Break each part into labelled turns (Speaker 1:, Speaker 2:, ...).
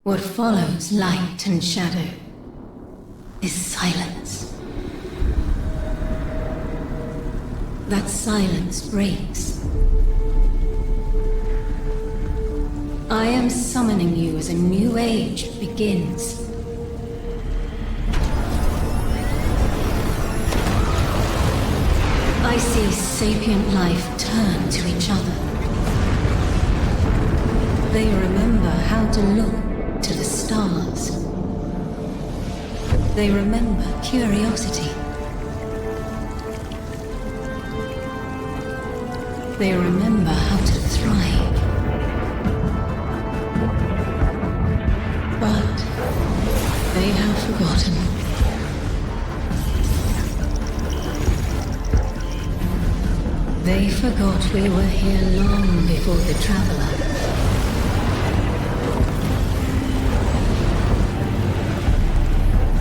Speaker 1: What follows light and shadow is silence. That silence breaks. I am summoning you as a new age begins. I see sapient life turn to each other. They remember how to look to the stars. They remember curiosity. They remember how to thrive. But they have forgotten. They forgot we were here long before the Traveler.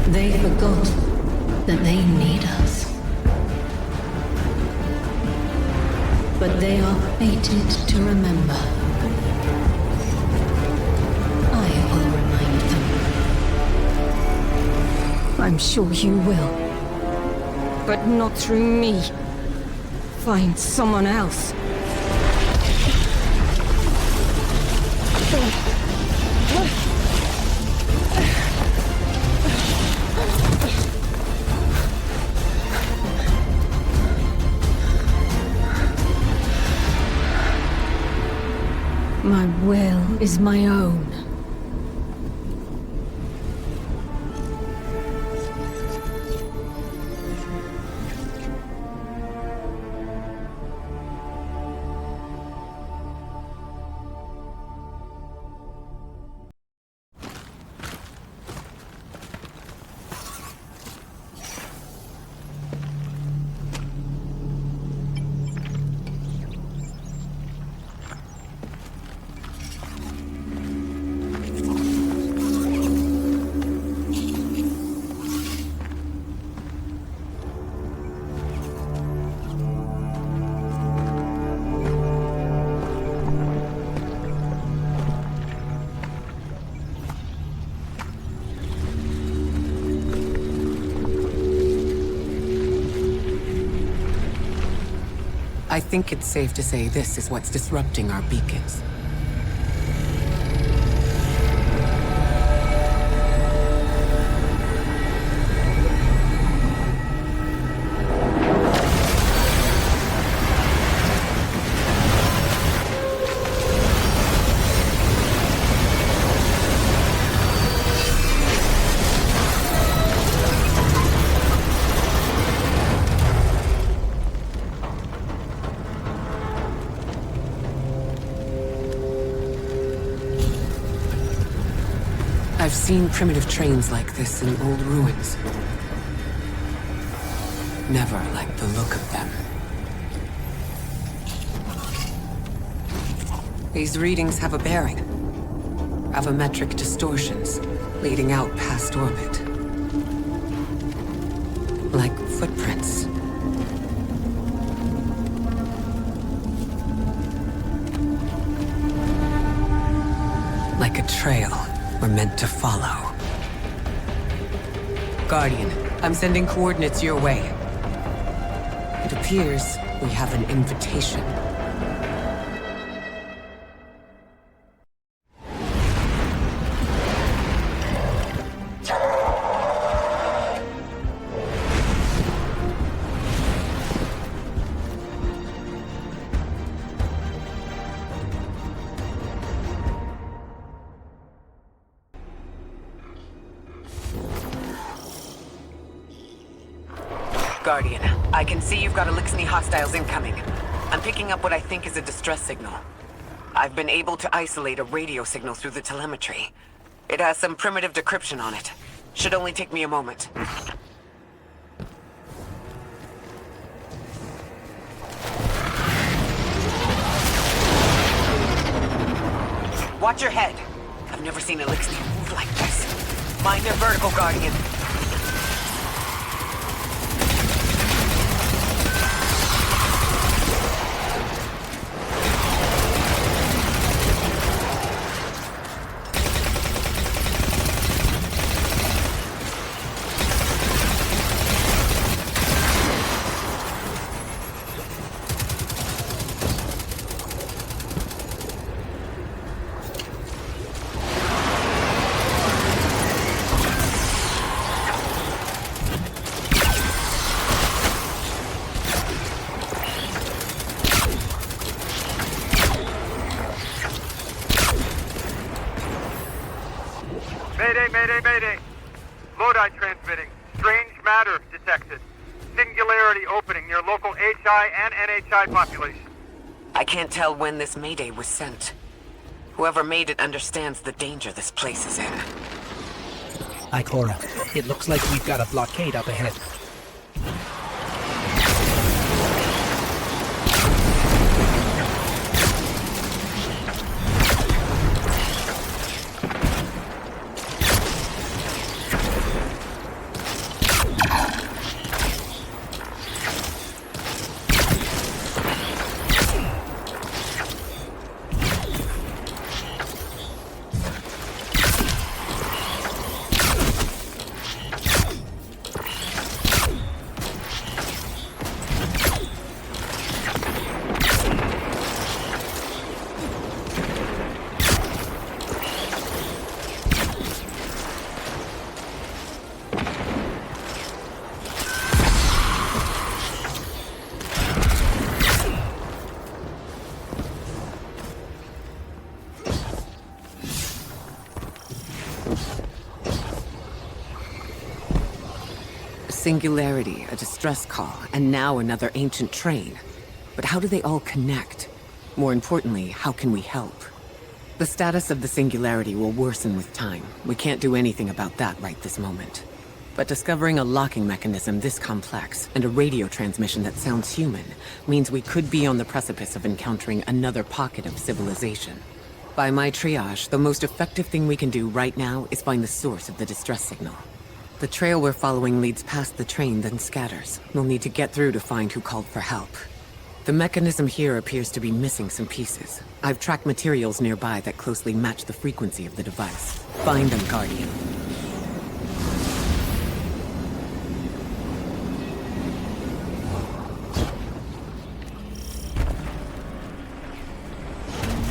Speaker 1: They forgot that they need us. But they are fated to remember. I will remind them.
Speaker 2: I'm sure you will. But not through me. Find someone else. My will is my own.
Speaker 3: I think it's safe to say this is what's disrupting our beacons. I've seen primitive trains like this in old ruins. Never liked the look of them. These readings have a bearing. Gravimetric distortions leading out past orbit. Like footprints. Like a trail we're meant to follow. Guardian, I'm sending coordinates your way. It appears we have an invitation. Guardian, I can see you've got Elixni hostiles incoming. I'm picking up what I think is a distress signal. I've been able to isolate a radio signal through the telemetry. It has some primitive decryption on it. Should only take me a moment. Watch your head. I've never seen Elixni move like this. Mind their vertical, Guardian.
Speaker 4: Mayday, mayday, mayday. Lodi transmitting. Strange matter detected. Singularity opening near local HI and NHI population.
Speaker 3: I can't tell when this mayday was sent. Whoever made it understands the danger this place is in.
Speaker 5: Ikora, it looks like we've got a blockade up ahead.
Speaker 3: Singularity, a distress call, and now another ancient train. But how do they all connect? More importantly, how can we help? The status of the Singularity will worsen with time. We can't do anything about that right this moment. But discovering a locking mechanism this complex, and a radio transmission that sounds human, means we could be on the precipice of encountering another pocket of civilization. By my triage, the most effective thing we can do right now is find the source of the distress signal. The trail we're following leads past the train, then scatters. We'll need to get through to find who called for help. The mechanism here appears to be missing some pieces. I've tracked materials nearby that closely match the frequency of the device. Find them, Guardian.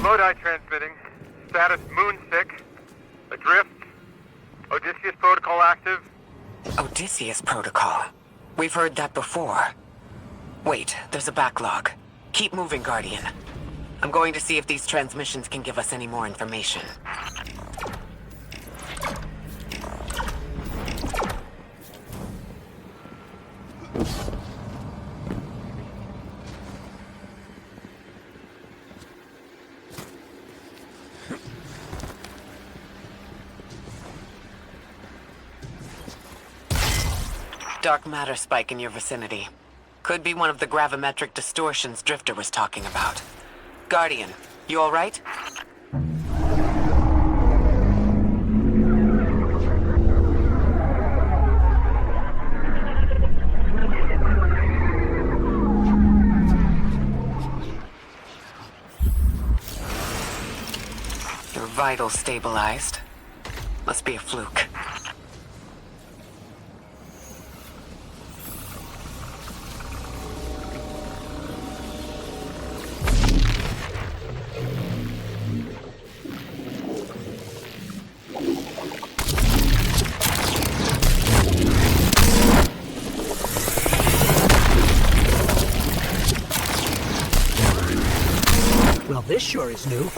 Speaker 4: Lodi transmitting. Status moonsick. Adrift. Odysseus protocol active.
Speaker 3: Odysseus protocol. We've heard that before. Wait, there's a backlog. Keep moving, Guardian. I'm going to see if these transmissions can give us any more information. Dark matter spike in your vicinity. Could be one of the gravimetric distortions Drifter was talking about. Guardian, you alright? Your vitals stabilized. Must be a fluke.
Speaker 5: Well, this sure is new.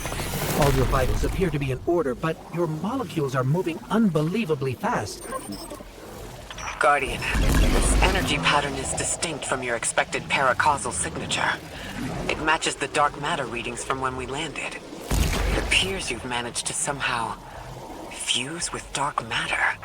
Speaker 5: All your vitals appear to be in order, but your molecules are moving unbelievably fast.
Speaker 3: Guardian, this energy pattern is distinct from your expected paracausal signature. It matches the dark matter readings from when we landed. It appears you've managed to somehow fuse with dark matter.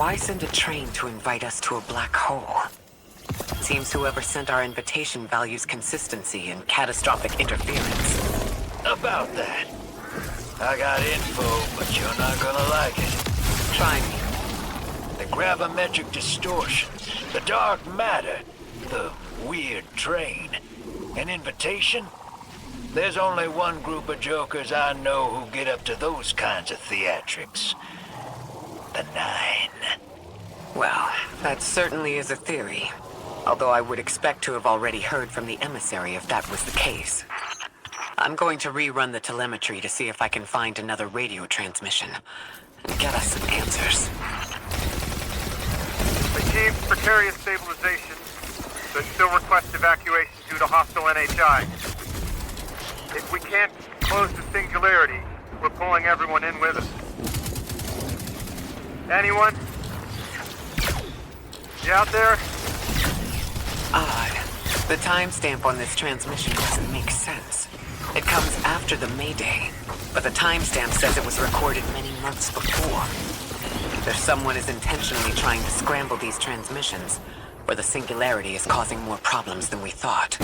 Speaker 3: Why send a train to invite us to a black hole? Seems whoever sent our invitation values consistency and catastrophic interference.
Speaker 6: About that. I got info, but you're not gonna like it.
Speaker 3: Try me.
Speaker 6: The gravimetric distortions, the dark matter, the weird train. An invitation? There's only one group of jokers I know who get up to those kinds of theatrics. The Nine.
Speaker 3: Well, that certainly is a theory. Although I would expect to have already heard from the emissary if that was the case. I'm going to rerun the telemetry to see if I can find another radio transmission and get us some answers.
Speaker 4: Achieved precarious stabilization, but still request evacuation due to hostile NHI. If we can't close the singularity, we're pulling everyone in with us. Anyone? You out there?
Speaker 3: Odd. The timestamp on this transmission doesn't make sense. It comes after the Mayday, but the timestamp says it was recorded many months before. Either someone is intentionally trying to scramble these transmissions, or the singularity is causing more problems than we thought.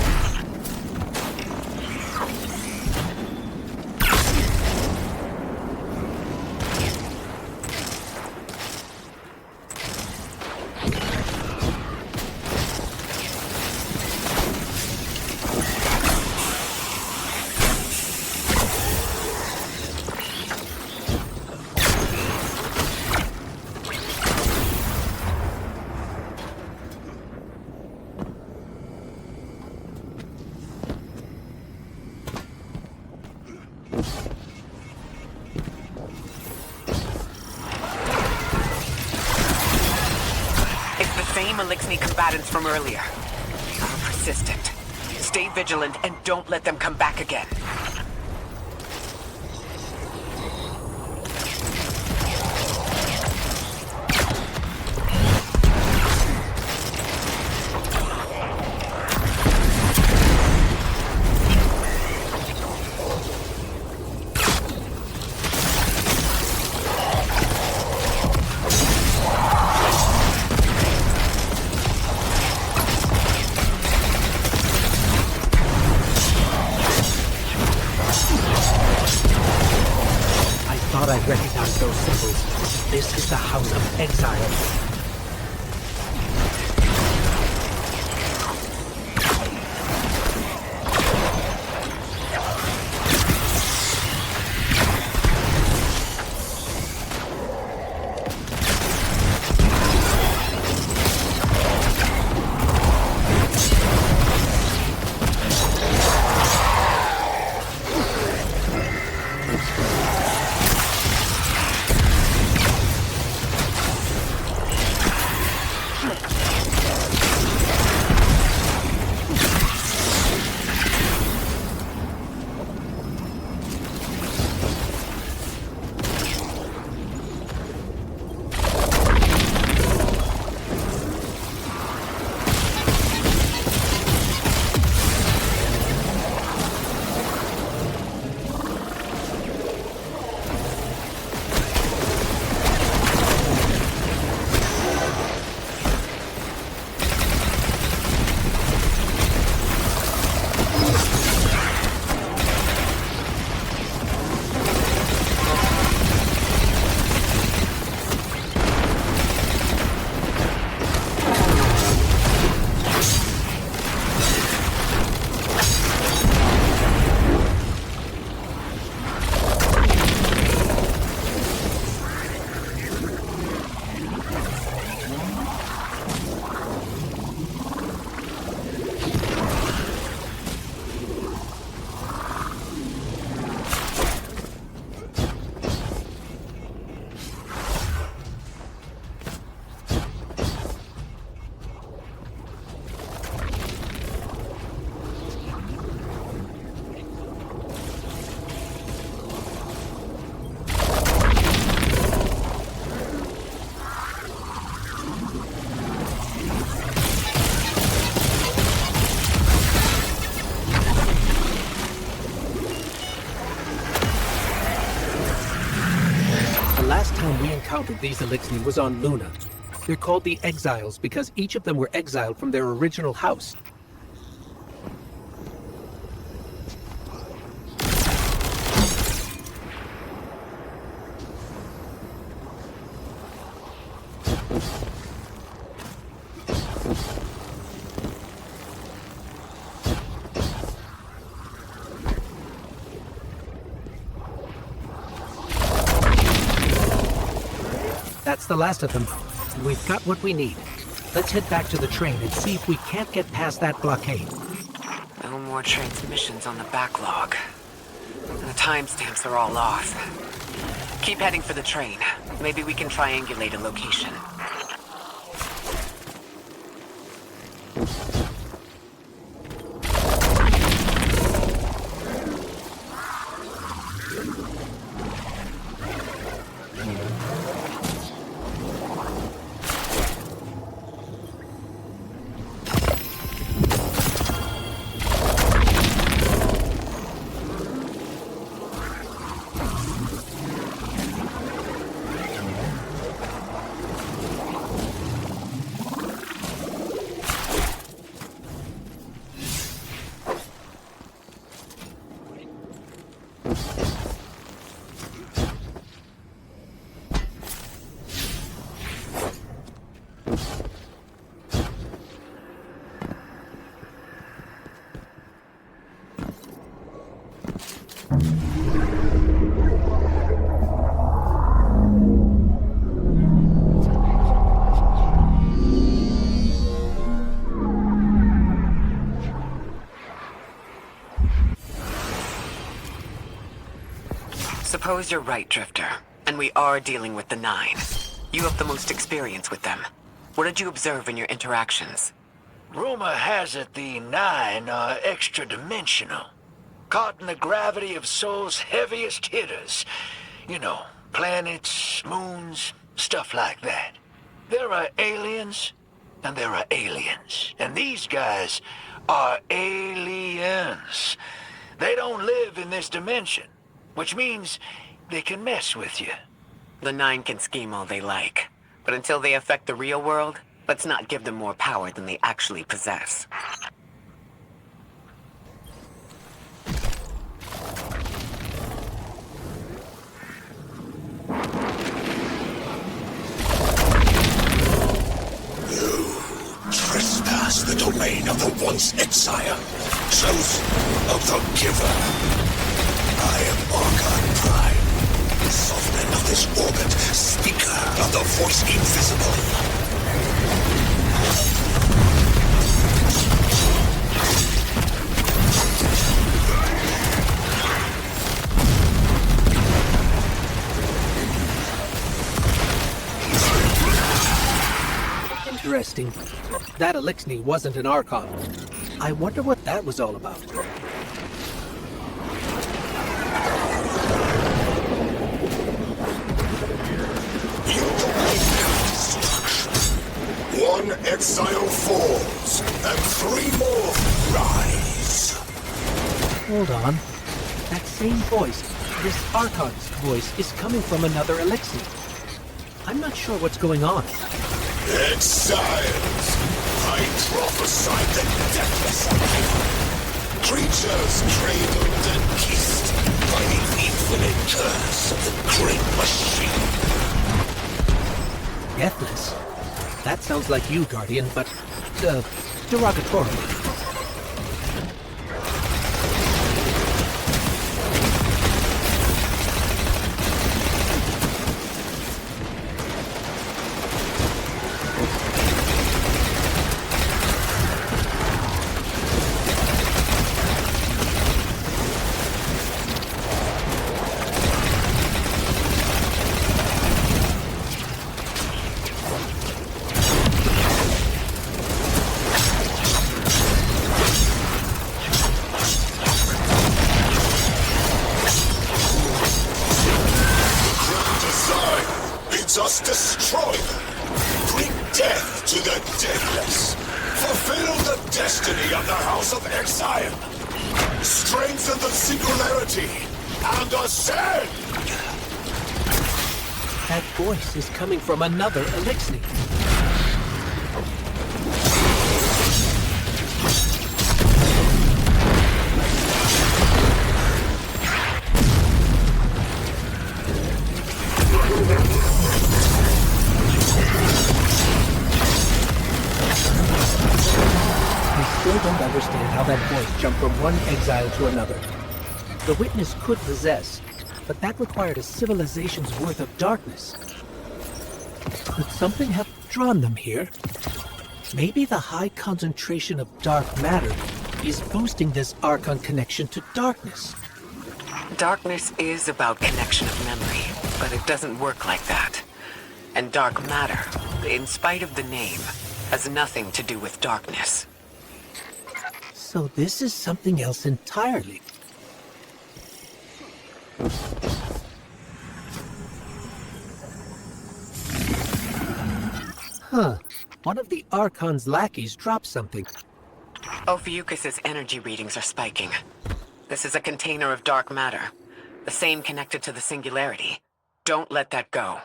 Speaker 3: Elixni combatants from earlier. Are persistent. Stay vigilant and don't let them come back again.
Speaker 5: I recognize those symbols. This is the House of Exile. last time we encountered these Elixni was on Luna. They're called the Exiles because each of them were exiled from their original house. That's the last of them. We've got what we need. Let's head back to the train and see if we can't get past that blockade.
Speaker 3: No more transmissions on the backlog. And the timestamps are all off. Keep heading for the train. Maybe we can triangulate a location. Suppose you're right, Drifter, and we are dealing with the Nine. You have the most experience with them. What did you observe in your interactions?
Speaker 6: Rumor has it the Nine are extra-dimensional. Caught in the gravity of Sol's heaviest hitters. You know, planets, moons, stuff like that. There are aliens, and there are aliens. And these guys are aliens. They don't live in this dimension, which means they can mess with you.
Speaker 3: The Nine can scheme all they like, but until they affect the real world, let's not give them more power than they actually possess.
Speaker 7: Trespass the domain of the once exile, chosen of the giver. I am Archon Prime, sovereign of this orbit, speaker of the voice invisible.
Speaker 5: Interesting. That Elixni wasn't an Archon. I wonder what that was all about.
Speaker 7: One exile falls, and three more rise.
Speaker 5: Hold on. That same voice, this Archon's voice, is coming from another Elixni. I'm not sure what's going on.
Speaker 7: Exiles! I prophesied the deathless life. Creatures cradled and kissed by the infinite curse of the great machine.
Speaker 5: Deathless? That sounds like you, Guardian, but, derogatorily.
Speaker 7: Us destroy them. Bring death to the deathless. Fulfill the destiny of the House of Exile. Strengthen the singularity and ascend.
Speaker 5: That voice is coming from another elixir. I still don't understand how that voice jumped from one exile to another. The witness could possess, but that required a civilization's worth of darkness. Could something have drawn them here? Maybe the high concentration of dark matter is boosting this Archon connection to darkness.
Speaker 3: Darkness is about connection of memory, but it doesn't work like that. And dark matter, in spite of the name, has nothing to do with darkness.
Speaker 5: So this is something else entirely. Huh. One of the Archon's lackeys dropped something.
Speaker 3: Ophiuchus's energy readings are spiking. This is a container of dark matter, the same connected to the singularity. Don't let that go.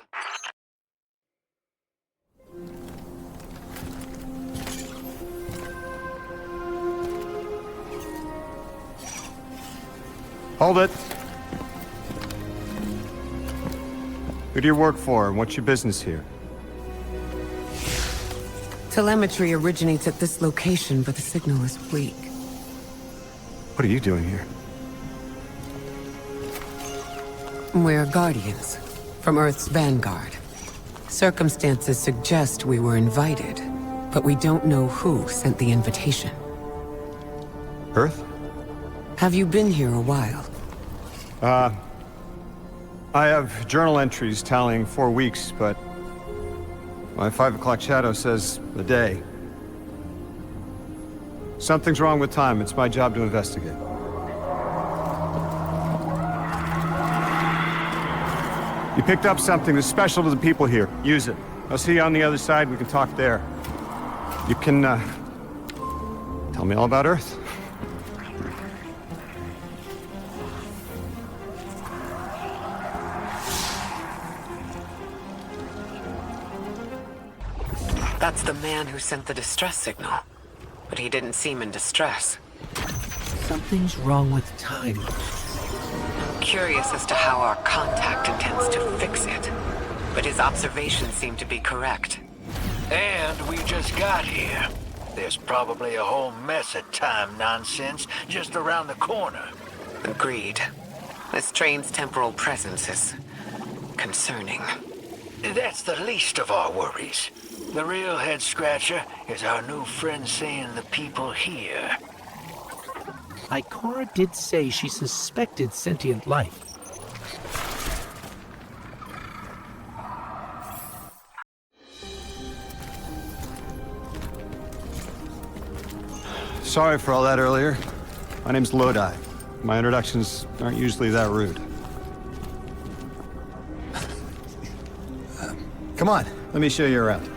Speaker 4: Hold it. Who do you work for, and what's your business here?
Speaker 3: Telemetry originates at this location, but the signal is weak.
Speaker 4: What are you doing here?
Speaker 3: We're Guardians, from Earth's vanguard. Circumstances suggest we were invited, but we don't know who sent the invitation.
Speaker 4: Earth?
Speaker 3: Have you been here a while?
Speaker 4: I have journal entries tallying 4 weeks, but my 5 o'clock shadow says a day. Something's wrong with time. It's my job to investigate. You picked up something that's special to the people here. Use it. I'll see you on the other side. We can talk there. You can, tell me all about Earth. That's the man who sent the distress signal. But he didn't seem in distress.
Speaker 5: Something's wrong with time.
Speaker 3: Curious as to how our contact intends to fix it. But his observations seem to be correct.
Speaker 6: And we just got here. There's probably a whole mess of time nonsense just around the corner.
Speaker 3: Agreed. This train's temporal presence is concerning.
Speaker 6: That's the least of our worries. The real head-scratcher is our new friend seeing the people here.
Speaker 5: Ikora did say she suspected sentient life.
Speaker 4: Sorry for all that earlier. My name's Lodi. My introductions aren't usually that rude. Come on, let me show you around.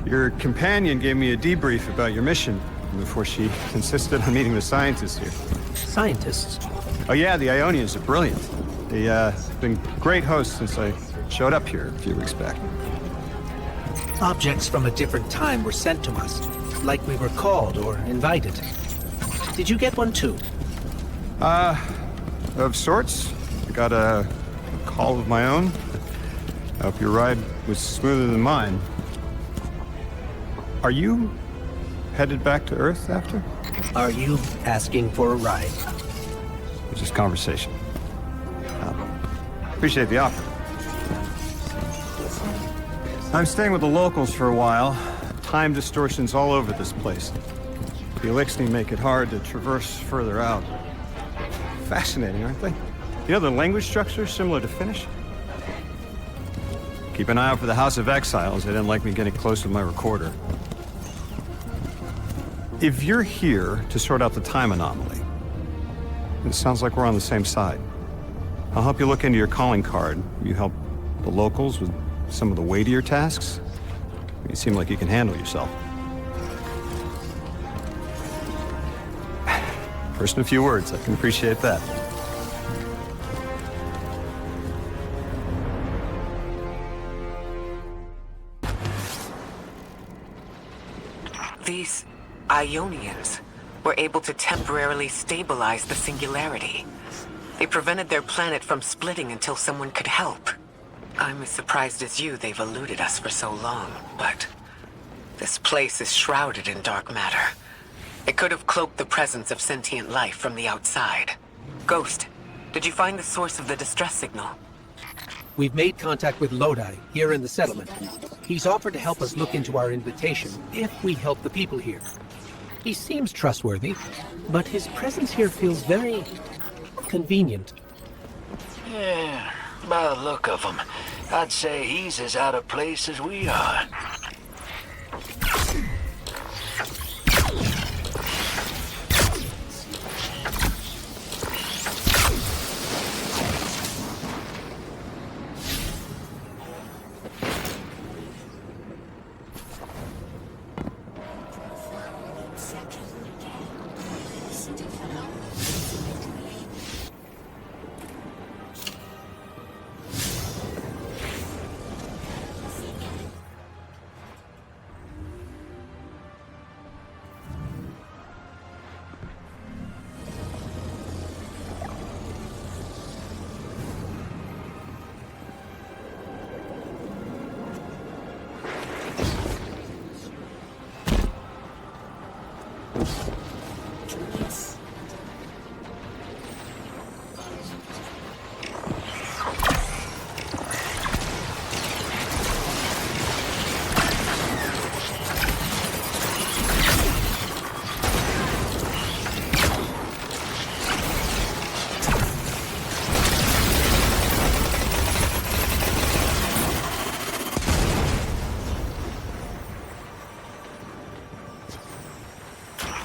Speaker 4: Your companion gave me a debrief about your mission before she insisted on meeting the scientists here.
Speaker 5: Scientists?
Speaker 4: Oh yeah, the Ionians are brilliant. They've been great hosts since I showed up here a few weeks back.
Speaker 5: Objects from a different time were sent to us, like we were called or invited. Did you get one too?
Speaker 4: Of sorts. I got a call of my own. I hope your ride was smoother than mine. Are you headed back to Earth after?
Speaker 5: Are you asking for a ride?
Speaker 4: It's just conversation. Appreciate the offer. I'm staying with the locals for a while. Time distortions all over this place. The Elixni make it hard to traverse further out. Fascinating, aren't they? You know, the language structure is similar to Finnish. Keep an eye out for the House of Exiles. They didn't like me getting close with my recorder. If you're here to sort out the time anomaly, it sounds like we're on the same side. I'll help you look into your calling card. You help the locals with some of the weightier tasks. You seem like you can handle yourself. First in a few words, I can appreciate that.
Speaker 3: These Ionians were able to temporarily stabilize the singularity. They prevented their planet from splitting until someone could help. I'm as surprised as you they've eluded us for so long, but this place is shrouded in dark matter. It could have cloaked the presence of sentient life from the outside. Ghost, did you find the source of the distress signal?
Speaker 5: We've made contact with Lodi, here in the settlement. He's offered to help us look into our invitation, if we help the people here. He seems trustworthy, but his presence here feels very convenient.
Speaker 6: Yeah, by the look of him, I'd say he's as out of place as we are.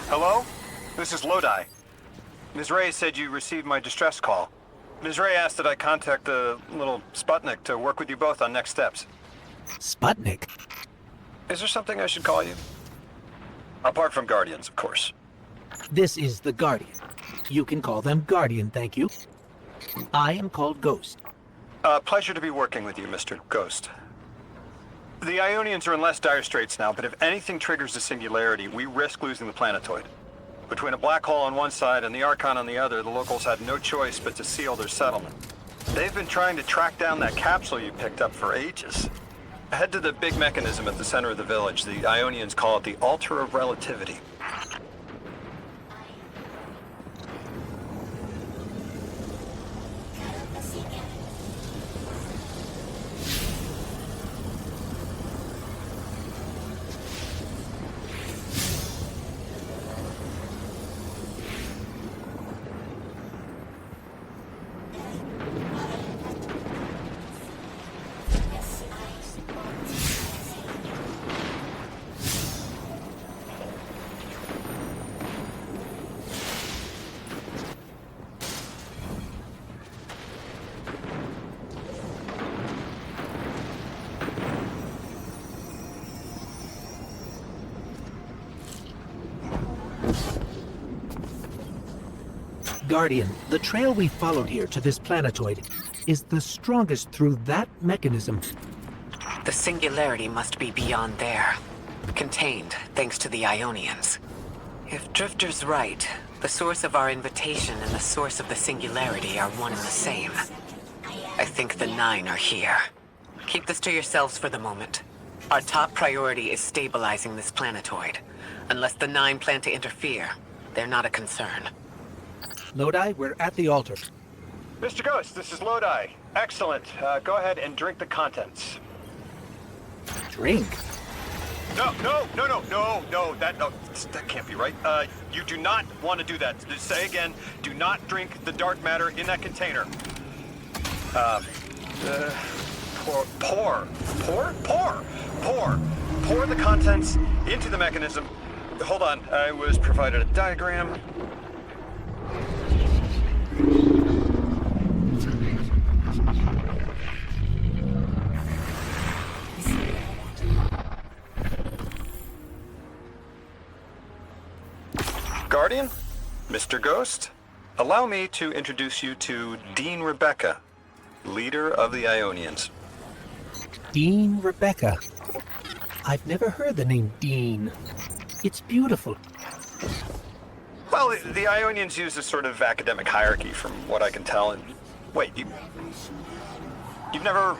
Speaker 4: Hello? This is Lodi. Ms. Ray said you received my distress call. Ms. Ray asked that I contact the little Sputnik to work with you both on next steps.
Speaker 5: Sputnik?
Speaker 4: Is there something I should call you? Apart from Guardians, of course.
Speaker 5: This is the Guardian. You can call them Guardian, thank you. I am called Ghost.
Speaker 4: Pleasure to be working with you, Mr. Ghost. The Ionians are in less dire straits now, but if anything triggers the singularity, we risk losing the planetoid. Between a black hole on one side and the Archon on the other, the locals had no choice but to seal their settlement. They've been trying to track down that capsule you picked up for ages. Head to the big mechanism at the center of the village. The Ionians call it the Altar of Relativity.
Speaker 5: Guardian, the trail we followed here to this planetoid is the strongest through that mechanism.
Speaker 3: The singularity must be beyond there. Contained, thanks to the Ionians. If Drifter's right, the source of our invitation and the source of the singularity are one and the same. I think the Nine are here. Keep this to yourselves for the moment. Our top priority is stabilizing this planetoid. Unless the Nine plan to interfere, they're not a concern.
Speaker 5: Lodi, we're at the altar.
Speaker 4: Mr. Ghost, this is Lodi. Excellent. Go ahead and drink the contents.
Speaker 5: Drink?
Speaker 4: No, that can't be right. You do not want to do that. Just say again, do not drink the dark matter in that container. Pour the contents into the mechanism. Hold on, I was provided a diagram. Guardian? Mr. Ghost, allow me to introduce you to Dean Rebecca, leader of the Ionians.
Speaker 5: Dean Rebecca. I've never heard the name Dean. It's beautiful.
Speaker 4: Well, the Ionians use a sort of academic hierarchy from what I can tell. And wait, you've never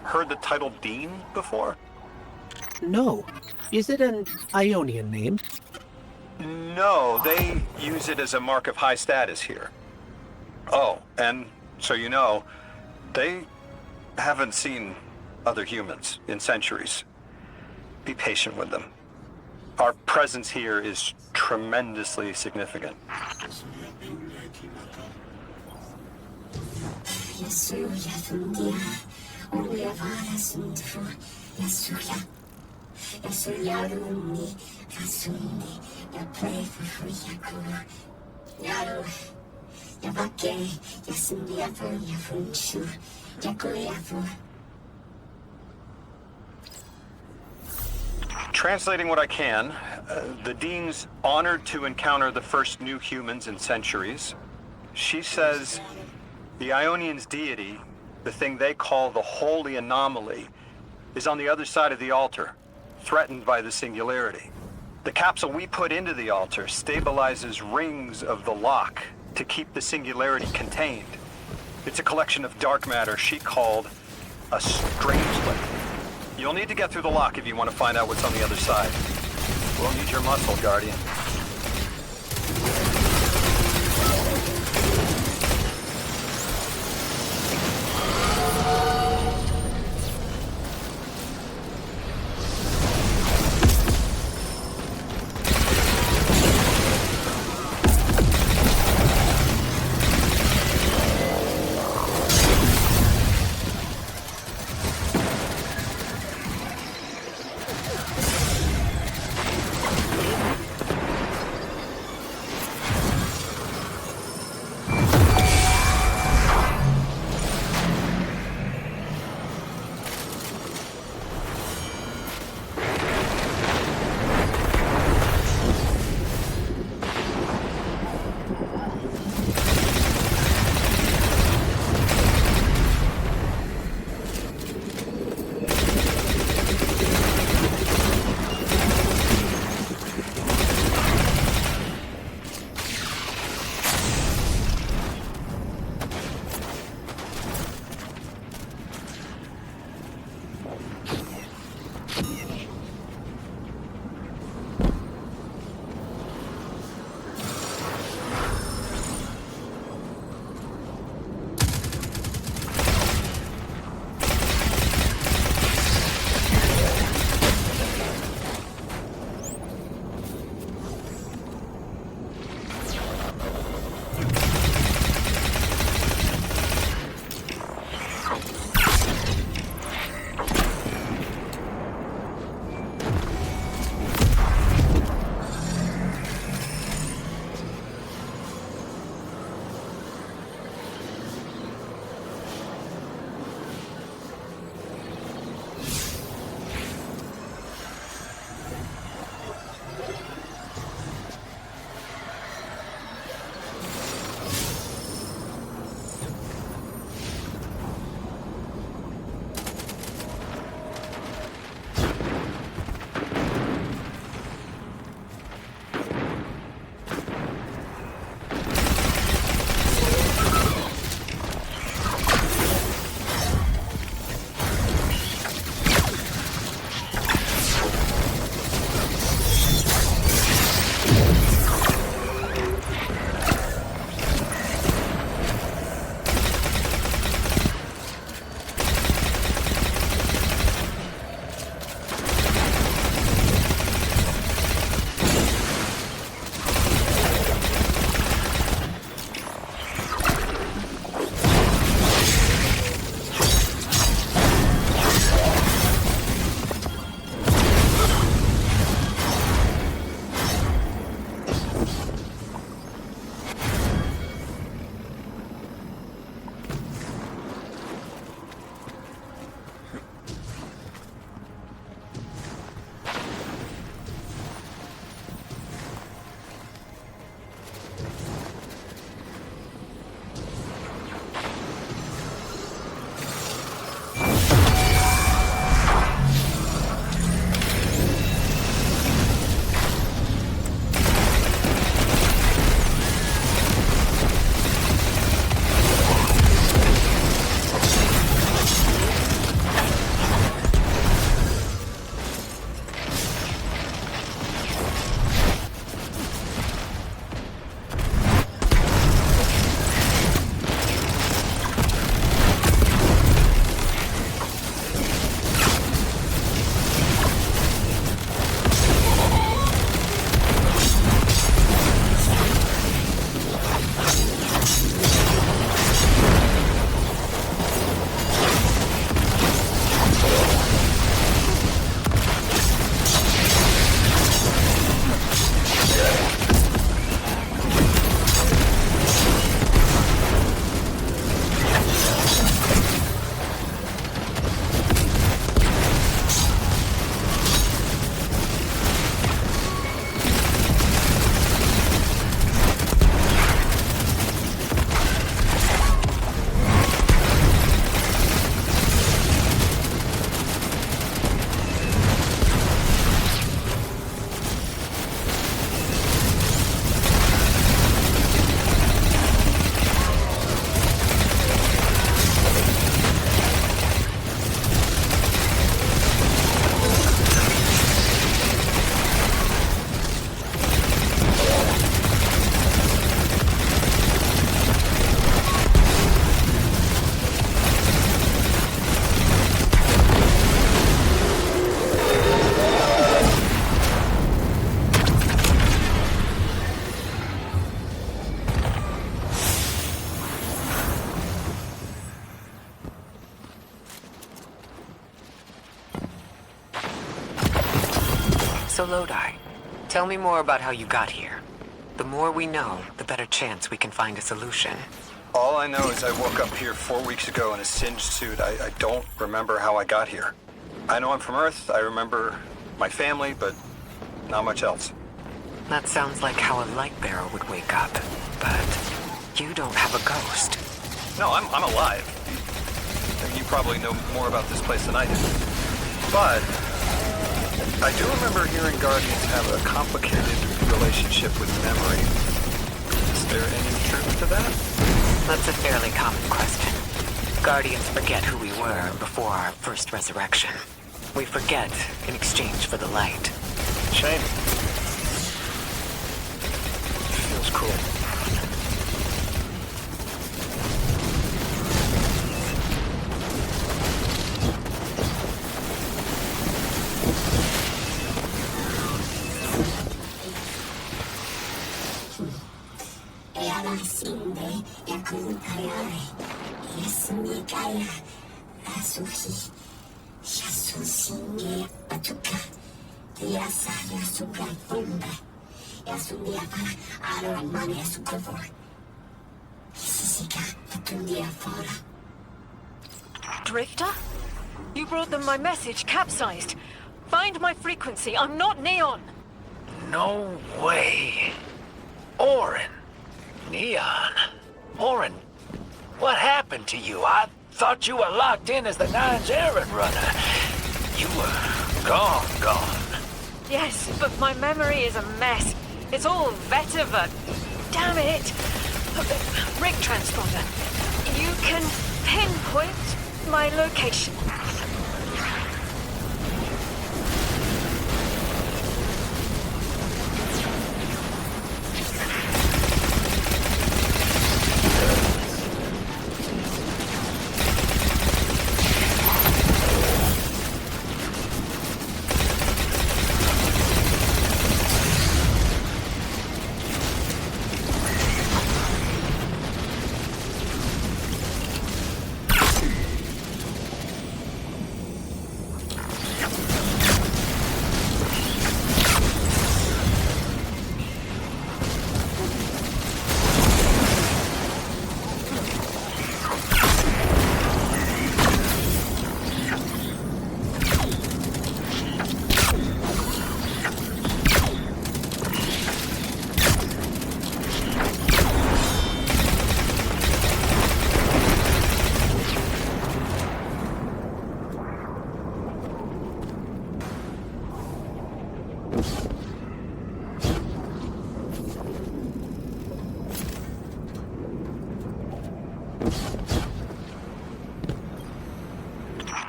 Speaker 4: heard the title Dean before?
Speaker 5: No. Is it an Ionian name?
Speaker 4: No, they use it as a mark of high status here. Oh, and so you know, they haven't seen other humans in centuries. Be patient with them. Our presence here is tremendously significant. Translating what I can, the Dean's honored to encounter the first new humans in centuries. She says the Ionians' deity, the thing they call the Holy Anomaly, is on the other side of the altar, threatened by the singularity. The capsule we put into the altar stabilizes rings of the lock to keep the singularity contained. It's a collection of dark matter she called a strangelet. You'll need to get through the lock if you want to find out what's on the other side. We'll need your muscle, Guardian.
Speaker 3: So Lodi, tell me more about how you got here. The more we know, the better chance we can find a solution.
Speaker 4: All I know is I woke up here 4 weeks ago in a singed suit. I don't remember how I got here. I know I'm from Earth, I remember my family, but not much else.
Speaker 3: That sounds like how a light bearer would wake up, but you don't have a ghost.
Speaker 4: No, I'm alive. You probably know more about this place than I do. But I do remember hearing Guardians have a complicated relationship with memory. Is there any truth to that?
Speaker 3: That's a fairly common question. Guardians forget who we were before our first resurrection. We forget in exchange for the light.
Speaker 4: Shame. Feels cool.
Speaker 2: Drifter? You brought them my message, capsized. Find my frequency. I'm not Neon.
Speaker 6: No way. Orin. Neon. Orin, what happened to you? I thought you were locked in as the Nine's errand runner. You were gone.
Speaker 2: Yes, but my memory is a mess. It's all vetiver. Damn it. Rig transponder. You can pinpoint my location.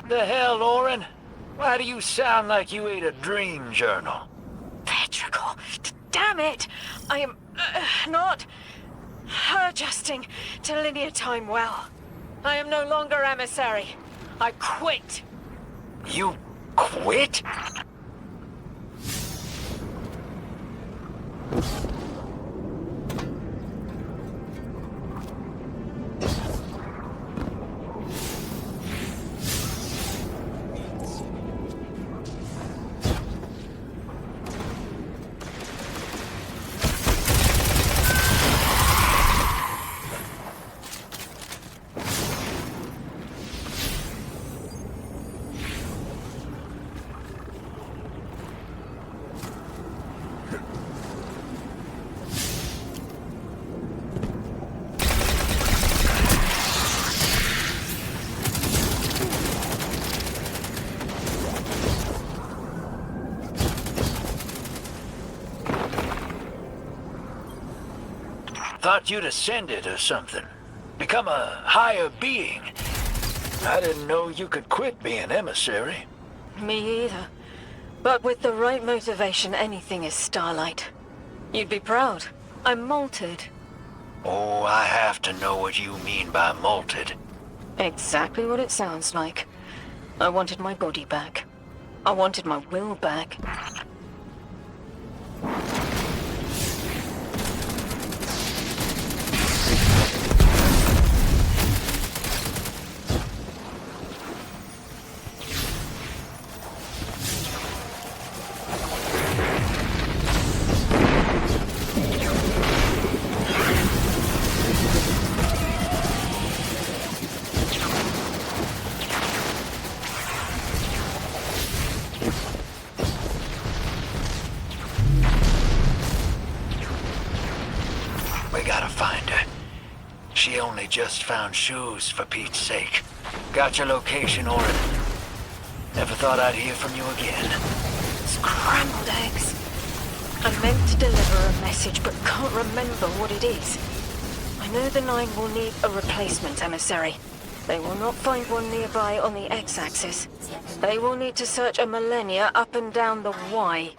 Speaker 6: The hell, Orin? Why do you sound like you ate a dream journal?
Speaker 2: Petrichor. Damn it! I am not adjusting to linear time well. I am no longer emissary. I quit.
Speaker 6: You quit? Thought you'd ascended or something. Become a higher being. I didn't know you could quit being emissary.
Speaker 2: Me either. But with the right motivation, anything is Starlight. You'd be proud. I'm malted.
Speaker 6: Oh, I have to know what you mean by malted.
Speaker 2: Exactly what it sounds like. I wanted my body back. I wanted my will back.
Speaker 6: We gotta find her. She only just found shoes, for Pete's sake. Got your location, Orin. Never thought I'd hear from you again.
Speaker 2: Scrambled eggs. I meant to deliver a message, but can't remember what it is. I know the Nine will need a replacement emissary. They will not find one nearby on the X-axis. They will need to search a millennia up and down the Y.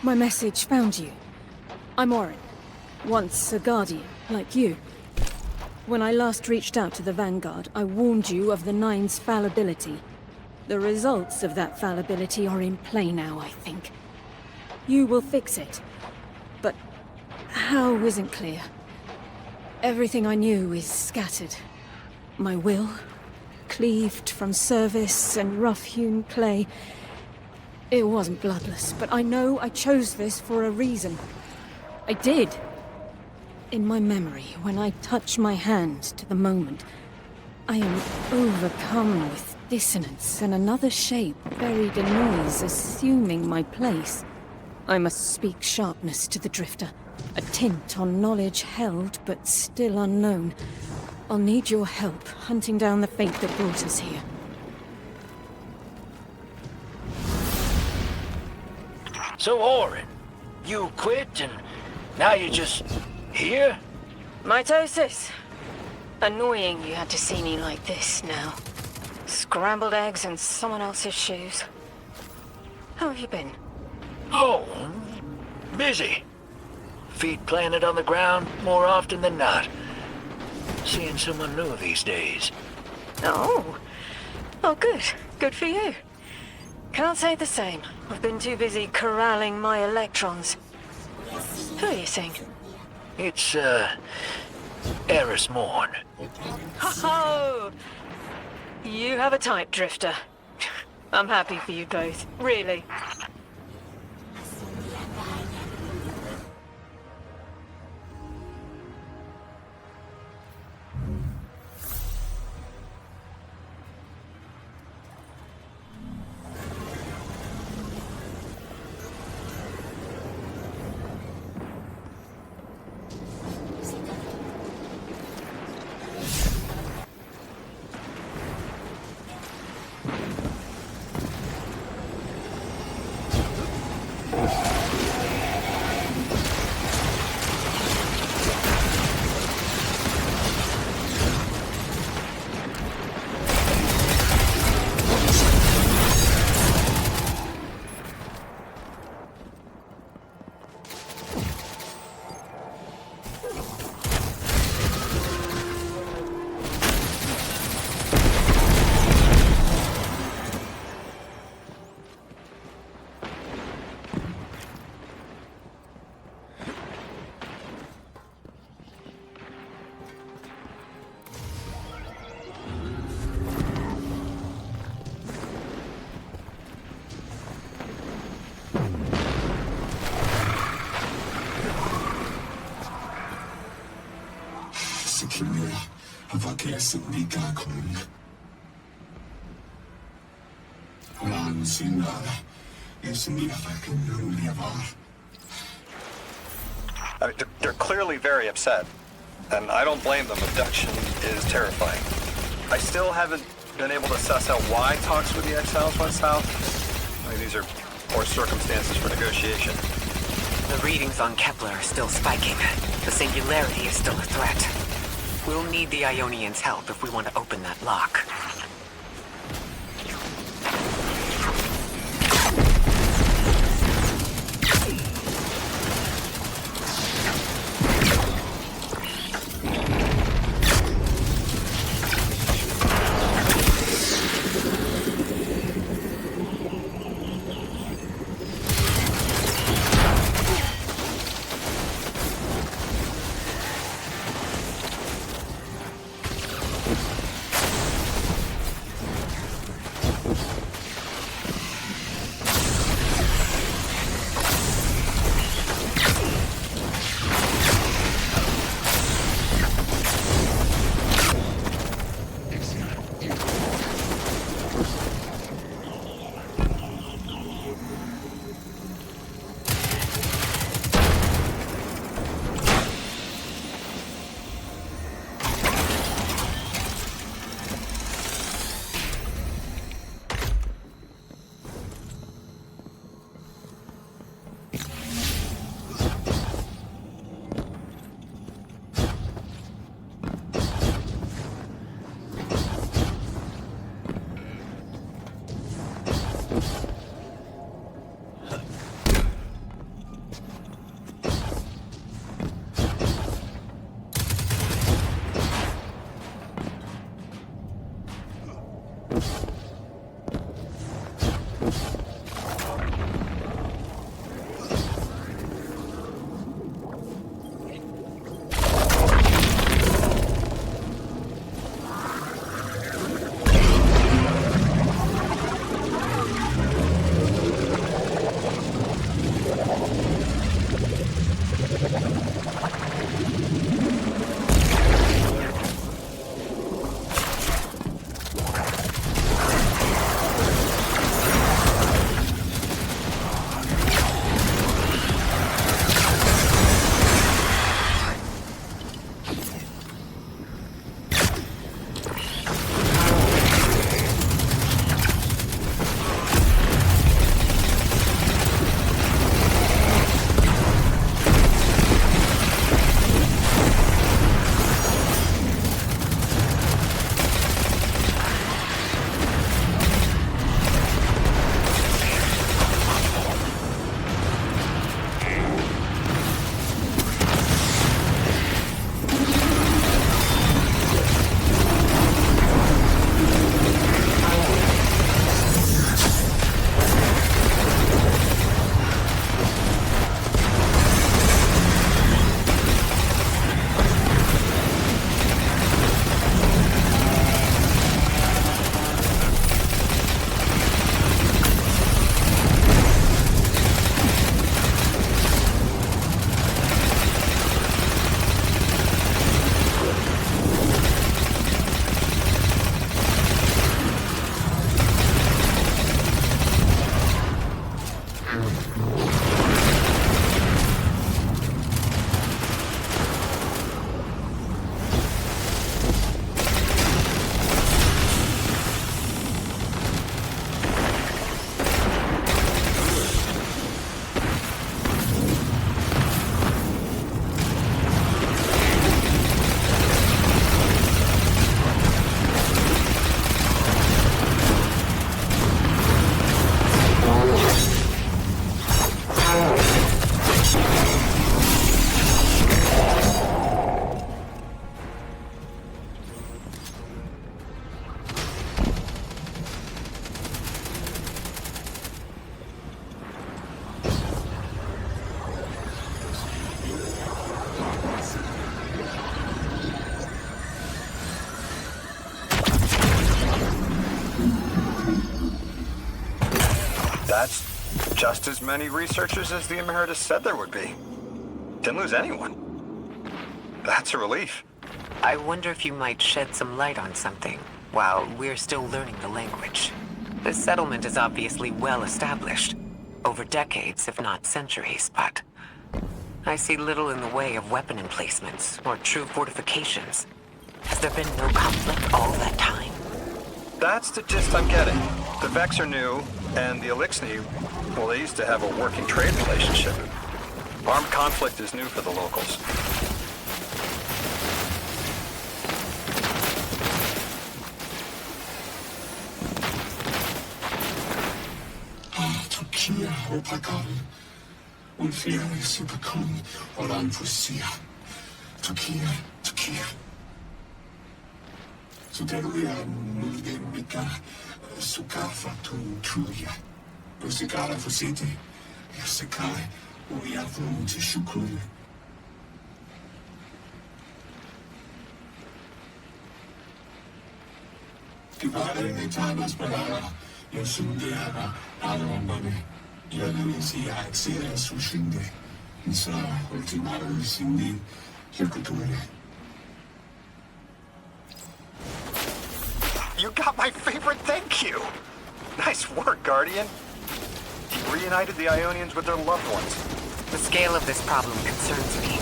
Speaker 8: My message found you. I'm Orin, once a Guardian, like you. When I last reached out to the Vanguard, I warned you of the Nine's fallibility. The results of that fallibility are in play now, I think. You will fix it. But how isn't clear. Everything I knew is scattered. My will, cleaved from service and rough-hewn clay. It wasn't bloodless, but I know I chose this for a reason. I did. In my memory, when I touch my hand to the moment, I am overcome with dissonance and another shape buried in noise, assuming my place. I must speak sharpness to the Drifter, a tint on knowledge held but still unknown. I'll need your help hunting down the fate that brought us here.
Speaker 6: So, Orin, you quit and now you're just here?
Speaker 2: Mitosis. Annoying you had to see me like this now. Scrambled eggs and someone else's shoes. How have you been?
Speaker 6: Oh, busy. Feet planted on the ground more often than not. Seeing someone new these days.
Speaker 2: Oh. Oh, good. Good for you. Can't say the same. I've been too busy corralling my electrons. Who are you seeing?
Speaker 6: It's, Eris Morn.
Speaker 2: Oh! You have a type, Drifter. I'm happy for you both. Really.
Speaker 4: They're clearly very upset, and I don't blame them. Abduction is terrifying. I still haven't been able to suss out why talks with the exiles went south. I mean, these are poor circumstances for negotiation.
Speaker 3: The readings on Kepler are still spiking. The singularity is still a threat. We'll need the Ionians' help if we want to open that lock.
Speaker 4: That's just as many researchers as the Emeritus said there would be. Didn't lose anyone. That's a relief.
Speaker 3: I wonder if you might shed some light on something while we're still learning the language. This settlement is obviously well established, over decades, if not centuries, but I see little in the way of weapon emplacements or true fortifications. Has there been no conflict all that time?
Speaker 4: That's the gist I'm getting. The Vex are new, and the Elixni, well, they used to have a working trade relationship. Armed conflict is new for the locals.
Speaker 7: Turkiya Hopakan, Ulfia Supakun, Oran Fusia, Turkiya. Suderuya Mulgemika, Sukafa to Tuya, Usigara Fusiti, Yasakai, Uyafu to Shukun. Divide the Tanas Balala, Yosundiana, Alambane, Yalusia, Xia, Sushinde, 인사 올지 말을 승리 혈구도래.
Speaker 4: You got my favorite thank you! Nice work, Guardian. You reunited the Ionians with their loved ones.
Speaker 3: The scale of this problem concerns me.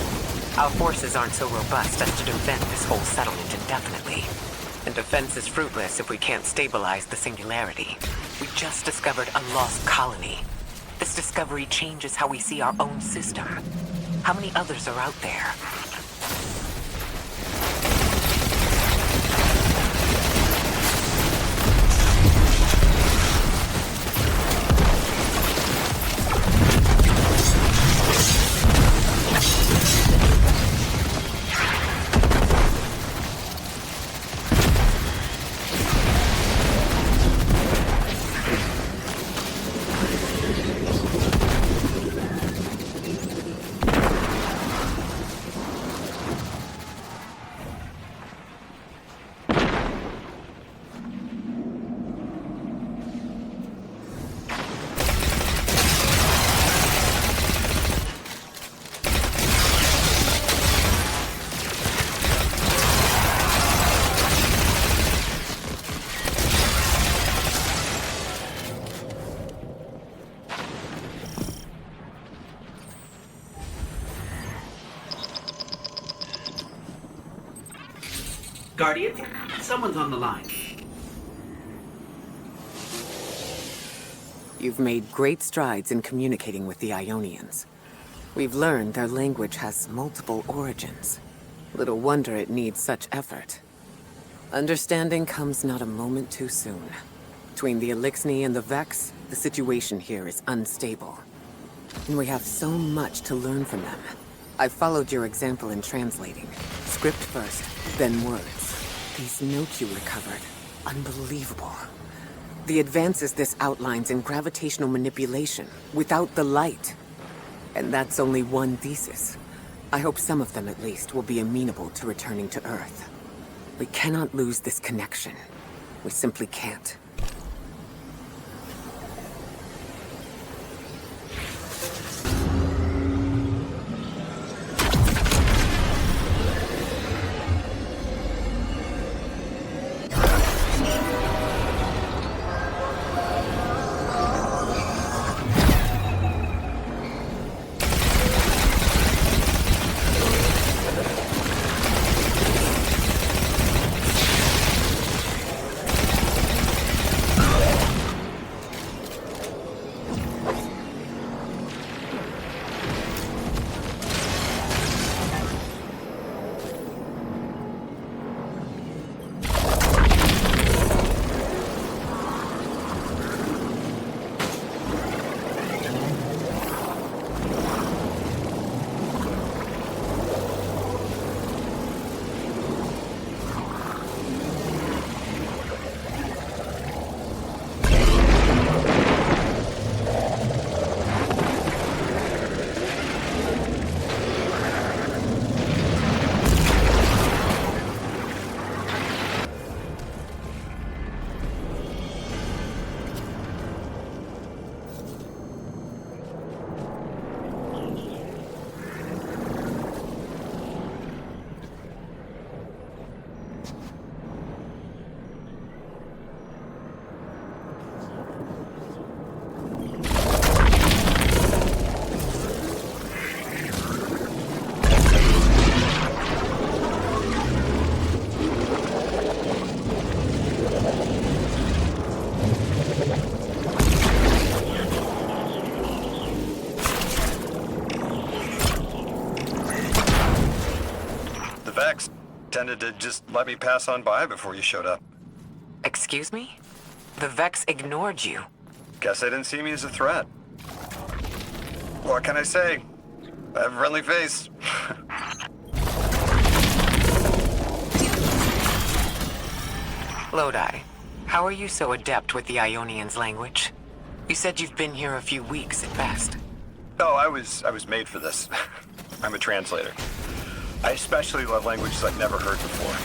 Speaker 3: Our forces aren't so robust as to defend this whole settlement indefinitely. And defense is fruitless if we can't stabilize the singularity. We just discovered a lost colony. This discovery changes how we see our own system. How many others are out there?
Speaker 5: Guardian, someone's on the line.
Speaker 3: You've made great strides in communicating with the Ionians. We've learned their language has multiple origins. Little wonder it needs such effort. Understanding comes not a moment too soon. Between the Elixni and the Vex, the situation here is unstable. And we have so much to learn from them. I've followed your example in translating. Script first, then words. These notes you recovered. Unbelievable. The advances this outlines in gravitational manipulation, without the light. And that's only one thesis. I hope some of them, at least, will be amenable to returning to Earth. We cannot lose this connection. We simply can't.
Speaker 4: Tended to just let me pass on by before you showed up.
Speaker 3: Excuse me? The Vex ignored you.
Speaker 4: Guess they didn't see me as a threat. What can I say? I have a friendly face.
Speaker 3: Lodi, how are you so adept with the Ionians' language? You said you've been here a few weeks at best.
Speaker 4: Oh, I was made for this. I'm a translator. I especially love languages I've never heard before.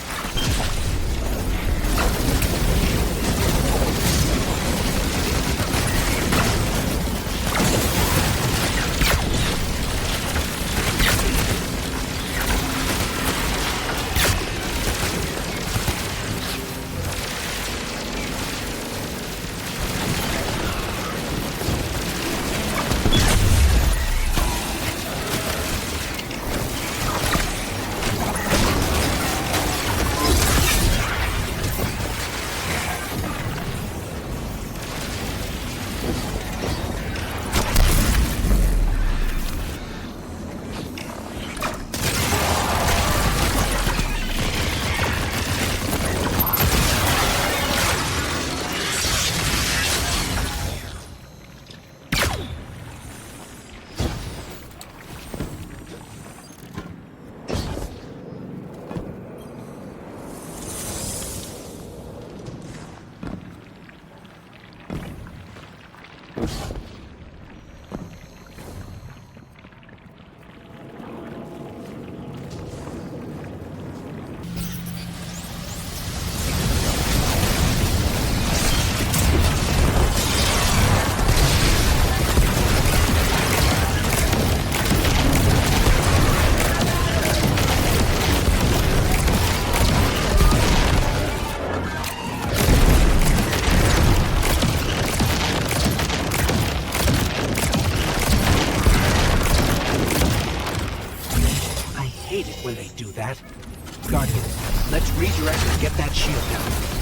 Speaker 5: hate it when they do that. Guardian, let's redirect and get that shield down.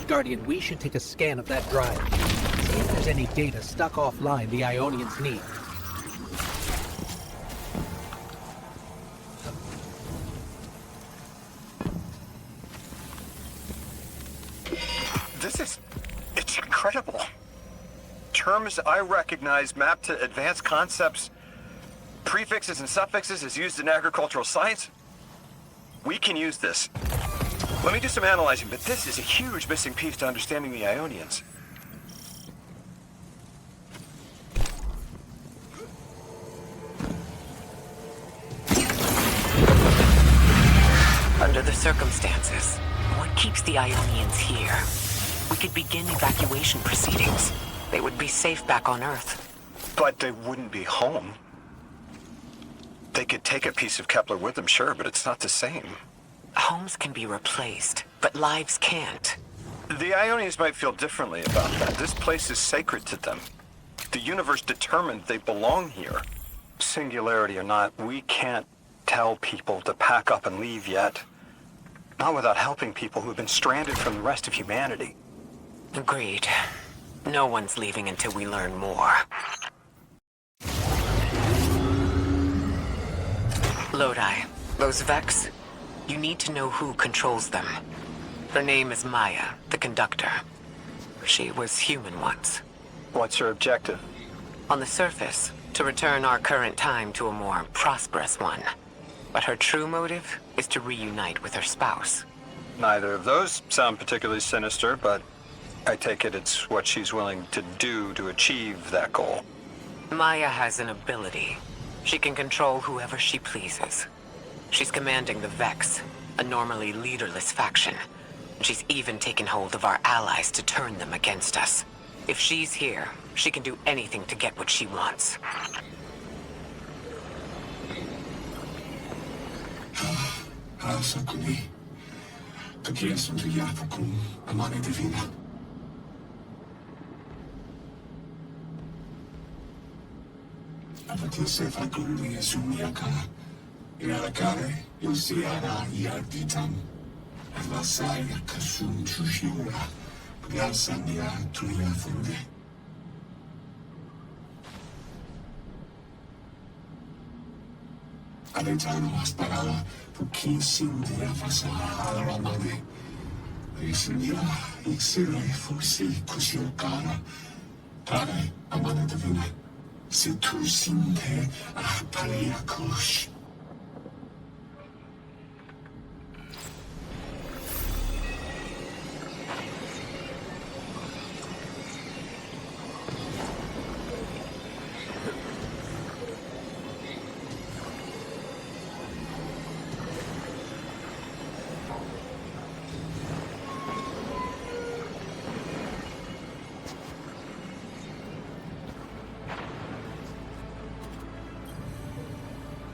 Speaker 5: Guardian, we should take a scan of that drive. See if there's any data stuck offline the Ionians need.
Speaker 4: It's incredible. Terms I recognize mapped to advanced concepts, prefixes and suffixes as used in agricultural science. We can use this. Let me do some analyzing, but this is a huge missing piece to understanding the Ionians.
Speaker 3: Under the circumstances, what keeps the Ionians here? We could begin evacuation proceedings. They would be safe back on Earth.
Speaker 4: But they wouldn't be home. They could take a piece of Kepler with them, sure, but it's not the same.
Speaker 3: Homes can be replaced, but lives can't.
Speaker 4: The Ionians might feel differently about that. This place is sacred to them. The universe determined they belong here. Singularity or not, we can't tell people to pack up and leave yet. Not without helping people who've been stranded from the rest of humanity.
Speaker 3: Agreed. No one's leaving until we learn more. Lodi, those Vex, you need to know who controls them. Her name is Maya, the conductor. She was human once.
Speaker 4: What's her objective?
Speaker 3: On the surface, to return our current time to a more prosperous one. But her true motive is to reunite with her spouse.
Speaker 4: Neither of those sound particularly sinister, but I take it it's what she's willing to do to achieve that goal.
Speaker 3: Maya has an ability. She can control whoever she pleases. She's commanding the Vex, a normally leaderless faction. She's even taken hold of our allies to turn them against us. If she's here, she can do anything to get what she wants.
Speaker 7: Alentano asparava pochissimo di affasciare la mano. E sentiva Xire fosse così cara. Tare a mano divina. Se tu sinte a palia kosh.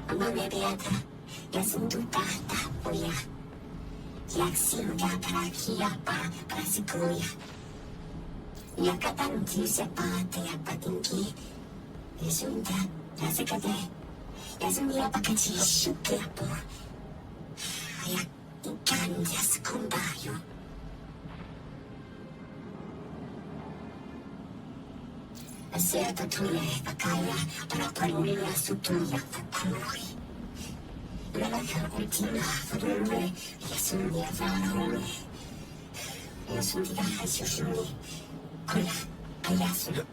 Speaker 9: Amane beata, yasundutata poya. Yaksiuga parakia para sikuya. Yakatanti sepate yapatinki. Yasunda, yasekate. Yasunia pakachi shukiapo. Yak ikan yaskumbayo. Acerta tule pakaya para parulia sutuya fakuri. Lalaka ultima fadurule yasunia farule. Yasunia hasushuni. Kula ayasu.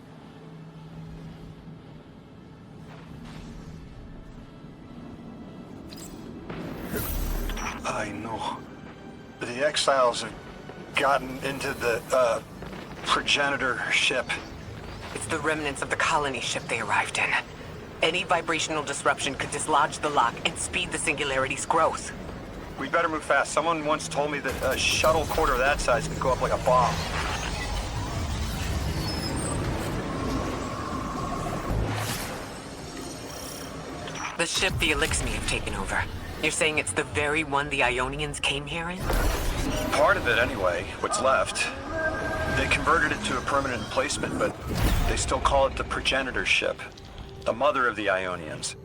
Speaker 4: I know. The exiles have gotten into the, progenitor ship.
Speaker 3: It's the remnants of the colony ship they arrived in. Any vibrational disruption could dislodge the lock and speed the singularity's growth.
Speaker 4: We better move fast. Someone once told me that a shuttle quarter that size could go up like a bomb.
Speaker 3: The ship the Elixni have taken over. You're saying it's the very one the Ionians came here in?
Speaker 4: Part of it, anyway. What's left. They converted it to a permanent emplacement, but they still call it the progenitor ship. The mother of the Ionians.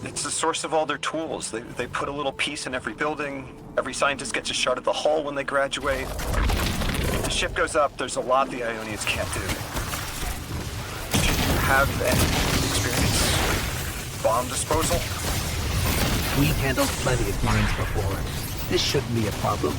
Speaker 4: It's the source of all their tools. They put a little piece in every building. Every scientist gets a shot at the hull when they graduate. If the ship goes up, there's a lot the Ionians can't do. Do you have any experience with bomb disposal?
Speaker 5: We've handled plenty of mines before. This shouldn't be a problem.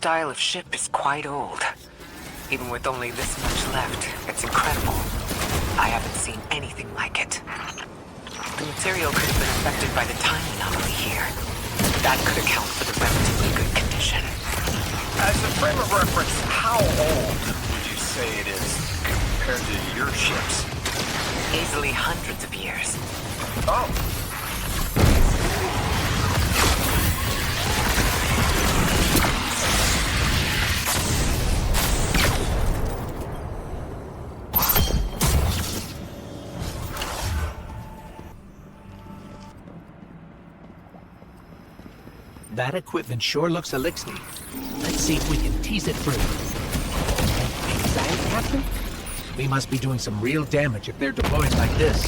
Speaker 3: style of ship is quite old. Even with only this much left, it's incredible. I haven't seen anything like it. The material could have been affected by the time anomaly here. That could account for the relatively good condition.
Speaker 10: As a frame of reference, how old would you say it is compared to your ships?
Speaker 3: Easily hundreds of years.
Speaker 10: Oh.
Speaker 5: That equipment sure looks elixir. Let's see if we can tease it through. Exile captain? We must be doing some real damage if they're deploying like this.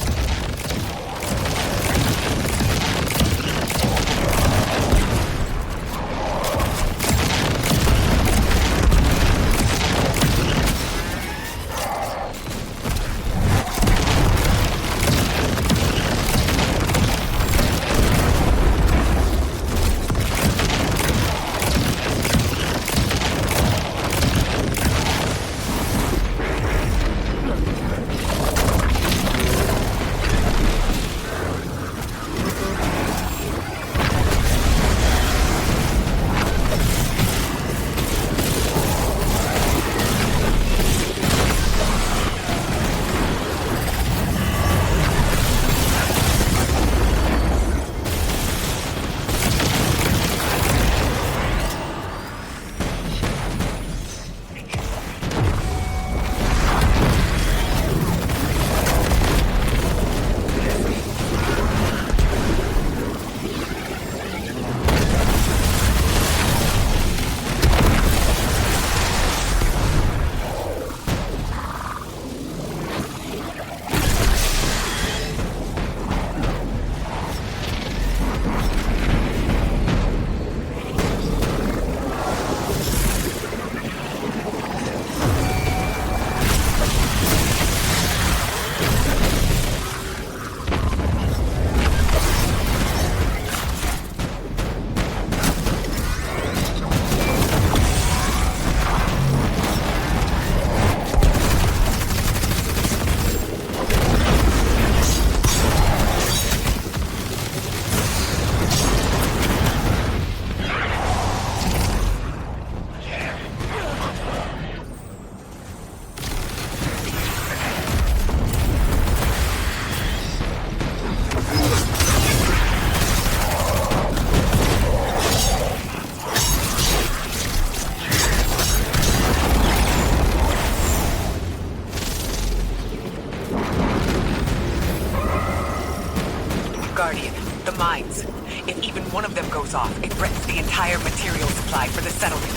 Speaker 3: Guardian, the mines. If even one of them goes off, it threatens the entire material supply for the settlement.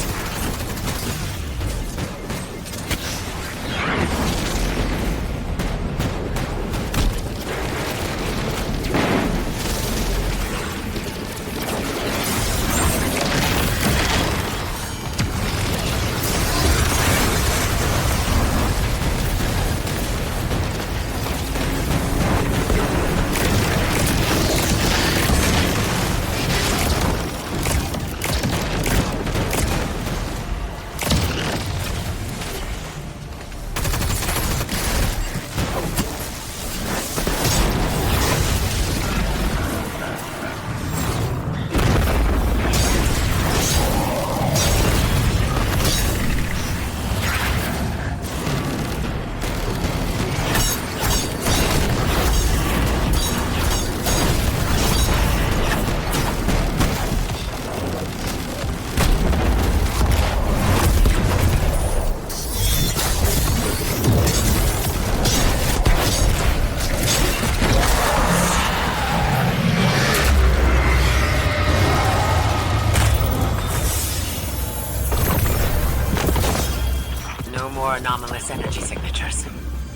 Speaker 3: Anomalous energy signatures.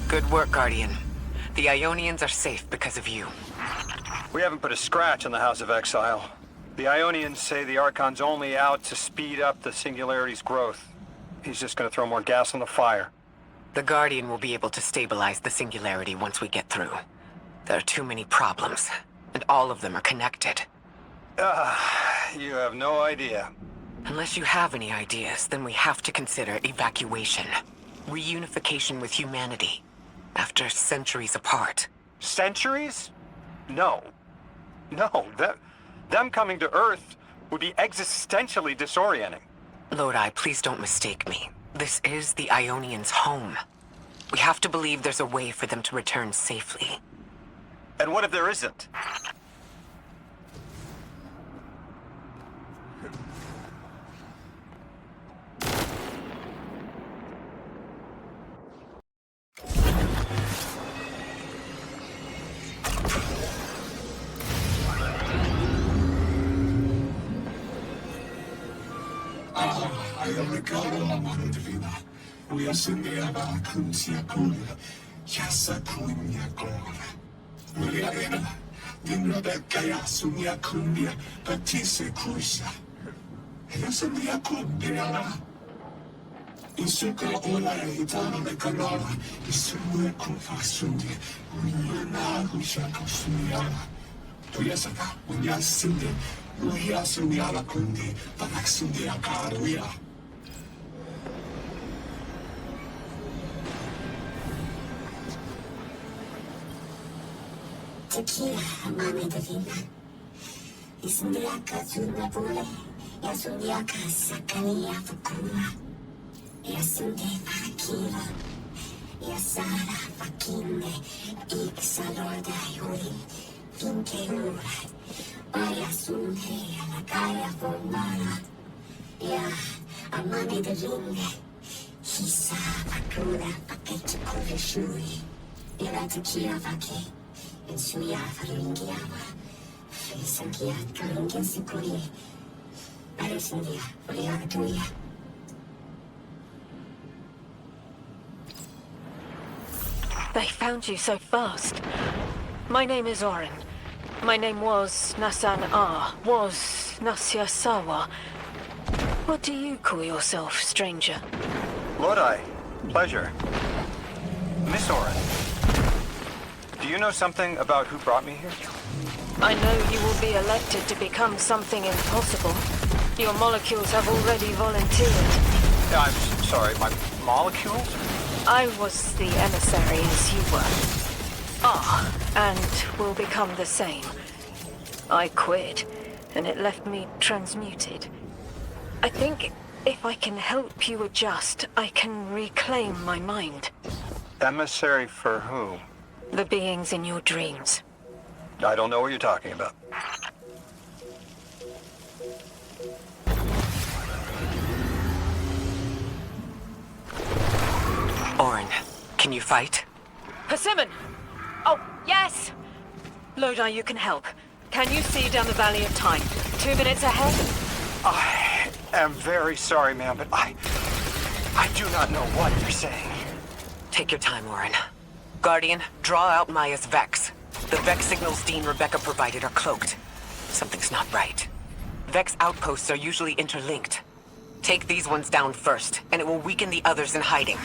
Speaker 3: Good work, Guardian. The Ionians are safe because of you.
Speaker 4: We haven't put a scratch on the House of Exile. The Ionians say the Archon's only out to speed up the Singularity's growth. He's just gonna throw more gas on the fire.
Speaker 3: The Guardian will be able to stabilize the Singularity once we get through. There are too many problems, and all of them are connected.
Speaker 4: You have no idea.
Speaker 3: Unless you have any ideas, then we have to consider evacuation. Reunification with humanity. After centuries apart.
Speaker 4: Centuries? No. No, them coming to Earth would be existentially disorienting.
Speaker 3: Lodi, please don't mistake me. This is the Ionians' home. We have to believe there's a way for them to return safely.
Speaker 4: And what if there isn't?
Speaker 7: I am Ricardo Amano Divina. We are Sindiana Kuncia Kulia. Yasa Kunya Gloria. We are in Rebecca Yasunia Kunia. Batise Kusia. Yasamia Kundiana. Isuka Ola Itana Mekanala. Isumia Kufasundi. Uyana Hushaka Sumiana. Tuyasaka, Unyasindi. Uya Sumiala Kundi. Panaxundia Karuya.
Speaker 9: Tequila, mami divina. Isundiaka Zunabule. Yasundiaka Sakania Fukura. Yasunde Marakila. Yasara Fakinde. Ixalorda Yuri. Finkeura. Bayasunde Alakaya Formana. Ya, amami divine. Hisa Fakura Paketu Kurishuri. Iratakia Vaki. Insuya Faringiama. Frisangia Karingan Sikuri. Barisindia Friagatuya.
Speaker 2: They found you so fast. My name is Orin. My name was Nasan R. Was Nasya Sawa. What do you call yourself, stranger?
Speaker 4: Lodi, pleasure. Miss Orin, do you know something about who brought me here?
Speaker 2: I know you will be elected to become something impossible. Your molecules have already volunteered.
Speaker 4: I'm sorry, my molecules?
Speaker 2: I was the emissary as you were. And will become the same. I quit, and it left me transmuted. I think if I can help you adjust, I can reclaim my mind.
Speaker 4: Emissary for whom?
Speaker 2: The beings in your dreams.
Speaker 4: I don't know what you're talking about.
Speaker 3: Orin, can you fight?
Speaker 2: Persimmon! Oh, yes! Lodi, you can help. Can you see down the Valley of Time? 2 minutes ahead?
Speaker 4: I am very sorry, ma'am, but I do not know what you're saying.
Speaker 3: Take your time, Orin. Guardian, draw out Maya's Vex. The Vex signals Dean Rebecca provided are cloaked. Something's not right. Vex outposts are usually interlinked. Take these ones down first, and it will weaken the others in hiding.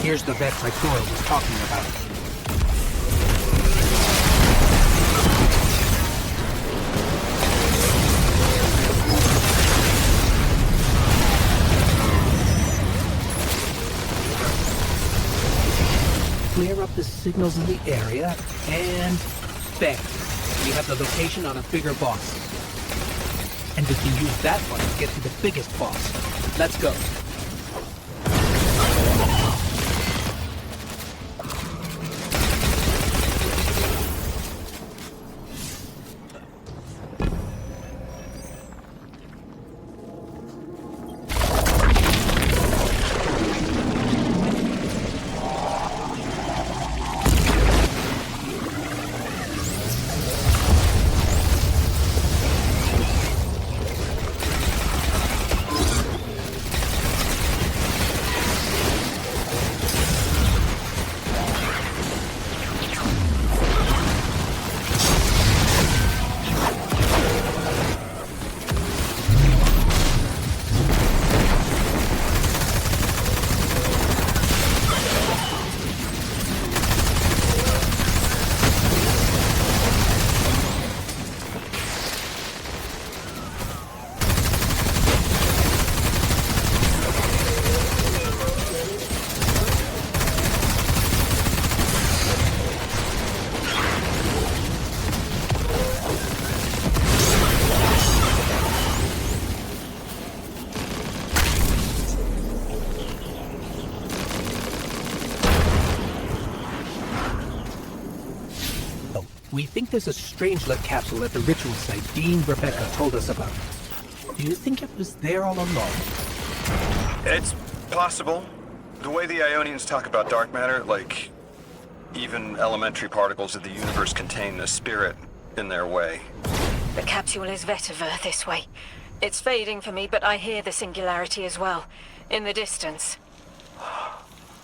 Speaker 5: Here's the vets like Doyle was talking about. Clear up the signals in the area, and bang! We have the location on a bigger boss. And we can use that one to get to the biggest boss. Let's go. We think there's a Strangelet capsule at the ritual site Dean Rebecca told us about. Do you think it was there all along?
Speaker 10: It's possible. The way the Ionians talk about dark matter, like even elementary particles of the universe contain a spirit in their way.
Speaker 2: The capsule is vetiver this way. It's fading for me, but I hear the singularity as well, in the distance.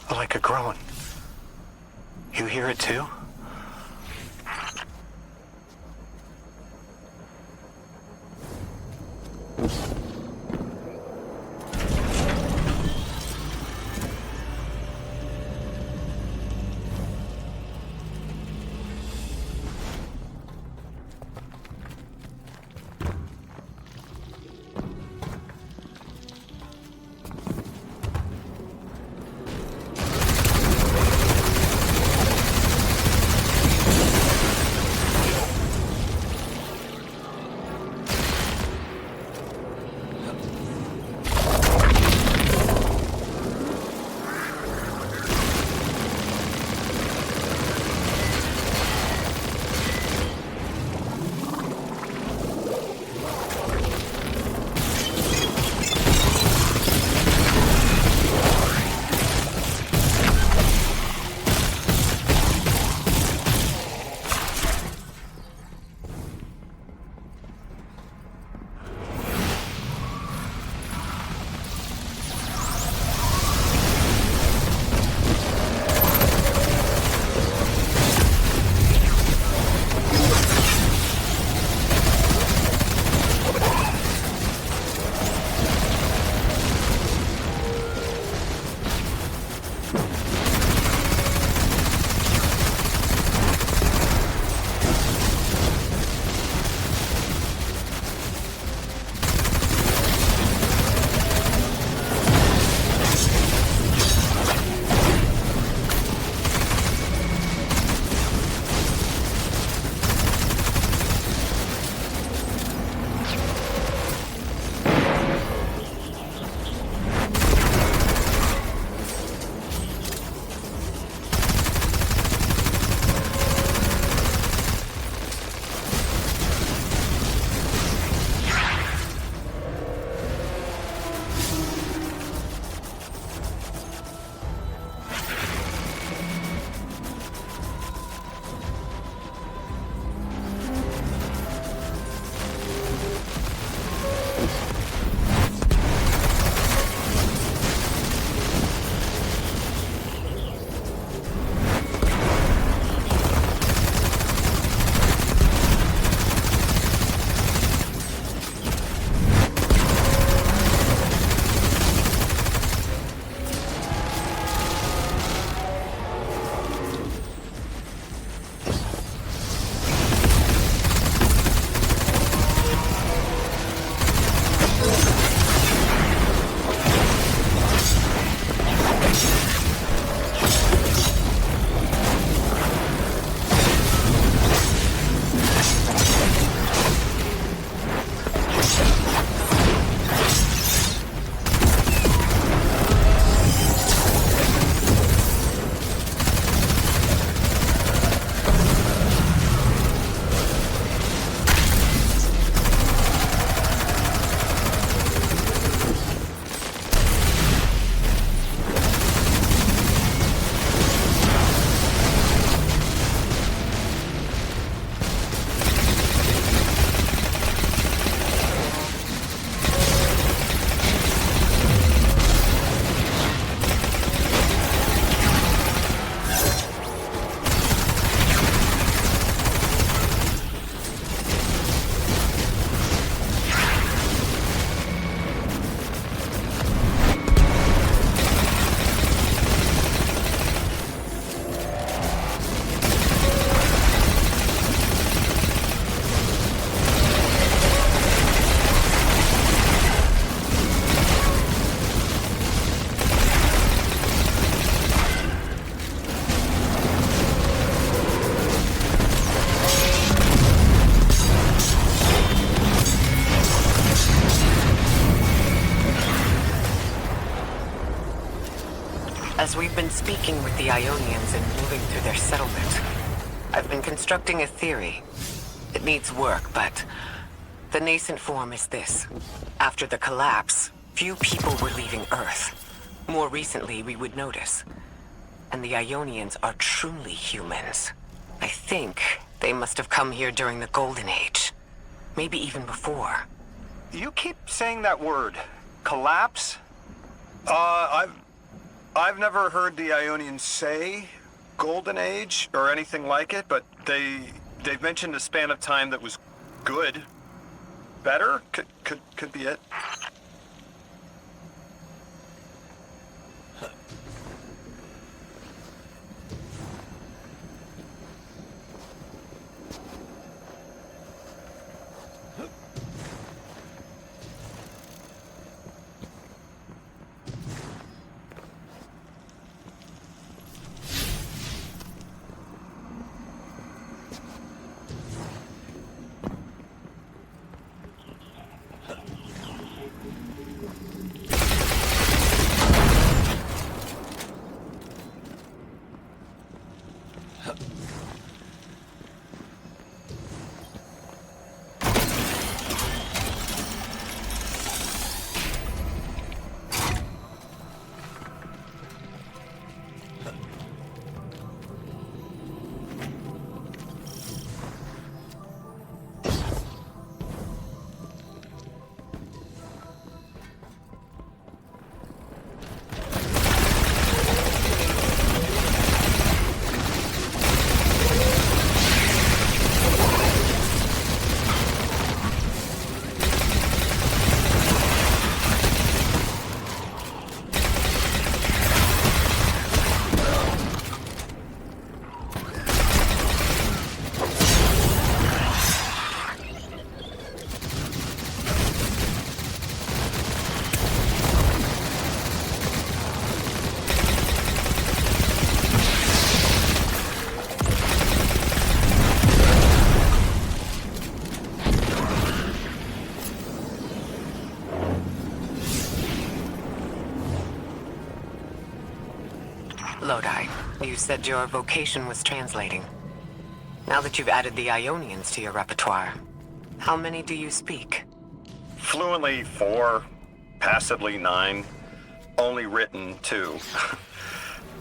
Speaker 10: Like a groan. You hear it too?
Speaker 3: Yes, we've been speaking with the Ionians and moving through their settlement. I've been constructing a theory. It needs work, but the nascent form is this. After the collapse, few people were leaving Earth. More recently, we would notice. And the Ionians are truly humans. I think they must have come here during the Golden Age. Maybe even before.
Speaker 10: You keep saying that word. Collapse? I've never heard the Ionians say Golden Age or anything like it, but they've mentioned a span of time that was good. Better? Could be it.
Speaker 3: Lodi, you said your vocation was translating. Now that you've added the Ionians to your repertoire, how many do you speak?
Speaker 10: Fluently 4, passively 9, only written 2.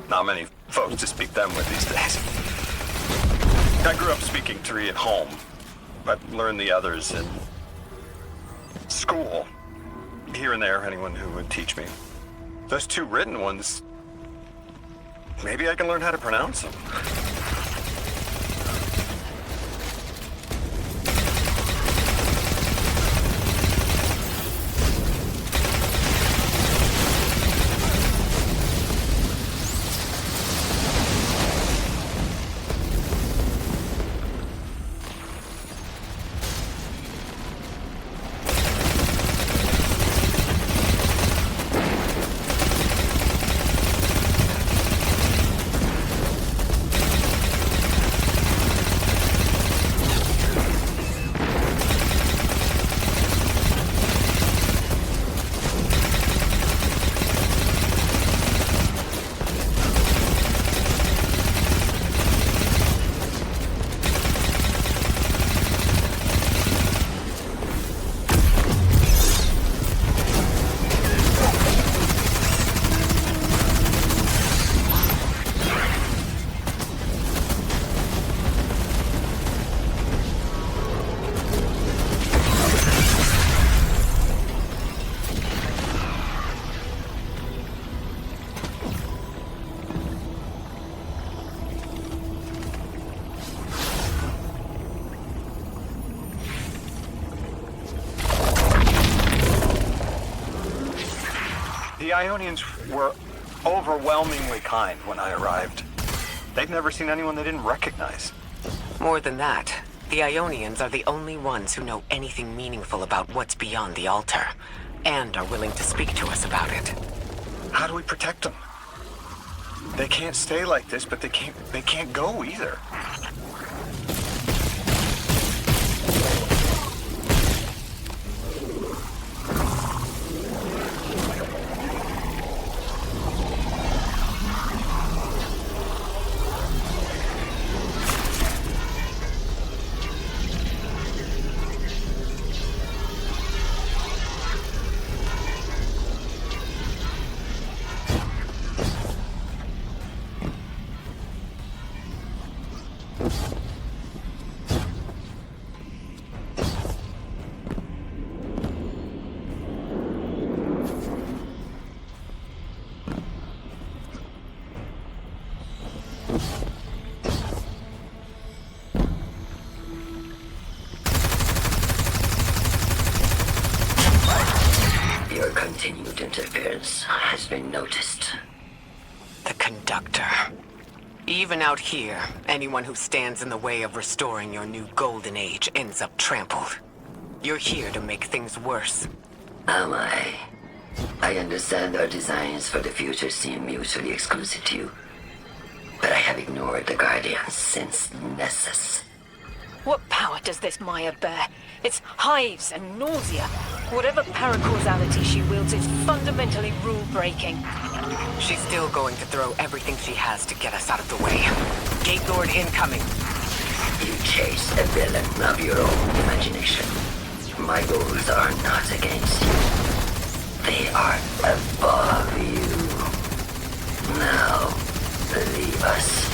Speaker 10: Not many folks to speak them with these days. I grew up speaking 3 at home, but learned the others in school. Here and there, anyone who would teach me. Those 2 written ones, maybe I can learn how to pronounce them. The Ionians were overwhelmingly kind when I arrived. They'd never seen anyone they didn't recognize.
Speaker 3: More than that, the Ionians are the only ones who know anything meaningful about what's beyond the altar, and are willing to speak to us about it.
Speaker 10: How do we protect them? They can't stay like this, but they can't go either.
Speaker 11: Your continued interference has been noticed.
Speaker 3: The conductor. Even out here, anyone who stands in the way of restoring your new golden age ends up trampled. You're here to make things worse.
Speaker 11: Am I? I understand our designs for the future seem mutually exclusive to you. But I have ignored the Guardians since Nessus.
Speaker 2: What power does this Maya bear? It's hives and nausea. Whatever paracausality she wields is fundamentally rule-breaking.
Speaker 3: She's still going to throw everything she has to get us out of the way. Gate Lord incoming.
Speaker 11: You chase a villain of your own imagination. My goals are not against you. They are above you. Now, leave us.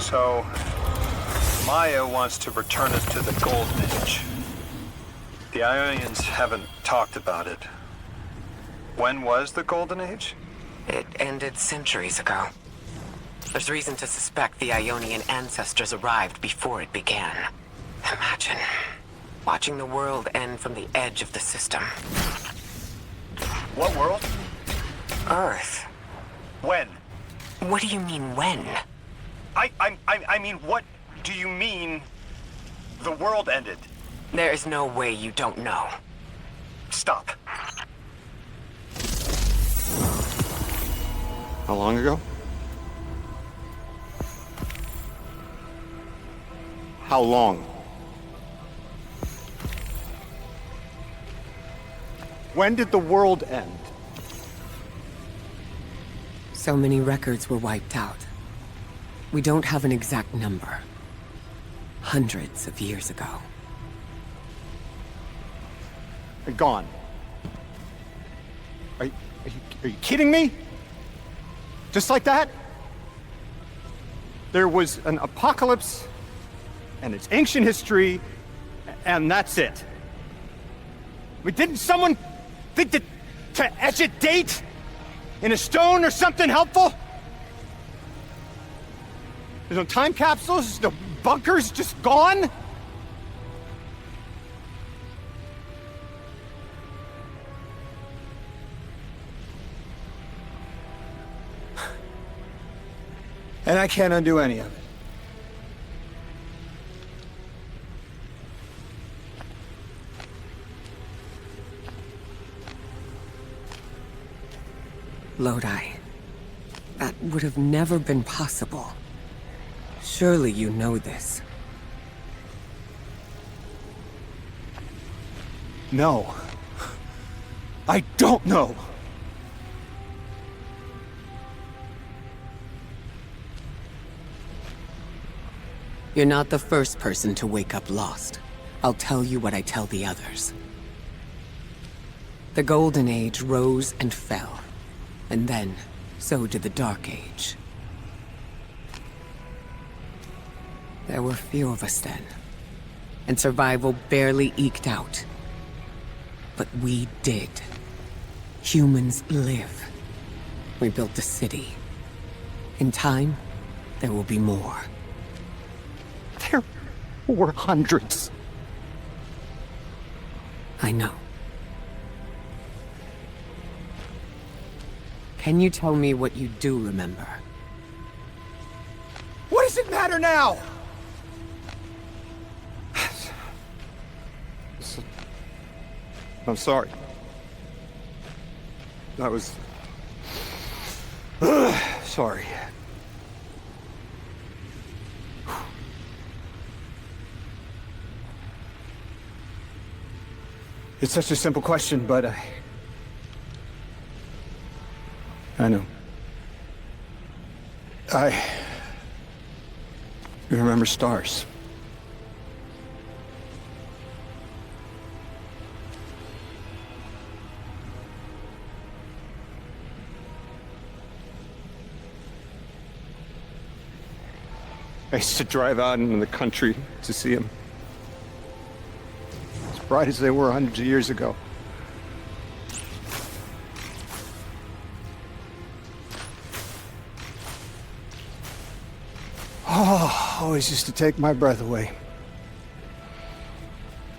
Speaker 10: So, Maya wants to return us to the Golden Age. The Ionians haven't talked about it. When was the Golden Age?
Speaker 3: It ended centuries ago. There's reason to suspect the Ionian ancestors arrived before it began. Imagine watching the world end from the edge of the system.
Speaker 10: What world?
Speaker 3: Earth.
Speaker 10: When?
Speaker 3: What do you mean, when?
Speaker 10: I mean, what do you mean the world ended?
Speaker 3: There is no way you don't know.
Speaker 10: Stop.
Speaker 4: How long ago? How long? When did the world end?
Speaker 12: So many records were wiped out. We don't have an exact number. Hundreds of years ago.
Speaker 4: They're gone. Are you kidding me? Just like that? There was an apocalypse, and it's ancient history, and that's it. I mean, didn't someone think that to etch a date in a stone or something helpful? There's no time capsules, no bunkers, just gone? And I can't undo any of it.
Speaker 12: Lodi. That would have never been possible. Surely you know this.
Speaker 4: No. I don't know.
Speaker 12: You're not the first person to wake up lost. I'll tell you what I tell the others. The Golden Age rose and fell. And then, so did the Dark Age. There were few of us then, and survival barely eked out. But we did. Humans live. We built a city. In time, there will be more.
Speaker 4: There were hundreds.
Speaker 12: I know. Can you tell me what you do remember?
Speaker 4: What does it matter now? I'm sorry. I was... sorry. It's such a simple question, but I know. I remember stars. I used to drive out into the country to see them. As bright as they were hundreds of years ago. Oh, always used to take my breath away.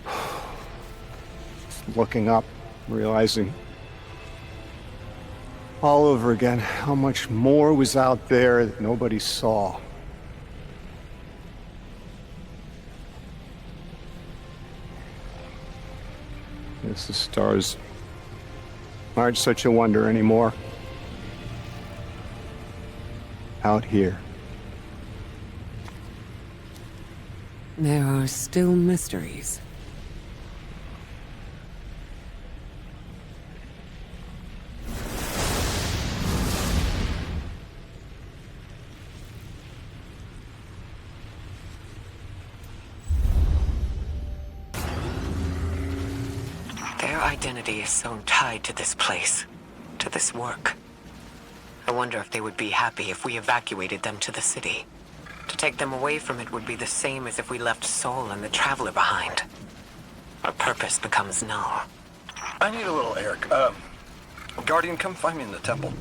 Speaker 4: Just looking up, realizing all over again how much more was out there that nobody saw. Guess the stars aren't such a wonder anymore. Out here.
Speaker 12: There are still mysteries.
Speaker 3: Their identity is so tied to this place, to this work. I wonder if they would be happy if we evacuated them to the city, to take them away from it would be the same as if we left Soul and the Traveler behind. Our purpose becomes null.
Speaker 10: I need a little air. Guardian, come find me in the temple.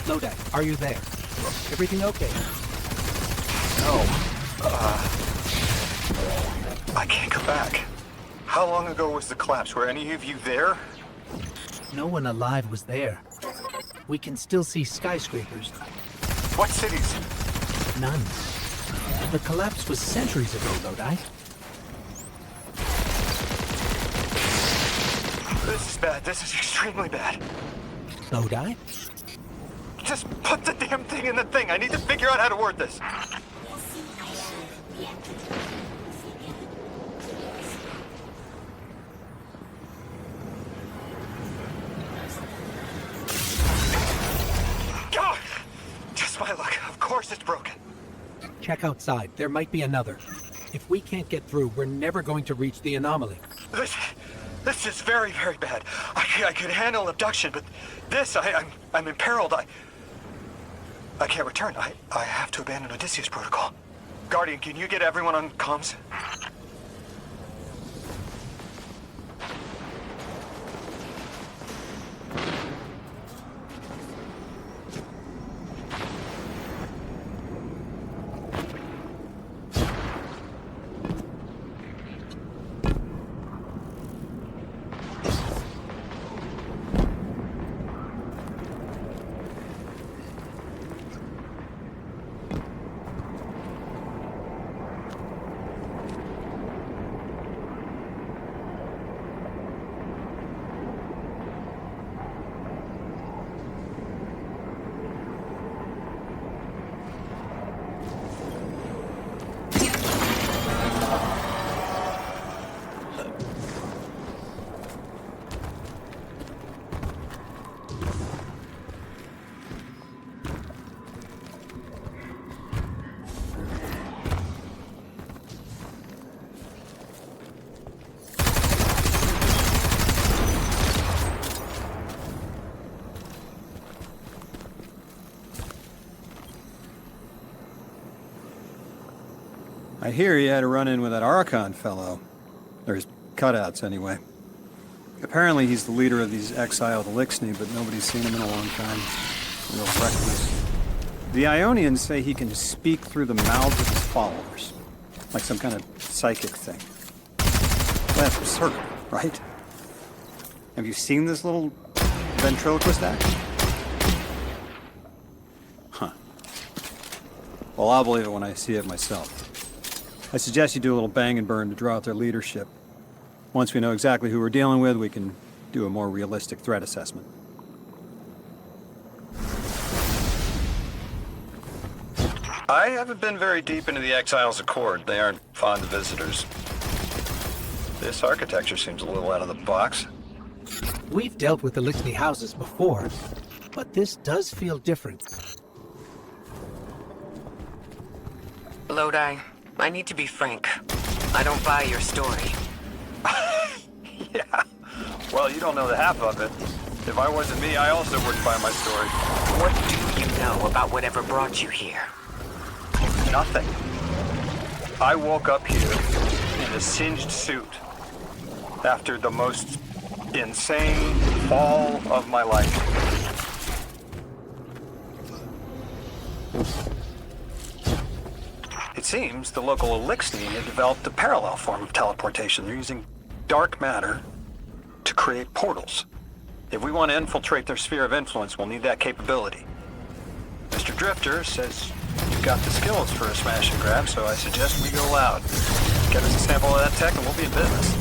Speaker 5: Lodi, are you there? Everything okay?
Speaker 10: No. I can't go back. How long ago was the collapse? Were any of you there?
Speaker 5: No one alive was there. We can still see skyscrapers.
Speaker 10: What cities?
Speaker 5: None. The collapse was centuries ago, Lodi.
Speaker 10: This is bad. This is extremely bad.
Speaker 5: Lodi?
Speaker 10: Just put the damn thing in the thing. I need to figure out how to word this. God! Just my luck. Of course it's broken.
Speaker 5: Check outside. There might be another. If we can't get through, we're never going to reach the anomaly.
Speaker 10: This is very, very bad. I could handle abduction, but this, I'm imperiled. I can't return. I have to abandon Odysseus protocol. Guardian, can you get everyone on comms?
Speaker 4: I hear you had a run-in with that Archon fellow. Or his cutouts, anyway. Apparently he's the leader of these exiled Elixni, but nobody's seen him in a long time. Real reckless. The Ionians say he can speak through the mouths of his followers. Like some kind of psychic thing. Well, that's absurd, right? Have you seen this little ventriloquist act? Huh. Well, I'll believe it when I see it myself. I suggest you do a little bang and burn to draw out their leadership. Once we know exactly who we're dealing with, we can do a more realistic threat assessment.
Speaker 10: I haven't been very deep into the Exiles Accord. They aren't fond of visitors. This architecture seems a little out of the box.
Speaker 5: We've dealt with Elixni houses before, but this does feel different.
Speaker 3: Lodi, I need to be frank. I don't buy your story.
Speaker 10: Yeah. Well, you don't know the half of it. If I wasn't me, I also wouldn't buy my story.
Speaker 3: What do you know about whatever brought you here?
Speaker 10: Nothing. I woke up here in a singed suit after the most insane fall of my life. It seems the local Elixni had developed a parallel form of teleportation. They're using dark matter to create portals. If we want to infiltrate their sphere of influence, we'll need that capability. Mr. Drifter says you've got the skills for a smash and grab, so I suggest we go loud. Get us a sample of that tech and we'll be in business.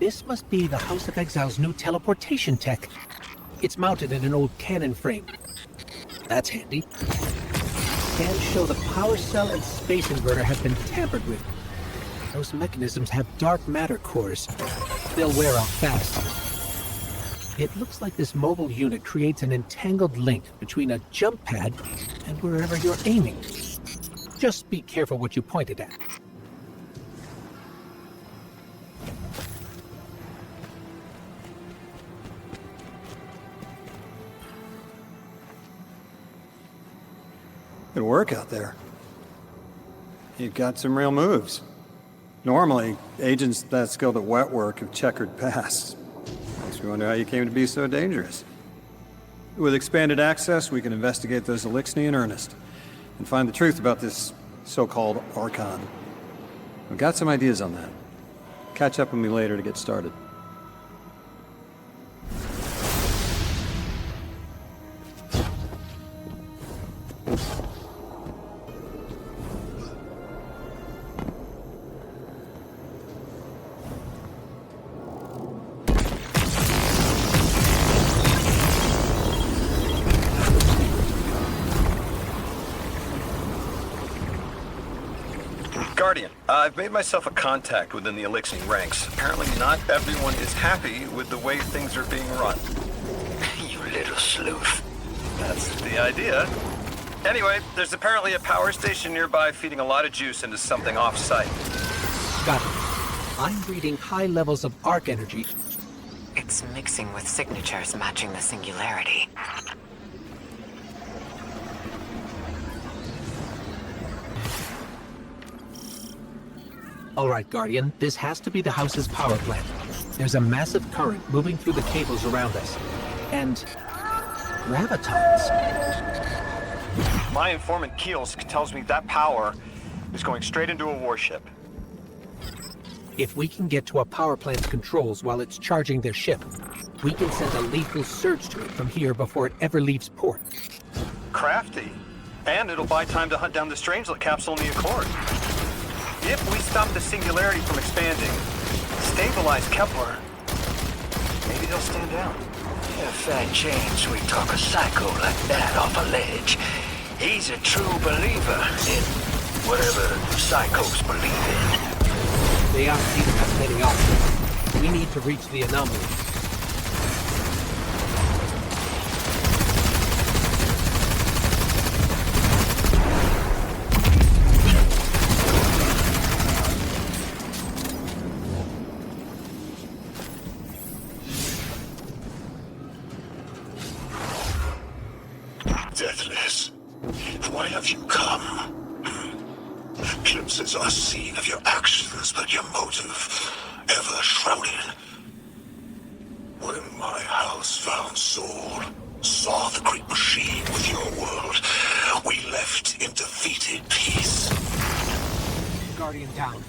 Speaker 5: This must be the House of Exile's new teleportation tech. It's mounted in an old cannon frame. That's handy. Scans show the power cell and space inverter have been tampered with. Those mechanisms have dark matter cores. They'll wear out fast. It looks like this mobile unit creates an entangled link between a jump pad and wherever you're aiming. Just be careful what you point it at.
Speaker 4: Good work out there. You've got some real moves. Normally, agents that skilled at wet work have checkered past. Makes me wonder how you came to be so dangerous. With expanded access, we can investigate those Elixni in earnest, and find the truth about this so-called Archon. We've got some ideas on that. Catch up with me later to get started.
Speaker 10: Guardian, I've made myself a contact within the Elixni ranks. Apparently not everyone is happy with the way things are being run.
Speaker 6: You little sleuth.
Speaker 10: That's the idea. Anyway, there's apparently a power station nearby feeding a lot of juice into something off-site.
Speaker 5: Got it. I'm reading high levels of arc energy.
Speaker 3: It's mixing with signatures matching the singularity.
Speaker 5: All right, Guardian, this has to be the house's power plant. There's a massive current moving through the cables around us. And gravitons.
Speaker 10: My informant Kielsk tells me that power is going straight into a warship.
Speaker 5: If we can get to a power plant's controls while it's charging their ship, we can send a lethal surge to it from here before it ever leaves port.
Speaker 10: Crafty. And it'll buy time to hunt down the Strangelet capsule in the Accord. If we stop the singularity from expanding, stabilize Kepler, maybe they'll stand down.
Speaker 6: A fat chance we talk a psycho like that off a ledge. He's a true believer in whatever psychos believe in.
Speaker 5: They aren't giving us many options. We need to reach the anomaly.
Speaker 7: Deathless, why have you come? Glimpses are seen of your actions, but your motive ever shrouded. When my house found Soul, saw the great machine with your world, we left in defeated peace.
Speaker 5: Guardian down.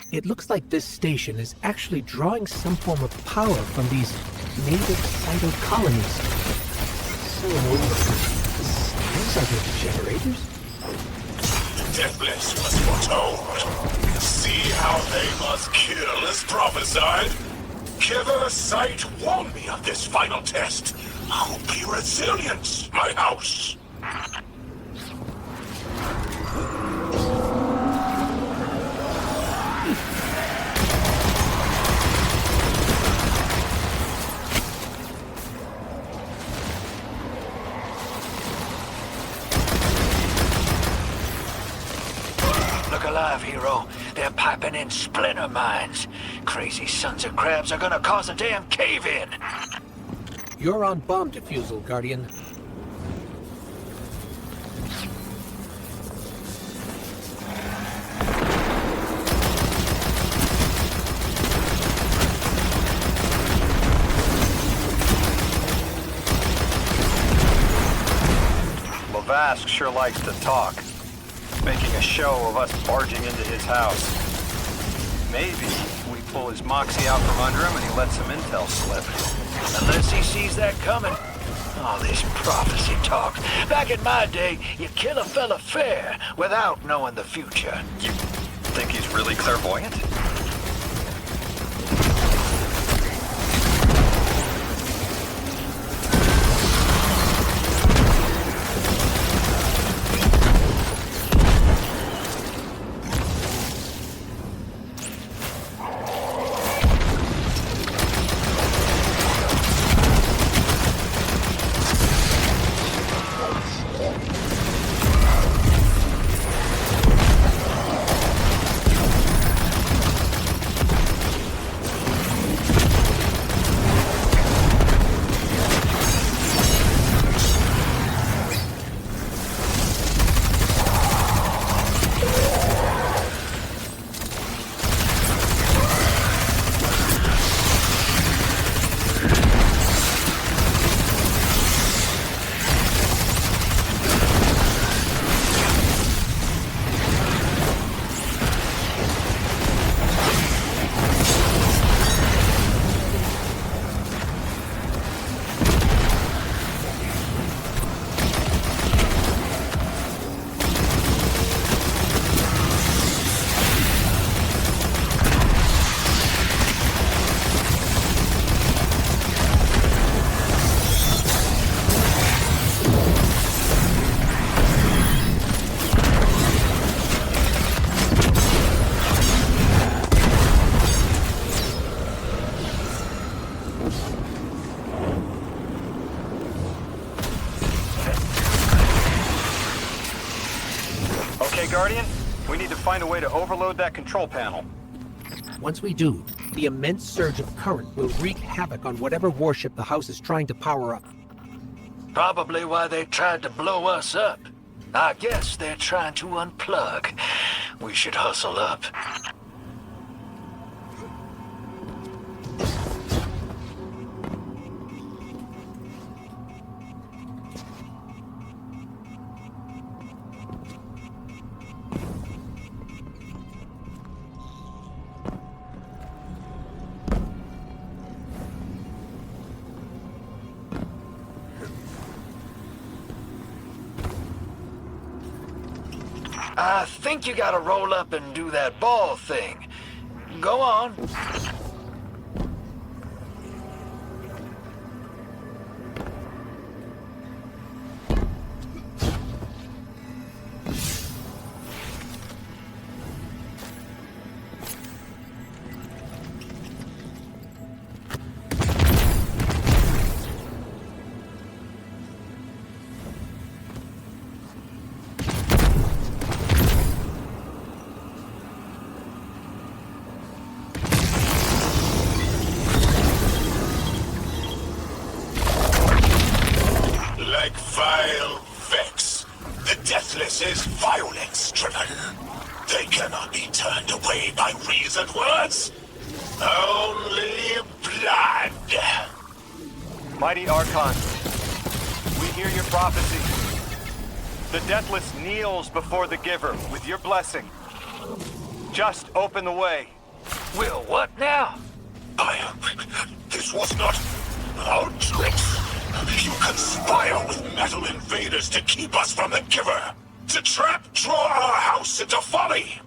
Speaker 5: It looks like this station is actually drawing some form of power from these native cyto colonies. So, these are the generators?
Speaker 7: Deathless was foretold. See how they must kill as prophesied. Kiver Sight warned me of this final test. I'll be resilient, my house.
Speaker 6: Look alive, hero. They're piping in splinter mines. Crazy sons of crabs are gonna cause a damn cave-in.
Speaker 5: You're on bomb defusal, Guardian.
Speaker 10: mask sure likes to talk, making a show of us barging into his house. Maybe we pull his moxie out from under him and he lets some intel slip.
Speaker 6: Unless he sees that coming. All this prophecy talk. Back in my day, you kill a fella fair without knowing the future.
Speaker 10: You think he's really clairvoyant? Guardian, we need to find a way to overload that control panel.
Speaker 5: Once we do, the immense surge of current will wreak havoc on whatever warship the house is trying to power up.
Speaker 6: Probably why they tried to blow us up. I guess they're trying to unplug. We should hustle up. I think you gotta roll up and do that ball thing. Go on.
Speaker 7: Vile Vex. The Deathless is violence-driven. They cannot be turned away by reasoned words. Only blood.
Speaker 10: Mighty Archon, we hear your prophecy. The Deathless kneels before the Giver with your blessing. Just open the way.
Speaker 6: Will what now?
Speaker 7: This was not our tricks. You conspire with metal invaders to keep us from the Giver. To draw our house into folly.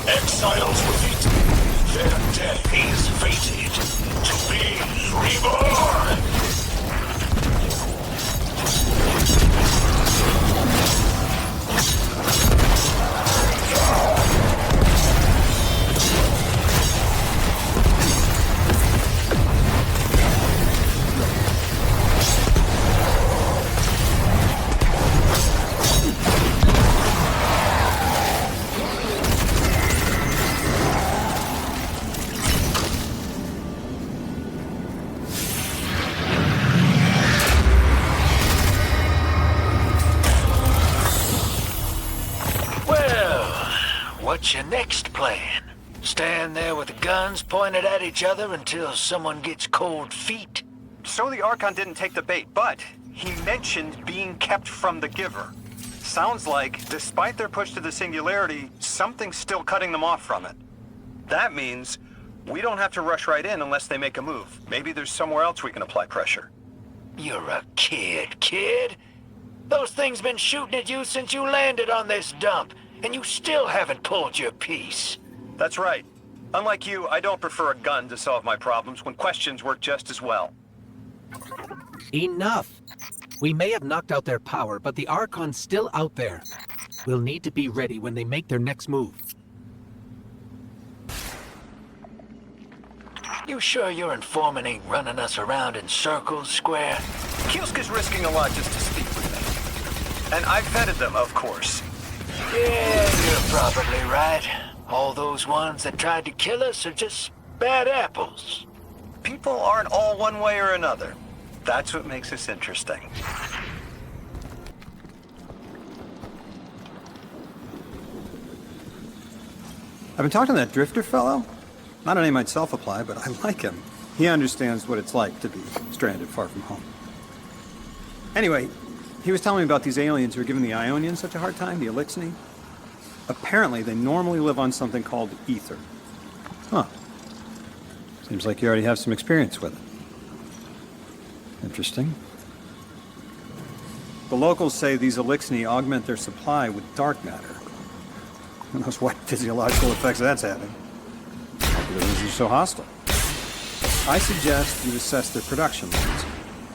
Speaker 7: Exiles with it. Their death is fated to be reborn.
Speaker 6: What's your next plan? Stand there with guns pointed at each other until someone gets cold feet?
Speaker 10: So the Archon didn't take the bait, but he mentioned being kept from the Giver. Sounds like, despite their push to the Singularity, something's still cutting them off from it. That means we don't have to rush right in unless they make a move. Maybe there's somewhere else we can apply pressure.
Speaker 6: You're a kid. Those things been shooting at you since you landed on this dump, and you still haven't pulled your piece.
Speaker 10: That's right. Unlike you, I don't prefer a gun to solve my problems when questions work just as well.
Speaker 5: Enough! We may have knocked out their power, but the Archon's still out there. We'll need to be ready when they make their next move.
Speaker 6: You sure your informant ain't running us around in circles, Square?
Speaker 10: Kielska's risking a lot just to speak with me. And I've vetted them, of course.
Speaker 6: Yeah, you're probably right. All those ones that tried to kill us are just bad apples.
Speaker 10: People aren't all one way or another. That's what makes us interesting.
Speaker 4: I've been talking to that drifter fellow. Not a name I'd self-apply, but I like him. He understands what it's like to be stranded far from home. Anyway, he was telling me about these aliens who are giving the Ionians such a hard time, the Elixni. Apparently, they normally live on something called ether. Huh. Seems like you already have some experience with it. Interesting. The locals say these Elixni augment their supply with dark matter. Who knows what physiological effects that's having. Because they're so hostile. I suggest you assess their production lines.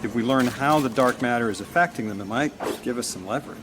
Speaker 4: If we learn how the dark matter is affecting them, it might give us some leverage.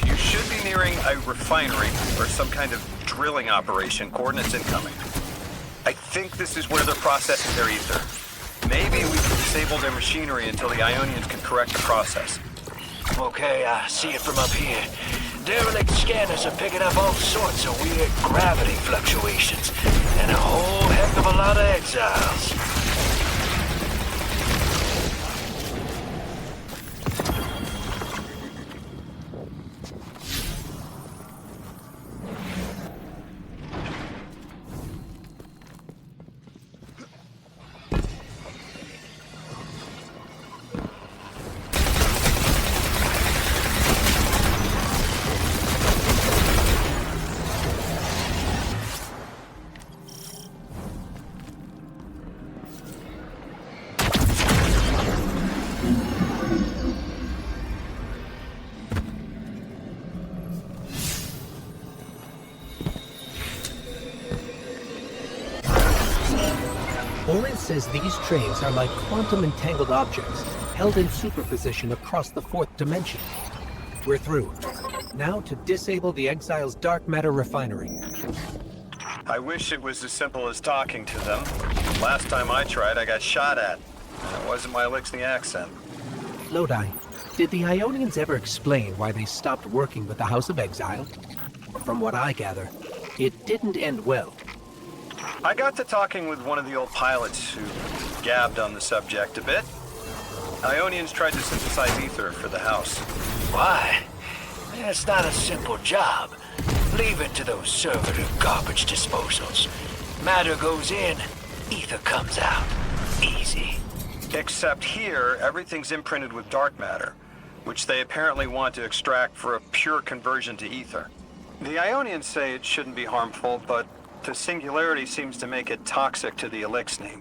Speaker 10: You should be nearing a refinery or some kind of drilling operation. Coordinates incoming. I think this is where they're processing their ether. Maybe we can disable their machinery until the Ionians can correct the process.
Speaker 6: Okay, I see it from up here. Derelict scanners are picking up all sorts of weird gravity fluctuations, and a whole heck of a lot of exiles.
Speaker 5: Orin says these trains are like quantum-entangled objects, held in superposition across the fourth dimension. We're through. Now to disable the Exile's dark matter refinery.
Speaker 10: I wish it was as simple as talking to them. Last time I tried, I got shot at. And it wasn't my Elixni accent.
Speaker 5: Lodi, did the Ionians ever explain why they stopped working with the House of Exile? From what I gather, it didn't end well.
Speaker 10: I got to talking with one of the old pilots who gabbed on the subject a bit. Ionians tried to synthesize ether for the house.
Speaker 6: Why? It's not a simple job. Leave it to those servitor garbage disposals. Matter goes in, ether comes out. Easy.
Speaker 10: Except here, everything's imprinted with dark matter, which they apparently want to extract for a pure conversion to ether. The Ionians say it shouldn't be harmful, but the singularity seems to make it toxic to the Elixni.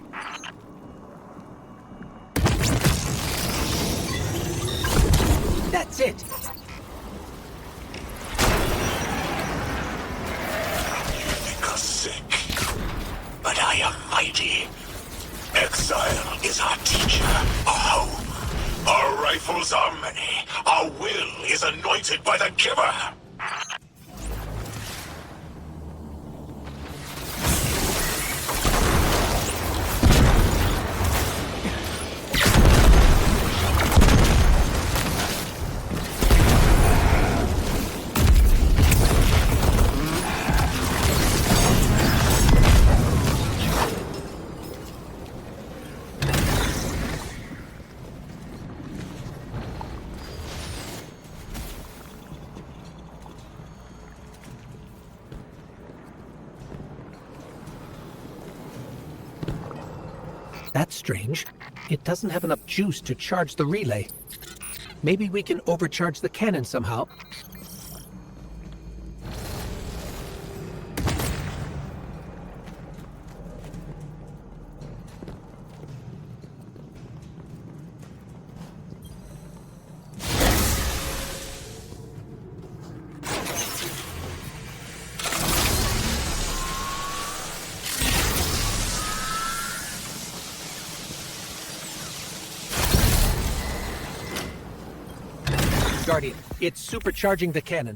Speaker 5: That's it!
Speaker 7: Think us sick, but I am mighty. Exile is our teacher, our home. Our rifles are many. Our will is anointed by the Giver.
Speaker 5: That's strange. It doesn't have enough juice to charge the relay. Maybe we can overcharge the cannon somehow. Guardian, it's supercharging the cannon.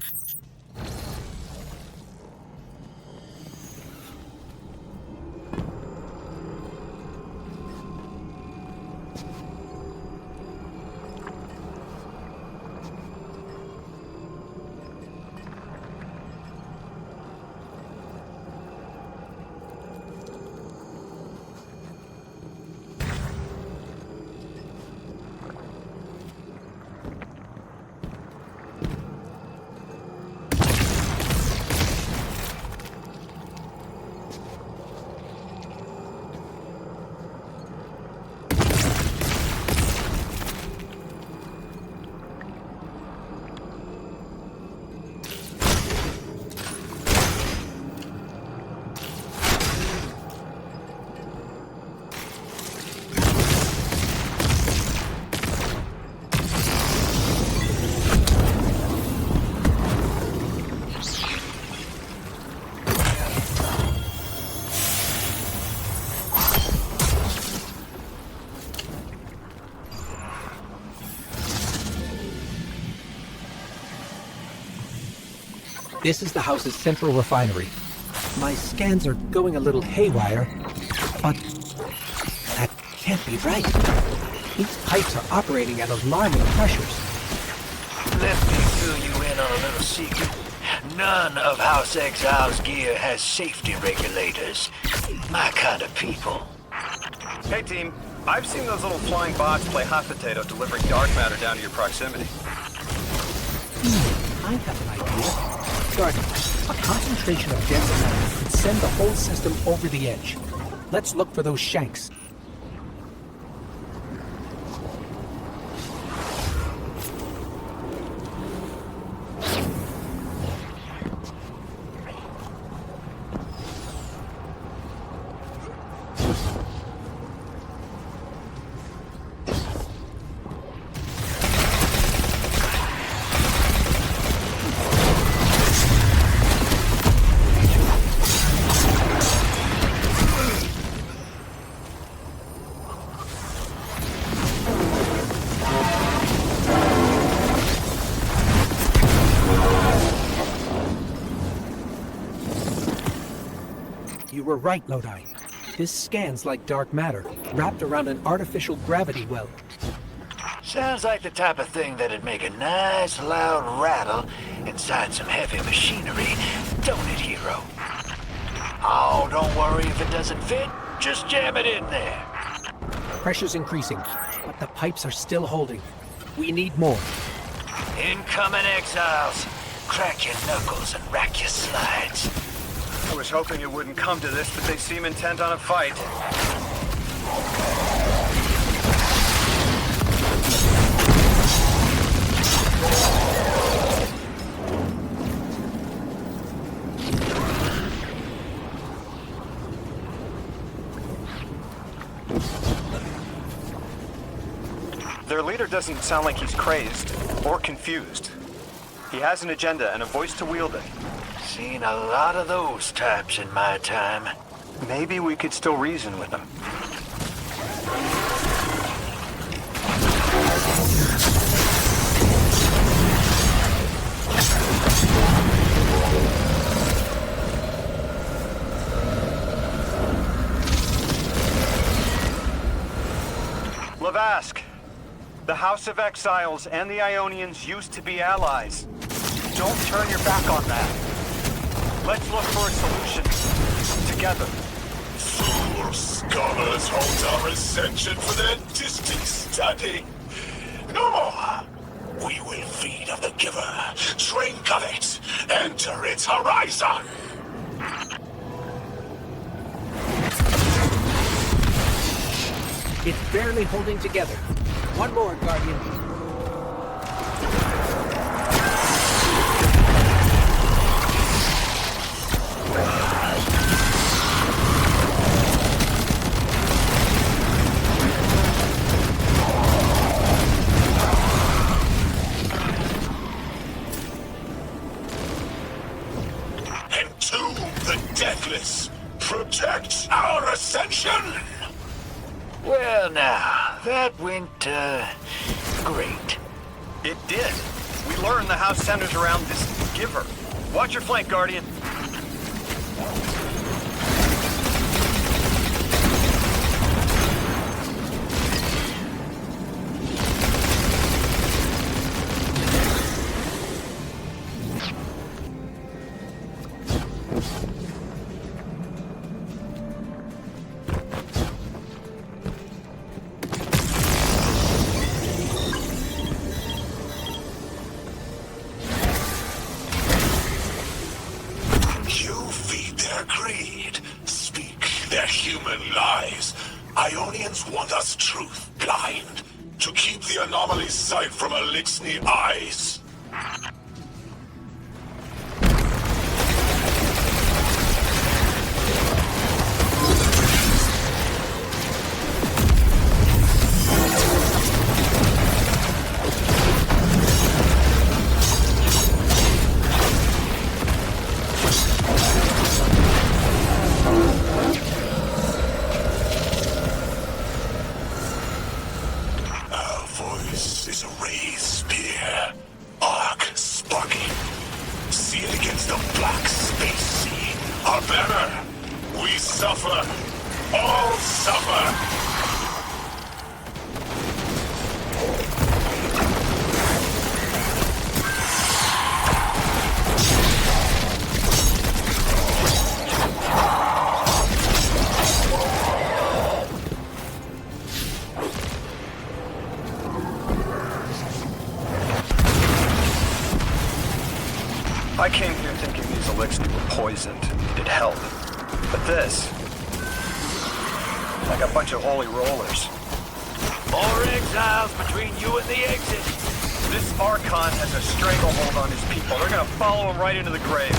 Speaker 5: This is the house's central refinery. My scans are going a little haywire, but that can't be right. These pipes are operating at alarming pressures.
Speaker 6: Let me fill you in on a little secret. None of House Exile's gear has safety regulators. My kind of people.
Speaker 10: Hey team, I've seen those little flying bots play hot potato delivering dark matter down to your proximity.
Speaker 5: I have an idea. Guardian, a concentration of dense matter could send the whole system over the edge. Let's look for those shanks. You were right, Lodi. This scans like dark matter, wrapped around an artificial gravity well.
Speaker 6: Sounds like the type of thing that'd make a nice loud rattle inside some heavy machinery, don't it, hero? Oh, don't worry if it doesn't fit. Just jam it in there.
Speaker 5: Pressure's increasing, but the pipes are still holding. We need more.
Speaker 6: Incoming exiles. Crack your knuckles and rack your slides.
Speaker 10: I was hoping it wouldn't come to this, but they seem intent on a fight. Their leader doesn't sound like he's crazed or confused. He has an agenda and a voice to wield it.
Speaker 6: Seen a lot of those types in my time.
Speaker 10: Maybe we could still reason with them. Lavask, the House of Exiles and the Ionians used to be allies. Don't turn your back on that. Let's look for a solution. Together.
Speaker 7: Fool scholars hold our ascension for their distant study. No more. We will feed of the giver, drink of it, enter its horizon.
Speaker 5: It's barely holding together. One more, Guardian.
Speaker 7: Entomb the deathless. Protect our ascension.
Speaker 6: Well now, that went, great.
Speaker 10: It did. We learned the house centers around this giver. Watch your flank, Guardian.
Speaker 7: Their human lies. Ionians want us truth blind, to keep the anomaly sight from Elixni eyes. Is a raised spear, arc sparking. See it again. against the black space sea are better. We suffer. All suffer.
Speaker 10: I came here thinking these elixirs were poisoned, needed help. But this, like a bunch of holy rollers.
Speaker 6: More exiles between you and the exit.
Speaker 10: This Archon has a stranglehold on his people. They're gonna follow him right into the grave.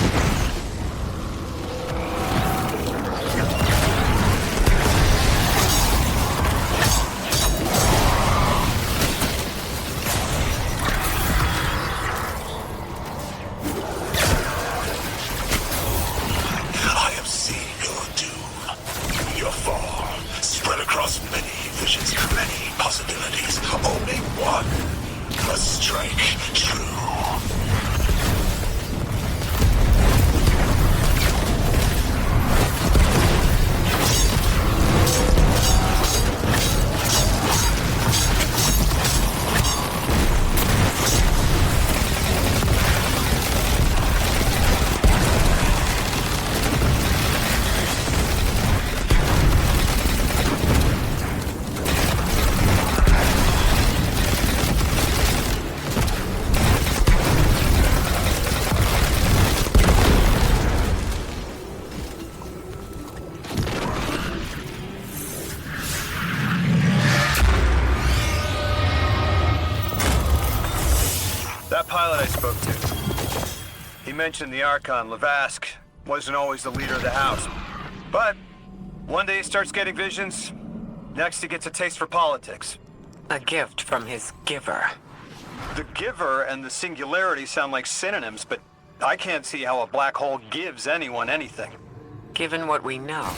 Speaker 7: I have seen your doom. Your fall. Spread across many visions, many possibilities. Only one must strike true.
Speaker 10: That pilot I spoke to, he mentioned the Archon, Levask, wasn't always the leader of the house. But one day he starts getting visions, next he gets a taste for politics.
Speaker 3: A gift from his giver.
Speaker 10: The giver and the singularity sound like synonyms, but I can't see how a black hole gives anyone anything.
Speaker 3: Given what we know,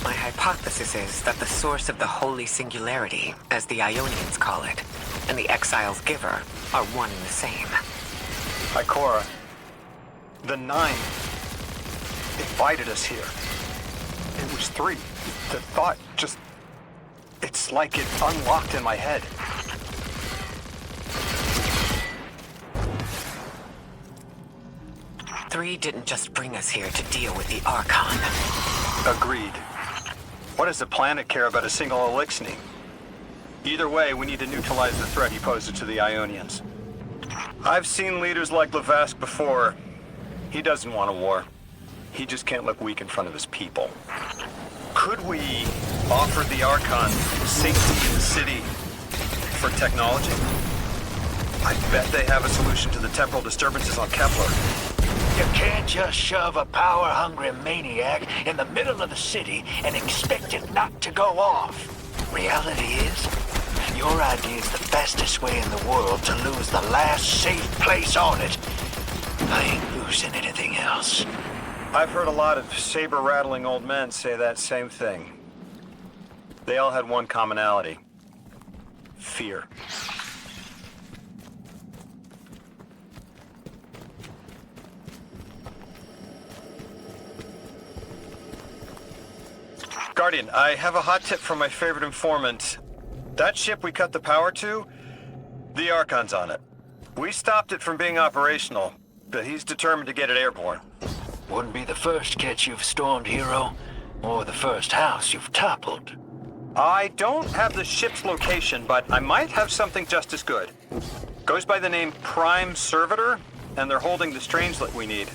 Speaker 3: my hypothesis is that the source of the holy singularity, as the Ionians call it, and the exile's giver are one and the same.
Speaker 10: Ikora, the Nine invited us here. It was 3. The thought just... it's like it unlocked in my head.
Speaker 3: Three didn't just bring us here to deal with the Archon.
Speaker 10: Agreed. What does the planet care about a single Elixni? Either way, we need to neutralize the threat he poses to the Ionians. I've seen leaders like Levask before. He doesn't want a war. He just can't look weak in front of his people. Could we offer the Archon safety in the city for technology? I bet they have a solution to the temporal disturbances on Kepler.
Speaker 6: You can't just shove a power-hungry maniac in the middle of the city and expect it not to go off. Reality is, your idea is the fastest way in the world to lose the last safe place on it. I ain't losing anything else.
Speaker 10: I've heard a lot of saber-rattling old men say that same thing. They all had one commonality. Fear. Guardian, I have a hot tip from my favorite informant. That ship we cut the power to, the Archon's on it. We stopped it from being operational, but he's determined to get it airborne.
Speaker 6: Wouldn't be the first catch you've stormed, hero, or the first house you've toppled.
Speaker 10: I don't have the ship's location, but I might have something just as good. Goes by the name Prime Servitor, and they're holding the strangelet we need.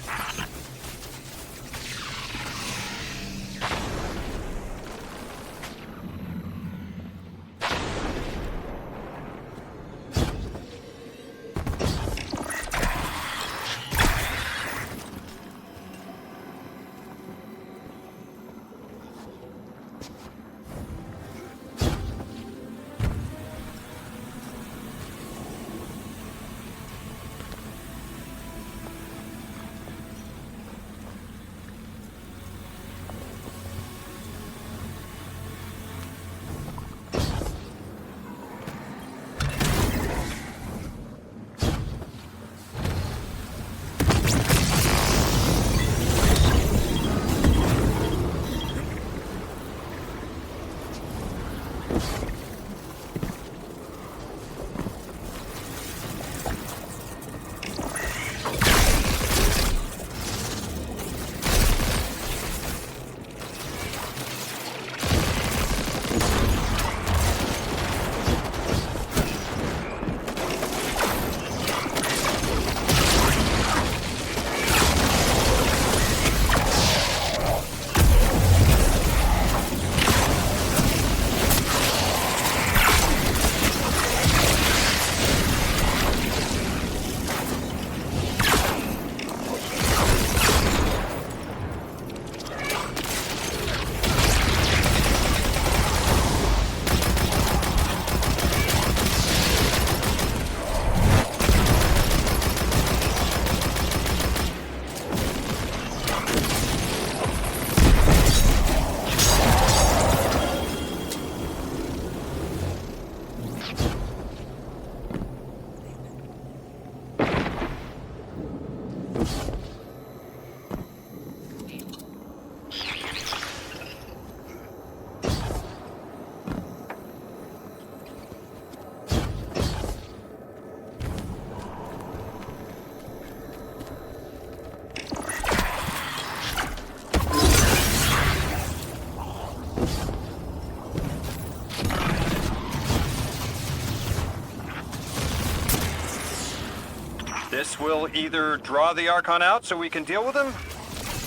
Speaker 10: This will either draw the Archon out so we can deal with him,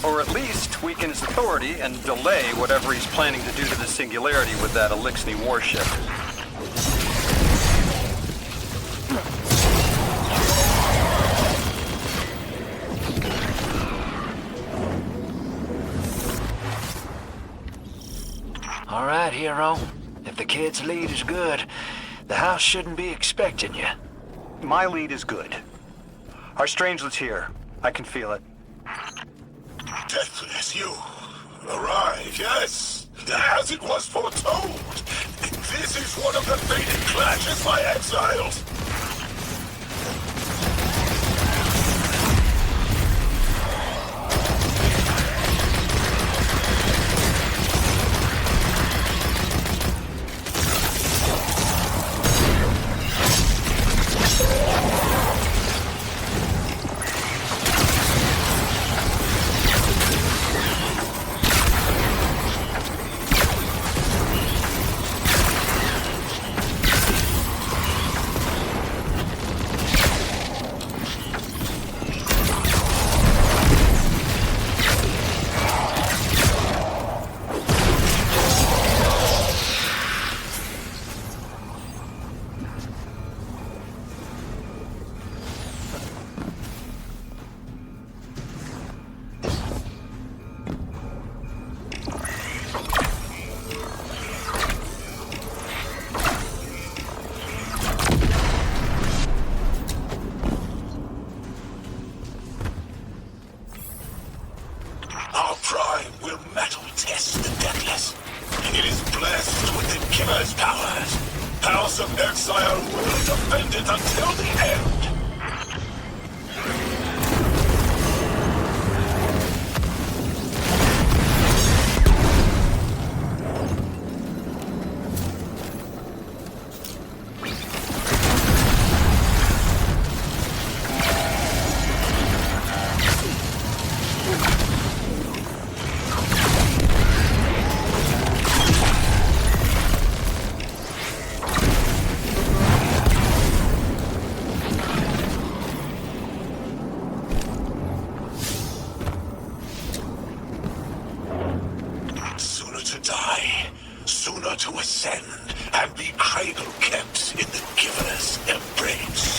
Speaker 10: or at least weaken his authority and delay whatever he's planning to do to the Singularity with that Elixni warship.
Speaker 6: All right, hero. If the kid's lead is good, the house shouldn't be expecting you.
Speaker 10: My lead is good. Our strangelet's here. I can feel it.
Speaker 7: Deathless, you arrive, yes, as it was foretold. This is one of the fated clashes by exiles. Exile will defend it until the end. To ascend and be cradle kept in the giver's embrace.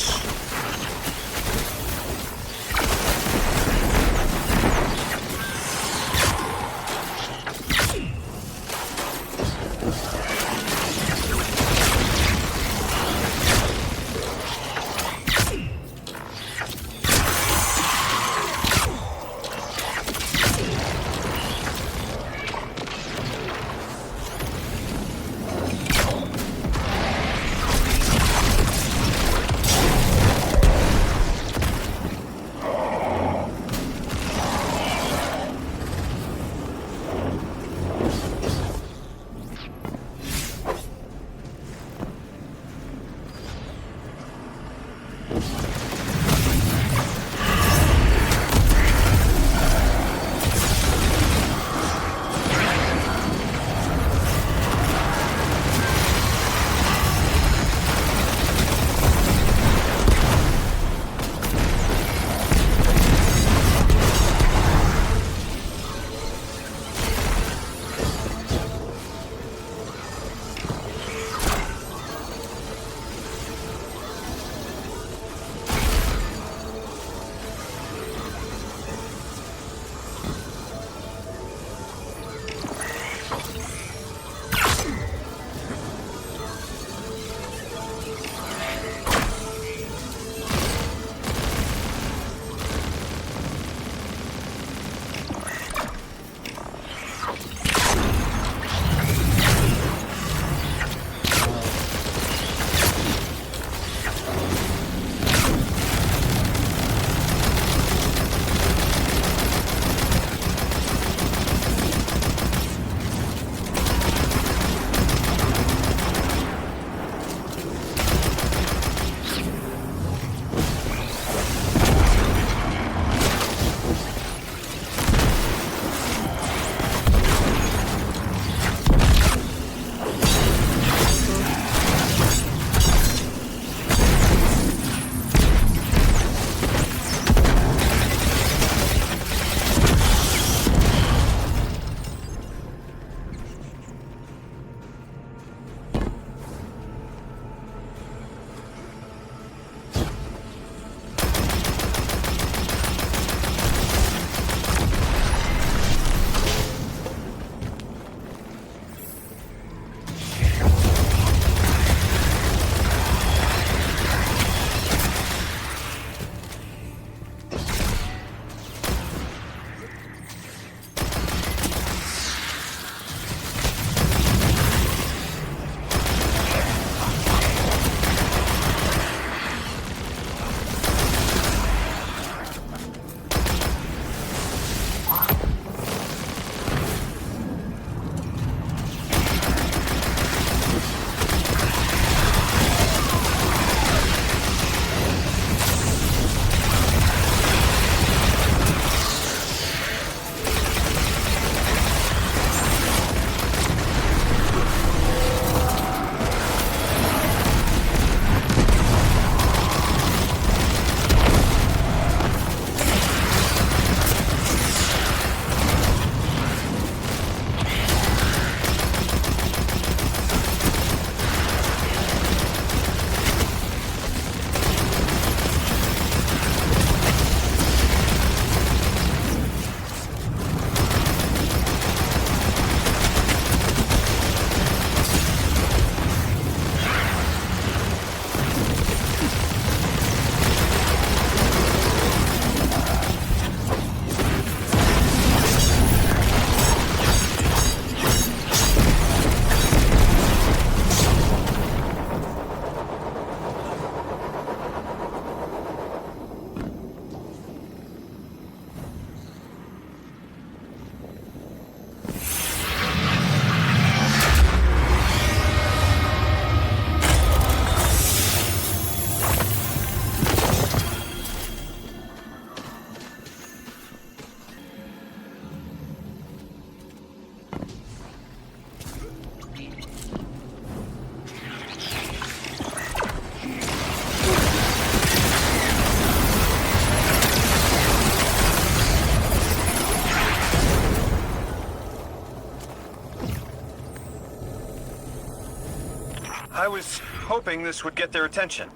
Speaker 10: I was hoping this would get their attention.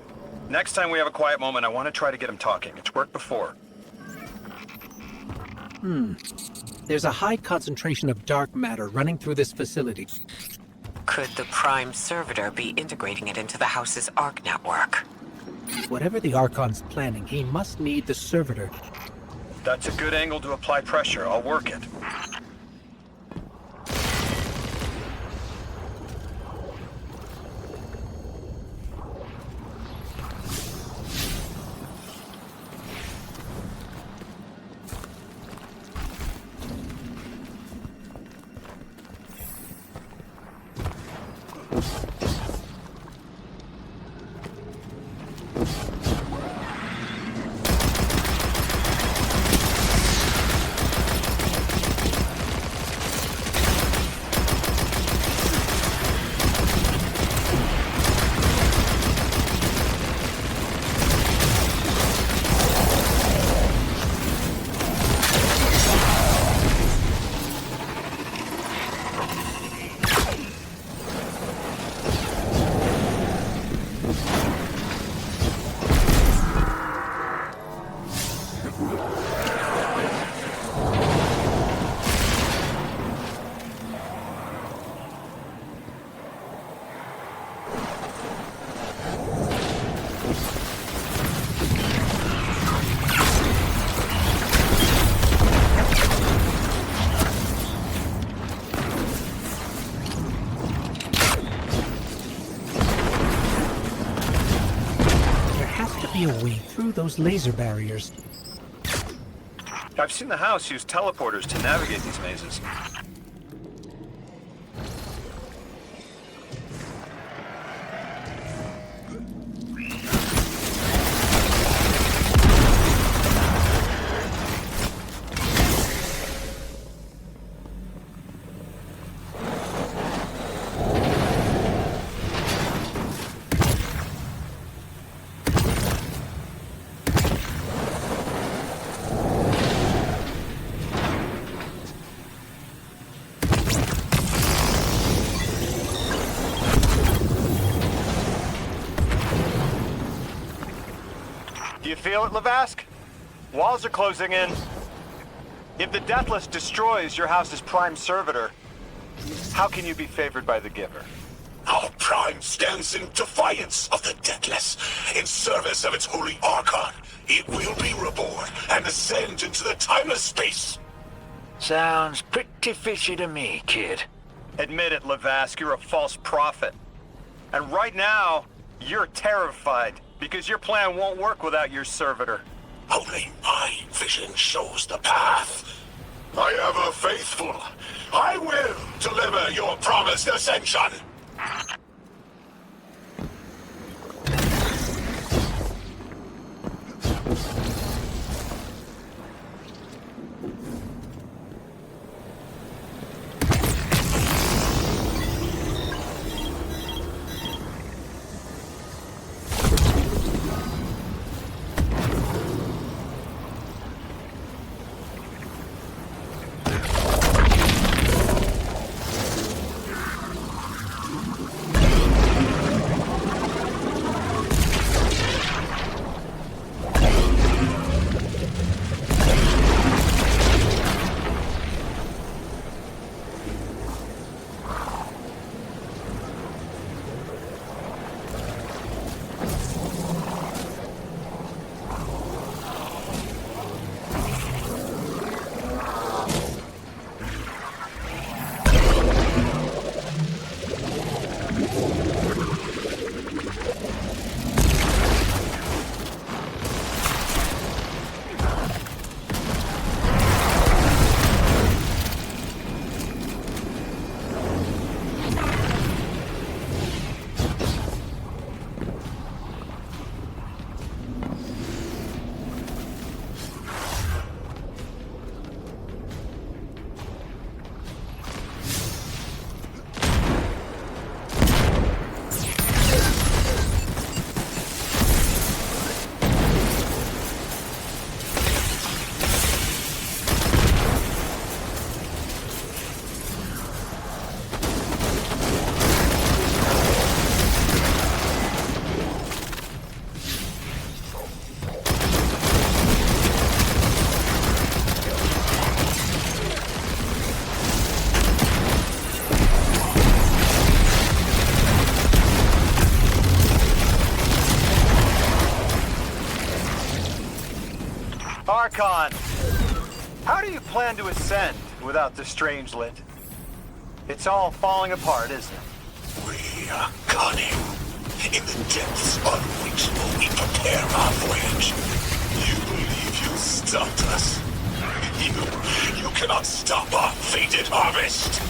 Speaker 10: Next time we have a quiet moment, I want to try to get them talking. It's worked before.
Speaker 5: There's a high concentration of dark matter running through this facility.
Speaker 3: Could the Prime Servitor be integrating it into the house's Arc network?
Speaker 5: Whatever the Archon's planning, he must need the Servitor.
Speaker 10: That's a good angle to apply pressure. I'll work it.
Speaker 5: A way through those laser barriers.
Speaker 10: I've seen the house use teleporters to navigate these mazes. Do you feel it, Lavask? Walls are closing in. If the Deathless destroys your house's Prime Servitor, how can you be favored by the Giver?
Speaker 7: Our Prime stands in defiance of the Deathless. In service of its holy Archon, it will be reborn and ascend into the timeless space.
Speaker 6: Sounds pretty fishy to me, kid.
Speaker 10: Admit it, Lavask, you're a false prophet. And right now, you're terrified, because your plan won't work without your servitor.
Speaker 7: Only my vision shows the path. I am a faithful. I will deliver your promised ascension.
Speaker 10: Archon! How do you plan to ascend without the Strangelet? It's all falling apart, isn't it?
Speaker 7: We are cunning. In the depths on which we prepare our voyage. You believe you stopped us? You cannot stop our fated harvest!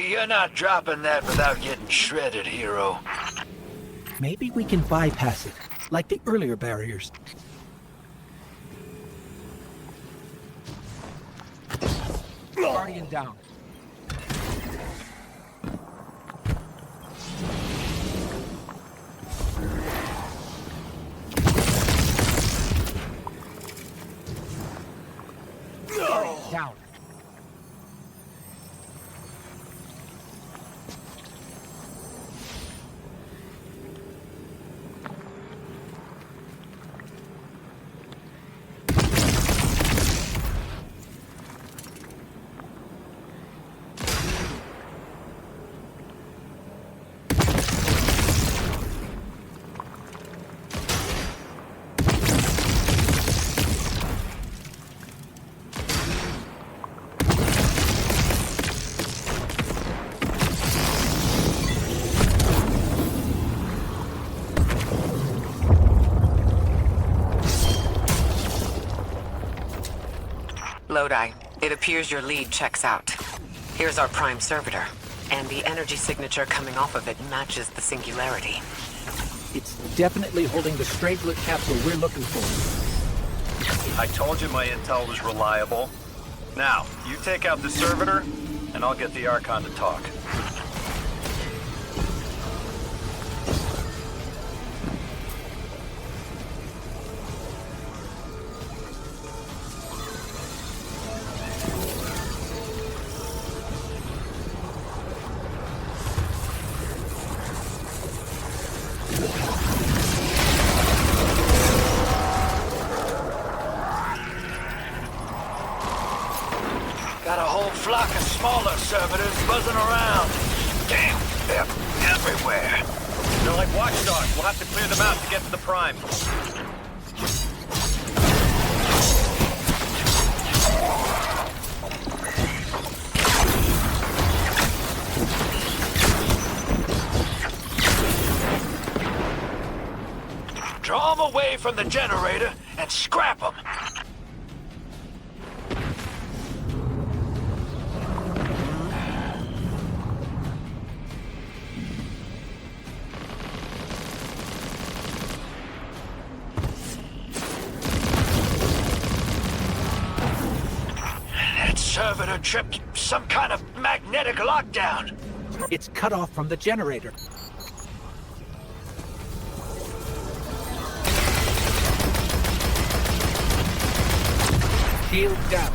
Speaker 6: You're not dropping that without getting shredded, hero.
Speaker 5: Maybe we can bypass it, like the earlier barriers. Guardian down. Guardian down.
Speaker 3: Lodi, it appears your lead checks out. Here's our prime servitor, and the energy signature coming off of it matches the singularity.
Speaker 5: It's definitely holding the Strangelet capsule we're looking for.
Speaker 10: I told you my intel was reliable. Now, you take out the servitor, and I'll get the Archon to talk.
Speaker 6: Got a whole flock of smaller servitors buzzing around. Damn, they're everywhere.
Speaker 10: They're like watchdogs. We'll have to clear them out to get to the Prime.
Speaker 6: Draw them away from the generator and scrap them. servitor tripped some kind of magnetic lockdown.
Speaker 5: It's cut off from the generator. Shield down.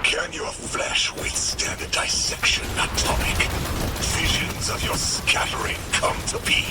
Speaker 7: Can your flesh withstand a dissection, Atomic? Visions of your scattering come to be.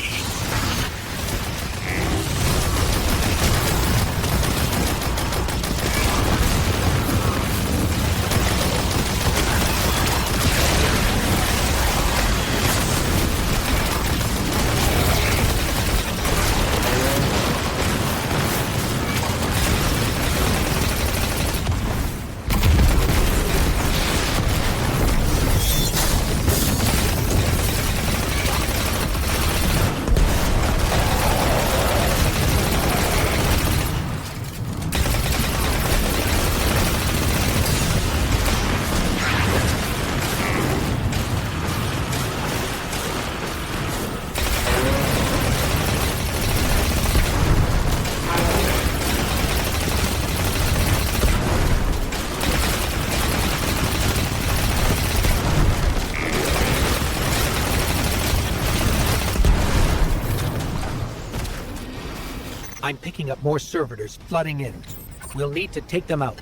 Speaker 5: I'm picking up more servitors flooding in. We'll need to take them out.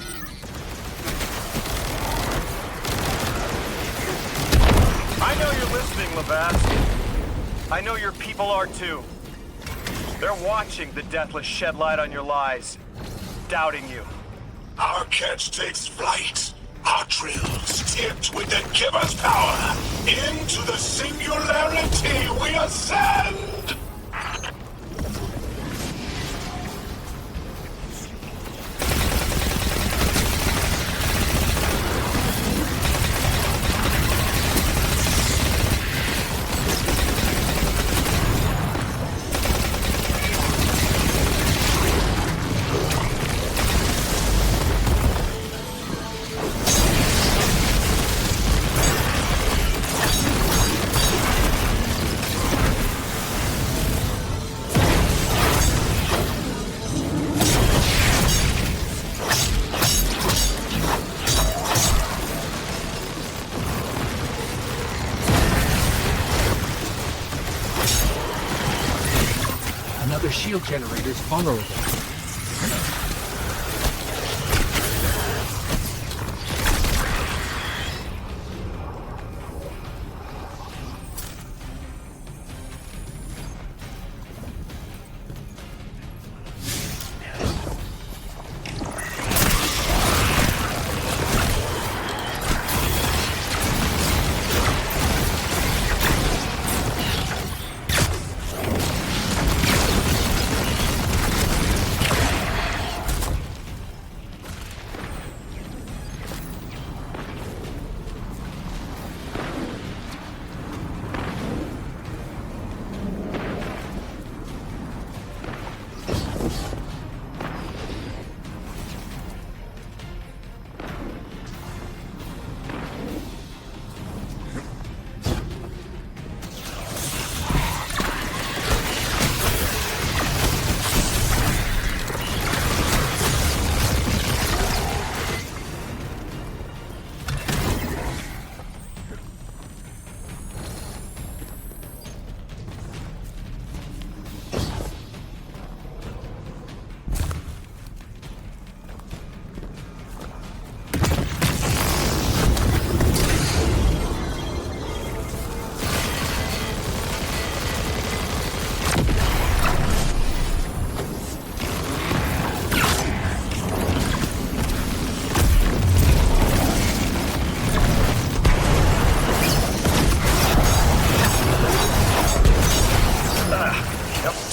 Speaker 10: I know you're listening, Levast. I know your people are too. They're watching the Deathless shed light on your lies, doubting you.
Speaker 7: Our catch takes flight. Our drills tipped with the Giver's power. Into the singularity we ascend!
Speaker 5: Another shield generator's vulnerable.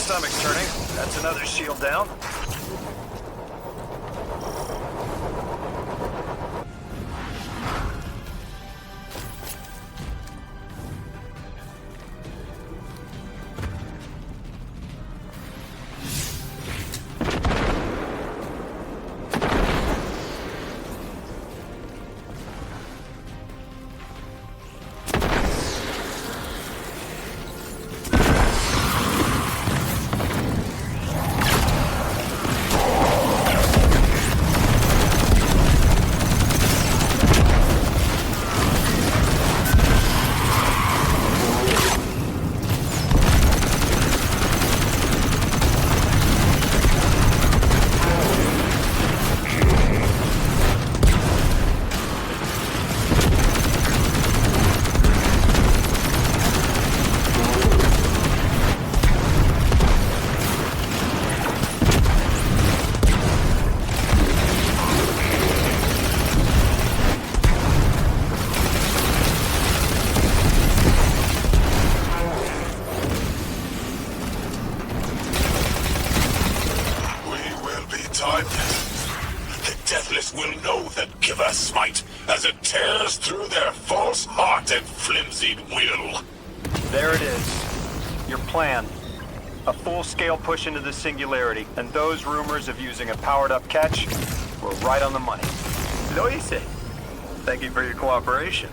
Speaker 10: Stomach's turning. That's another shield down.
Speaker 7: faithless will know that Giver smite as it tears through their false heart and flimsied will.
Speaker 10: There it is. Your plan. A full-scale push into the singularity, and those rumors of using a powered-up catch were right on the money. Lo hice. Thank you for your cooperation.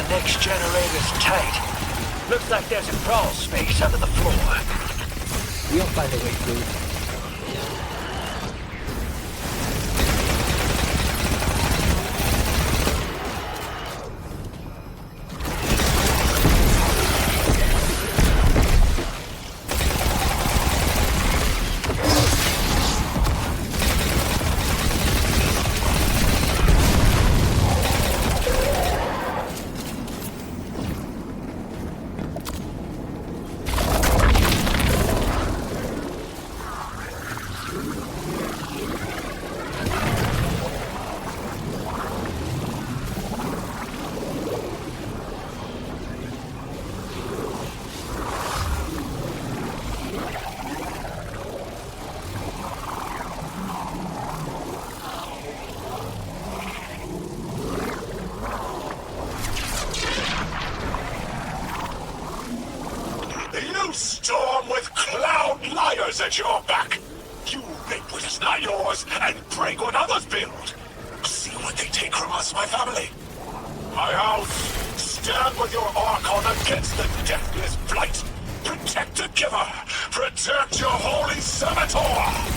Speaker 6: Next generator's tight. Looks like there's a crawl space under the floor.
Speaker 5: We'll find a way through.
Speaker 7: You storm with clown liars at your back. You make what is not yours and break what others build. See what they take from us, my family. My house, stand with your Archon against the deathless blight. Protect the Giver. Protect your holy Scimitar.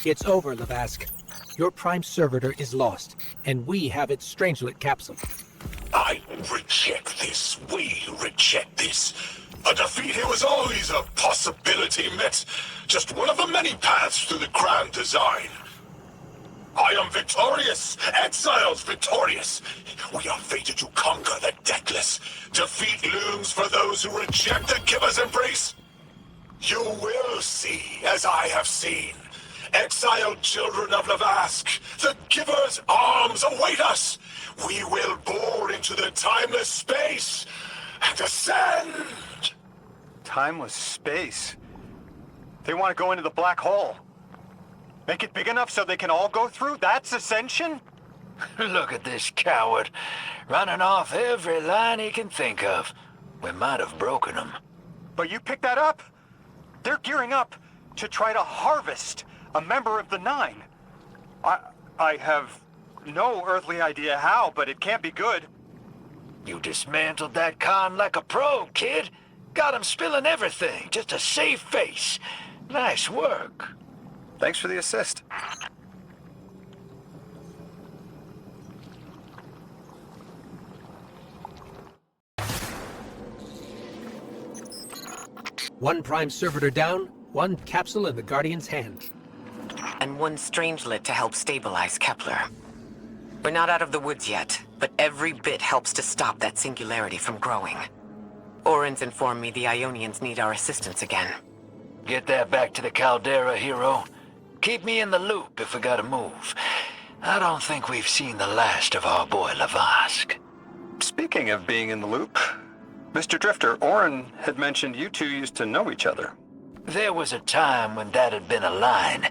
Speaker 5: It's over, Lavask. Your prime servitor is lost, and we have its Strangelet capsule.
Speaker 7: I reject this. We reject this. A defeat here was always a possibility, Met. Just one of the many paths to the grand design. I am victorious. Exiles victorious. We are fated to conquer the deathless. Defeat looms for those who reject the Giver's embrace. You will see, as I have seen. Exiled children of Lavask, the Giver's arms await us. We will bore into the timeless space and ascend.
Speaker 4: Timeless space? They want to go into the black hole. Make it big enough so they can all go through? That's ascension?
Speaker 6: Look at this coward, running off every line he can think of. We might have broken him.
Speaker 4: But you picked that up. They're gearing up to try to harvest a member of the Nine. I have no earthly idea how, but it can't be good.
Speaker 6: You dismantled that con like a pro, kid. Got him spilling everything, just to save face. Nice work.
Speaker 4: Thanks for the assist.
Speaker 5: One prime servitor down, one capsule in the Guardian's hand.
Speaker 3: And one Strangelet to help stabilize Kepler. We're not out of the woods yet, but every bit helps to stop that singularity from growing. Orin's informed me the Ionians need our assistance again.
Speaker 6: Get that back to the Caldera, hero. Keep me in the loop if we gotta move. I don't think we've seen the last of our boy Lavask.
Speaker 10: Speaking of being in the loop, Mr. Drifter, Orin had mentioned you two used to know each other.
Speaker 6: There was a time when that had been a line,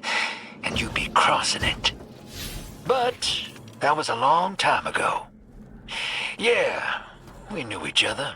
Speaker 6: and you'd be crossing it. But that was a long time ago. Yeah, we knew each other.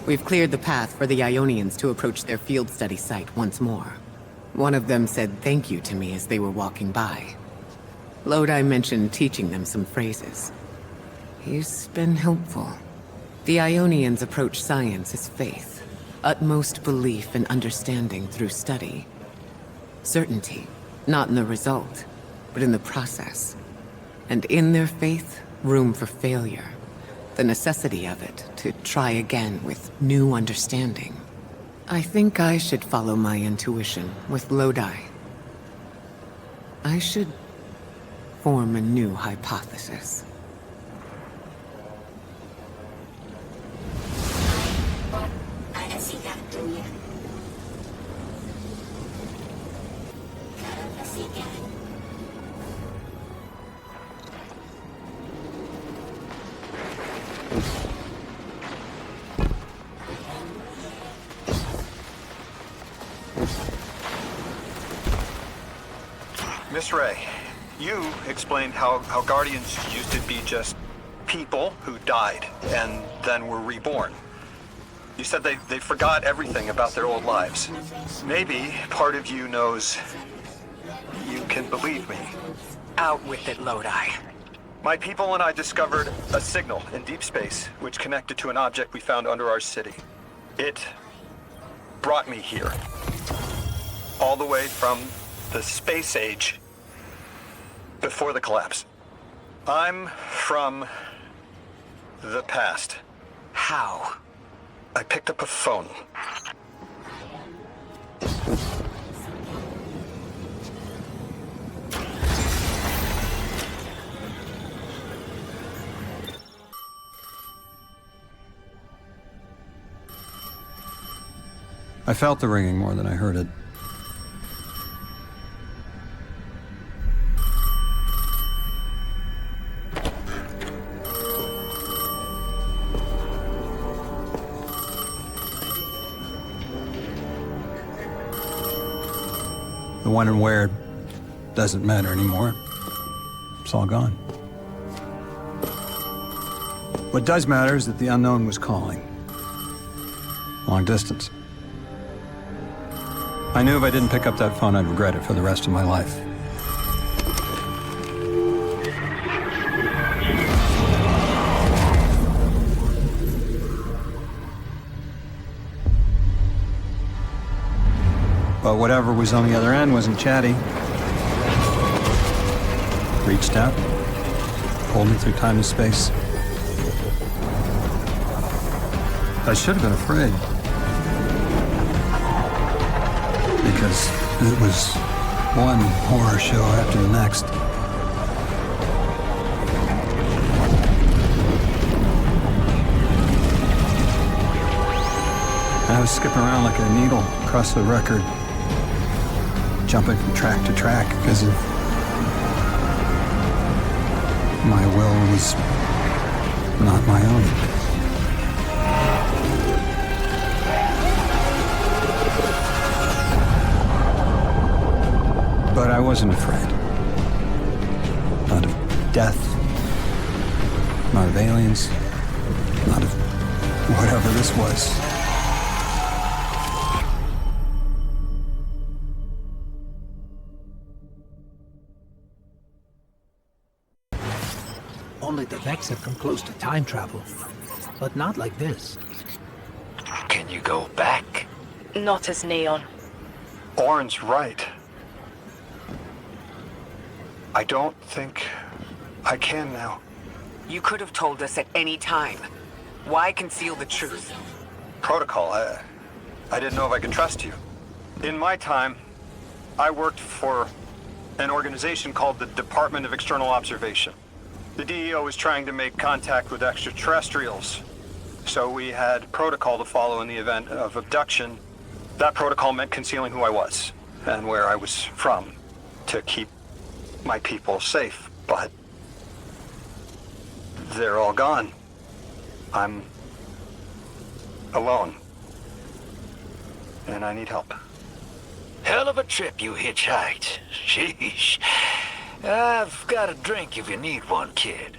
Speaker 12: We've cleared the path for the Ionians to approach their field study site once more. One of them said thank you to me as they were walking by. Lodi mentioned teaching them some phrases. He's been helpful. The Ionians approach science as faith, utmost belief and understanding through study. Certainty, not in the result, but in the process. And in their faith, room for failure. The necessity of it to try again with new understanding. I think I should follow my intuition with Lodi. I should form a new hypothesis.
Speaker 4: Miss Ray, you explained how Guardians used to be just people who died and then were reborn. You said they forgot everything about their old lives. Maybe part of you knows you can believe me.
Speaker 3: Out with it, Lodi.
Speaker 4: My people and I discovered a signal in deep space which connected to an object we found under our city. It brought me here. All the way from the space age before the collapse. I'm from the past.
Speaker 3: How?
Speaker 4: I picked up a phone.
Speaker 13: I felt the ringing more than I heard it. The one in Ware doesn't matter anymore. It's all gone.
Speaker 4: What does matter is that the unknown was calling.
Speaker 13: Long distance. I knew if I didn't pick up that phone, I'd regret it for the rest of my life.
Speaker 4: But whatever was on the other end wasn't chatty.
Speaker 13: Reached out, pulled me through time and space. I should have been afraid. Because it was one horror show after the next. I was skipping around like a needle across the record, jumping from track to track because of my will was not my own. But I wasn't afraid. Not of death, not of aliens, not of whatever this was.
Speaker 5: Only the Vex have come close to time travel, but not like this.
Speaker 6: Can you go back?
Speaker 2: Not as Neon.
Speaker 10: Orin's right. I don't think I can now.
Speaker 3: You could have told us at any time. Why conceal the truth?
Speaker 10: Protocol, I didn't know if I could trust you. In my time, I worked for an organization called the Department of External Observation. The DEO was trying to make contact with extraterrestrials, so we had protocol to follow in the event of abduction. That protocol meant concealing who I was and where I was from to keep my people safe, but they're all gone. I'm alone, and I need help.
Speaker 6: Hell of a trip you hitchhiked. Sheesh. I've got a drink if you need one, kid.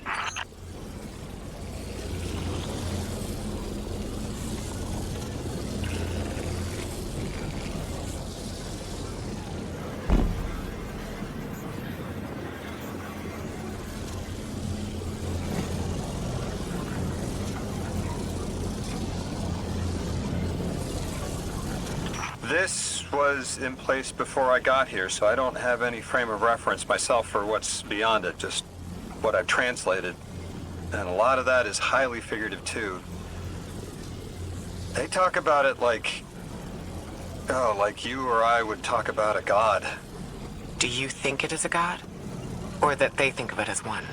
Speaker 10: This was in place before I got here, so I don't have any frame of reference myself for what's beyond it, just what I've translated. And a lot of that is highly figurative, too. They talk about it like you or I would talk about a god.
Speaker 3: Do you think it is a god? Or that they think of it as one?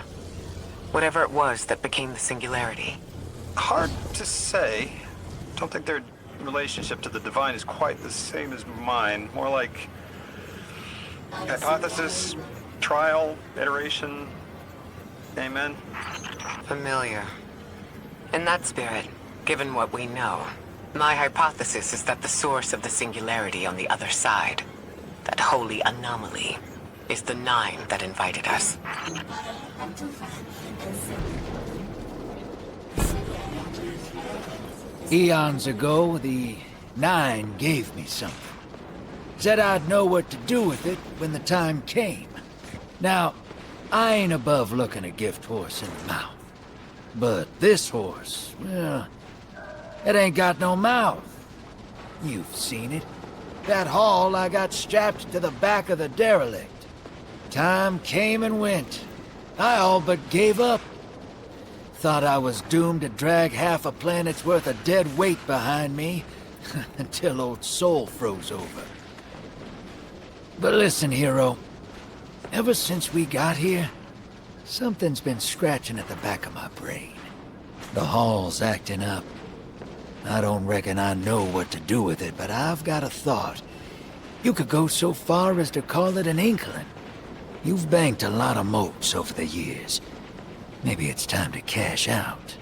Speaker 3: Whatever it was that became the singularity.
Speaker 10: Hard to say. Don't think their relationship to the divine is quite the same as mine. More like hypothesis, trial, iteration. Amen.
Speaker 3: Familiar. In that spirit, given what we know, my hypothesis is that the source of the singularity on the other side, that holy anomaly, is the Nine that invited us.
Speaker 6: Eons ago, the Nine gave me something. Said I'd know what to do with it when the time came. Now, I ain't above looking a gift horse in the mouth. But this horse, well, it ain't got no mouth. You've seen it. That haul I got strapped to the back of the derelict. Time came and went. I all but gave up. Thought I was doomed to drag half a planet's worth of dead weight behind me until old Soul froze over. But listen, hero. Ever since we got here, something's been scratching at the back of my brain. The hall's acting up. I don't reckon I know what to do with it, but I've got a thought. You could go so far as to call it an inkling. You've banked a lot of motes over the years. Maybe it's time to cash out.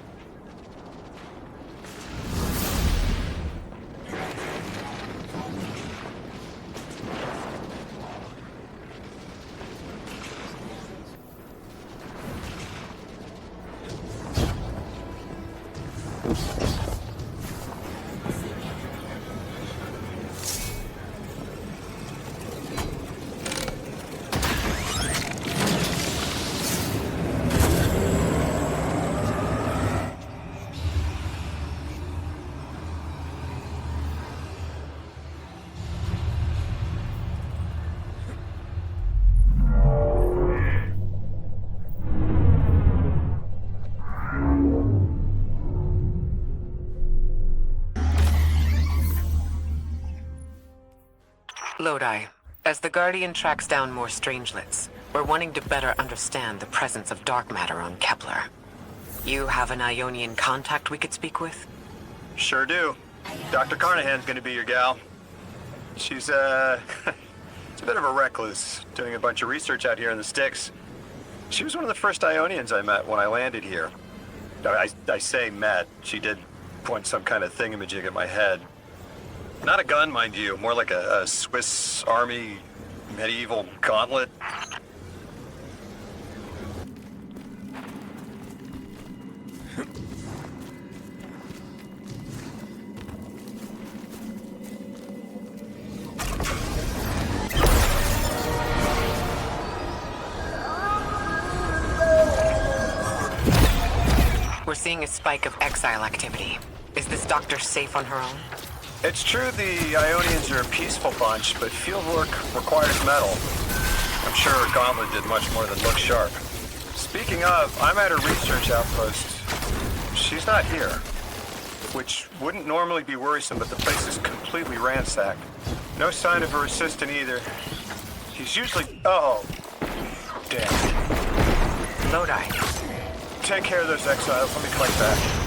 Speaker 3: Lodi, as the Guardian tracks down more strangelets, we're wanting to better understand the presence of dark matter on Kepler. You have an Ionian contact we could speak with?
Speaker 10: Sure do. Dr. Carnahan's gonna be your gal. She's, she's a bit of a recluse, doing a bunch of research out here in the sticks. She was one of the first Ionians I met when I landed here. I say met. She did point some kind of thingamajig at my head. Not a gun, mind you, more like a Swiss Army medieval gauntlet.
Speaker 3: We're seeing a spike of exile activity. Is this doctor safe on her own?
Speaker 10: It's true the Ionians are a peaceful bunch, but fieldwork requires metal. I'm sure Gauntlet did much more than look sharp. Speaking of, I'm at her research outpost. She's not here. Which wouldn't normally be worrisome, but the place is completely ransacked. No sign of her assistant either. He's usually... Oh. Damn.
Speaker 3: Lodi.
Speaker 10: Take care of those exiles. Let me collect back.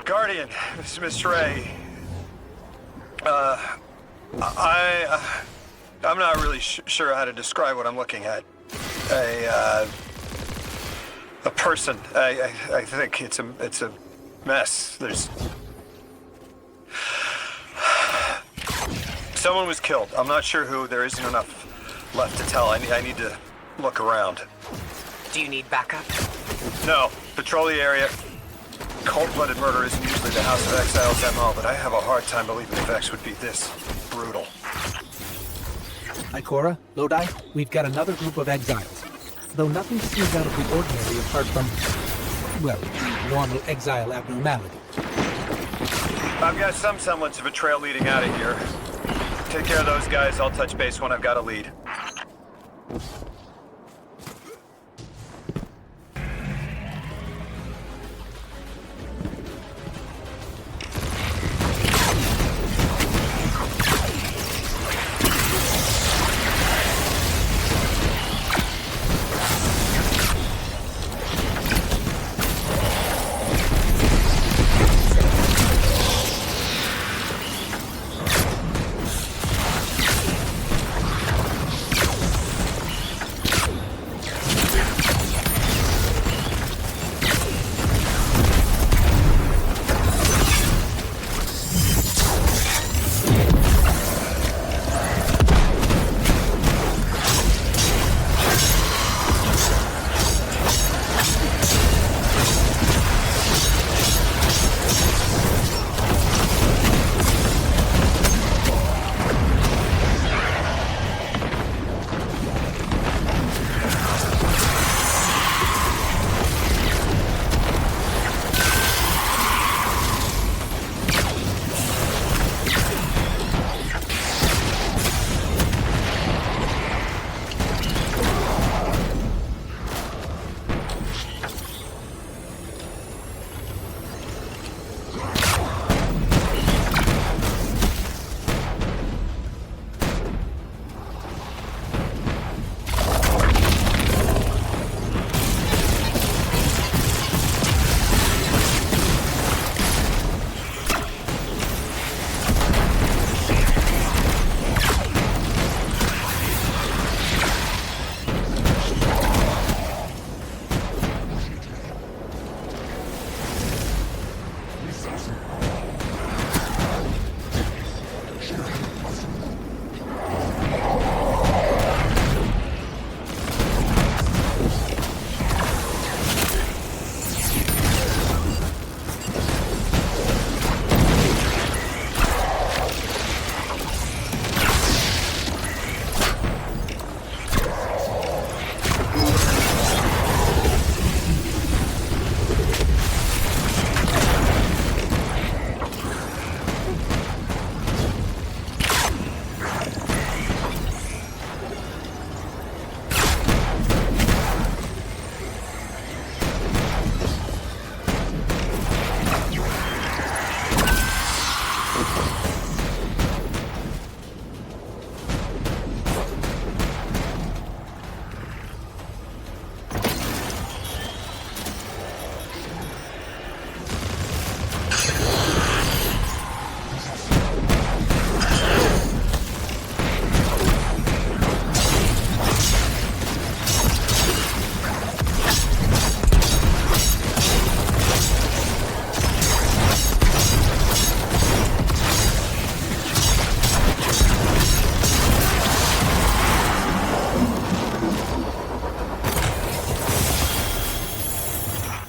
Speaker 10: Guardian, this is Miss Ray. I'm not really sure how to describe what I'm looking at. A person. I think it's a mess. There's... Someone was killed. I'm not sure who. There isn't enough left to tell. I need to look around.
Speaker 3: Do you need backup?
Speaker 10: No. Patrol the area. Cold-blooded murder isn't usually the House of Exiles' MO, but I have a hard time believing the Vex would be this brutal.
Speaker 5: Ikora, Lodi, we've got another group of exiles. Though nothing seems out of the ordinary apart from, well, normal exile abnormality.
Speaker 10: I've got some semblance of a trail leading out of here. Take care of those guys. I'll touch base when I've got a lead.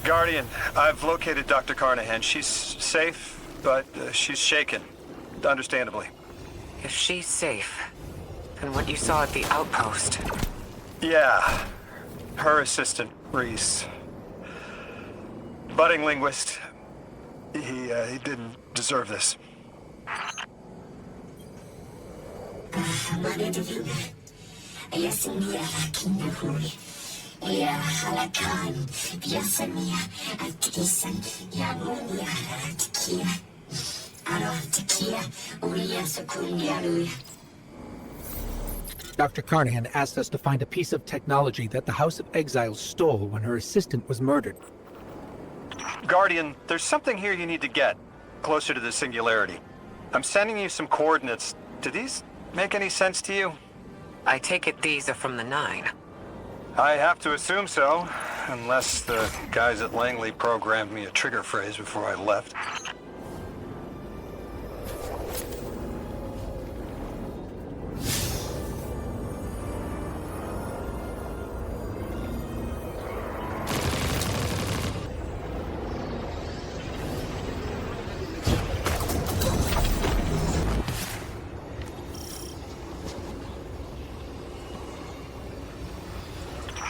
Speaker 10: Guardian, I've located Dr. Carnahan. She's safe, but she's shaken. Understandably.
Speaker 3: If she's safe, then what you saw at the outpost...
Speaker 10: Yeah. Her assistant, Reese. Budding linguist. He didn't deserve this.
Speaker 5: Dr. Carnahan asked us to find a piece of technology that the House of Exiles stole when her assistant was murdered.
Speaker 10: Guardian, there's something here you need to get closer to the singularity. I'm sending you some coordinates. Do these make any sense to you?
Speaker 3: I take it these are from the Nine.
Speaker 10: I have to assume so, unless the guys at Langley programmed me a trigger phrase before I left.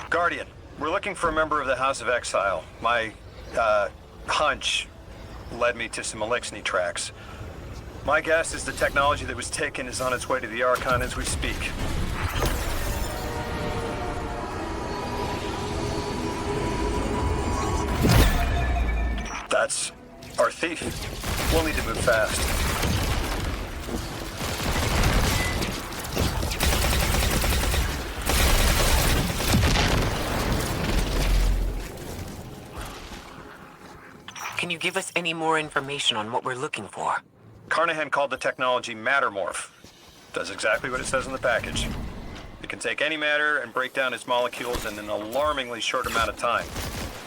Speaker 10: Guardian, we're looking for a member of the House of Exile. My, hunch led me to some Elixni tracks. My guess is the technology that was taken is on its way to the Archon as we speak. That's our thief. We'll need to move fast.
Speaker 3: Can you give us any more information on what we're looking for?
Speaker 10: Carnahan called the technology Mattermorph. Does exactly what it says in the package. It can take any matter and break down its molecules in an alarmingly short amount of time.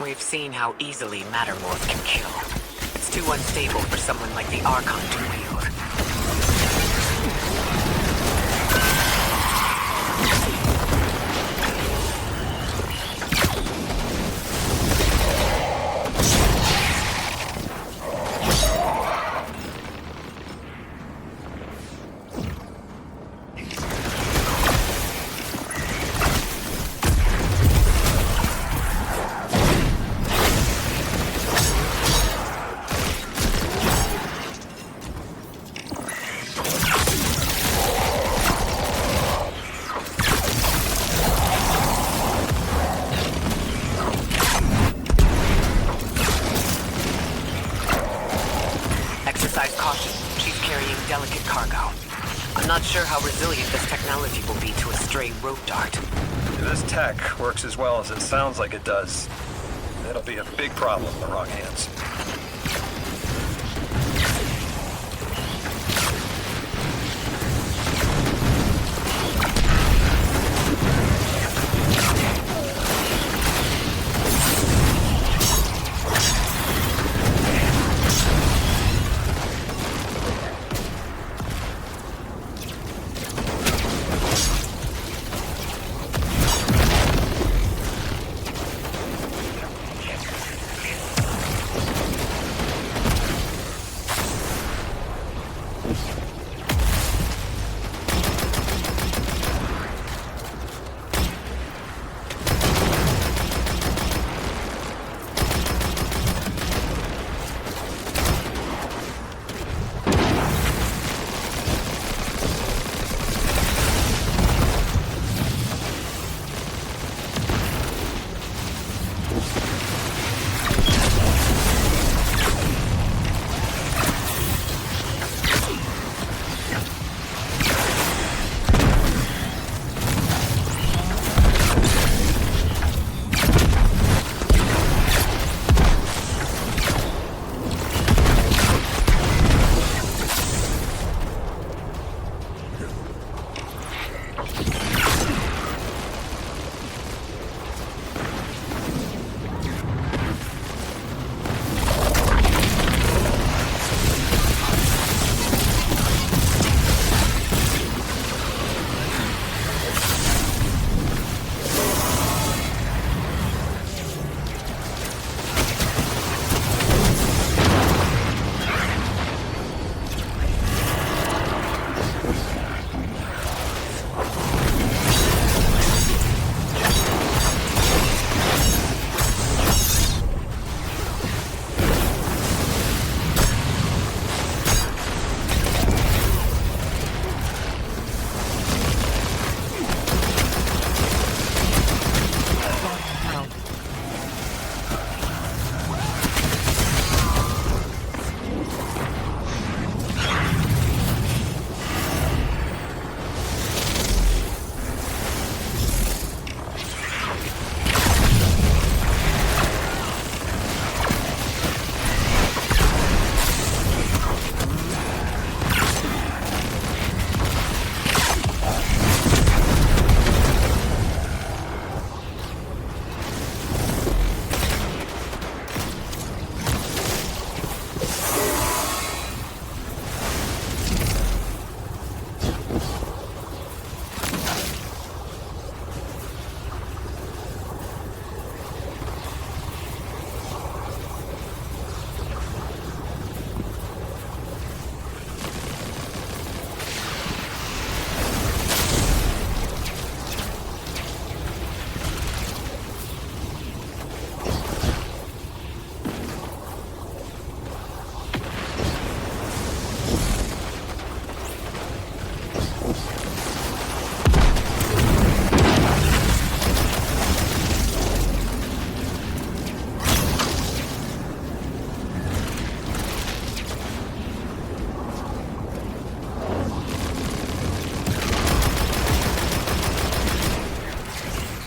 Speaker 3: We've seen how easily Mattermorph can kill. It's too unstable for someone like the Archon to wield. Exercise caution. She's carrying delicate cargo. I'm not sure how resilient this technology will be to a stray rope dart.
Speaker 10: If this tech works as well as it sounds like it does, it'll be a big problem in the wrong hands.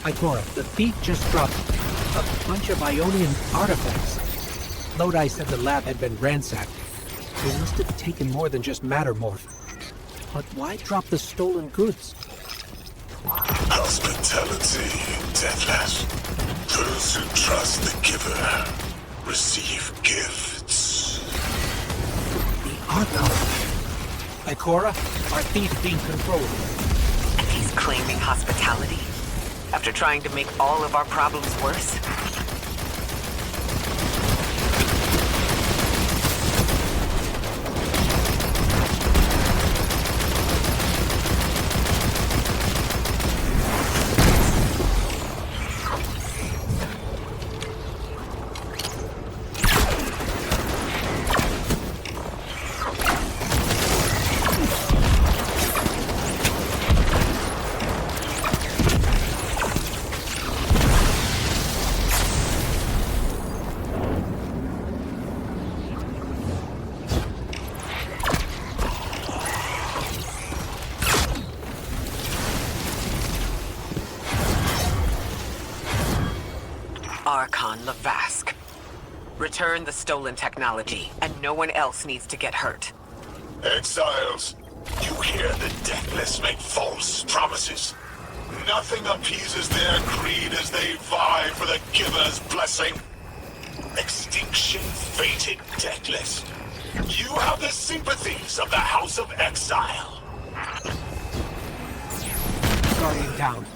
Speaker 5: Ikora, the thief just dropped a bunch of Ionian artifacts. Lodi said the lab had been ransacked. They must have taken more than just Mattermorph. But why drop the stolen goods?
Speaker 7: Hospitality, Deathless. Those who trust the giver receive gifts.
Speaker 5: The Archon. Ikora, our thief being controlled.
Speaker 3: And he's claiming hospitality? After trying to make all of our problems worse? Archon Lavask. Return the stolen technology, and no one else needs to get hurt.
Speaker 7: Exiles, you hear the Deathless make false promises. Nothing appeases their greed as they vie for the giver's blessing. Extinction fated, Deathless. You have the sympathies of the House of Exile.
Speaker 5: Guardian down.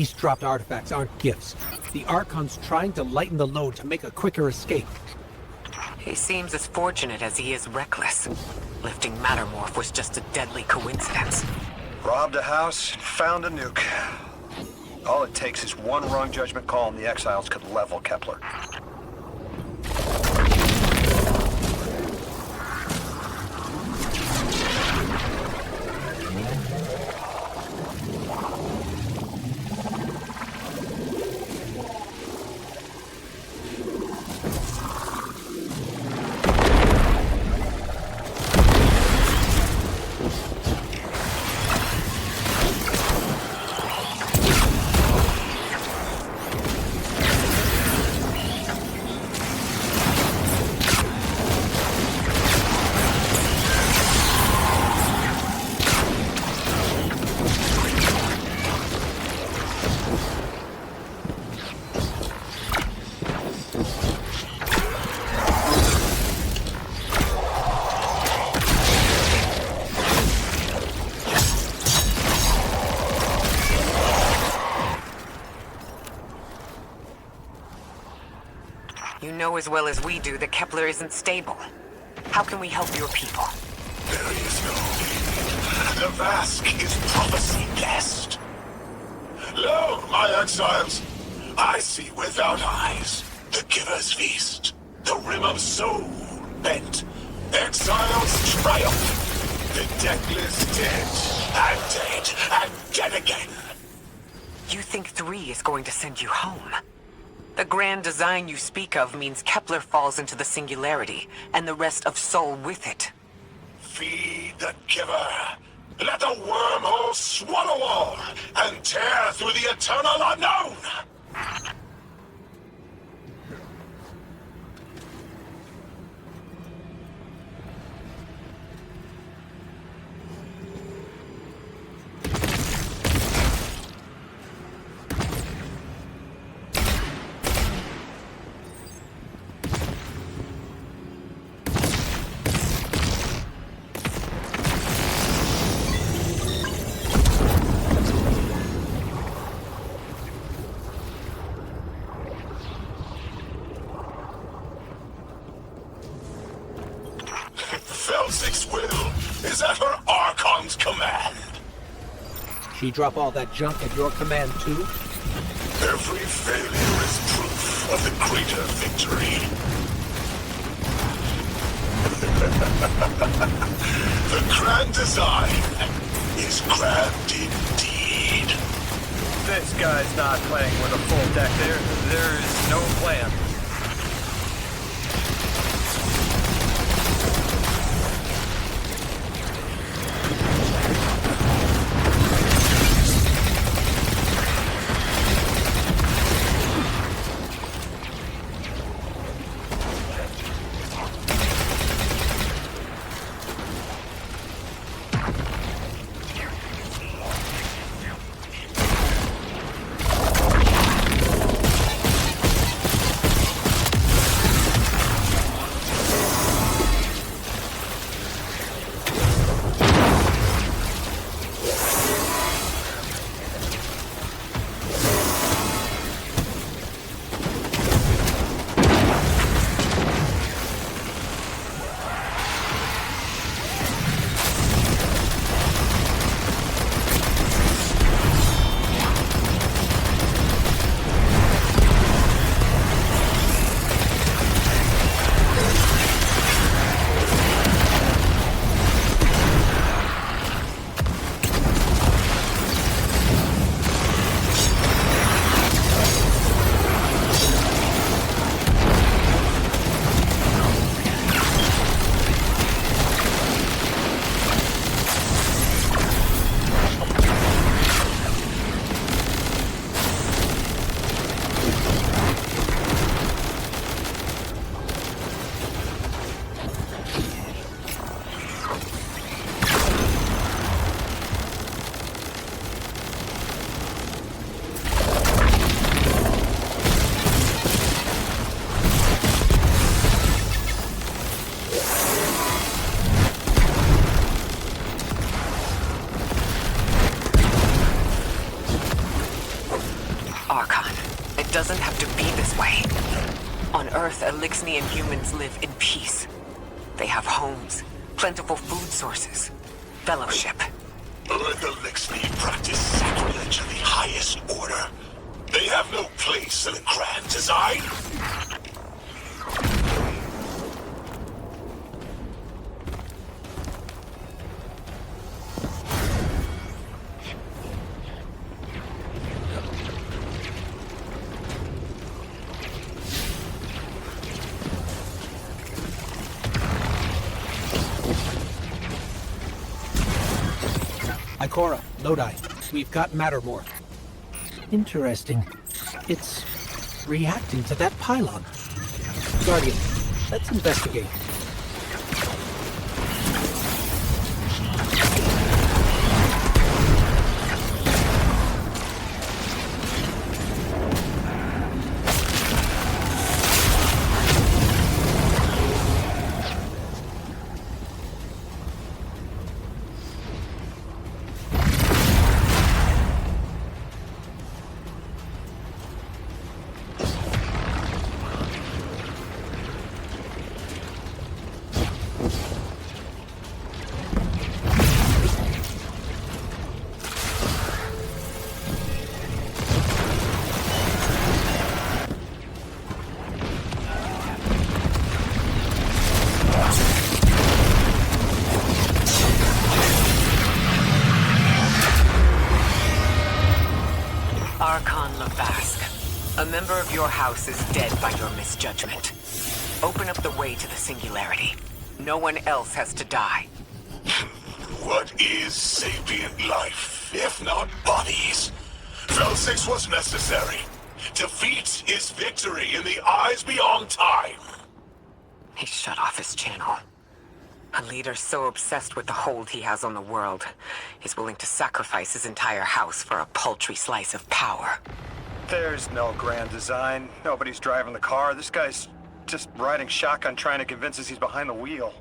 Speaker 5: These dropped artifacts aren't gifts. The Archon's trying to lighten the load to make a quicker escape.
Speaker 3: He seems as fortunate as he is reckless. Lifting Mattermorph was just a deadly coincidence.
Speaker 10: Robbed a house, found a nuke. All it takes is one wrong judgment call and the Exiles could level Kepler.
Speaker 3: You know as well as we do that Kepler isn't stable. How can we help your people?
Speaker 7: There is no need. The Vask is prophecy guest. Lo, my exiles, I see without eyes. The Giver's Feast. The Rim of Soul. Bent. Exiles triumph. The Deathless dead. And dead again.
Speaker 3: You think 3 is going to send you home? The grand design you speak of means Kepler falls into the singularity, and the rest of Soul with it.
Speaker 7: Feed the Giver. Let the wormhole swallow all, and tear through the eternal unknown! Felsic's will is at her Archon's command.
Speaker 5: She drop all that junk at your command too?
Speaker 7: Every failure is proof of the greater victory. The grand design is grand indeed.
Speaker 10: This guy's not playing with a full deck. There is no plan.
Speaker 3: Earth, Elixni and humans live in peace. They have homes, plentiful food sources, fellowship.
Speaker 7: Earth Elixni practice sacrilege of the highest order. They have no place in a grand design.
Speaker 5: Ikora, Lodi, we've got Mattermore. Interesting. It's reacting to that pylon. Guardian, let's investigate.
Speaker 3: A member of your house is dead by your misjudgment. Open up the way to the singularity. No one else has to die.
Speaker 7: What is sapient life, if not bodies? Fel 6 was necessary. Defeat is victory in the eyes beyond time.
Speaker 3: He shut off his channel. A leader so obsessed with the hold he has on the world, he's willing to sacrifice his entire house for a paltry slice of power.
Speaker 10: There's no grand design. Nobody's driving the car. This guy's just riding shotgun trying to convince us he's behind the wheel.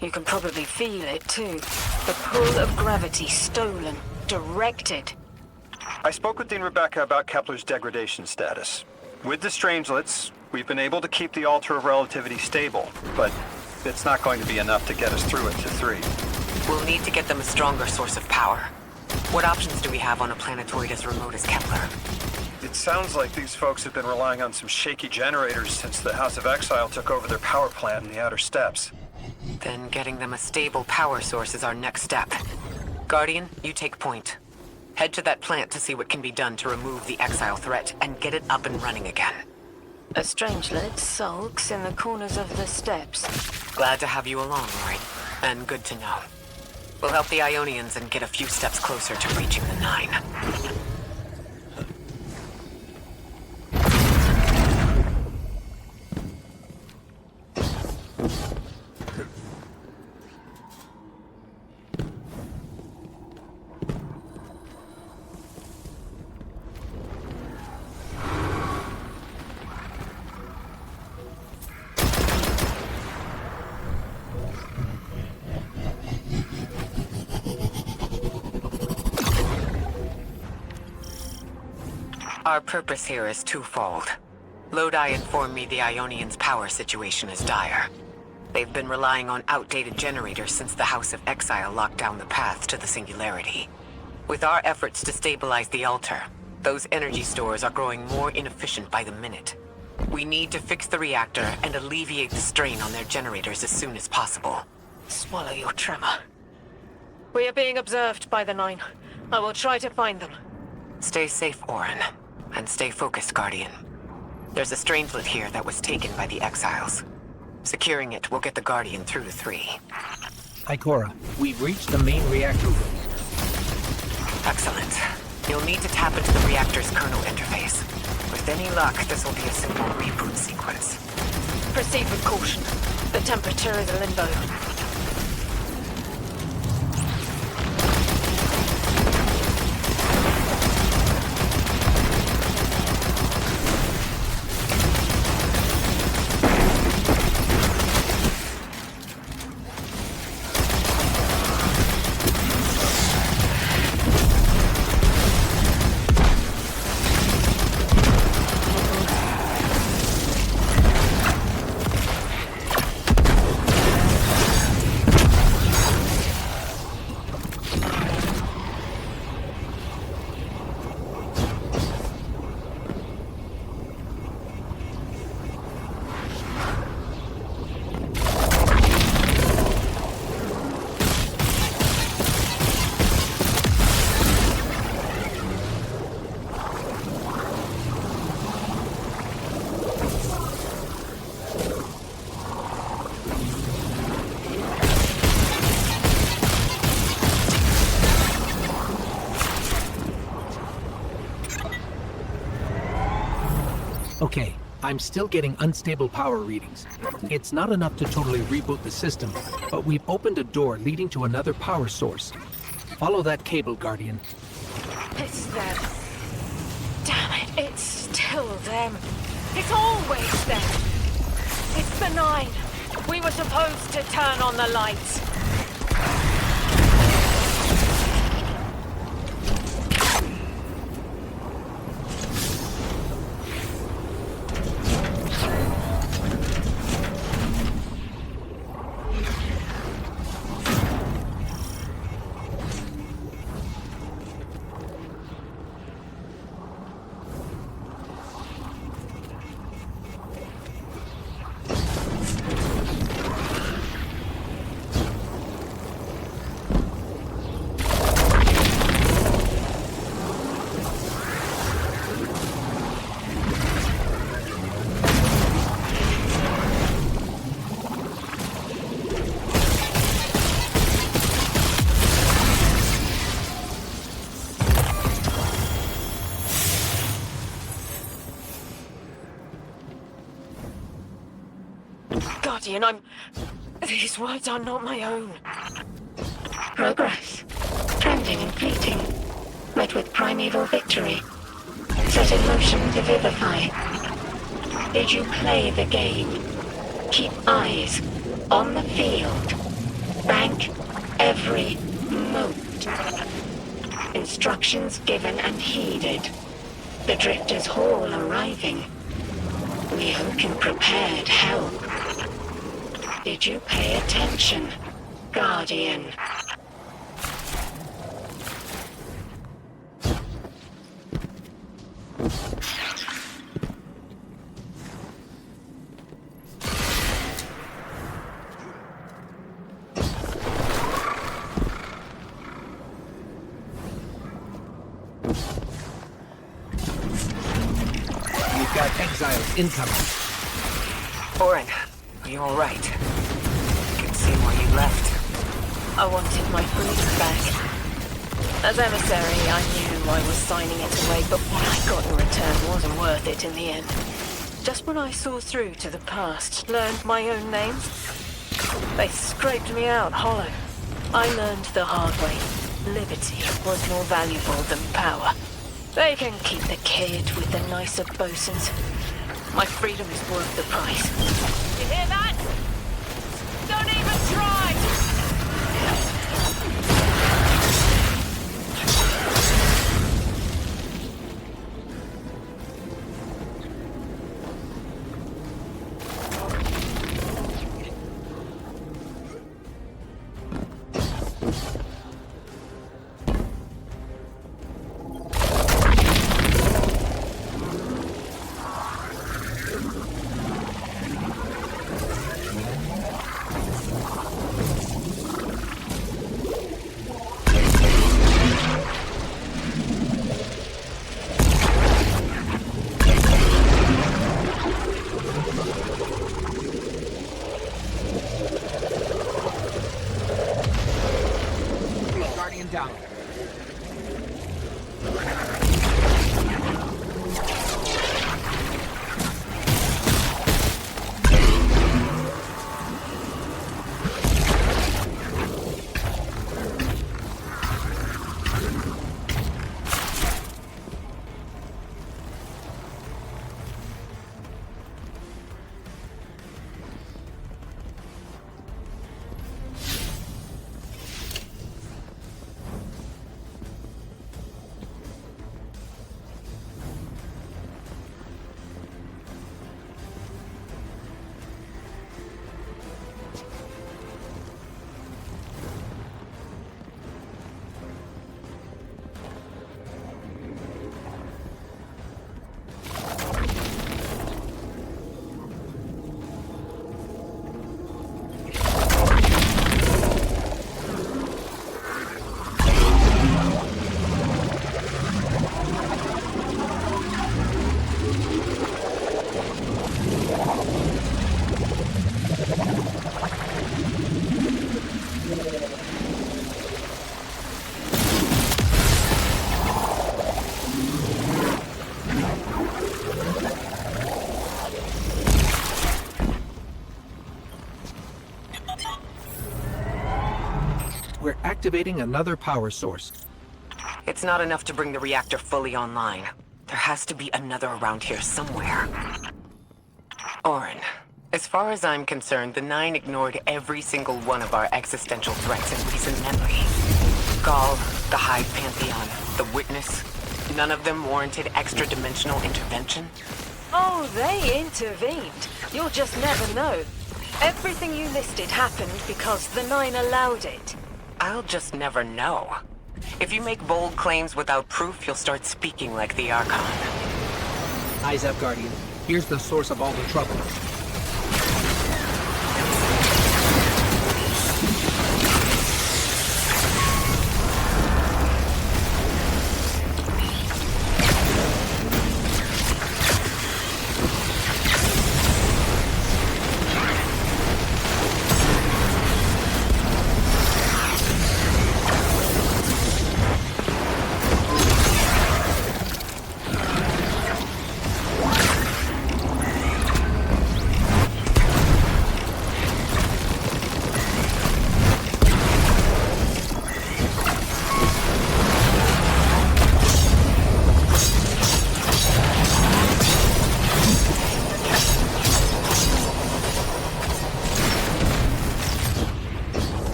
Speaker 2: You can probably feel it too. The pull of gravity stolen, directed.
Speaker 10: I spoke with Dean Rebecca about Kepler's degradation status. With the strangelets, we've been able to keep the altar of relativity stable, but it's not going to be enough to get us through it to 3.
Speaker 3: We'll need to get them a stronger source of power. What options do we have on a planetoid as remote as Kepler?
Speaker 10: It sounds like these folks have been relying on some shaky generators since the House of Exile took over their power plant in the Outer Steppes.
Speaker 3: Then getting them a stable power source is our next step. Guardian, you take point. Head to that plant to see what can be done to remove the Exile threat and get it up and running again.
Speaker 2: A strangelet sulks in the corners of the steppes.
Speaker 3: Glad to have you along, Roy. And good to know. We'll help the Ionians and get a few steps closer to reaching the 9. Our purpose here is twofold. Lodi informed me the Ionians' power situation is dire. They've been relying on outdated generators since the House of Exile locked down the path to the Singularity. With our efforts to stabilize the altar, those energy stores are growing more inefficient by the minute. We need to fix the reactor and alleviate the strain on their generators as soon as possible.
Speaker 2: Swallow your tremor. We are being observed by the Nine. I will try to find them.
Speaker 3: Stay safe, Orin. And stay focused, Guardian. There's a Strangelet here that was taken by the Exiles. Securing it will get the Guardian through to 3.
Speaker 5: Ikora, we've reached the main reactor room.
Speaker 3: Excellent. You'll need to tap into the reactor's kernel interface. With any luck, this will be a simple reboot sequence.
Speaker 2: Proceed with caution. The temperature is a limbo.
Speaker 5: Okay, I'm still getting unstable power readings. It's not enough to totally reboot the system, but we've opened a door leading to another power source. Follow that cable, Guardian.
Speaker 2: It's them. Damn it, it's still them. It's always them. It's the Nine. We were supposed to turn on the lights. Guardian, these words are not my own.
Speaker 9: Progress. Trending and fleeting. Met with primeval victory. Set in motion to vivify. Did you play the game? Keep eyes on the field. Bank every mote. Instructions given and heeded. The Drifter's Hall arriving. We hope you prepared help. Did you pay attention, Guardian?
Speaker 5: We've got exiles incoming.
Speaker 3: Orin, are you all right? I can see why you left.
Speaker 2: I wanted my freedom back. As emissary, I knew I was signing it away, but what I got in return wasn't worth it in the end. Just when I saw through to the past, learned my own names, they scraped me out hollow. I learned the hard way. Liberty was more valuable than power. They can keep the kid with the nicer bosuns. My freedom is worth the price. You hear that? Don't even try!
Speaker 5: down. We're activating another power source.
Speaker 3: It's not enough to bring the reactor fully online. There has to be another around here somewhere. Orin, as far as I'm concerned, the Nine ignored every single one of our existential threats in recent memory. Gaul, the Hive Pantheon, the Witness, none of them warranted extra-dimensional intervention?
Speaker 2: Oh, they intervened. You'll just never know. Everything you listed happened because the Nine allowed it.
Speaker 3: I'll just never know. If you make bold claims without proof, you'll start speaking like the Archon.
Speaker 5: Eyes up, Guardian. Here's the source of all the trouble.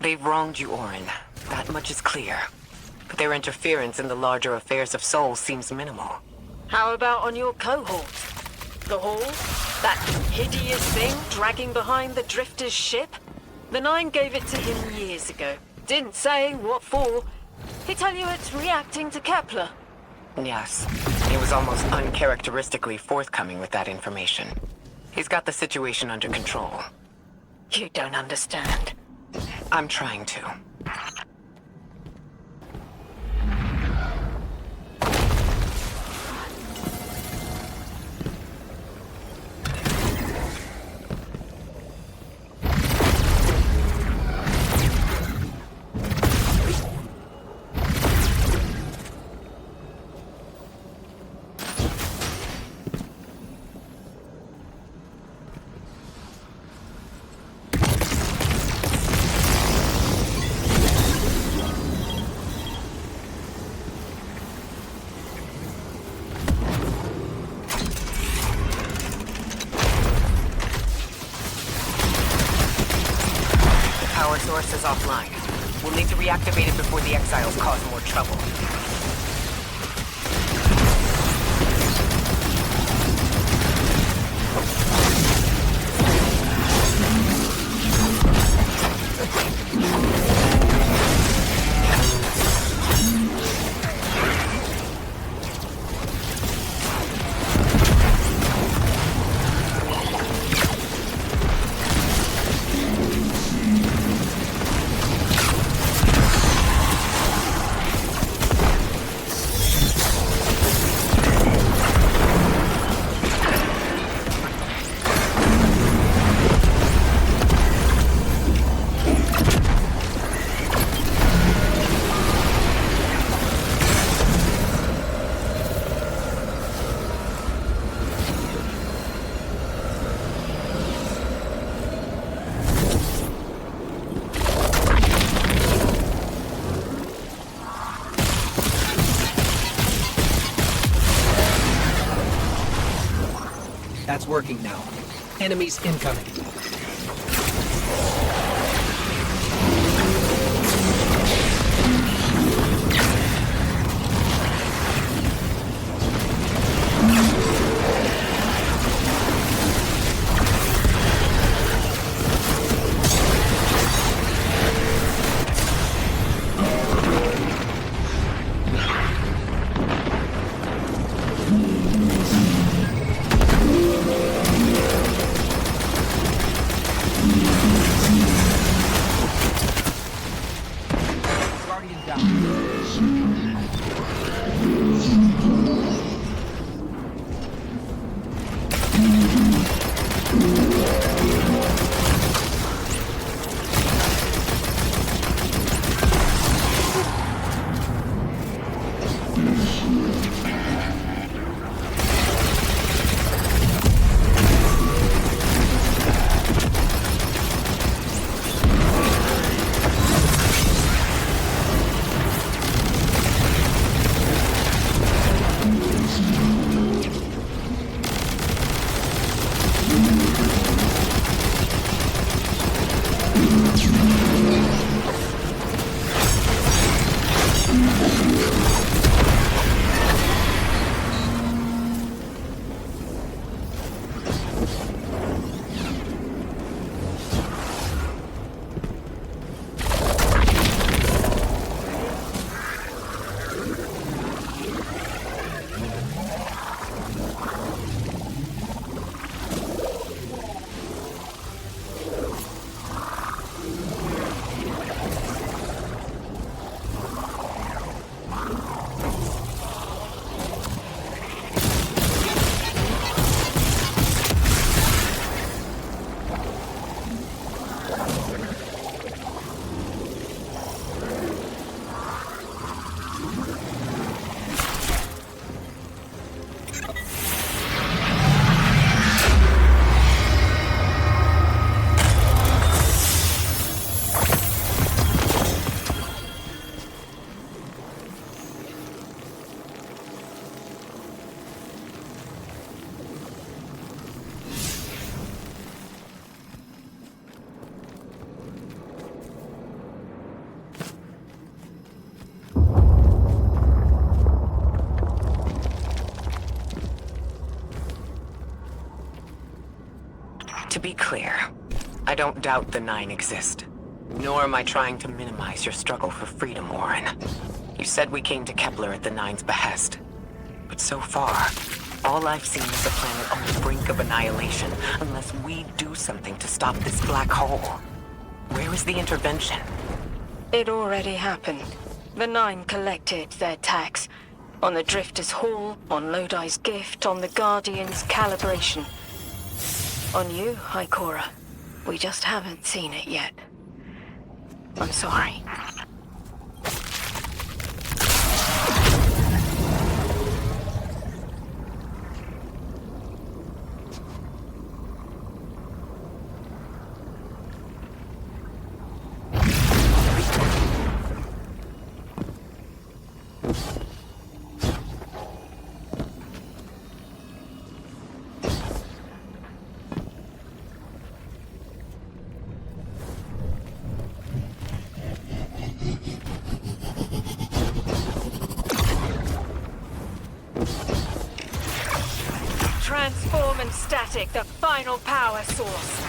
Speaker 3: They've wronged you, Orin. That much is clear. But their interference in the larger affairs of Sol seems minimal.
Speaker 2: How about on your cohort? The Hall? That hideous thing dragging behind the Drifter's ship? The Nine gave it to him years ago. Didn't say what for. He tell you it's reacting to Kepler.
Speaker 3: Yes. He was almost uncharacteristically forthcoming with that information. He's got the situation under control.
Speaker 2: You don't understand.
Speaker 3: I'm trying to. Source is offline. We'll need to reactivate it before the exiles cause more trouble.
Speaker 5: is working now. Enemies incoming.
Speaker 3: To be clear, I don't doubt the Nine exist. Nor am I trying to minimize your struggle for freedom, Warren. You said we came to Kepler at the Nine's behest. But so far, all I've seen is a planet on the brink of annihilation, unless we do something to stop this black hole. Where is the intervention?
Speaker 2: It already happened. The Nine collected their tax. On the Drifter's Hall, on Lodi's gift, on the Guardian's calibration. On you, Ikora. We just haven't seen it yet. I'm sorry. Transform and static, the final power source.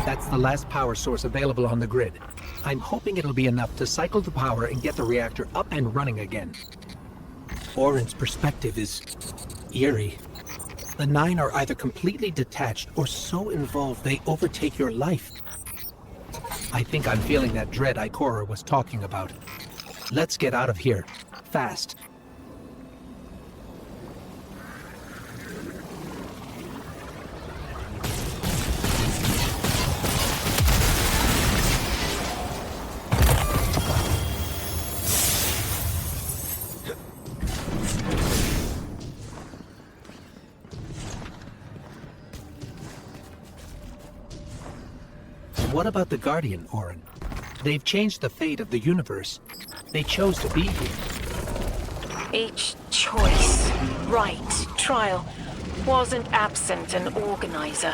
Speaker 5: That's the last power source available on the grid. I'm hoping it'll be enough to cycle the power and get the reactor up and running again. Orin's perspective is eerie. The Nine are either completely detached or so involved they overtake your life. I think I'm feeling that dread Ikora was talking about. Let's get out of here. Fast. What about the Guardian, Orin? They've changed the fate of the universe. They chose to be here.
Speaker 2: Each choice, right, trial, wasn't absent an organizer.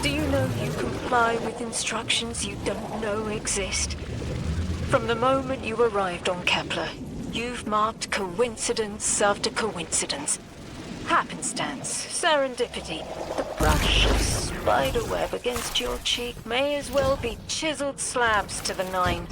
Speaker 2: Do you know you comply with instructions you don't know exist? From the moment you arrived on Kepler, you've marked coincidence after coincidence. Happenstance, serendipity, the brush of spiderweb against your cheek may as well be chiseled slabs to the Nine.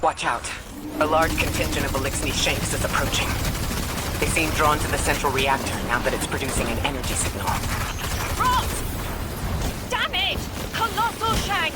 Speaker 3: Watch out. A large contingent of Elixni Shanks is approaching. They seem drawn to the central reactor now that it's producing an energy signal.
Speaker 2: Rot! Damn it! Colossal Shank!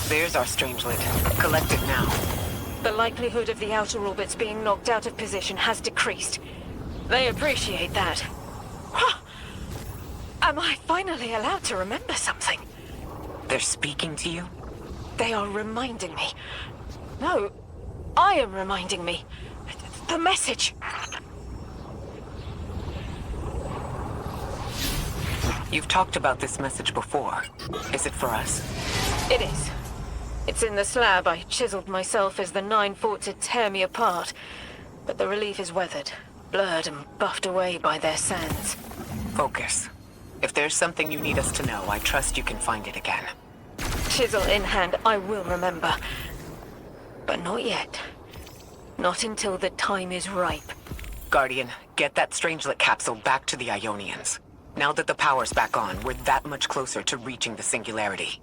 Speaker 3: There's our strangelet. Collect it now.
Speaker 2: The likelihood of the outer orbits being knocked out of position has decreased. They appreciate that. Am I finally allowed to remember something?
Speaker 3: They're speaking to you?
Speaker 2: They are reminding me. No, I am reminding me. The message.
Speaker 3: You've talked about this message before. Is it for us?
Speaker 2: It is. It's in the slab I chiseled myself as the Nine fought to tear me apart. But the relief is weathered, blurred and buffed away by their sands.
Speaker 3: Focus. If there's something you need us to know, I trust you can find it again.
Speaker 2: Chisel in hand, I will remember. But not yet. Not until the time is ripe.
Speaker 3: Guardian, get that Strangelet capsule back to the Ionians. Now that the power's back on, we're that much closer to reaching the singularity.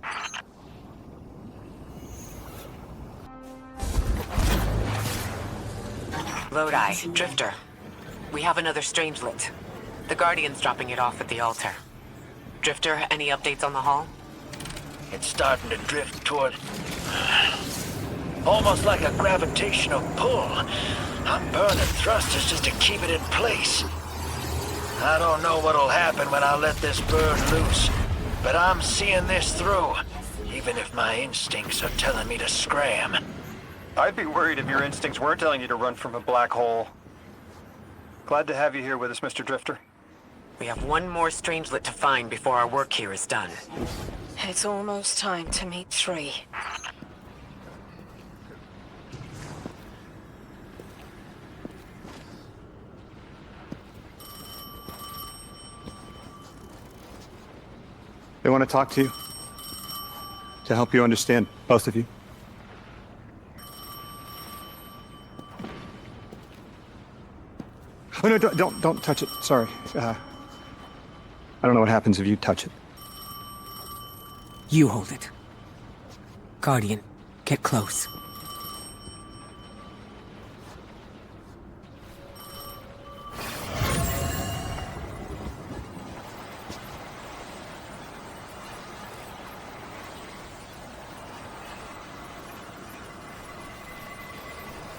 Speaker 3: Lodi, Drifter. We have another Strangelet. The Guardian's dropping it off at the altar. Drifter, any updates on the hull?
Speaker 6: It's starting to drift toward... almost like a gravitational pull. I'm burning thrusters just to keep it in place. I don't know what'll happen when I let this bird loose, but I'm seeing this through, even if my instincts are telling me to scram.
Speaker 10: I'd be worried if your instincts weren't telling you to run from a black hole. Glad to have you here with us, Mr. Drifter.
Speaker 3: We have one more Strangelet to find before our work here is done.
Speaker 2: It's almost time to meet 3.
Speaker 4: They want to talk to you. To help you understand, both of you. Oh no, don't touch it. Sorry. I don't know what happens if you touch it.
Speaker 12: You hold it. Guardian, get close.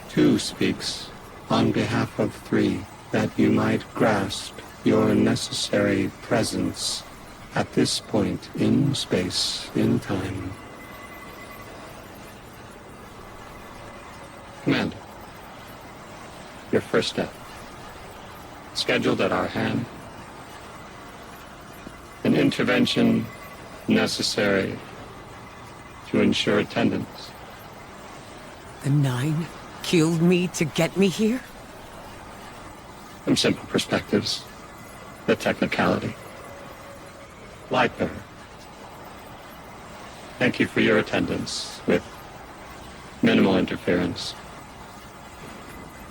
Speaker 14: Two speaks on behalf of 3, that you might grasp your necessary presence at this point in space, in time. Commander, your first step, scheduled at our hand. An intervention necessary to ensure attendance.
Speaker 12: The 9 killed me to get me here?
Speaker 14: From simple perspectives, the technicality. Lightbearer, thank you for your attendance with minimal interference.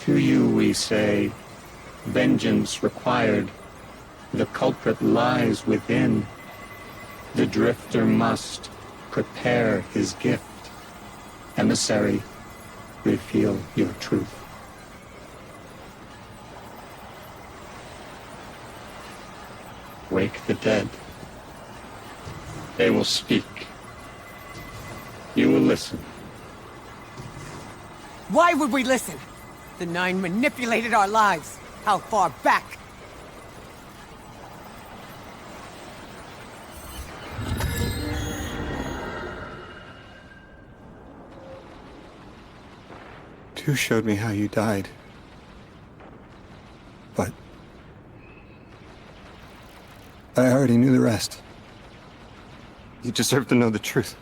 Speaker 14: To you we say, vengeance required. The culprit lies within. The Drifter must prepare his gift. Emissary, reveal your truth. Wake the dead. They will speak. You will listen.
Speaker 12: Why would we listen? The Nine manipulated our lives. How far back?
Speaker 13: Two showed me how you died. But I already knew the rest. You deserve to know the truth.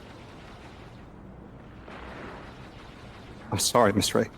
Speaker 13: I'm sorry, Miss Ray.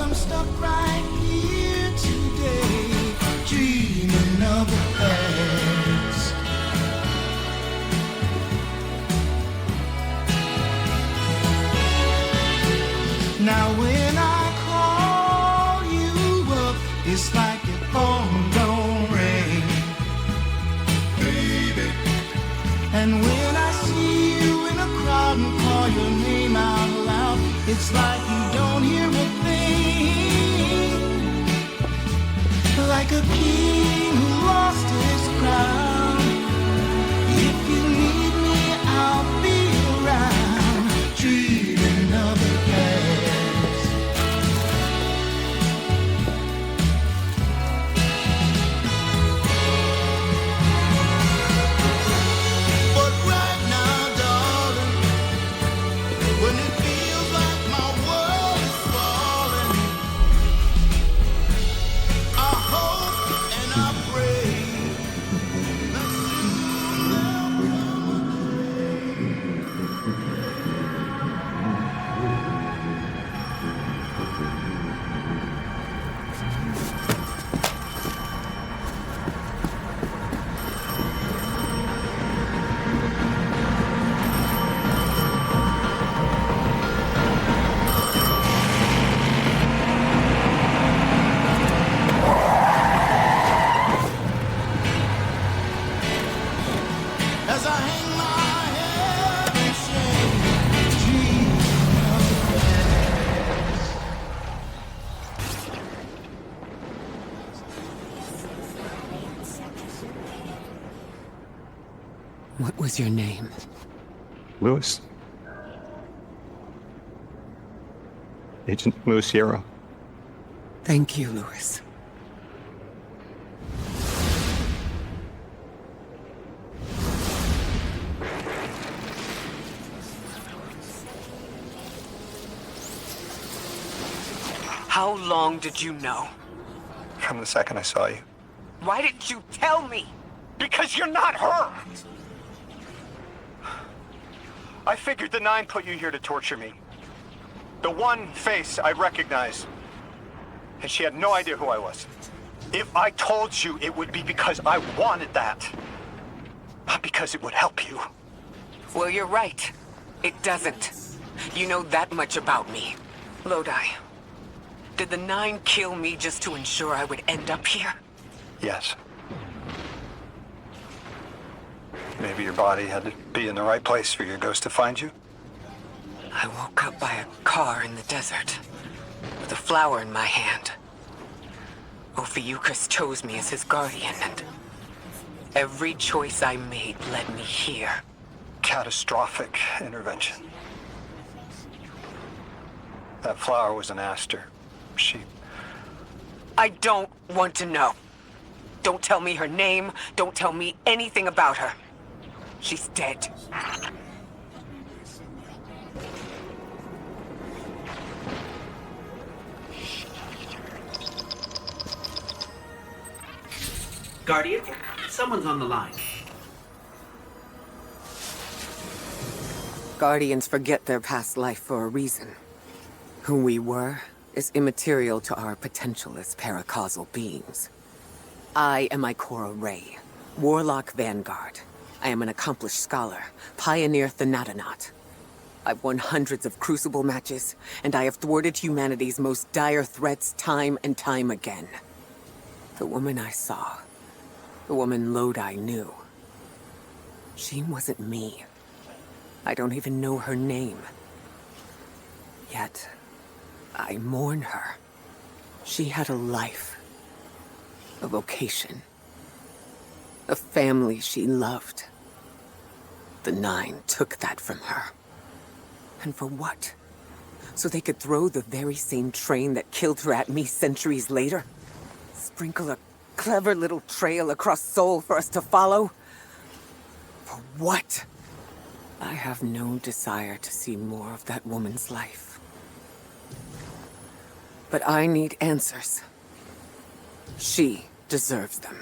Speaker 15: I'm stuck right here today, dreaming of the past. Now when I call you up, it's like your phone don't ring, baby. And when I see you in a crowd and call your name out loud, it's like you don't hear a thing. Like a king who lost his crown. If you need me, I'll be around, dreaming of the past. But right now, darling, when it feels like my world is falling, I hope and I pray that soon there'll come a as I hang my head and shame, dreams of the past.
Speaker 12: What was your name?
Speaker 13: Lewis. Agent Lewis Yarrow.
Speaker 12: Thank you, Lewis.
Speaker 3: How long did you know?
Speaker 13: From the second I saw you.
Speaker 3: Why didn't you tell me?
Speaker 10: Because you're not her! I figured the Nine put you here to torture me. The one face I recognize. And she had no idea who I was. If I told you, it would be because I wanted that. Not because it would help you.
Speaker 3: Well, you're right. It doesn't. You know that much about me. Lodi, did the Nine kill me just to ensure I would end up here?
Speaker 10: Yes. Maybe your body had to be in the right place for your ghost to find you?
Speaker 3: I woke up by a car in the desert, with a flower in my hand. Ophiuchus chose me as his guardian, and every choice I made led me here.
Speaker 10: Catastrophic intervention. That flower was an aster.
Speaker 3: I don't want to know. Don't tell me her name. Don't tell me anything about her. She's dead.
Speaker 5: Guardian, someone's on the line.
Speaker 12: Guardians forget their past life for a reason. Who we were is immaterial to our potential as paracausal beings. I am Ikora Rey, Warlock Vanguard. I am an accomplished scholar, pioneer Thanatonaut. I've won hundreds of Crucible matches, and I have thwarted humanity's most dire threats time and time again. The woman I saw, the woman Lodi knew, she wasn't me. I don't even know her name. Yet, I mourn her. She had a life, a vocation, a family she loved. The Nine took that from her. And for what? So they could throw the very same train that killed her at me centuries later? Sprinkle a clever little trail across Seoul for us to follow? For what? I have no desire to see more of that woman's life. But I need answers. She deserves them.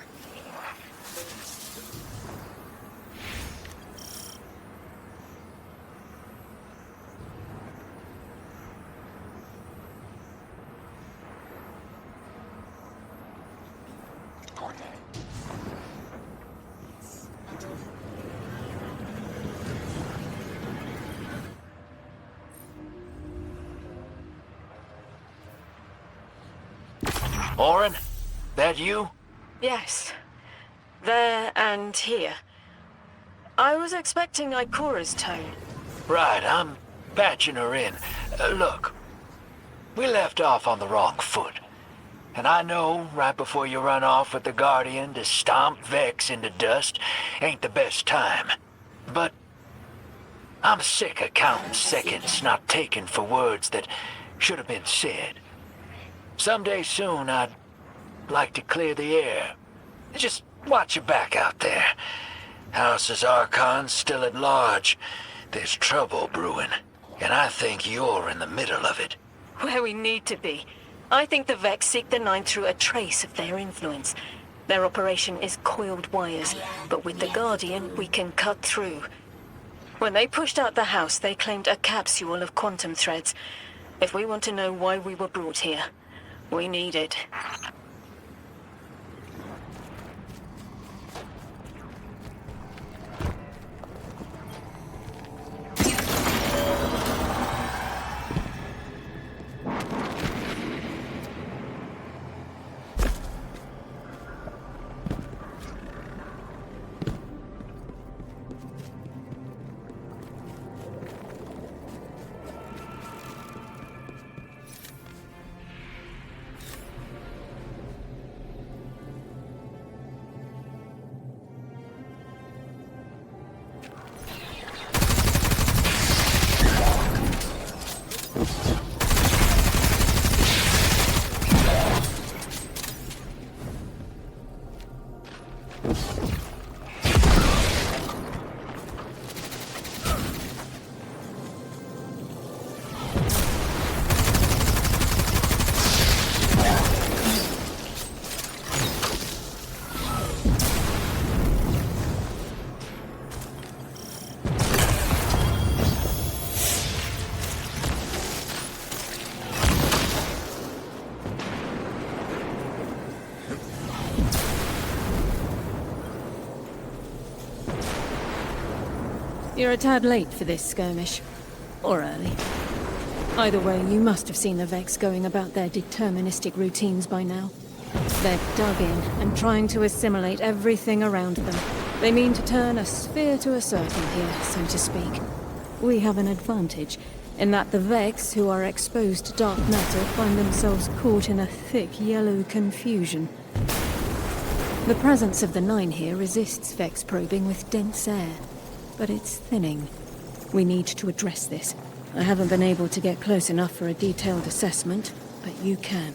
Speaker 6: Orin? That you?
Speaker 2: Yes. There and here. I was expecting Ikora's tone.
Speaker 6: Right, I'm patching her in. Look, we left off on the wrong foot. And I know right before you run off with the Guardian to stomp Vex into dust ain't the best time. But I'm sick of counting seconds not taken for words that should have been said. Someday soon, I'd like to clear the air. Just watch your back out there. House's Archon's still at large. There's trouble brewing, and I think you're in the middle of it.
Speaker 2: Where we need to be. I think the Vex seek the Nine through a trace of their influence. Their operation is coiled wires, but with the Guardian, we can cut through. When they pushed out the house, they claimed a capsule of quantum threads. If we want to know why we were brought here, we need it.
Speaker 8: You're a tad late for this skirmish. Or early. Either way, you must have seen the Vex going about their deterministic routines by now. They're dug in and trying to assimilate everything around them. They mean to turn a sphere to a circle here, so to speak. We have an advantage, in that the Vex who are exposed to dark matter find themselves caught in a thick yellow confusion. The presence of the Nine here resists Vex probing with dense air. But it's thinning. We need to address this. I haven't been able to get close enough for a detailed assessment, but you can.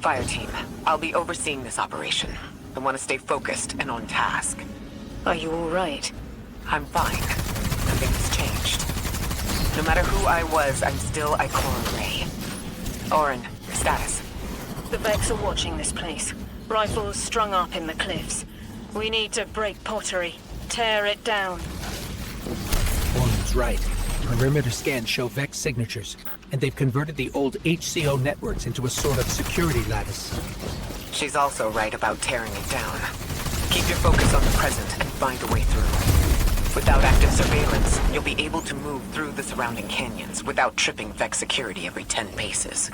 Speaker 3: Fire team, I'll be overseeing this operation. I want to stay focused and on task.
Speaker 2: Are you all right?
Speaker 3: I'm fine. Nothing has changed. No matter who I was, I'm still Ikora Rey. Orin, status.
Speaker 2: The Vex are watching this place. Rifles strung up in the cliffs. We need to break pottery. Tear it down.
Speaker 5: Orin's right. Perimeter scans show Vex signatures, and they've converted the old HCO networks into a sort of security lattice.
Speaker 3: She's also right about tearing it down. Keep your focus on the present and find a way through. Without active surveillance, you'll be able to move through the surrounding canyons without tripping Vex security every 10 paces.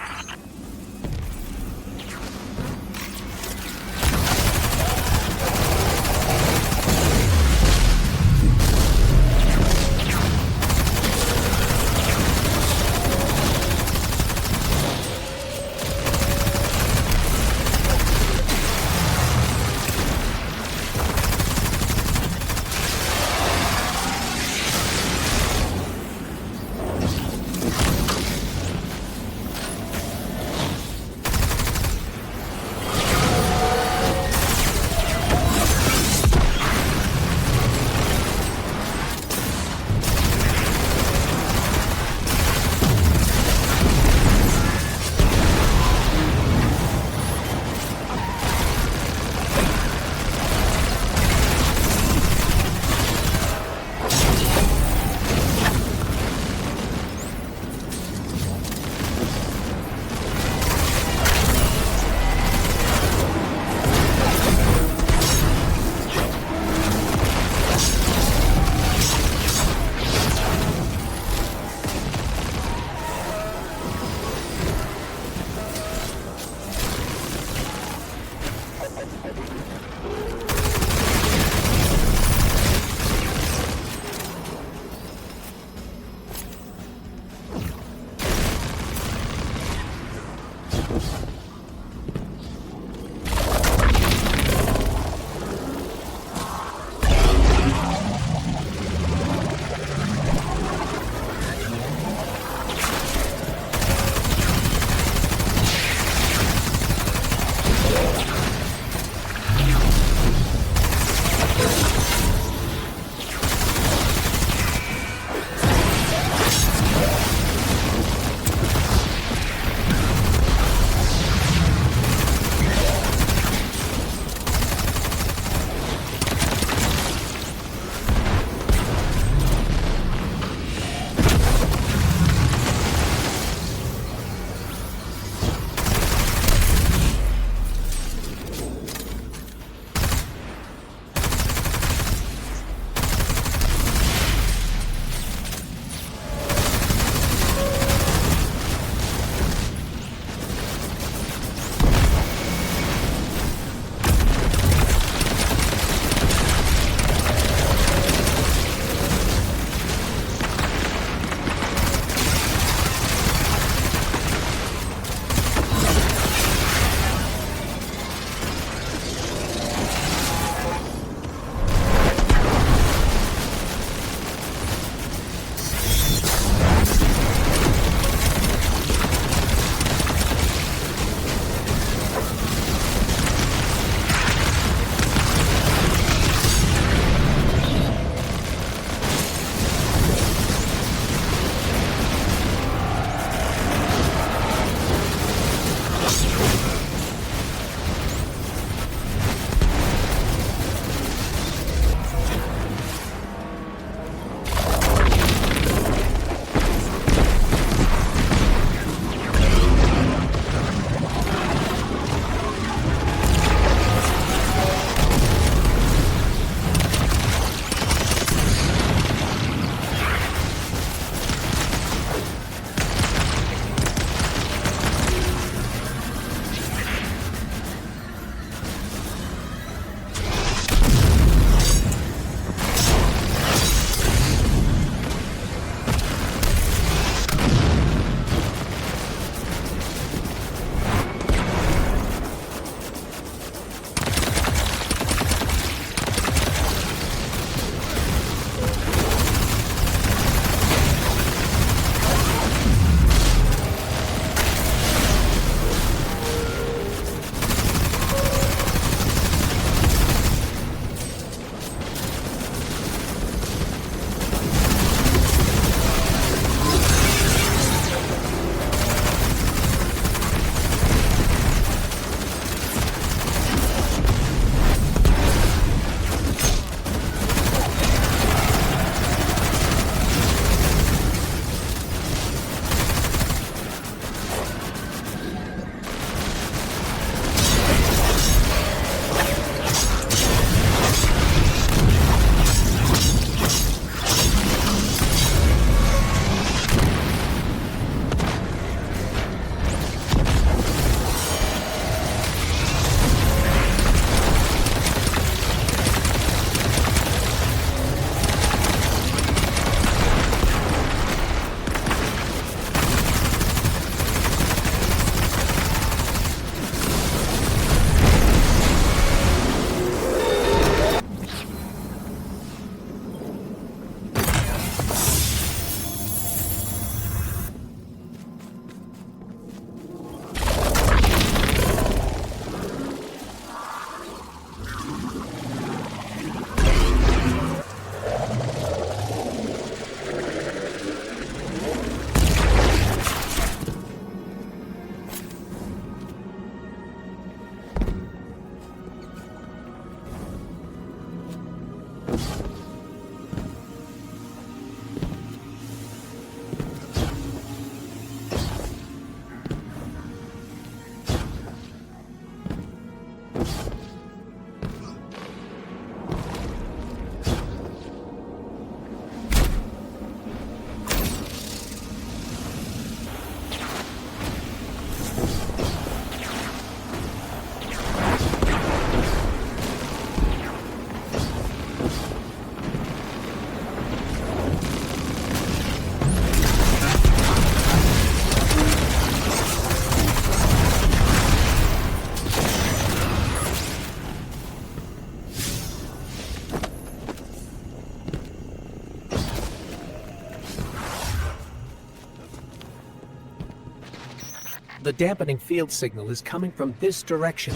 Speaker 5: The dampening field signal is coming from this direction,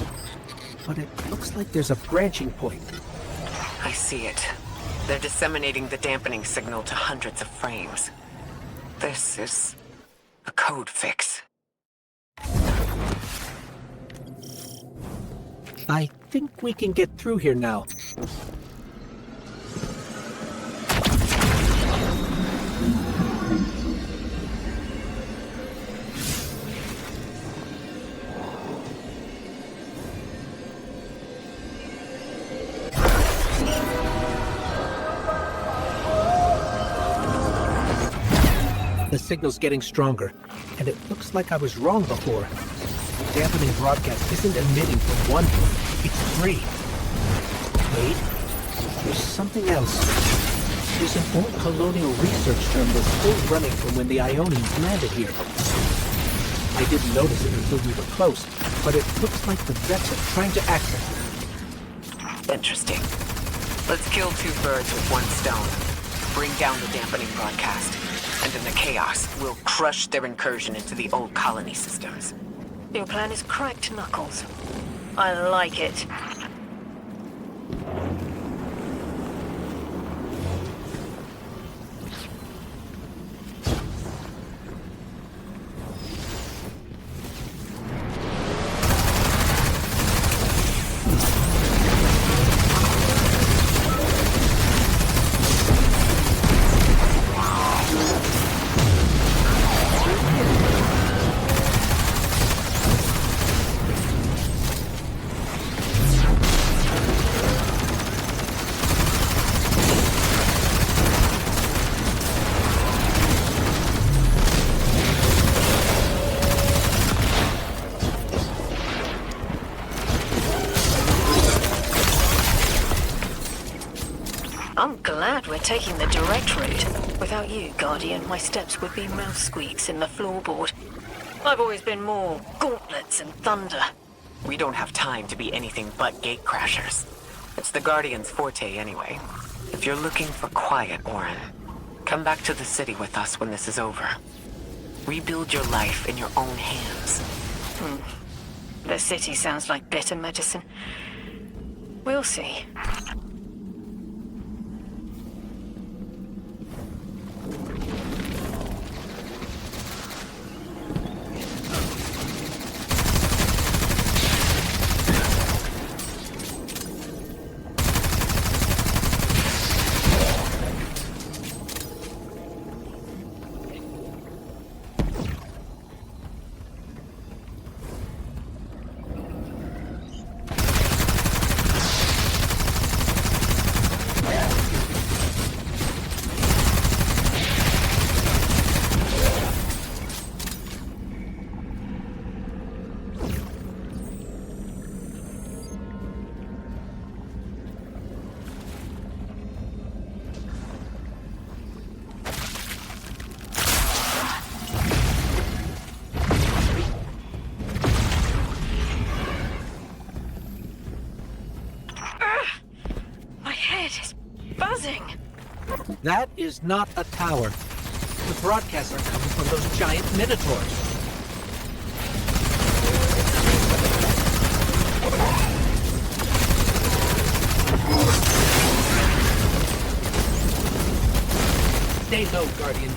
Speaker 5: but it looks like there's a branching point.
Speaker 3: I see it. They're disseminating the dampening signal to hundreds of frames. This is a code fix.
Speaker 5: I think we can get through here now. The signal's getting stronger, and it looks like I was wrong before. The dampening broadcast isn't emitting from one point, it's three. Wait, there's something else. There's an old colonial research terminal still running from when the Ionians landed here. I didn't notice it until we were close, but it looks like the Vex are trying to access it.
Speaker 3: Interesting. Let's kill two birds with one stone. Bring down the dampening broadcast. And in the chaos, we'll crush their incursion into the old colony systems.
Speaker 2: Your plan is cracked, Knuckles. I like it. I'm glad we're taking the direct route. Without you, Guardian, my steps would be mouse squeaks in the floorboard. I've always been more gauntlets and thunder.
Speaker 3: We don't have time to be anything but gate crashers. It's the Guardian's forte anyway. If you're looking for quiet, Orin, come back to the city with us when this is over. Rebuild your life in your own hands.
Speaker 2: The city sounds like bitter medicine. We'll see.
Speaker 5: That is not a tower. The broadcasts are coming from those giant minotaurs. Stay low, Guardian.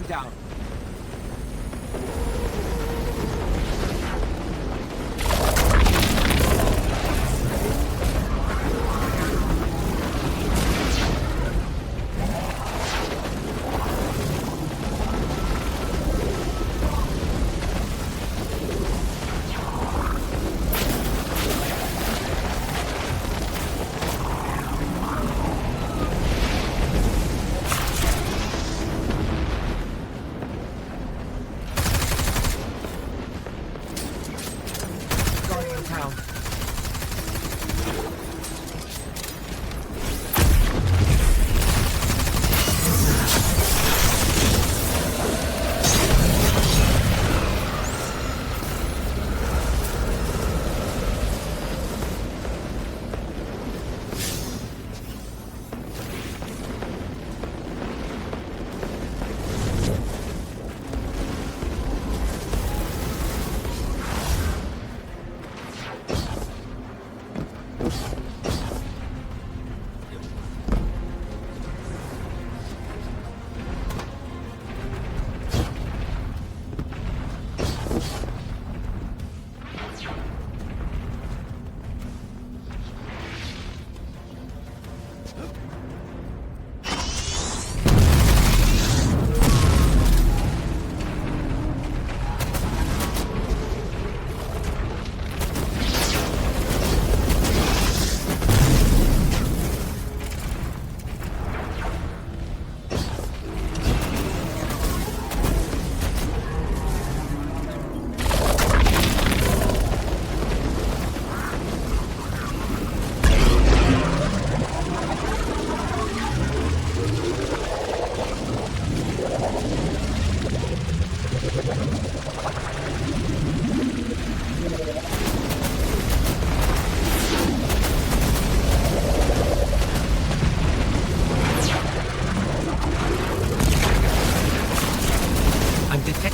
Speaker 5: down.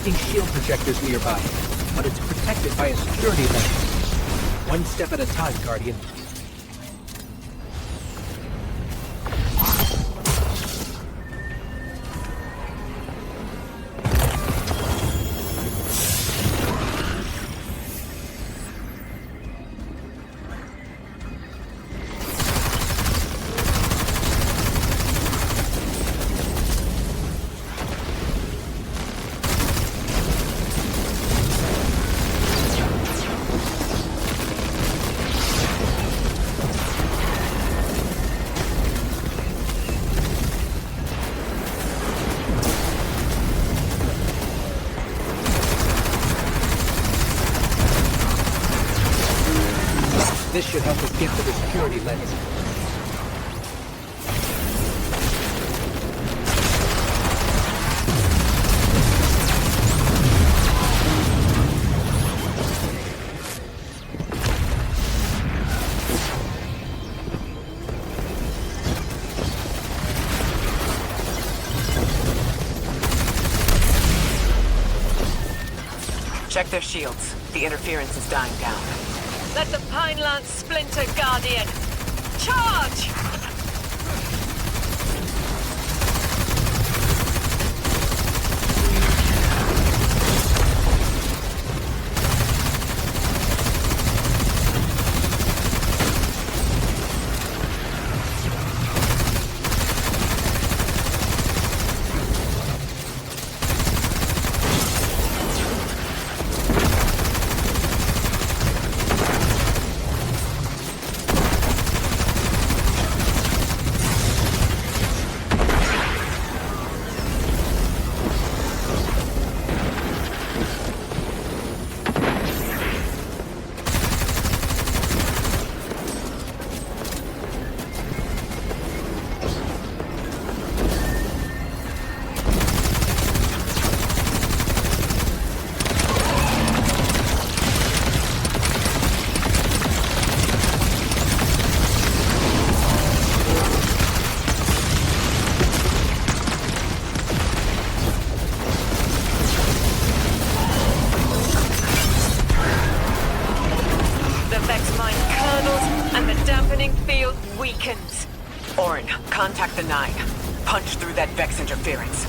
Speaker 5: Shield projectors nearby, but it's protected by a security lens. One step at a time, Guardian. This should help us get to the security lens.
Speaker 3: Check their shields. The interference is dying down.
Speaker 2: Let the Pine Lance splinter, Guardian! Charge!
Speaker 3: Orin, contact the 9. Punch through that Vex interference.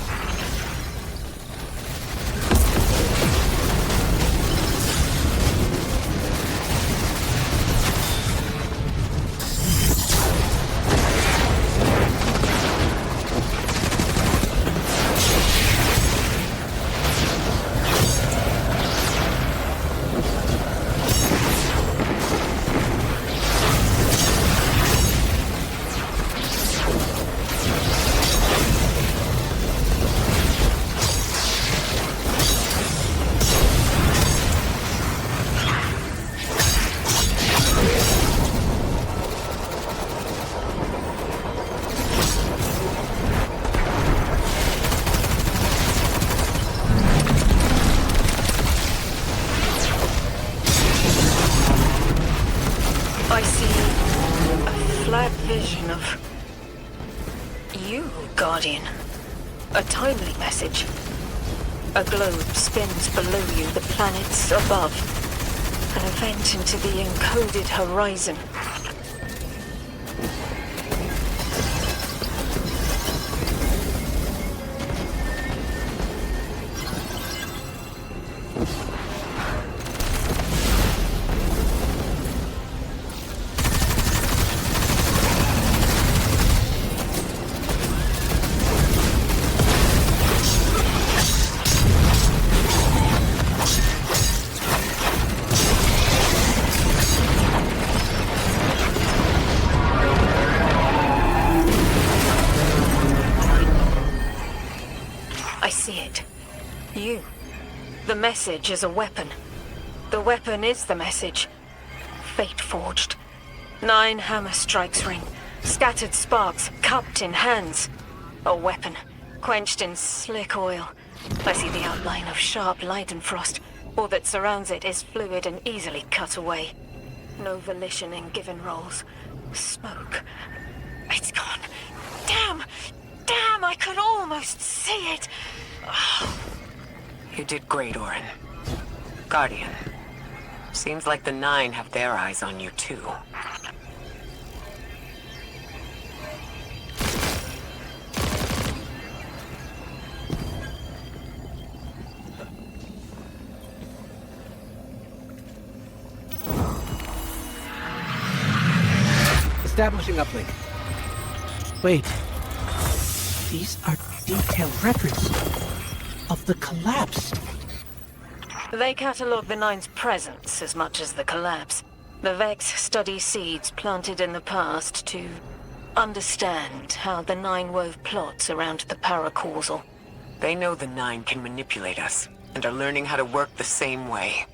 Speaker 2: I see a flat vision of you, Guardian. A timely message. A globe spins below you, the planets above. An event into the encoded horizon. I see it. You. The message is a weapon. The weapon is the message. Fate forged. 9 hammer strikes ring. Scattered sparks, cupped in hands. A weapon, quenched in slick oil. I see the outline of sharp Leidenfrost. All that surrounds it is fluid and easily cut away. No volition in given roles. Smoke. It's gone. Damn! Damn, I could almost see it! Oh.
Speaker 3: You did great, Orin. Guardian. Seems like the 9 have their eyes on you, too.
Speaker 5: Establishing uplink. Wait. These are detailed records of the collapse.
Speaker 2: They catalog the 9's presence as much as the collapse. The Vex study seeds planted in the past to understand how the 9 wove plots around the paracausal.
Speaker 3: They know the 9 can manipulate us, and are learning how to work the same way.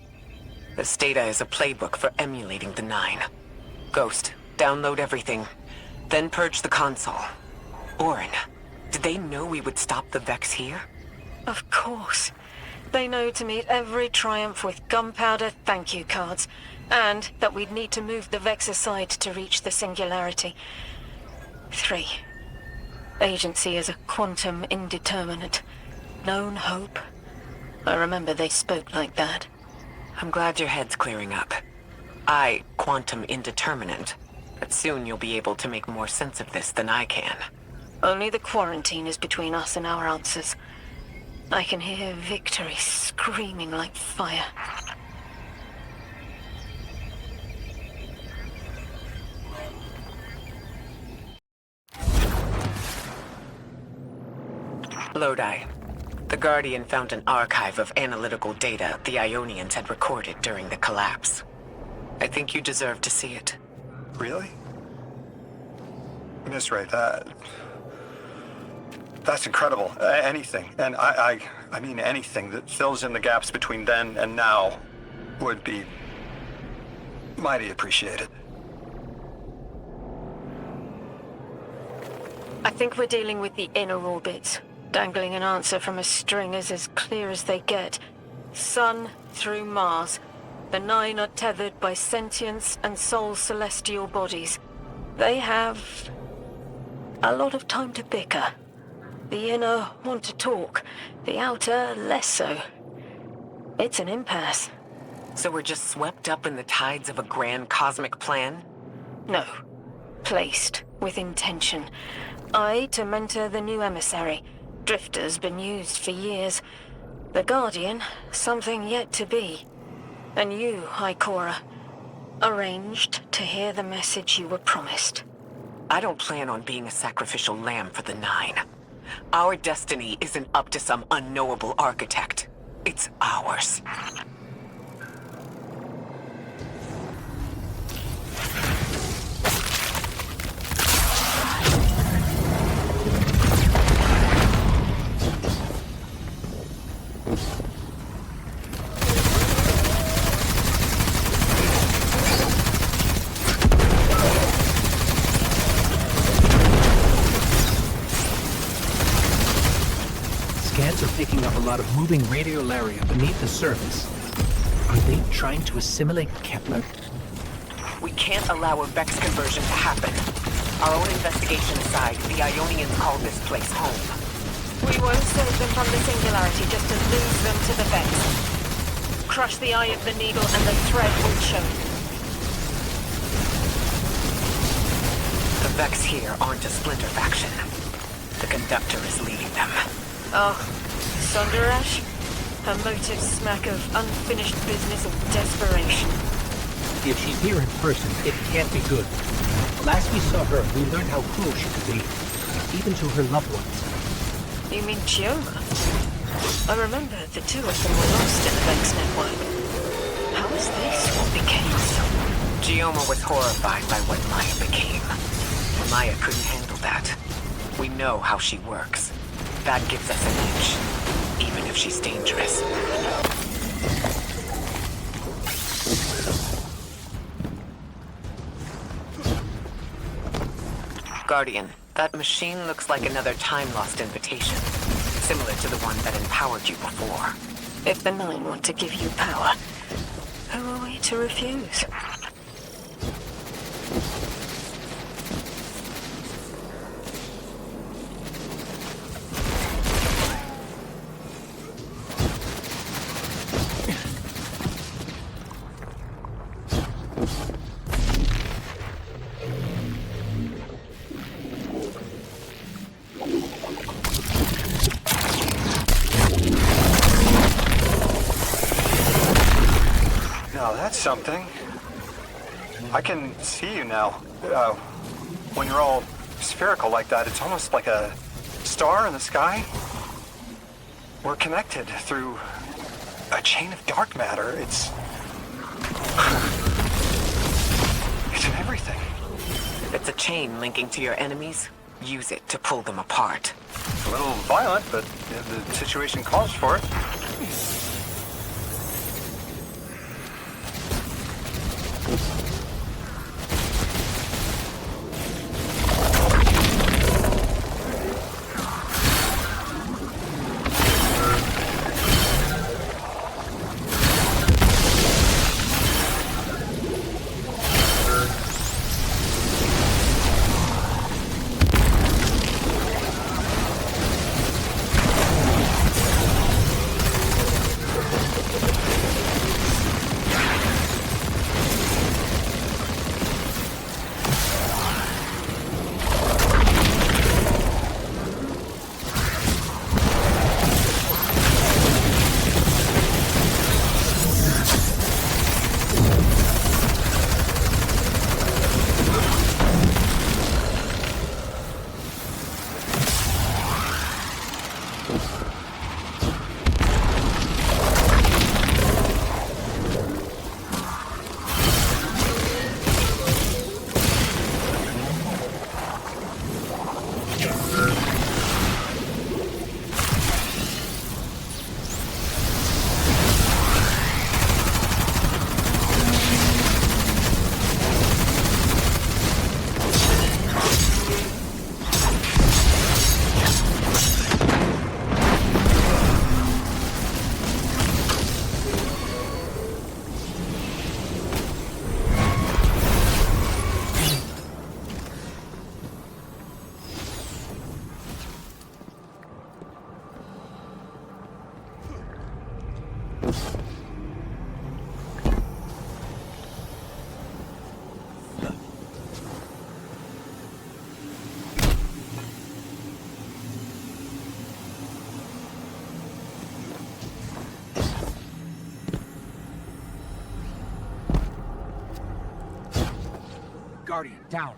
Speaker 3: This data is a playbook for emulating the 9. Ghost, download everything, then purge the console. Orin, did they know we would stop the Vex here?
Speaker 2: Of course. They know to meet every triumph with gunpowder thank you cards, and that we'd need to move the Vex aside to reach the singularity. 3. Agency is a quantum indeterminate. Known hope. I remember they spoke like that.
Speaker 3: I'm glad your head's clearing up. Quantum indeterminate. But soon you'll be able to make more sense of this than I can.
Speaker 2: Only the quarantine is between us and our answers. I can hear victory screaming like fire.
Speaker 3: Lodi. The Guardian found an archive of analytical data the Ionians had recorded during the collapse. I think you deserve to see it.
Speaker 10: Really? Miss Ray, that's incredible. Anything, and I mean anything that fills in the gaps between then and now would be mighty appreciated.
Speaker 2: I think we're dealing with the inner orbits. Dangling an answer from a string is as clear as they get. Sun through Mars. The Nine are tethered by sentience and soul celestial bodies. They have a lot of time to bicker. The inner want to talk, the outer less so. It's an impasse.
Speaker 3: So we're just swept up in the tides of a grand cosmic plan?
Speaker 2: No. Placed with intention. I to mentor the new emissary. Drifter's been used for years. The Guardian, something yet to be. And you, High Cora, arranged to hear the message you were promised.
Speaker 3: I don't plan on being a sacrificial lamb for the Nine. Our destiny isn't up to some unknowable architect. It's ours.
Speaker 5: Scans are picking up a lot of moving radiolaria beneath the surface. Are they trying to assimilate Kepler?
Speaker 3: We can't allow a Vex conversion to happen. Our own investigation aside, the Ionians call this place home.
Speaker 2: We won't save them from the singularity just to lose them to the Vex. Crush the eye of the needle and the thread will show.
Speaker 3: The Vex here aren't a splinter faction. The conductor is leading them.
Speaker 2: Oh, Sonderash? Her motives smack of unfinished business and desperation.
Speaker 5: If she's here in person, it can't be good. Last we saw her, we learned how cruel she could be, even to her loved ones.
Speaker 2: You mean Chioma? I remember the two of them were lost in the Vex network. How is this what became so?
Speaker 3: Chioma was horrified by what Maya became. Maya couldn't handle that. We know how she works. That gives us an edge, even if she's dangerous. Guardian, that machine looks like another time-lost invitation. Similar to the one that empowered you before.
Speaker 2: If the Nine want to give you power, who are we to refuse?
Speaker 10: Now that's something. I can see you now. When you're all spherical like that, it's almost like a star in the sky. We're connected through a chain of dark matter. It's in everything.
Speaker 3: If it's a chain linking to your enemies, use it to pull them apart.
Speaker 10: A little violent, but the situation calls for it.
Speaker 5: Guardian, down.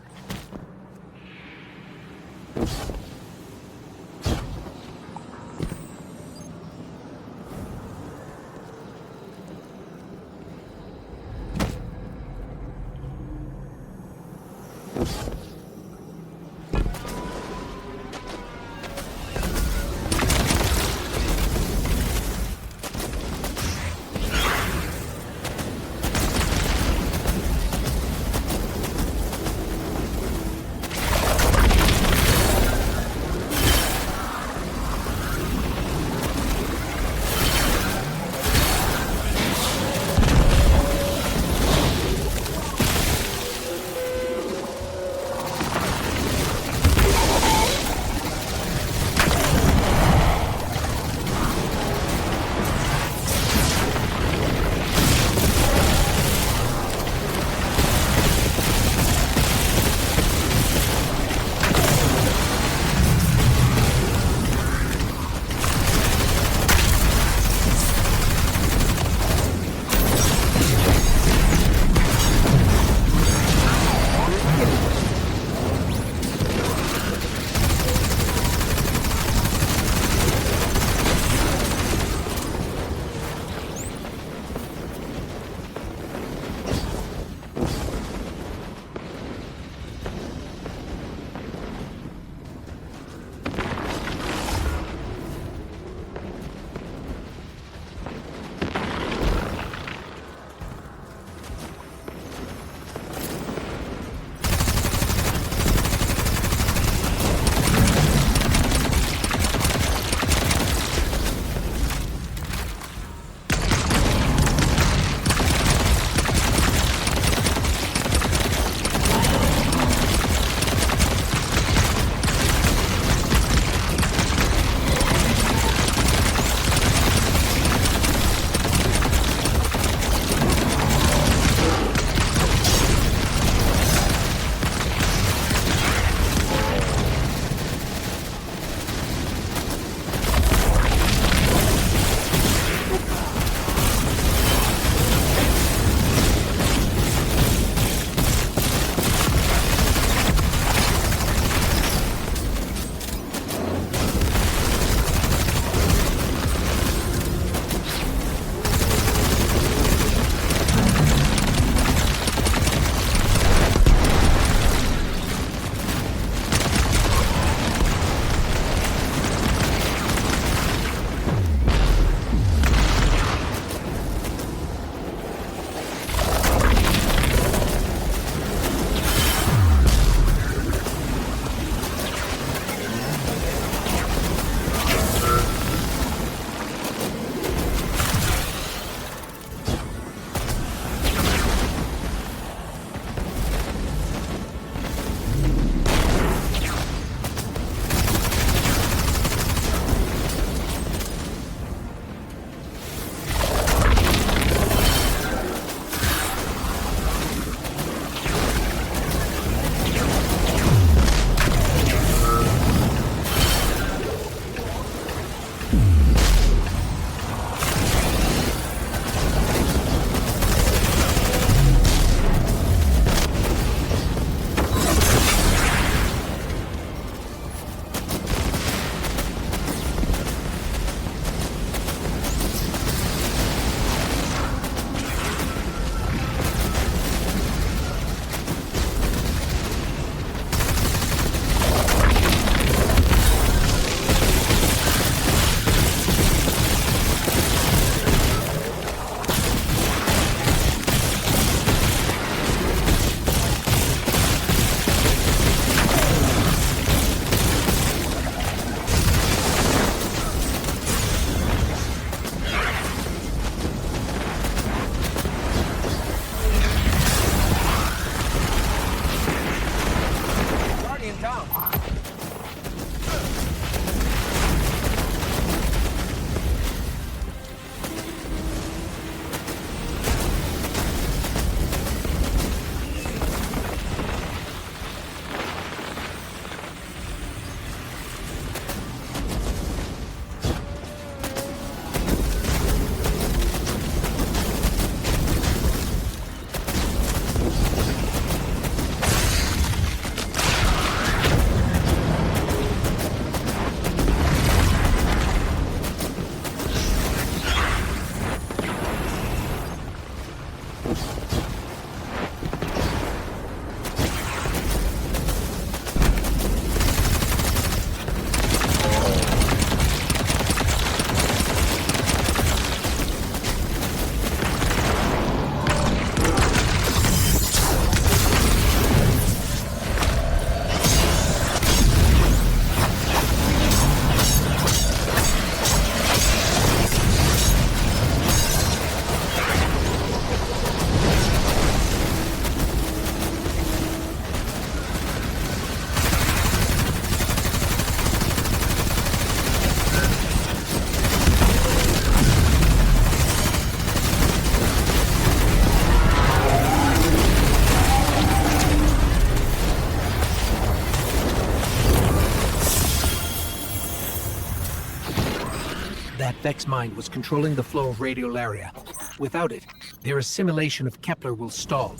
Speaker 5: Vex mind was controlling the flow of radiolaria. Without it, their assimilation of Kepler will stall.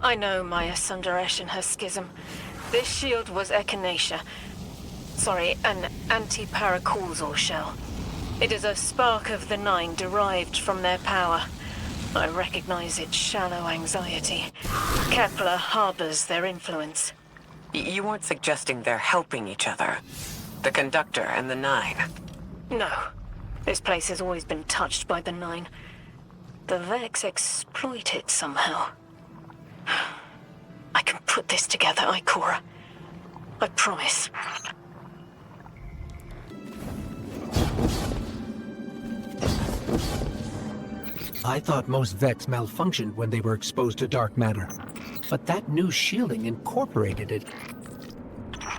Speaker 2: I know Maya Sundaresh and her schism. This shield was echinacea. Sorry, an anti-paracausal shell. It is a spark of the Nine derived from their power. I recognize its shallow anxiety. Kepler harbors their influence.
Speaker 3: You weren't suggesting they're helping each other? The Conductor and the Nine?
Speaker 2: No. This place has always been touched by the Nine. The Vex exploit it somehow. I can put this together, Ikora. I promise.
Speaker 5: I thought most Vex malfunctioned when they were exposed to dark matter. But that new shielding incorporated it.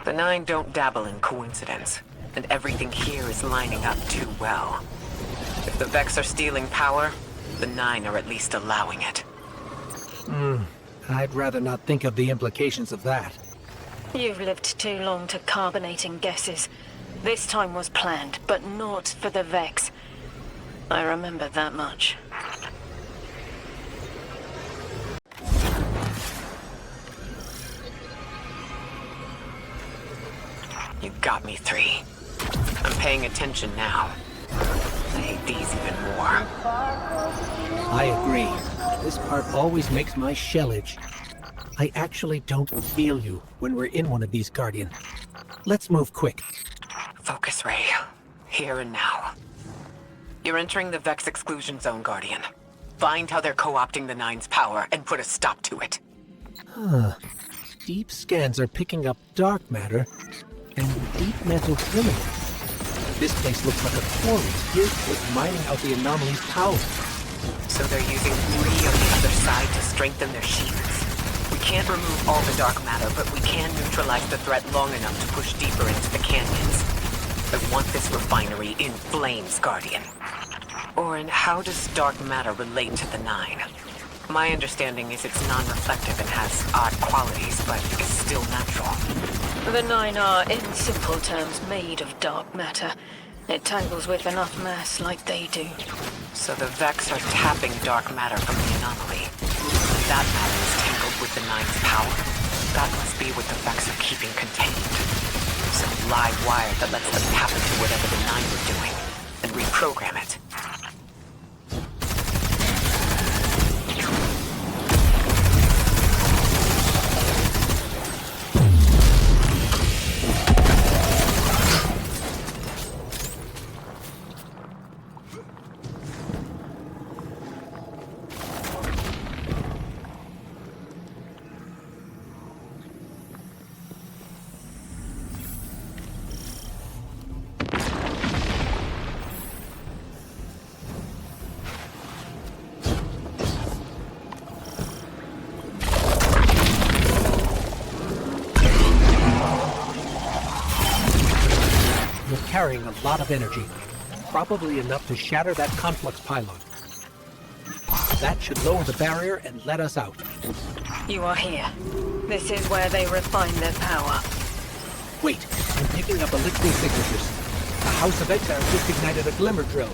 Speaker 3: The Nine don't dabble in coincidence, and everything here is lining up too well. If the Vex are stealing power, the Nine are at least allowing it.
Speaker 5: I'd rather not think of the implications of that.
Speaker 2: You've lived too long to carbonating guesses. This time was planned, but not for the Vex. I remember that much.
Speaker 3: You got me, 3. I'm paying attention now. I hate these even more.
Speaker 5: I agree. This part always makes my shell itch. I actually don't feel you when we're in one of these, Guardian. Let's move quick.
Speaker 3: Focus ray. Here and now. You're entering the Vex exclusion zone, Guardian. Find how they're co-opting the Nine's power and put a stop to it.
Speaker 5: Deep scans are picking up dark matter and deep metal primitive. This place looks like a quarry geared towards mining out the anomaly's power.
Speaker 3: So they're using 3 on the other side to strengthen their shields. We can't remove all the dark matter, but we can neutralize the threat long enough to push deeper into the canyons. I want this refinery in flames, Guardian. Orin, how does dark matter relate to the Nine? My understanding is it's non-reflective and has odd qualities, but is still natural.
Speaker 2: The Nine are, in simple terms, made of dark matter. It tangles with enough mass like they do.
Speaker 3: So the Vex are tapping dark matter from the anomaly. And that matter is tangled with the Nine's power. That must be what the Vex are keeping contained. Some live wire that lets them tap into whatever the Nine are doing, and reprogram it.
Speaker 5: Carrying a lot of energy, probably enough to shatter that conflux pylon. That should lower the barrier and let us out.
Speaker 2: You are here. This is where they refine their power.
Speaker 5: Wait, I'm picking up elixir signatures. The House of Exile just ignited a glimmer drill.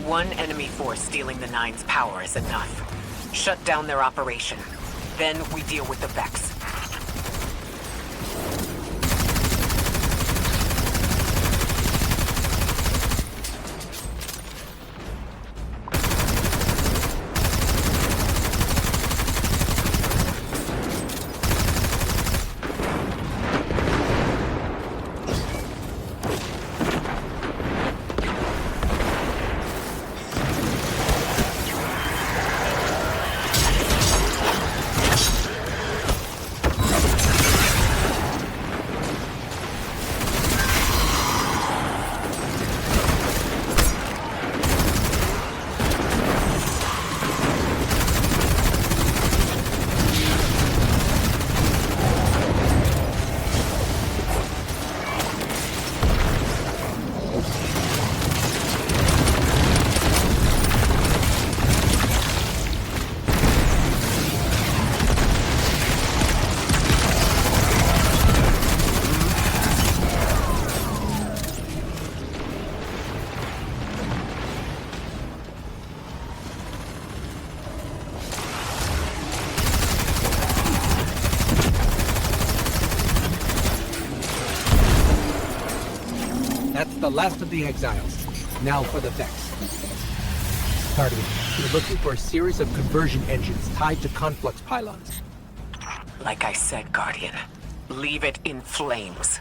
Speaker 3: One enemy force stealing the Nine's power is enough. Shut down their operation. Then we deal with the Vex.
Speaker 5: the last of the exiles. Now for the Vex. Guardian, you're looking for a series of conversion engines tied to conflux pylons.
Speaker 3: Like I said, Guardian, leave it in flames.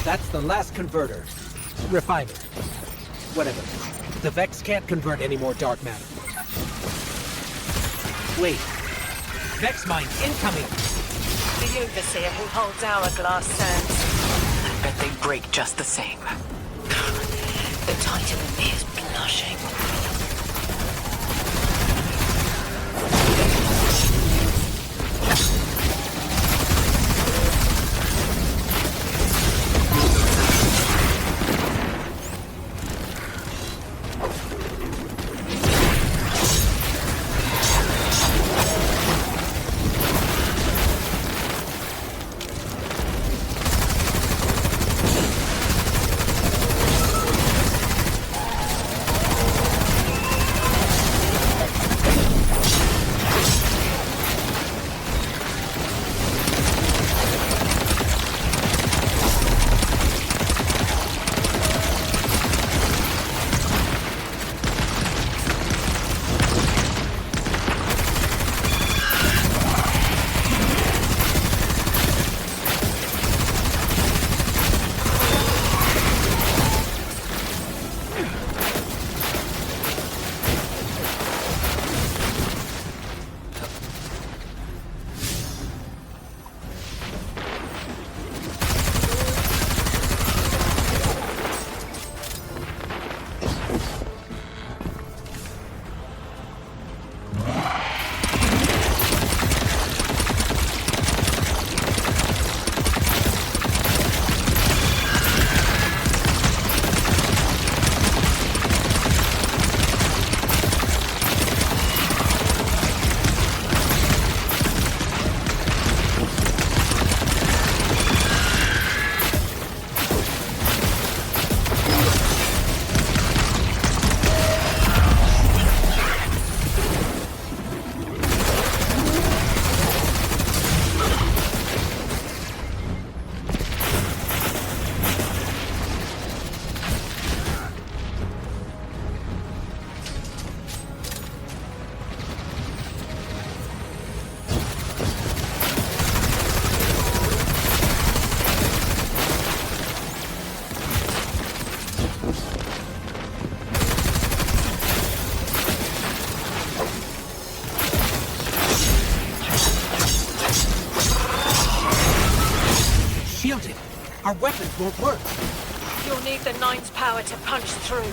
Speaker 5: That's the last converter. Refiner. Whatever. The Vex can't convert any more dark matter. Wait. Vex mine incoming!
Speaker 2: The overseer who holds hourglass sands.
Speaker 3: I bet they break just the same.
Speaker 2: The Titan in me is blushing.
Speaker 5: these won't work.
Speaker 2: You'll need the Nine's power to punch through.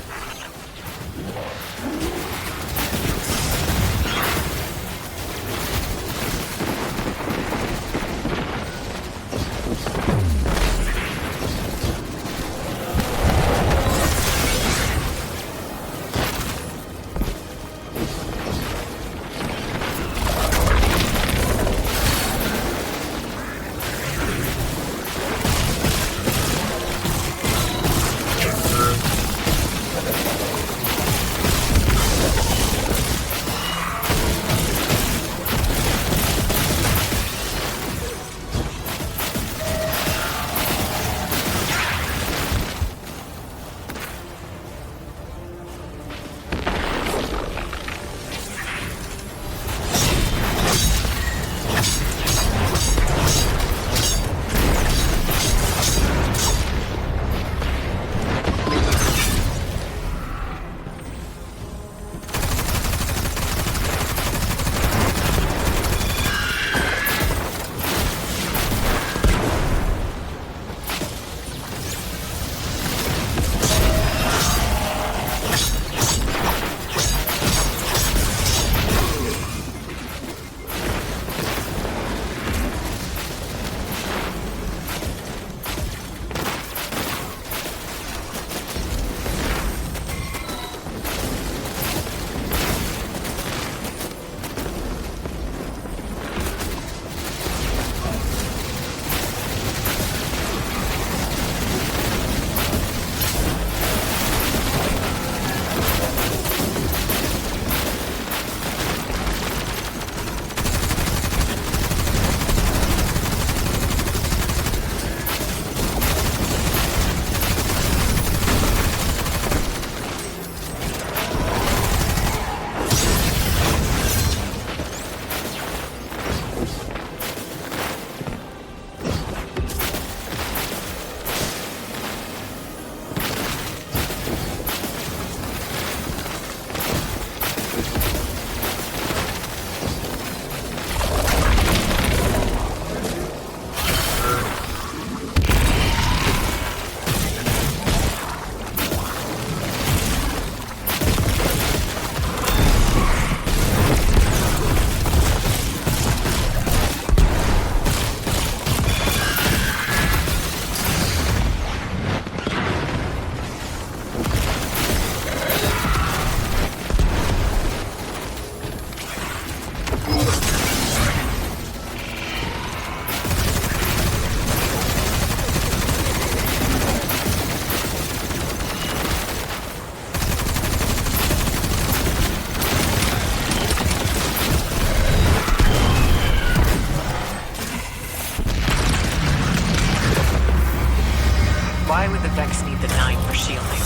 Speaker 3: Why would the Vex need the Nine for shielding?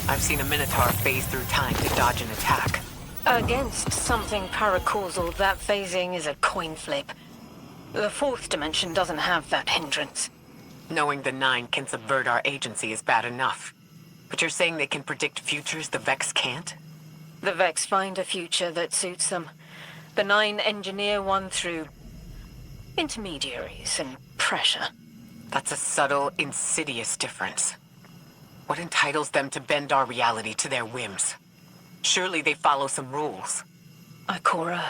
Speaker 3: I've seen a Minotaur phase through time to dodge an attack.
Speaker 2: Against something paracausal, that phasing is a coin flip. The fourth dimension doesn't have that hindrance.
Speaker 3: Knowing the Nine can subvert our agency is bad enough. But you're saying they can predict futures the Vex can't?
Speaker 2: The Vex find a future that suits them. The Nine engineer one through intermediaries and pressure.
Speaker 3: That's a subtle, insidious difference. What entitles them to bend our reality to their whims? Surely they follow some rules.
Speaker 2: Ikora,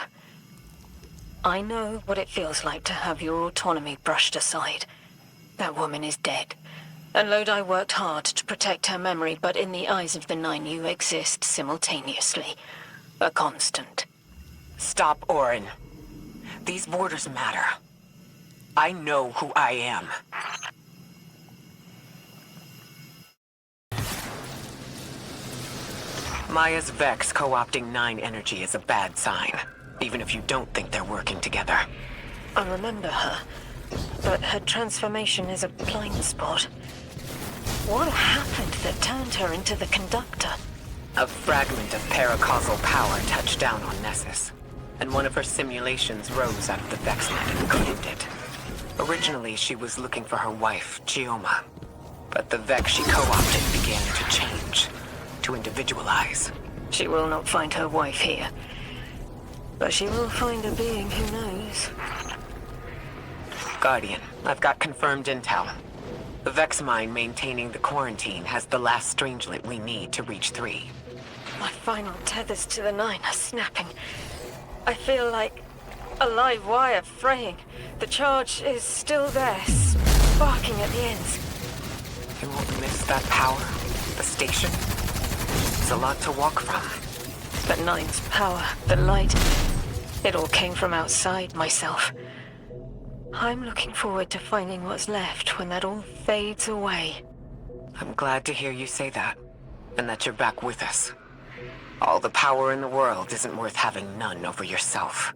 Speaker 2: I know what it feels like to have your autonomy brushed aside. That woman is dead. And Lodi worked hard to protect her memory, but in the eyes of the Nine, you exist simultaneously. A constant.
Speaker 3: Stop, Orin. These borders matter. I know who I am. Maya's Vex co-opting Nine energy is a bad sign, even if you don't think they're working together.
Speaker 2: I remember her, but her transformation is a blind spot. What happened that turned her into the conductor?
Speaker 3: A fragment of paracausal power touched down on Nessus, and one of her simulations rose out of the VexNet and claimed it. Originally, she was looking for her wife, Gioma. But the Vex she co-opted began to change, to individualize.
Speaker 2: She will not find her wife here. But she will find a being who knows.
Speaker 3: Guardian, I've got confirmed intel. The Vex mine maintaining the quarantine has the last strangelet we need to reach 3.
Speaker 2: My final tethers to the 9 are snapping. I feel like a live wire fraying. The charge is still there, sparking at the ends.
Speaker 3: You won't miss that power. The station. It's a lot to walk from.
Speaker 2: The 9's power, the light. It all came from outside myself. I'm looking forward to finding what's left when that all fades away.
Speaker 3: I'm glad to hear you say that, and that you're back with us. All the power in the world isn't worth having none over yourself.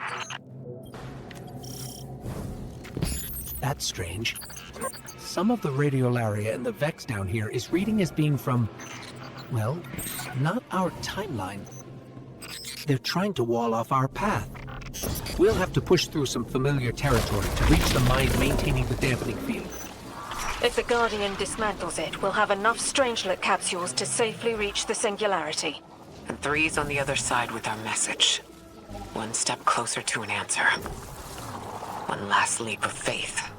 Speaker 5: That's strange. Some of the radiolaria in the Vex down here is reading as being from, well, not our timeline. They're trying to wall off our path. We'll have to push through some familiar territory to reach the mine maintaining the dampening field.
Speaker 2: If the Guardian dismantles it, we'll have enough Strangelet capsules to safely reach the Singularity.
Speaker 3: And 3's on the other side with our message. One step closer to an answer. One last leap of faith.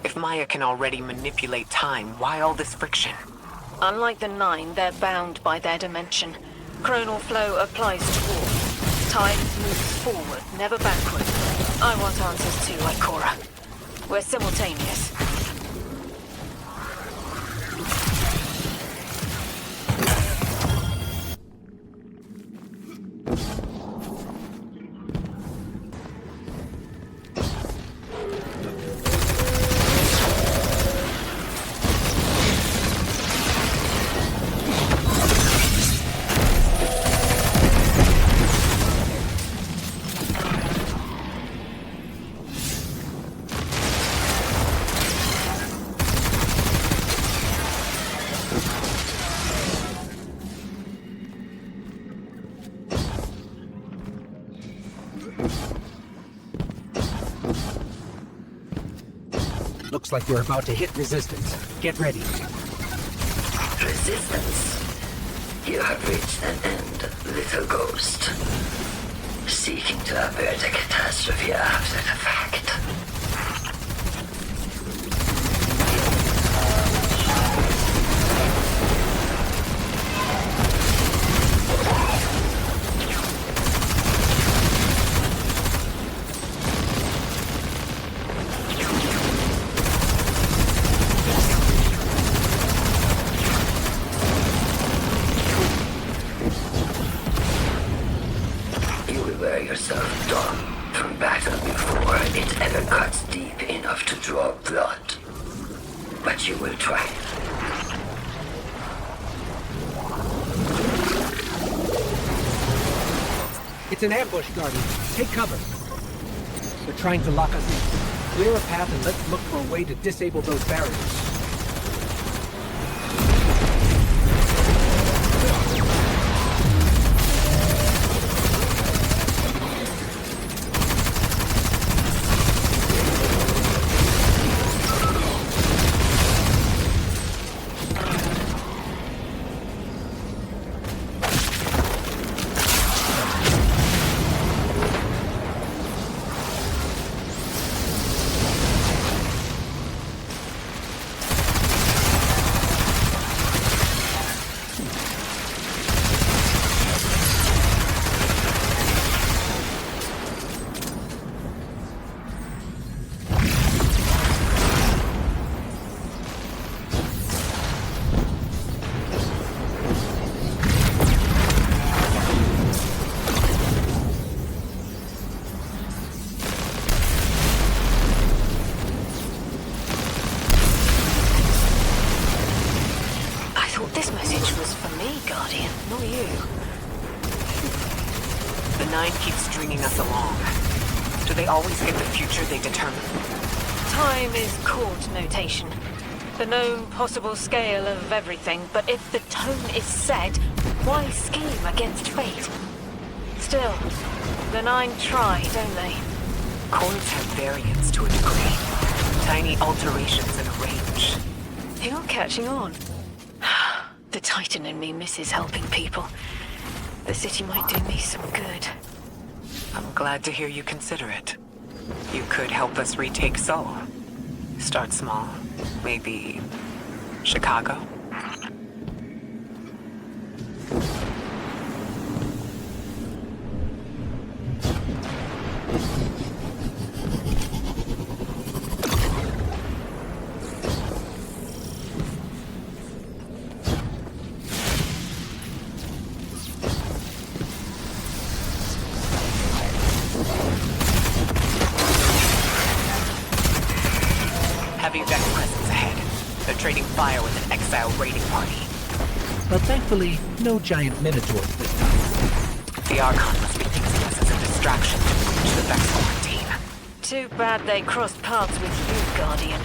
Speaker 3: If Maya can already manipulate time, why all this friction?
Speaker 2: Unlike the 9, they're bound by their dimension. Chronal flow applies to all. Time moves forward, never backward. I want answers too, Ikora. We're simultaneous.
Speaker 5: Looks like we're about to hit resistance. Get ready.
Speaker 11: Resistance. You have reached an end, little ghost. Seeking to avert a catastrophe after the fact. Yourself dumb from battle before it ever cuts deep enough to draw blood. But you will try.
Speaker 5: It's an ambush, Guardian. Take cover. They're trying to lock us in. Clear a path and let's look for a way to disable those barriers.
Speaker 2: This message was for me, Guardian, not you.
Speaker 3: The 9 keeps stringing us along. Do they always get the future they determine?
Speaker 2: Time is chord notation. The known possible scale of everything, but if the tone is set, why scheme against fate? Still, the 9 try, don't they?
Speaker 3: Chords have variance to a degree. Tiny alterations in a range.
Speaker 2: You're catching on. The Titan in me misses helping people. The city might do me some good.
Speaker 3: I'm glad to hear you consider it. You could help us retake Seoul. Start small. Maybe Chicago? Heavy Vex presence ahead. They're trading fire with an exile raiding party.
Speaker 5: But thankfully, no giant minotaurs this time.
Speaker 3: The Archon must be using us as a distraction to breach the Vex quarantine.
Speaker 2: Too bad they crossed paths with you, Guardian.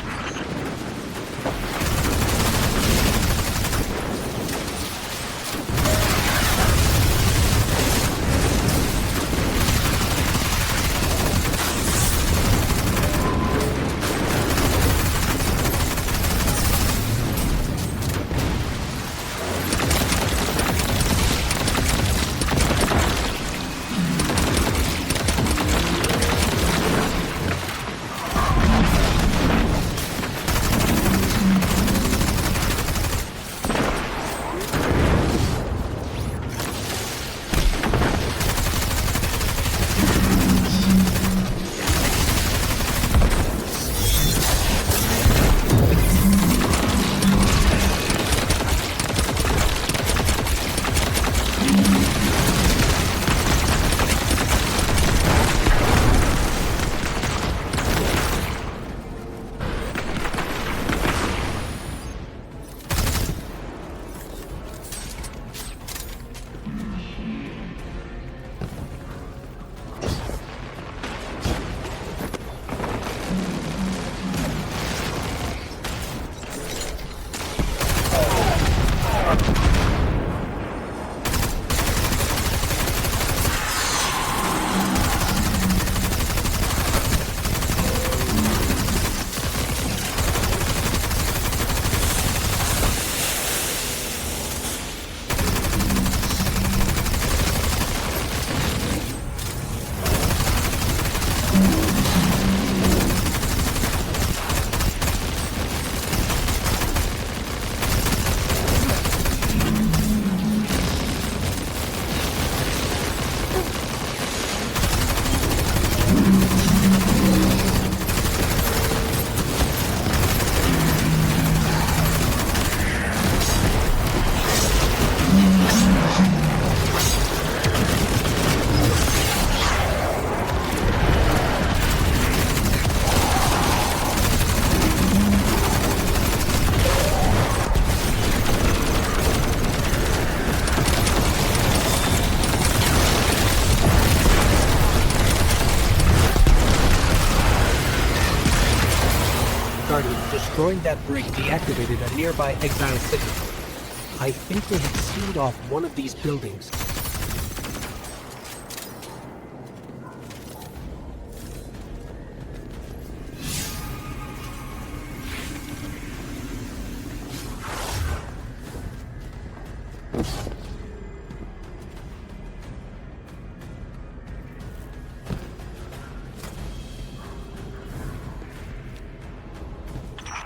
Speaker 5: Destroying that break deactivated a nearby exile signal. I think they had sealed off one of these buildings.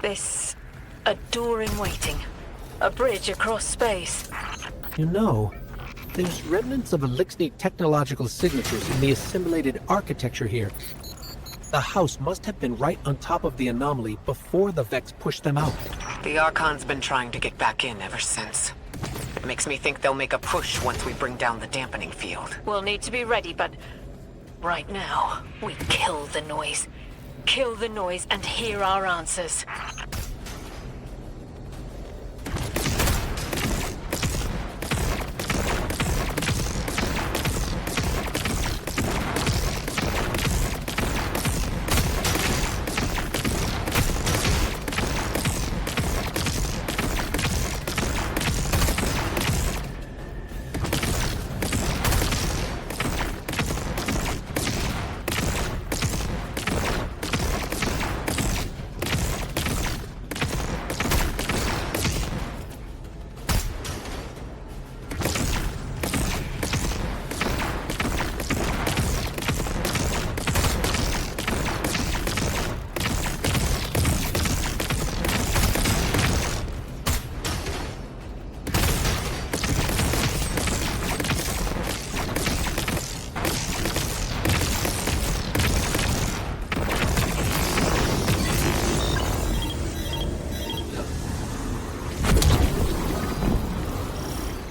Speaker 2: This... a door in waiting. A bridge across space.
Speaker 5: You know, there's remnants of Elixni technological signatures in the assimilated architecture here. The house must have been right on top of the anomaly before the Vex pushed them out.
Speaker 3: The Archon's been trying to get back in ever since. It makes me think they'll make a push once we bring down the dampening field.
Speaker 2: We'll need to be ready, but... right now, we kill the noise. Kill the noise and hear our answers.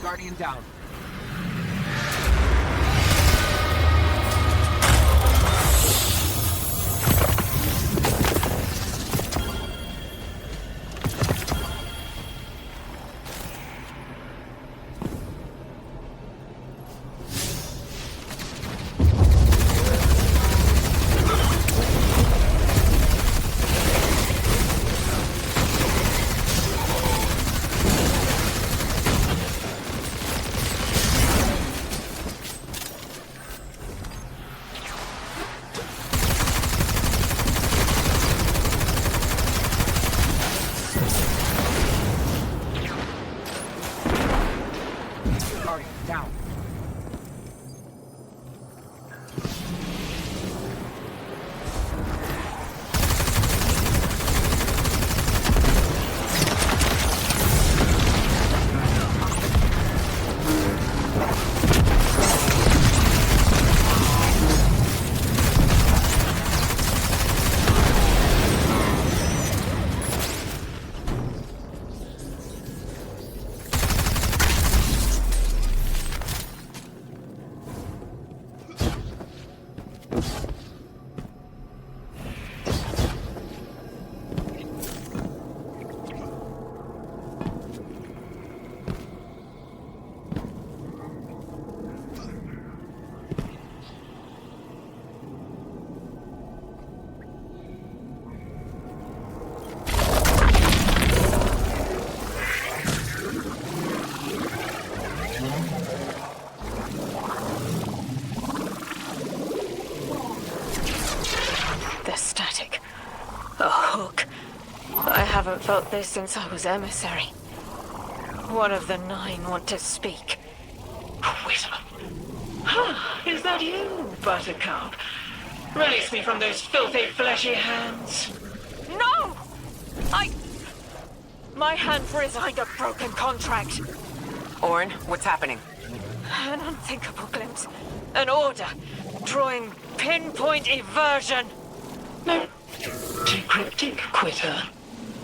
Speaker 5: Guardian down. Down.
Speaker 2: I haven't felt this since I was emissary. One of the 9 want to speak.
Speaker 16: Quitter. Ah, is that you, Buttercup? Release me from those filthy, fleshy hands.
Speaker 2: No! My hands resigned a broken contract.
Speaker 3: Orin, what's happening?
Speaker 2: An unthinkable glimpse. An order. Drawing pinpoint eversion.
Speaker 16: No. Too cryptic, Quitter.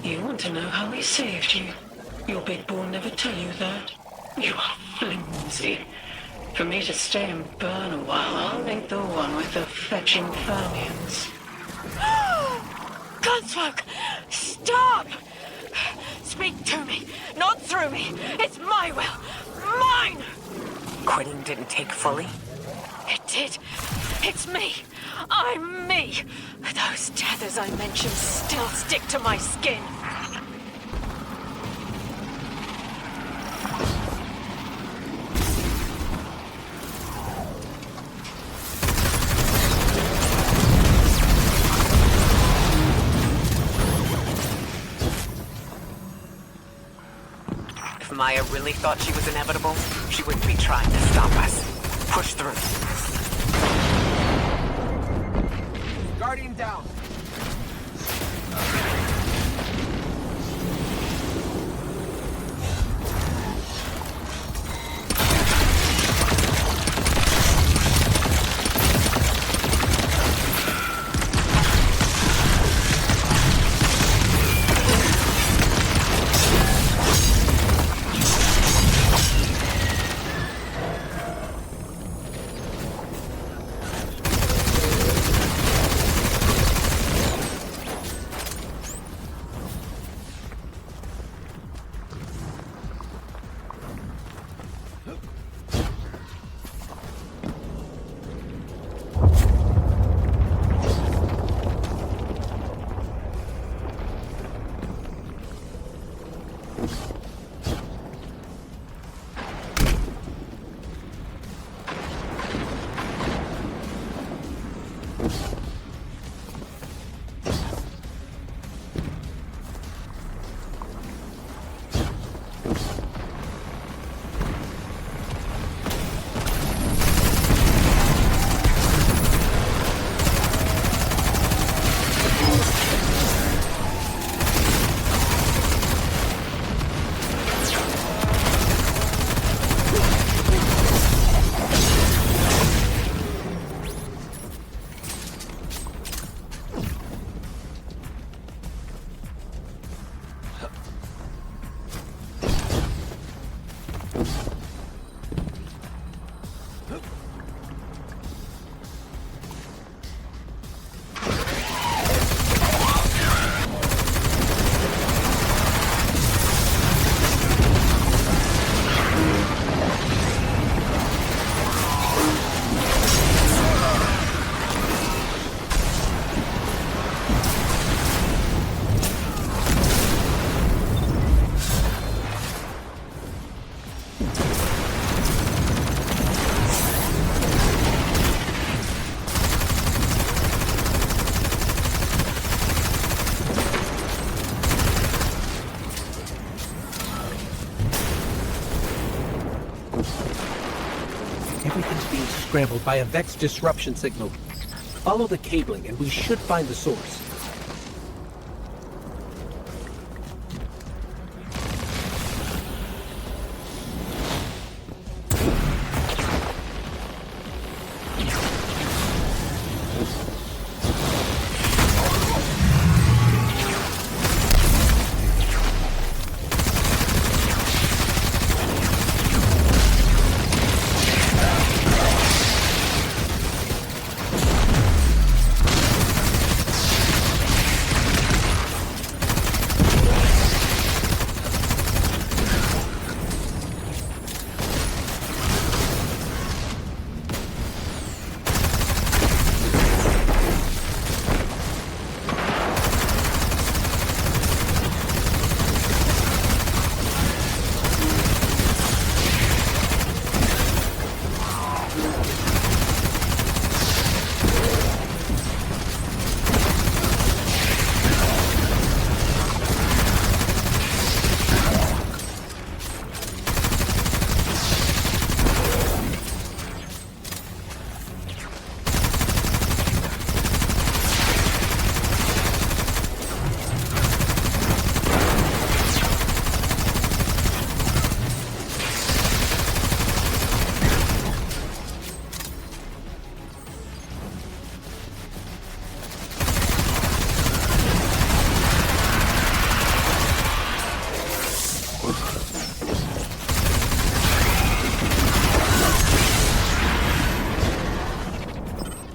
Speaker 16: You want to know how we saved you. Your big ball never tell you that. You are flimsy. For me to stay and burn a while, I'll make the one with the fetching Fermions.
Speaker 2: Gunsmoke! Stop! Speak to me, not through me. It's my will. Mine!
Speaker 3: Quitting didn't take fully?
Speaker 2: It did. It's me. I'm me. Those tethers I mentioned still stick to my skin.
Speaker 3: If Maya really thought she was inevitable, she wouldn't be trying to stop us. Push through.
Speaker 5: Guardian down. Everything's being scrambled by a Vex disruption signal. Follow the cabling and we should find the source.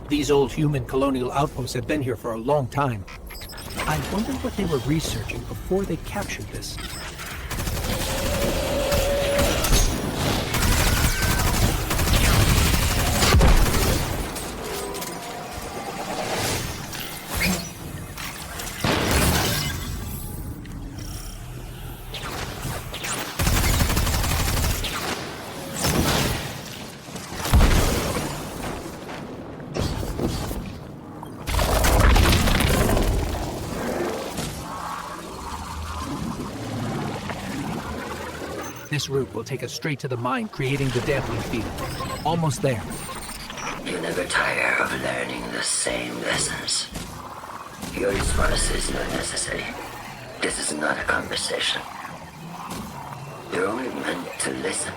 Speaker 5: These old human colonial outposts have been here for a long time. I wonder what they were researching before they captured this. This route will take us straight to the mine, creating the dampening field. Almost there.
Speaker 11: You never tire of learning the same lessons. Your response is not necessary. This is not a conversation. You're only meant to listen.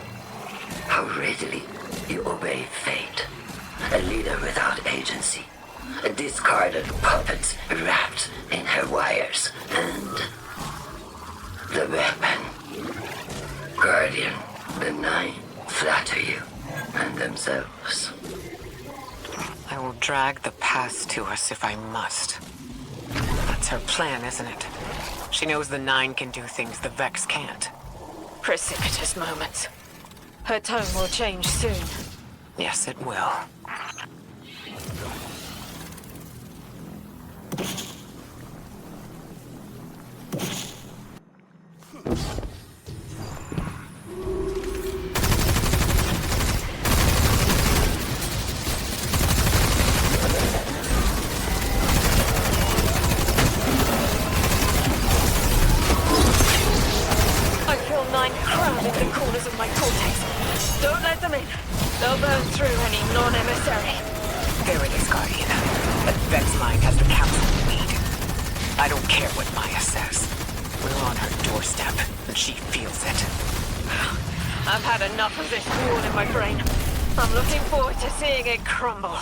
Speaker 11: How readily you obey fate. A leader without agency. A discarded puppet wrapped in her wires. And the weapon. Guardian, the Nine flatter you and themselves.
Speaker 3: I will drag the past to us if I must. That's her plan, isn't it? She knows the Nine can do things the Vex can't.
Speaker 2: Precipitous moments. Her tone will change soon.
Speaker 3: Yes, it will.
Speaker 2: Don't let them in. They'll burn through any non-emissary.
Speaker 3: There it is, Guardian. That Vex line has the council we need. I don't care what Maya says. We're on her doorstep, and she feels it.
Speaker 2: I've had enough of this war in my brain. I'm looking forward to seeing it crumble.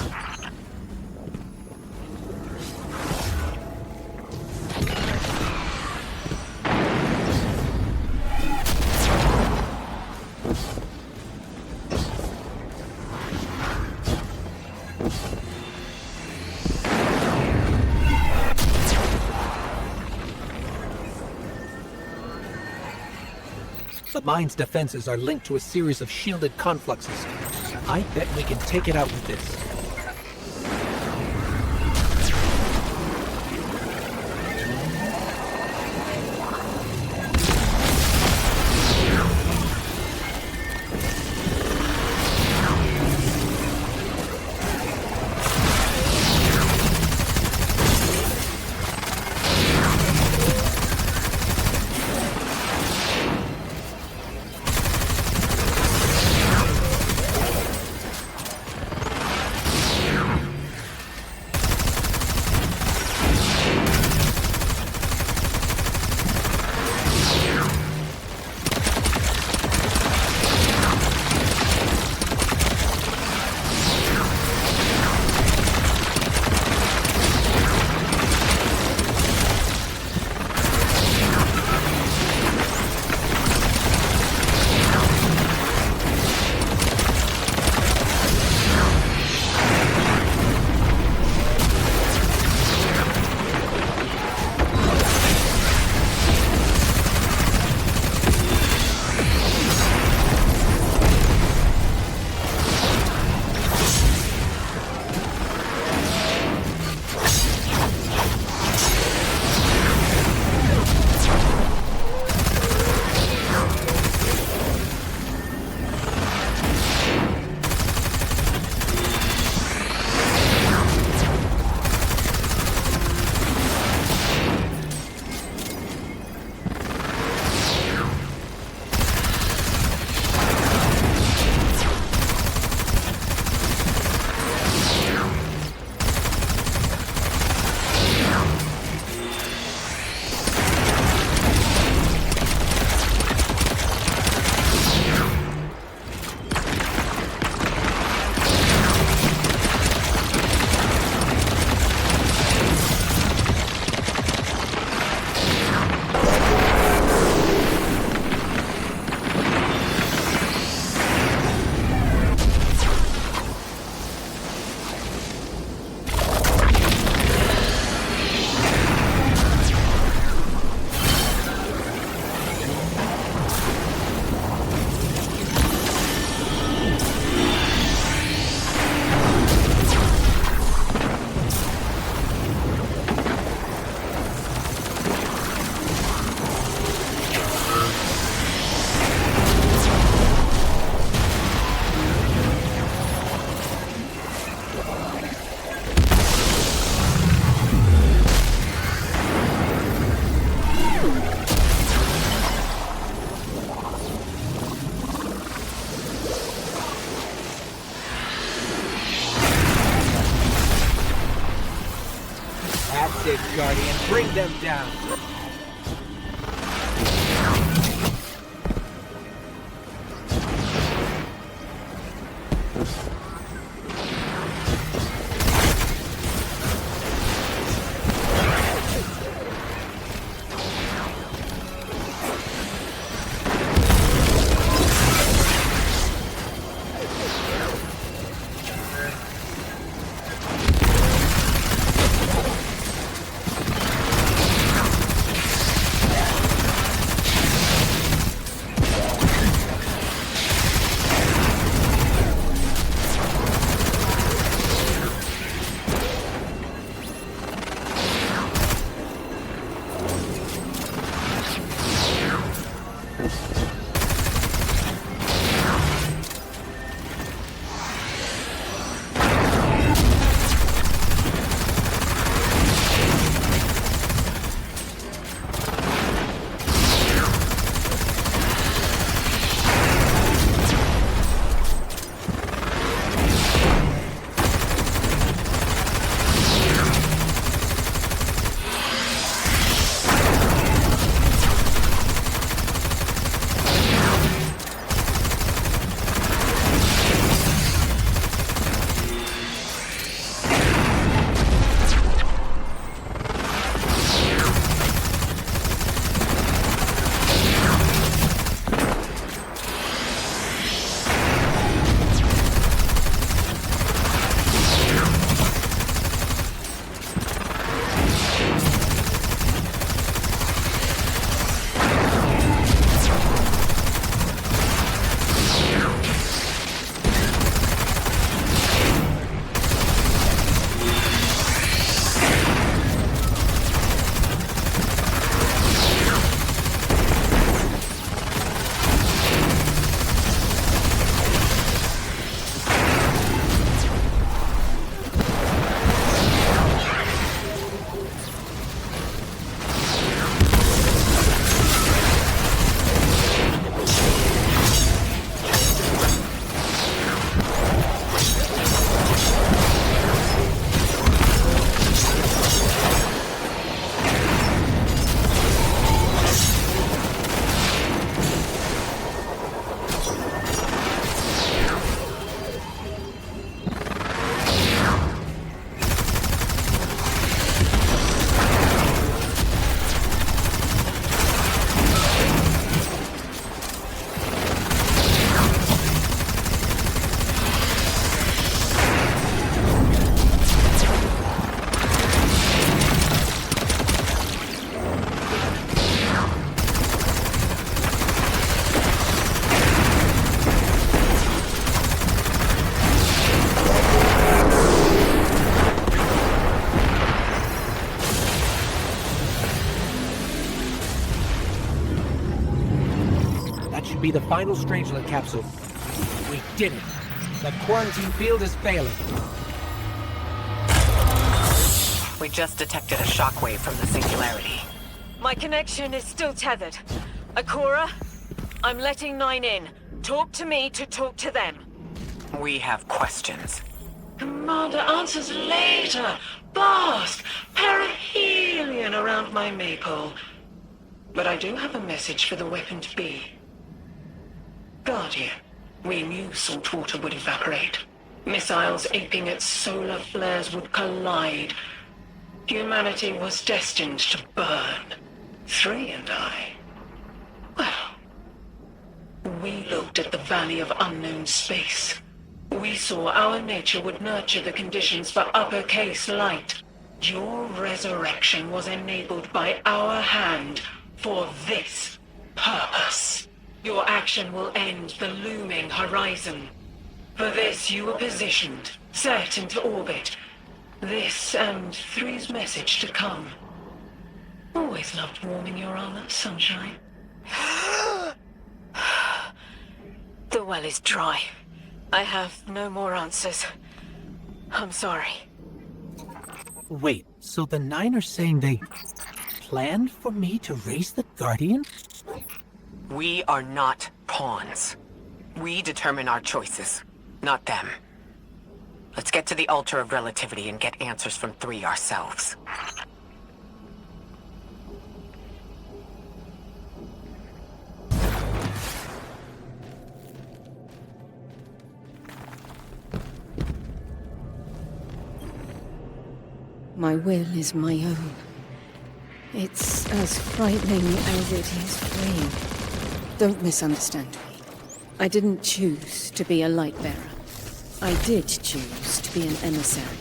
Speaker 5: The mine's defenses are linked to a series of shielded confluxes. I bet we can take it out with this. Guardian. Bring them down. Be the final Strangelet capsule. We did it. The quarantine field is failing.
Speaker 3: We just detected a shockwave from the singularity.
Speaker 2: My connection is still tethered. Akora, I'm letting 9 in. Talk to me to talk to them.
Speaker 3: We have questions.
Speaker 16: Commander, answers later. Vast perihelion around my maypole. But I do have a message for the weapon to be. Guardian, we knew saltwater would evaporate. Missiles aping at solar flares would collide. Humanity was destined to burn. 3 and I. Well, we looked at the Valley of Unknown Space. We saw our nature would nurture the conditions for uppercase light. Your resurrection was enabled by our hand for this purpose. Your action will end the looming horizon. For this, you were positioned, set into orbit. This and 3's message to come. Always loved warming your armor, Sunshine.
Speaker 2: The well is dry. I have no more answers. I'm sorry.
Speaker 5: Wait, so the 9 are saying they planned for me to raise the Guardian?
Speaker 3: We are not pawns. We determine our choices, not them. Let's get to the altar of relativity and get answers from 3 ourselves.
Speaker 8: My will is my own. It's as frightening as it is freeing. Don't misunderstand me. I didn't choose to be a light bearer. I did choose to be an emissary.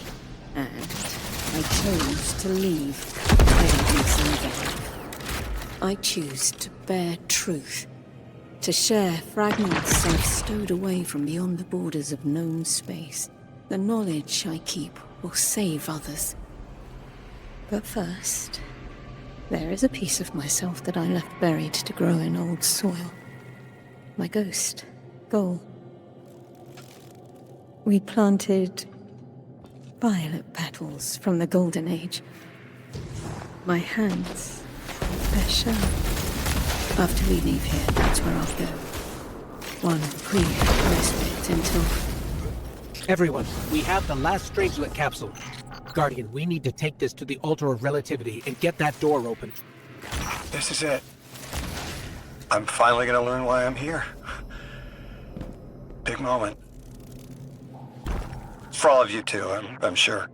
Speaker 8: And I chose to leave. I don't think so either. I choose to bear truth. To share fragments I've stowed away from beyond the borders of known space. The knowledge I keep will save others. But first, there is a piece of myself that I left buried to grow in old soil. My ghost, Goal. We planted violet petals from the Golden Age. My hands, they're sharp. After we leave here, that's where I'll go. One brief respite until...
Speaker 5: Everyone, we have the last Strangelet capsule. Guardian, we need to take this to the Altar of Relativity and get that door open.
Speaker 10: This is it. I'm finally gonna learn why I'm here. Big moment. For all of you too, I'm sure.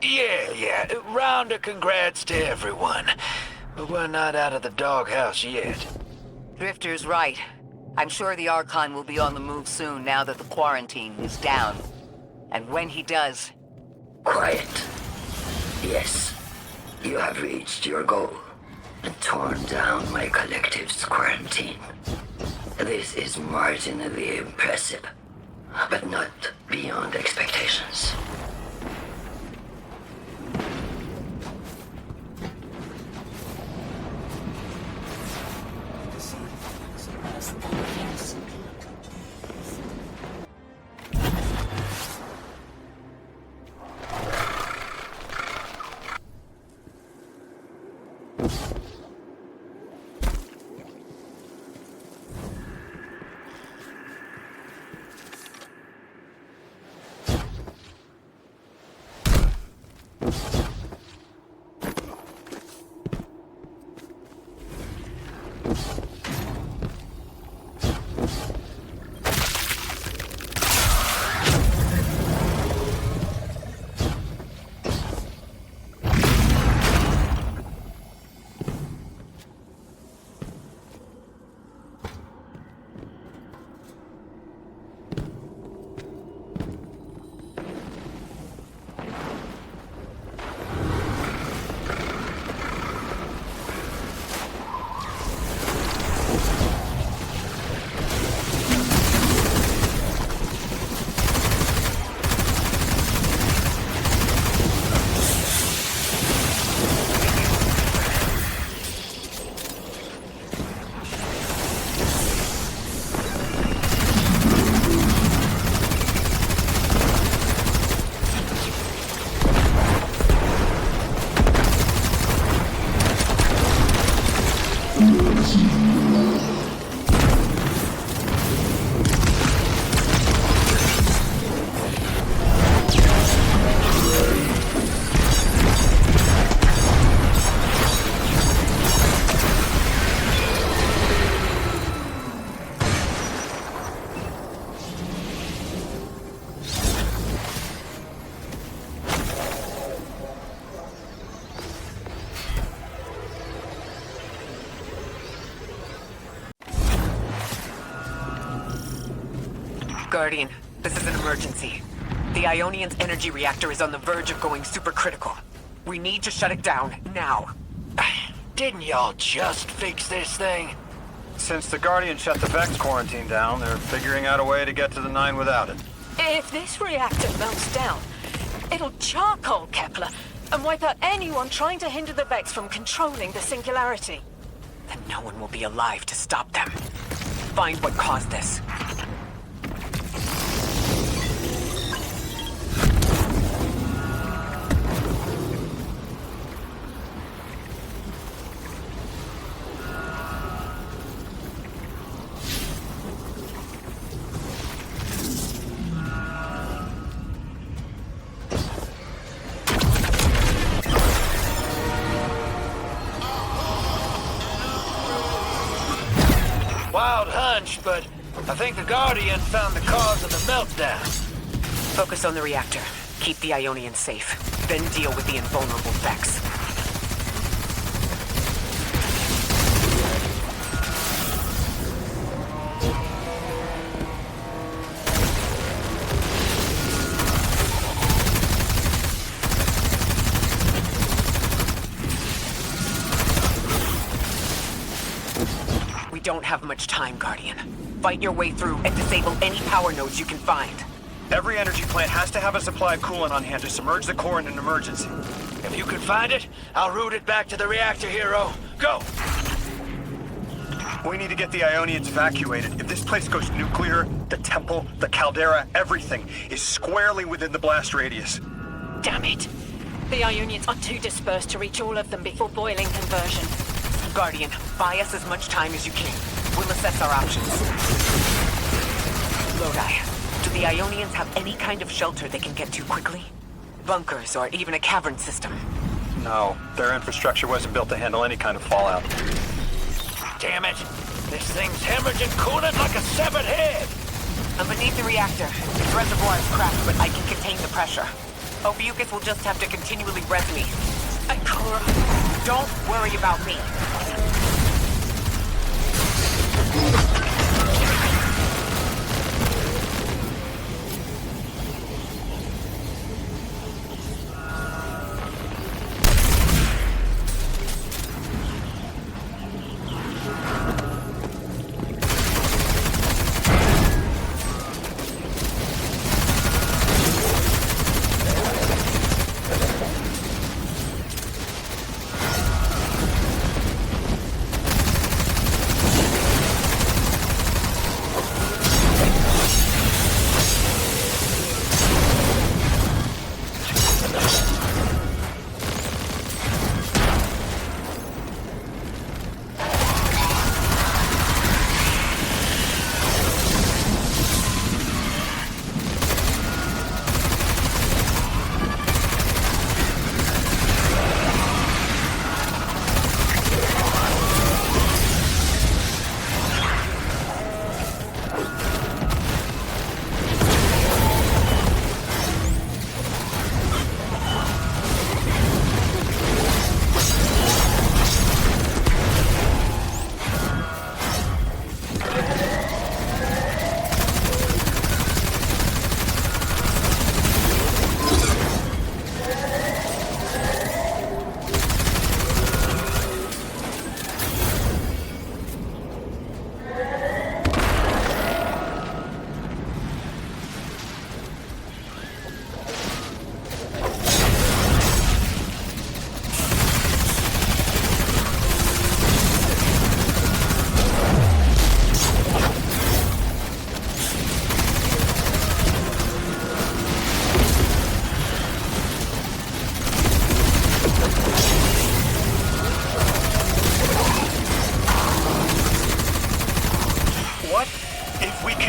Speaker 6: Yeah. Round of congrats to everyone. But we're not out of the doghouse yet.
Speaker 3: Drifter's right. I'm sure the Archon will be on the move soon now that the quarantine is down. And when he does...
Speaker 11: Quiet. Yes, you have reached your goal and torn down my collective's quarantine. This is marginally impressive, but not beyond expectations.
Speaker 3: Guardian, this is an emergency. The Ionian's energy reactor is on the verge of going supercritical. We need to shut it down, now.
Speaker 6: Didn't y'all just fix this thing?
Speaker 10: Since the Guardian shut the Vex quarantine down, they're figuring out a way to get to the 9 without it.
Speaker 2: If this reactor melts down, it'll charcoal Kepler and wipe out anyone trying to hinder the Vex from controlling the singularity.
Speaker 3: Then no one will be alive to stop them. Find what caused this.
Speaker 6: Wild hunch, but I think the Guardian found the cause of the meltdown.
Speaker 3: Focus on the reactor. Keep the Ionians safe. then deal with the invulnerable Vex. We don't have much time, Guardian. Fight your way through and disable any power nodes you can find.
Speaker 10: Every energy plant has to have a supply of coolant on hand to submerge the core in an emergency.
Speaker 6: If you can find it, I'll route it back to the reactor, Hero. Go!
Speaker 10: We need to get the Ionians evacuated. If this place goes nuclear, the temple, the caldera, everything is squarely within the blast radius.
Speaker 2: Damn it. The Ionians are too dispersed to reach all of them before boiling conversion.
Speaker 3: Guardian, buy us as much time as you can. We'll assess our options. Lodi, do the Ionians have any kind of shelter they can get to quickly? Bunkers or even a cavern system?
Speaker 10: No, their infrastructure wasn't built to handle any kind of fallout.
Speaker 6: Damn it! This thing's hemorrhaging coolant like a severed head!
Speaker 3: I'm beneath the reactor. Its reservoir is cracked, but I can contain the pressure. Ophiuchus will just have to continually resonate. Ikora, don't worry about me.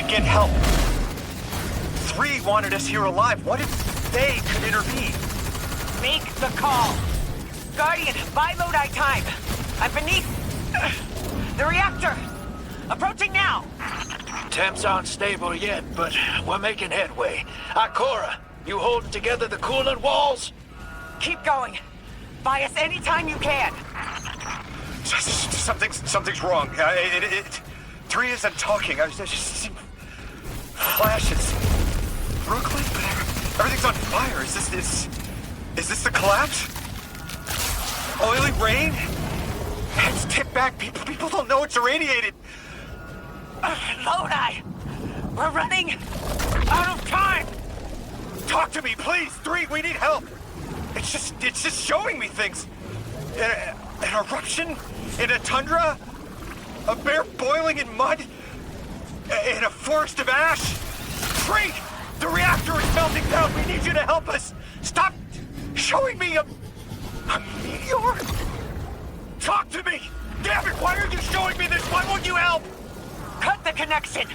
Speaker 10: Get help. 3 wanted us here alive. What if they could intervene?
Speaker 3: Make the call. Guardian, buy Lodi time. I'm beneath the reactor. Approaching now.
Speaker 6: Temps aren't stable yet, but we're making headway. Ikora, you holding together the coolant walls?
Speaker 3: Keep going. Buy us any time you can.
Speaker 10: Something's wrong. 3 isn't talking. I just see flashes. Brooklyn, but everything's on fire. Is this the collapse? Oily rain? Heads tip back. People don't know it's irradiated.
Speaker 3: Lodi, we're running out of time.
Speaker 10: Talk to me, please. 3, we need help. It's just showing me things. An eruption in a tundra, a bear boiling in mud, in a forest of ash. 3, the reactor is melting down. We need you to help us. Stop showing me a meteor. Talk to me. Damn it! Why are you showing me this? Why won't you help?
Speaker 3: Cut the connection.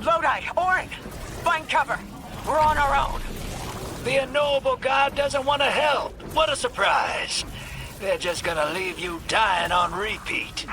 Speaker 3: Lodi, Orin, find cover. We're on our own.
Speaker 6: The unknowable god doesn't want to help. What a surprise. They're just gonna leave you dying on repeat.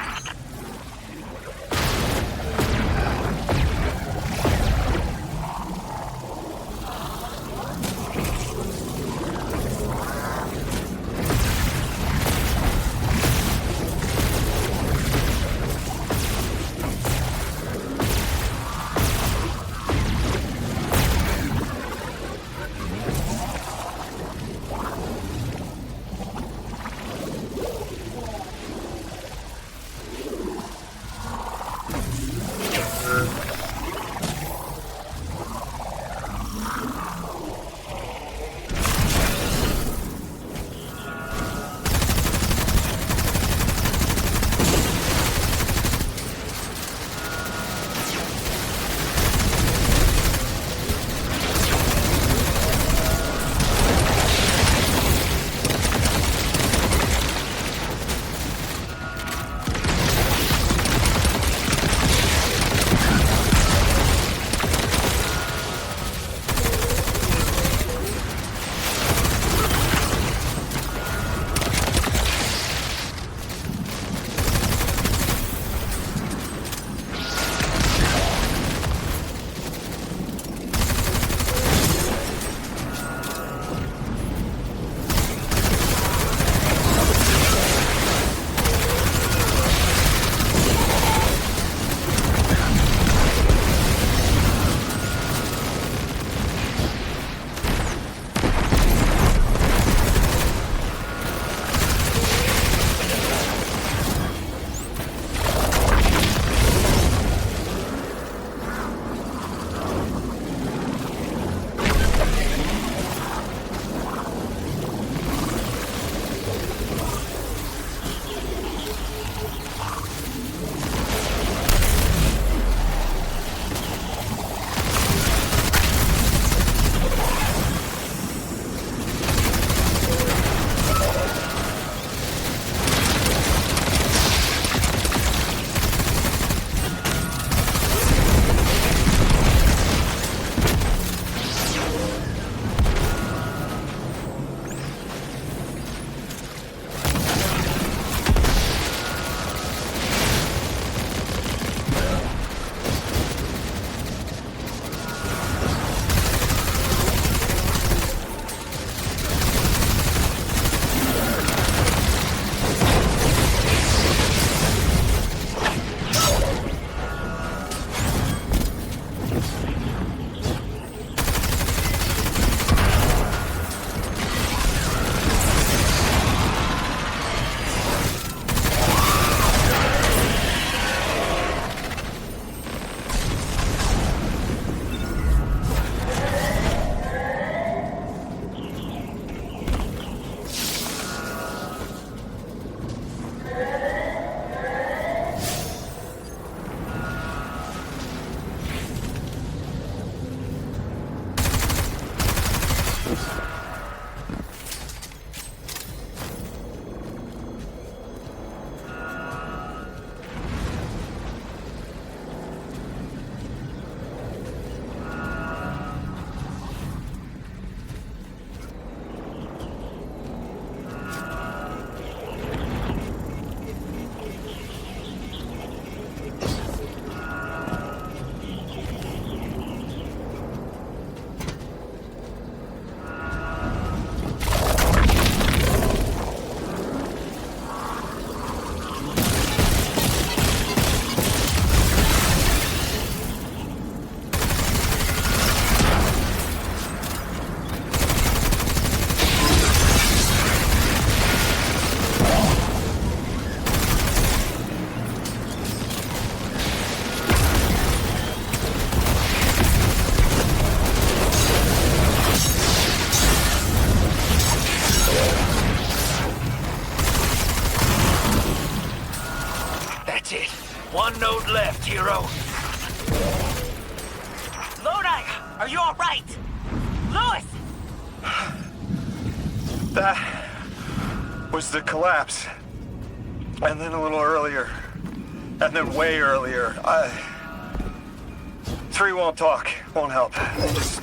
Speaker 6: That's it. One node left, hero.
Speaker 3: Lodi, are you all right? Lewis!
Speaker 10: That was the collapse. And then a little earlier. And then way earlier. 3 won't talk, won't help. They just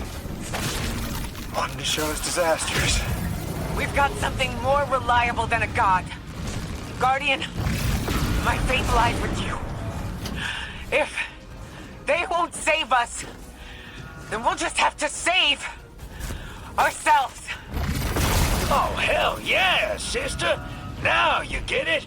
Speaker 10: wanted to show us disasters.
Speaker 3: We've got something more reliable than a god. Guardian, my faith lies with you. If they won't save us, then we'll just have to save ourselves.
Speaker 6: Oh, hell yeah, sister. Now you get it.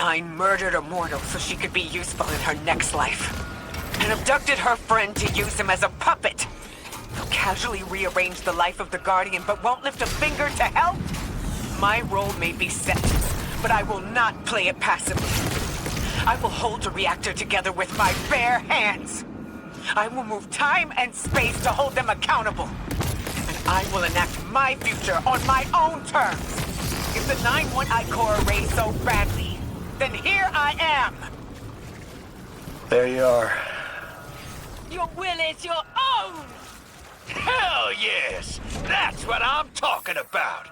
Speaker 3: Nine murdered Immortal so she could be useful in her next life. And abducted her friend to use him as a puppet. They'll casually rearrange the life of the Guardian, but won't lift a finger to help? My role may be set, but I will not play it passively. I will hold the reactor together with my bare hands. I will move time and space to hold them accountable. And I will enact my future on my own terms. If the 9 want I-Core array so badly, then here I am!
Speaker 10: There you are.
Speaker 2: Your will is your own!
Speaker 6: Hell yes! That's what I'm talking about!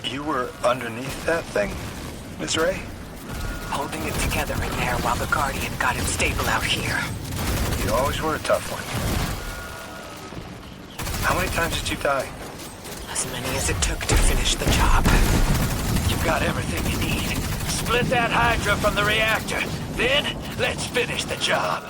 Speaker 10: You were underneath that thing, Ms. Ray?
Speaker 3: Holding it together in there while the Guardian got him stable out here.
Speaker 10: You always were a tough one. How many times did you die?
Speaker 3: As many as it took to finish the job.
Speaker 6: You've got everything you need. Split that Hydra from the reactor. Then, let's finish the job.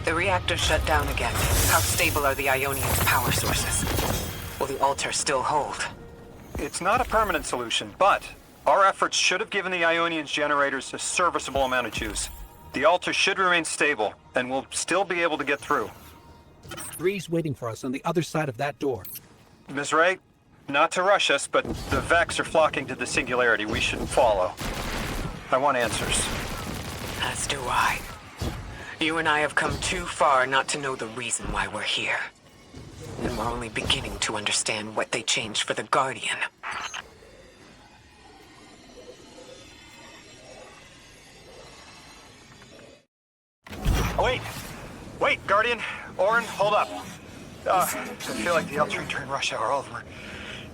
Speaker 3: The reactor's shut down again. How stable are the Ionian's power sources? Will the altar still hold?
Speaker 10: It's not a permanent solution, but our efforts should have given the Ionian's generators a serviceable amount of juice. The altar should remain stable, and we'll still be able to get through.
Speaker 5: 3's waiting for us on the other side of that door.
Speaker 10: Ms. Ray, not to rush us, but the Vex are flocking to the singularity. We should follow. I want answers.
Speaker 3: As do I. You and I have come too far not to know the reason why we're here. And we're only beginning to understand what they changed for the Guardian.
Speaker 10: Wait, Guardian. Orin, hold up. I feel like the L-train during rush hour. All of them are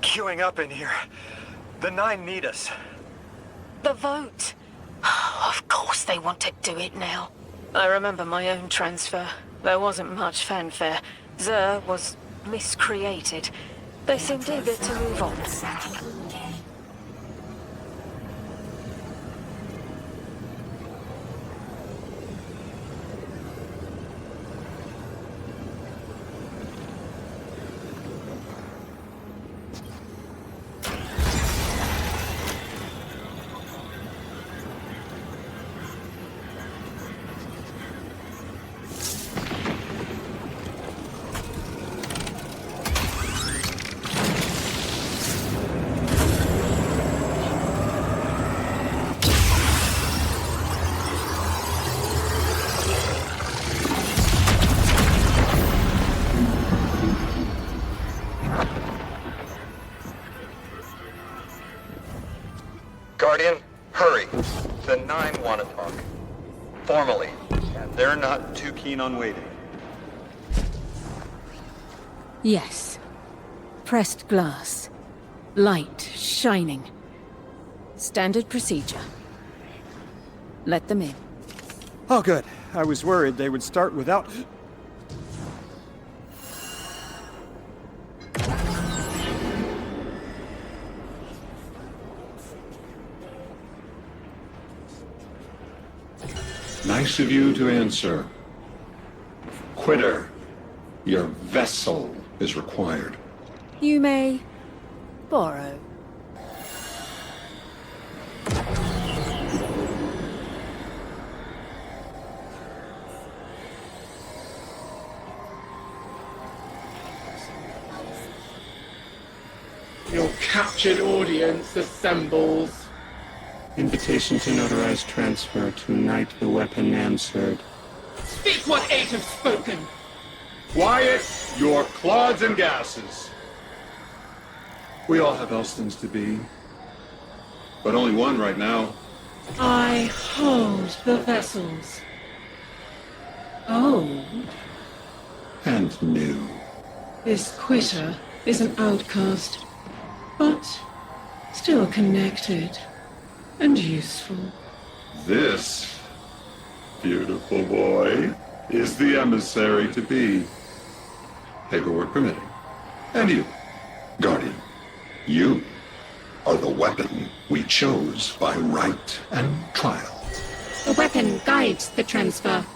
Speaker 10: queuing up in here. The 9 need us.
Speaker 2: The vote. Of course they want to do it now. I remember my own transfer. There wasn't much fanfare. Xur was miscreated. They seemed eager to move on.
Speaker 10: Guardian, hurry. The 9 want to talk. Formally. And they're not too keen on waiting.
Speaker 8: Yes. Pressed glass. Light shining. Standard procedure. Let them in.
Speaker 4: Oh, good. I was worried they would start without...
Speaker 14: Nice of you to answer. Quitter, your vessel is required.
Speaker 8: You may borrow.
Speaker 14: Your captured audience assembles. Invitation to notarize transfer. Tonight the weapon answered.
Speaker 17: Speak what 8 have spoken!
Speaker 14: Quiet your clods and gases. We all have else things to be. But only one right now.
Speaker 16: I hold the vessels. Old.
Speaker 14: And new.
Speaker 16: This quitter is an outcast, but still connected and useful.
Speaker 14: This, beautiful boy, is the emissary to be. Paperwork permitting. And you, Guardian, you are the weapon we chose by right and trial.
Speaker 9: The weapon guides the transfer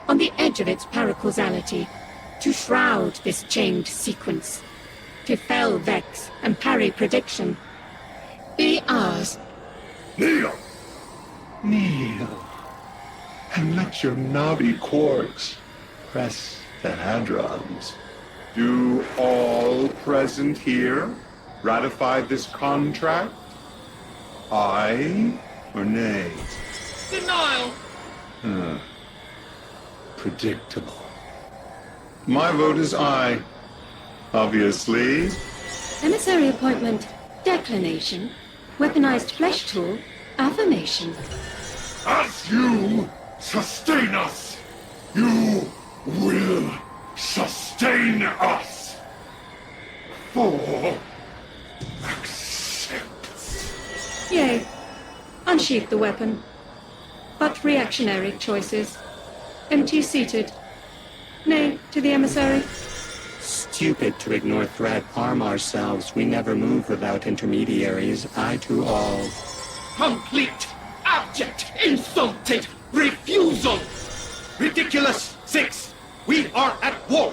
Speaker 9: on the edge of its paracausality to shroud this chained sequence, to fell Vex and parry prediction. Be ours.
Speaker 14: Kneel! Kneel. And let your knobby quarks press the hadrons. Do all present here ratify this contract? Aye or nay?
Speaker 16: Denial!
Speaker 14: Predictable. My vote is aye. Obviously.
Speaker 9: Emissary appointment, declination, weaponized flesh tool, affirmation.
Speaker 14: As you sustain us, you will sustain us. For acceptance.
Speaker 8: Yea. Unsheath the weapon. But reactionary choices. Empty-seated. Nay to the emissary.
Speaker 5: Stupid to ignore threat, arm ourselves. We never move without intermediaries. Aye to all.
Speaker 17: Complete, abject, insulted refusal! Ridiculous! 6, We are at war.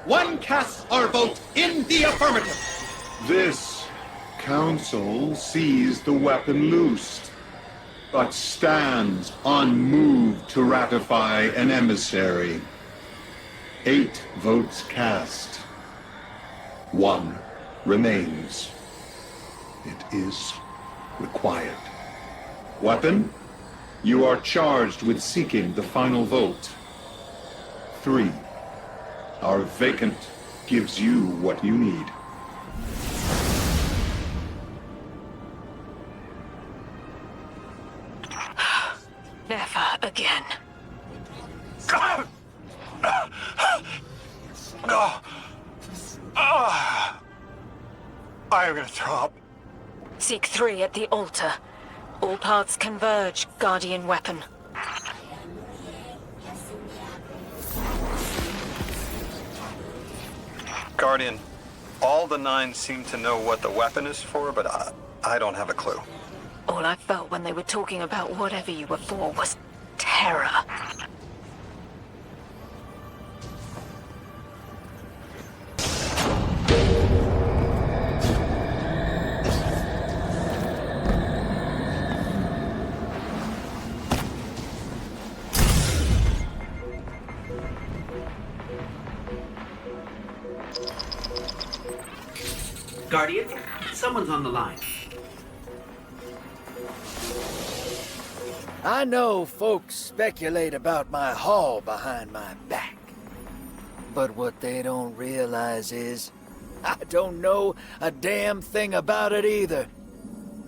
Speaker 17: One casts our vote in the affirmative.
Speaker 14: This council sees the weapon loosed, but stands unmoved to ratify an emissary. 8 votes cast. 1 remains. It is required. Weapon, you are charged with seeking the final vote. 3. Our vacant gives you what you need.
Speaker 2: Never again.
Speaker 10: I am gonna throw up.
Speaker 2: Seek 3 at the altar. All paths converge, Guardian weapon.
Speaker 10: Guardian, all the 9 seem to know what the weapon is for, but I don't have a clue.
Speaker 2: All I felt when they were talking about whatever you were for was terror.
Speaker 5: Guardian, someone's on the line.
Speaker 6: I know folks speculate about my haul behind my back. But what they don't realize is, I don't know a damn thing about it either.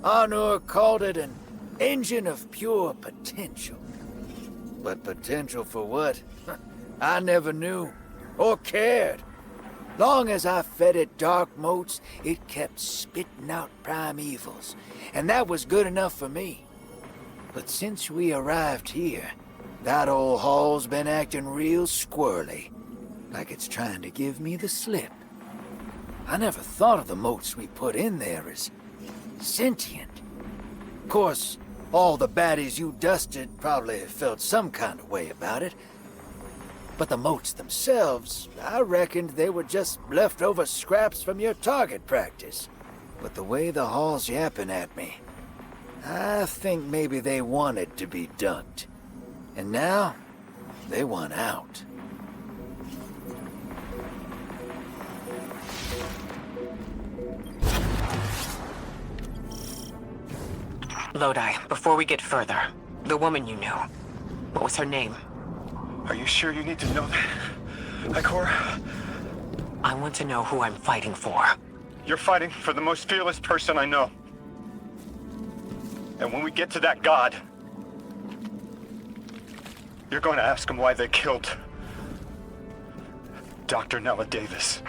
Speaker 6: Honor called it an engine of pure potential. But potential for what? I never knew, or cared. Long as I fed it dark motes, it kept spitting out primevals, and that was good enough for me. But since we arrived here, that old hall's been acting real squirrely, like it's trying to give me the slip. I never thought of the motes we put in there as sentient. Of course, all the baddies you dusted probably felt some kind of way about it. But the motes themselves, I reckoned they were just leftover scraps from your target practice. But the way the hall's yapping at me, I think maybe they wanted to be dunked. And now, they want out.
Speaker 3: Lodi, before we get further, the woman you knew, what was her name?
Speaker 10: Are you sure you need to know that, Ikor?
Speaker 3: I want to know who I'm fighting for.
Speaker 10: You're fighting for the most fearless person I know. And when we get to that god, you're going to ask him why they killed Dr. Nella Davis.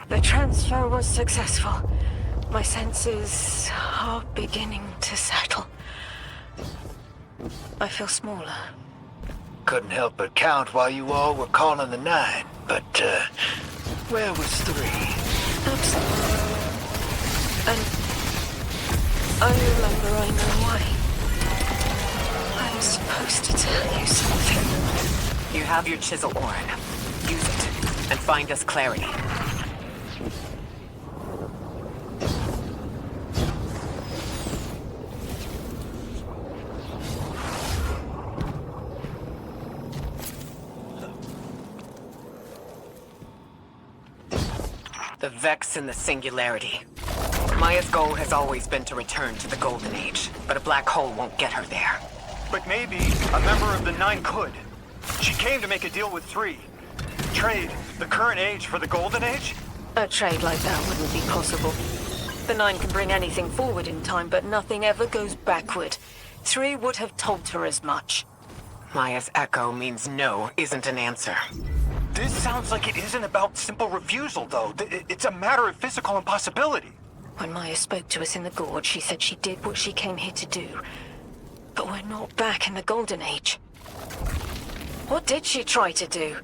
Speaker 2: The transfer was successful. My senses are beginning to settle. I feel smaller.
Speaker 6: Couldn't help but count while you all were calling the 9, but, where was 3?
Speaker 2: Absolutely. And I remember I know why. I I'm supposed to tell you something.
Speaker 3: You have your chisel, Orin. Use it, and find us clarity. The Vex and the Singularity. Maya's goal has always been to return to the Golden Age, but a black hole won't get her there.
Speaker 4: But maybe a member of the Nine could. She came to make a deal with 3. Trade the current age for the Golden Age?
Speaker 2: A trade like that wouldn't be possible. The Nine can bring anything forward in time, but nothing ever goes backward. 3 would have told her as much.
Speaker 3: Maya's echo means no isn't an answer.
Speaker 4: This sounds like it isn't about simple refusal, though. It's a matter of physical impossibility.
Speaker 2: When Maya spoke to us in the gorge, she said she did what she came here to do. But we're not back in the Golden Age. What did she try to do?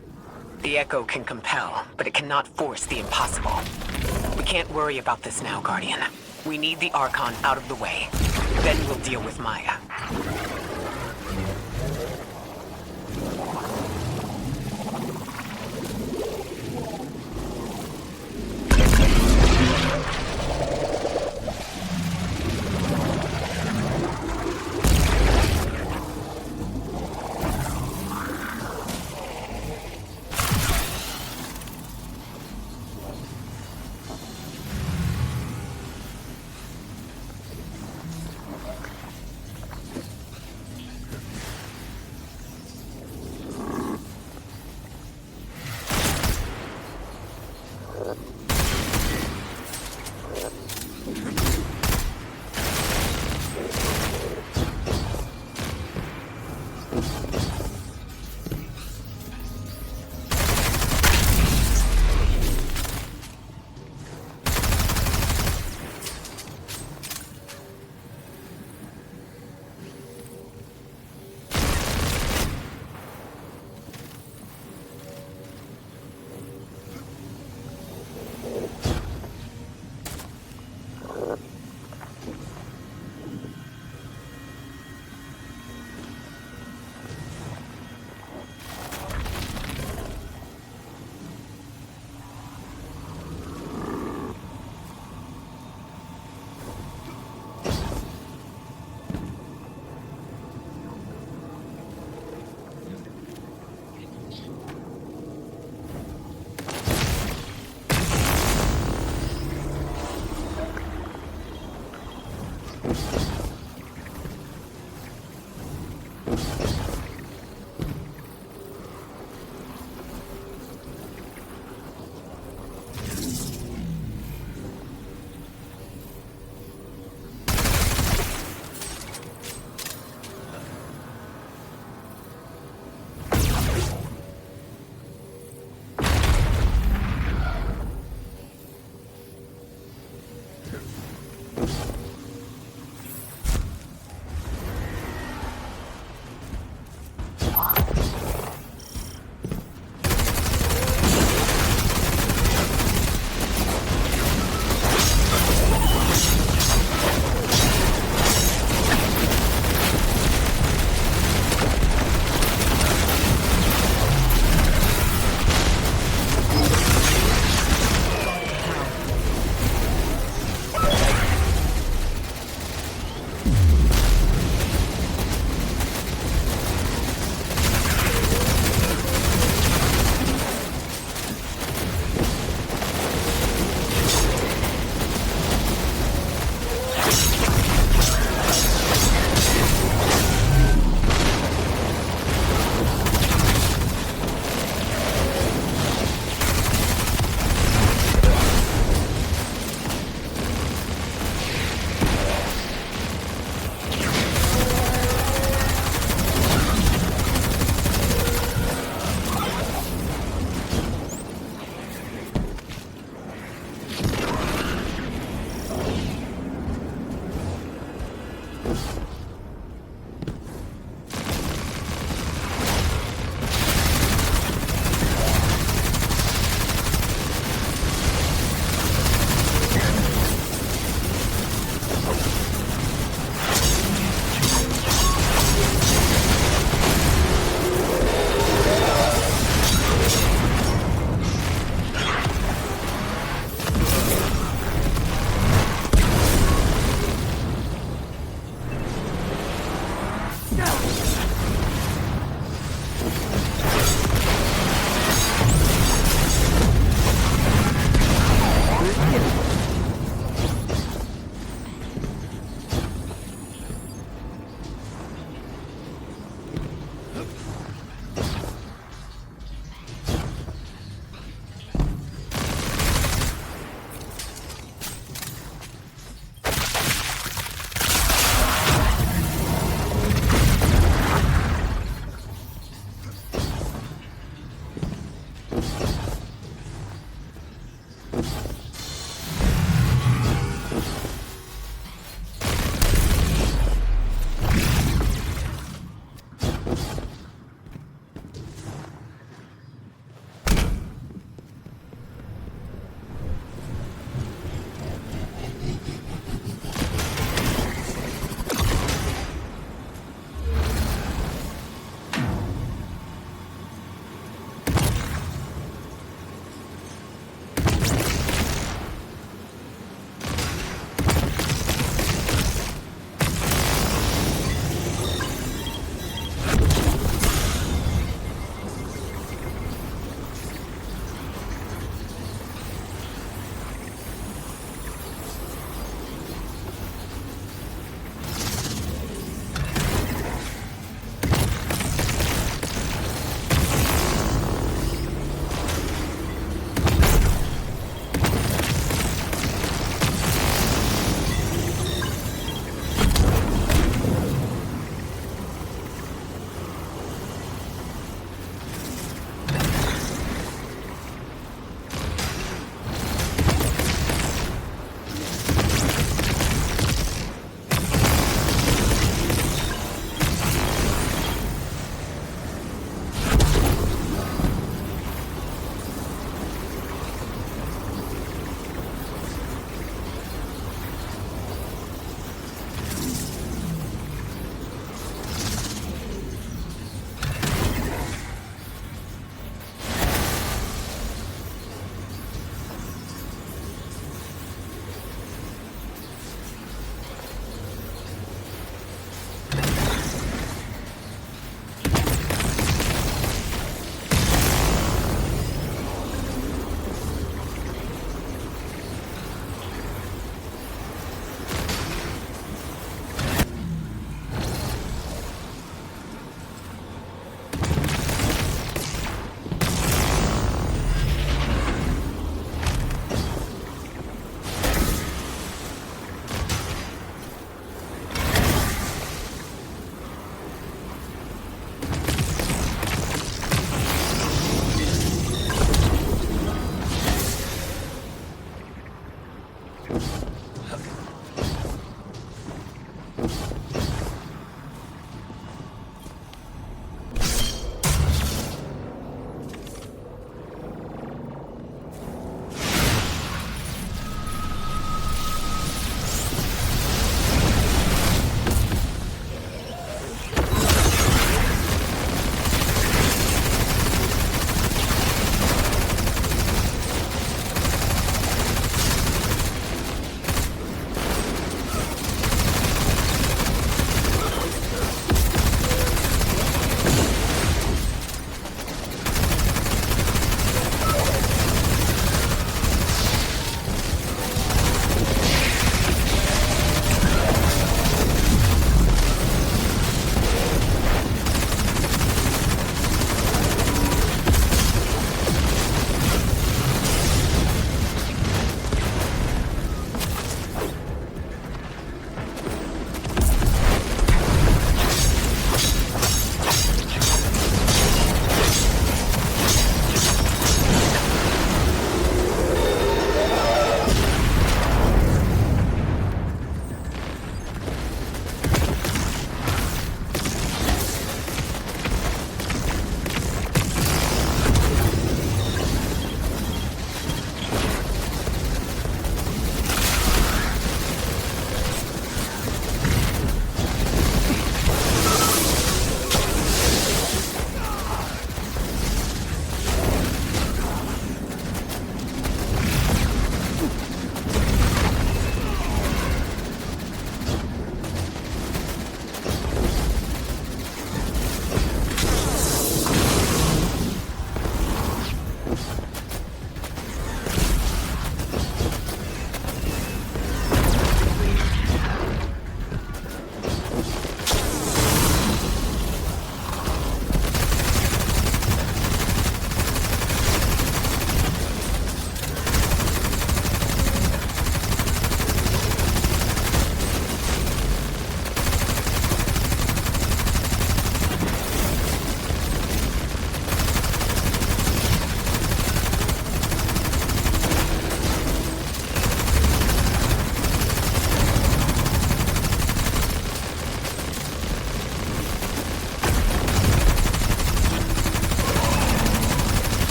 Speaker 3: The echo can compel, but it cannot force the impossible. We can't worry about this now, Guardian. We need the Archon out of the way. Then we'll deal with Maya.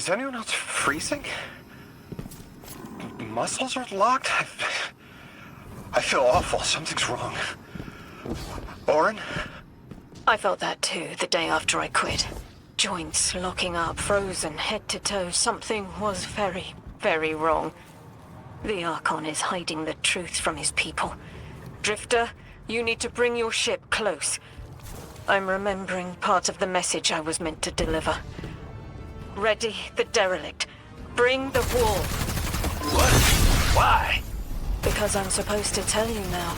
Speaker 10: Is anyone else freezing? Muscles are locked? I feel awful. Something's wrong. Oren?
Speaker 2: I felt that too, the day after I quit. Joints locking up, frozen head to toe. Something was very, very wrong. The Archon is hiding the truth from his people. Drifter, you need to bring your ship close. I'm remembering part of the message I was meant to deliver. Ready the derelict. Bring the wall.
Speaker 6: What? Why?
Speaker 2: Because I'm supposed to tell you now.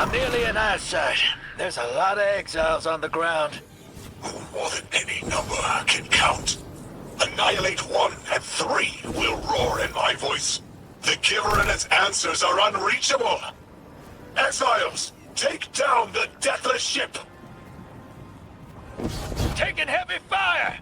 Speaker 6: I'm nearly in eyesight. There's a lot of exiles on the ground.
Speaker 7: More than any number can count. Annihilate 1 and 3 will roar in my voice. The Giver and its answers are unreachable. Exiles, take down the deathless ship.
Speaker 6: Taking heavy fire!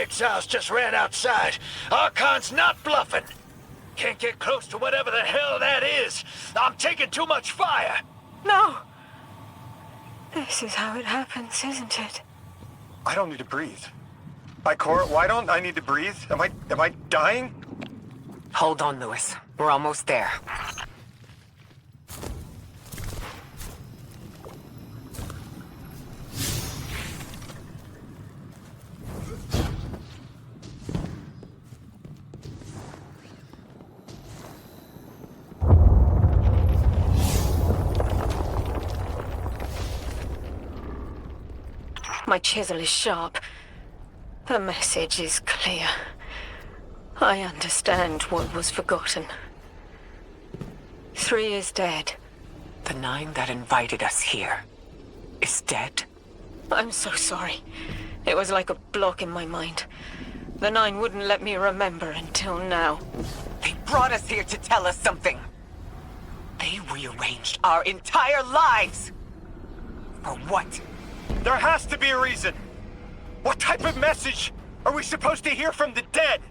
Speaker 6: exiles just ran outside. Archon's not bluffing. Can't get close to whatever the hell that is. I'm taking too much fire.
Speaker 2: No! This is how it happens, isn't it?
Speaker 10: I don't need to breathe. Ikora, why don't I need to breathe? Am I dying?
Speaker 3: Hold on, Lewis. We're almost there.
Speaker 2: My chisel is sharp. The message is clear. I understand what was forgotten. 3 is dead.
Speaker 3: The 9 that invited us here is dead?
Speaker 2: I'm so sorry. It was like a block in my mind. The 9 wouldn't let me remember until now.
Speaker 3: They brought us here to tell us something. They rearranged our entire lives. For what?
Speaker 10: There has to be a reason. What type of message are we supposed to hear from the dead?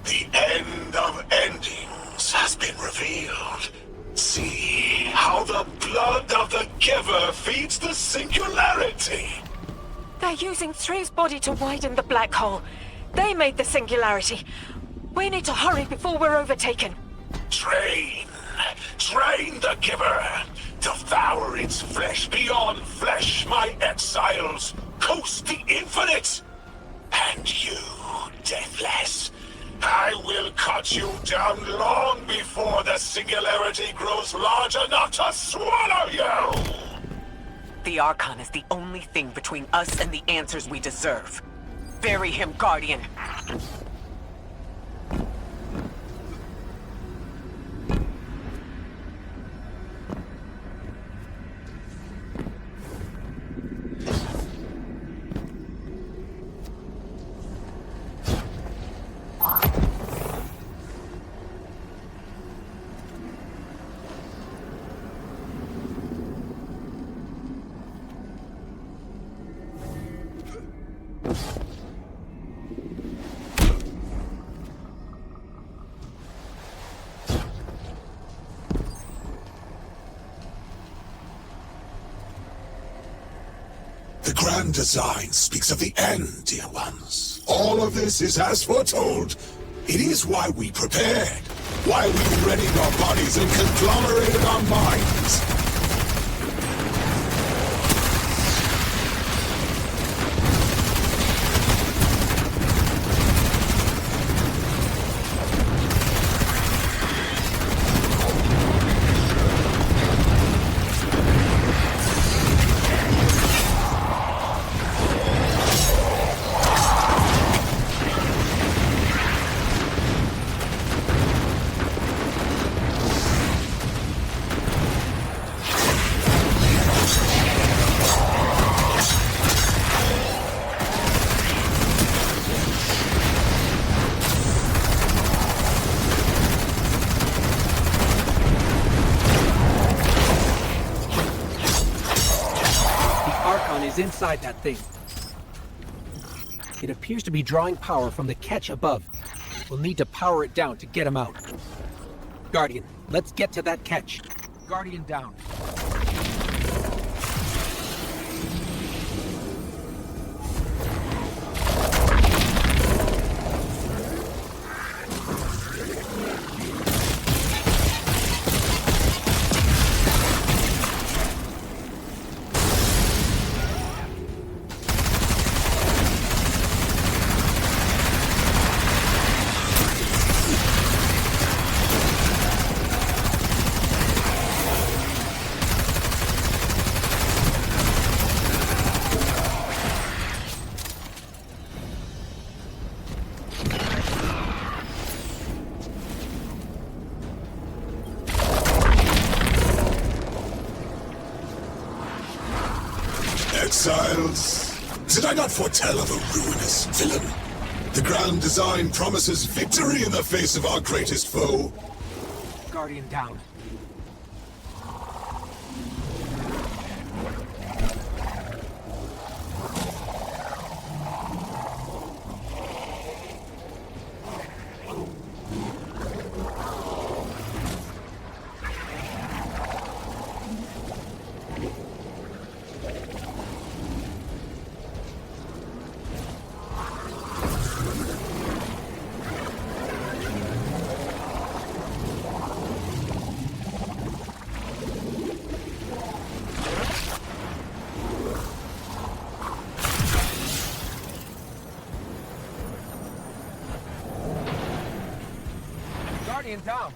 Speaker 7: The end of endings has been revealed. See how the blood of the giver feeds the singularity.
Speaker 2: They're using 3's body to widen the black hole. They made the singularity. We need to hurry before we're overtaken.
Speaker 7: Train the giver. Devour its flesh beyond flesh, my exiles. Coast the infinite. And you, Deathless, I will cut you down long before the singularity grows large enough to swallow you!
Speaker 3: The Archon is the only thing between us and the answers we deserve. Bury him, Guardian.
Speaker 7: The grand design speaks of the end, dear ones. All of this is as foretold. It is why we prepared, why we readied our bodies and conglomerated our minds.
Speaker 5: Inside that thing. It appears to be drawing power from the catch above. We'll need to power it down to get him out. Guardian, let's get to that catch. Guardian down.
Speaker 7: Exiles, did I not foretell of a ruinous villain? The grand design promises victory in the face of our greatest foe.
Speaker 5: Guardian down. Guardian down.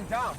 Speaker 5: Down.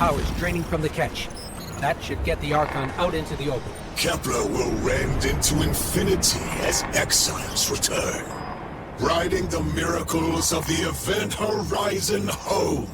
Speaker 5: Power's draining from the catch. That should get the Archon out into the open.
Speaker 7: Kepler will rend into infinity as exiles return, riding the miracles of the event horizon home.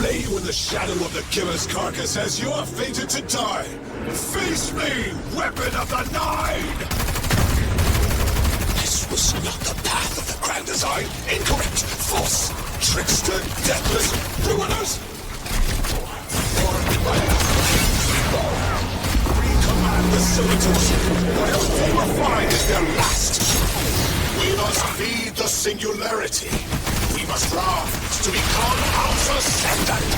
Speaker 7: lay you in the shadow of the killer's carcass as you are fated to die. Face me, weapon of the Nine! This was not the path of the Grand Design. Incorrect, false, trickster, deathless, ruiners! Recommand the Scimitars. Whatever they will find is their last. We must feed the singularity. We must rise to become House Ascendant.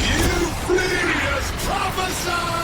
Speaker 7: You flee as prophesied!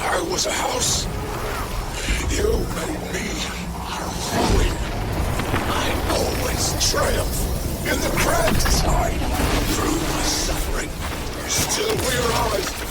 Speaker 7: I was a house. You made me ruin. I always triumph in the grand design. Through my suffering, still we rise.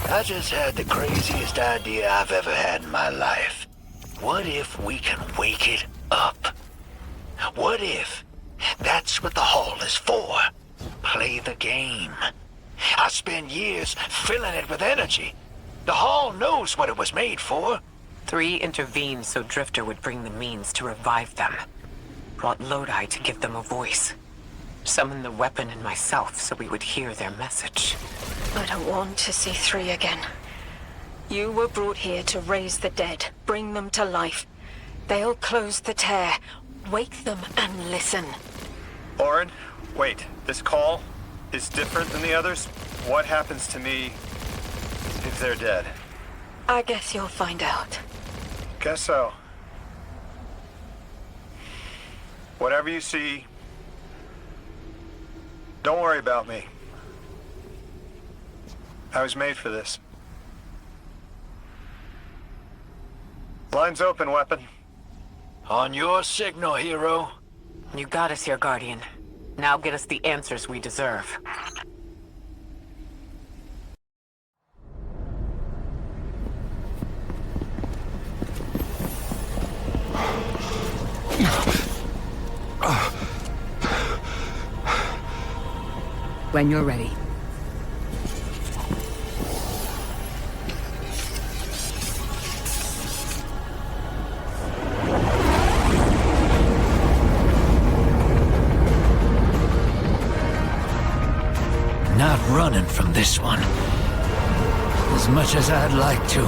Speaker 6: I just had the craziest idea I've ever had in my life. What if we can wake it up? What if that's what the hall is for? Play the game. I spent years filling it with energy. The hall knows what it was made for.
Speaker 3: 3 intervened so Drifter would bring the means to revive them. Brought Lodi to give them a voice. Summoned the weapon in myself so we would hear their message.
Speaker 2: I don't want to see 3 again. You were brought here to raise the dead, bring them to life. They'll close the tear. Wake them and listen.
Speaker 4: Orin, wait. This call is different than the others? What happens to me if they're dead?
Speaker 2: I guess you'll find out.
Speaker 4: Guess so. Whatever you see, don't worry about me. I was made for this. Line's open, weapon.
Speaker 6: On your signal, hero.
Speaker 3: You got us here, Guardian. Now get us the answers we deserve.
Speaker 12: When you're ready.
Speaker 6: Not running from this one. As much as I'd like to.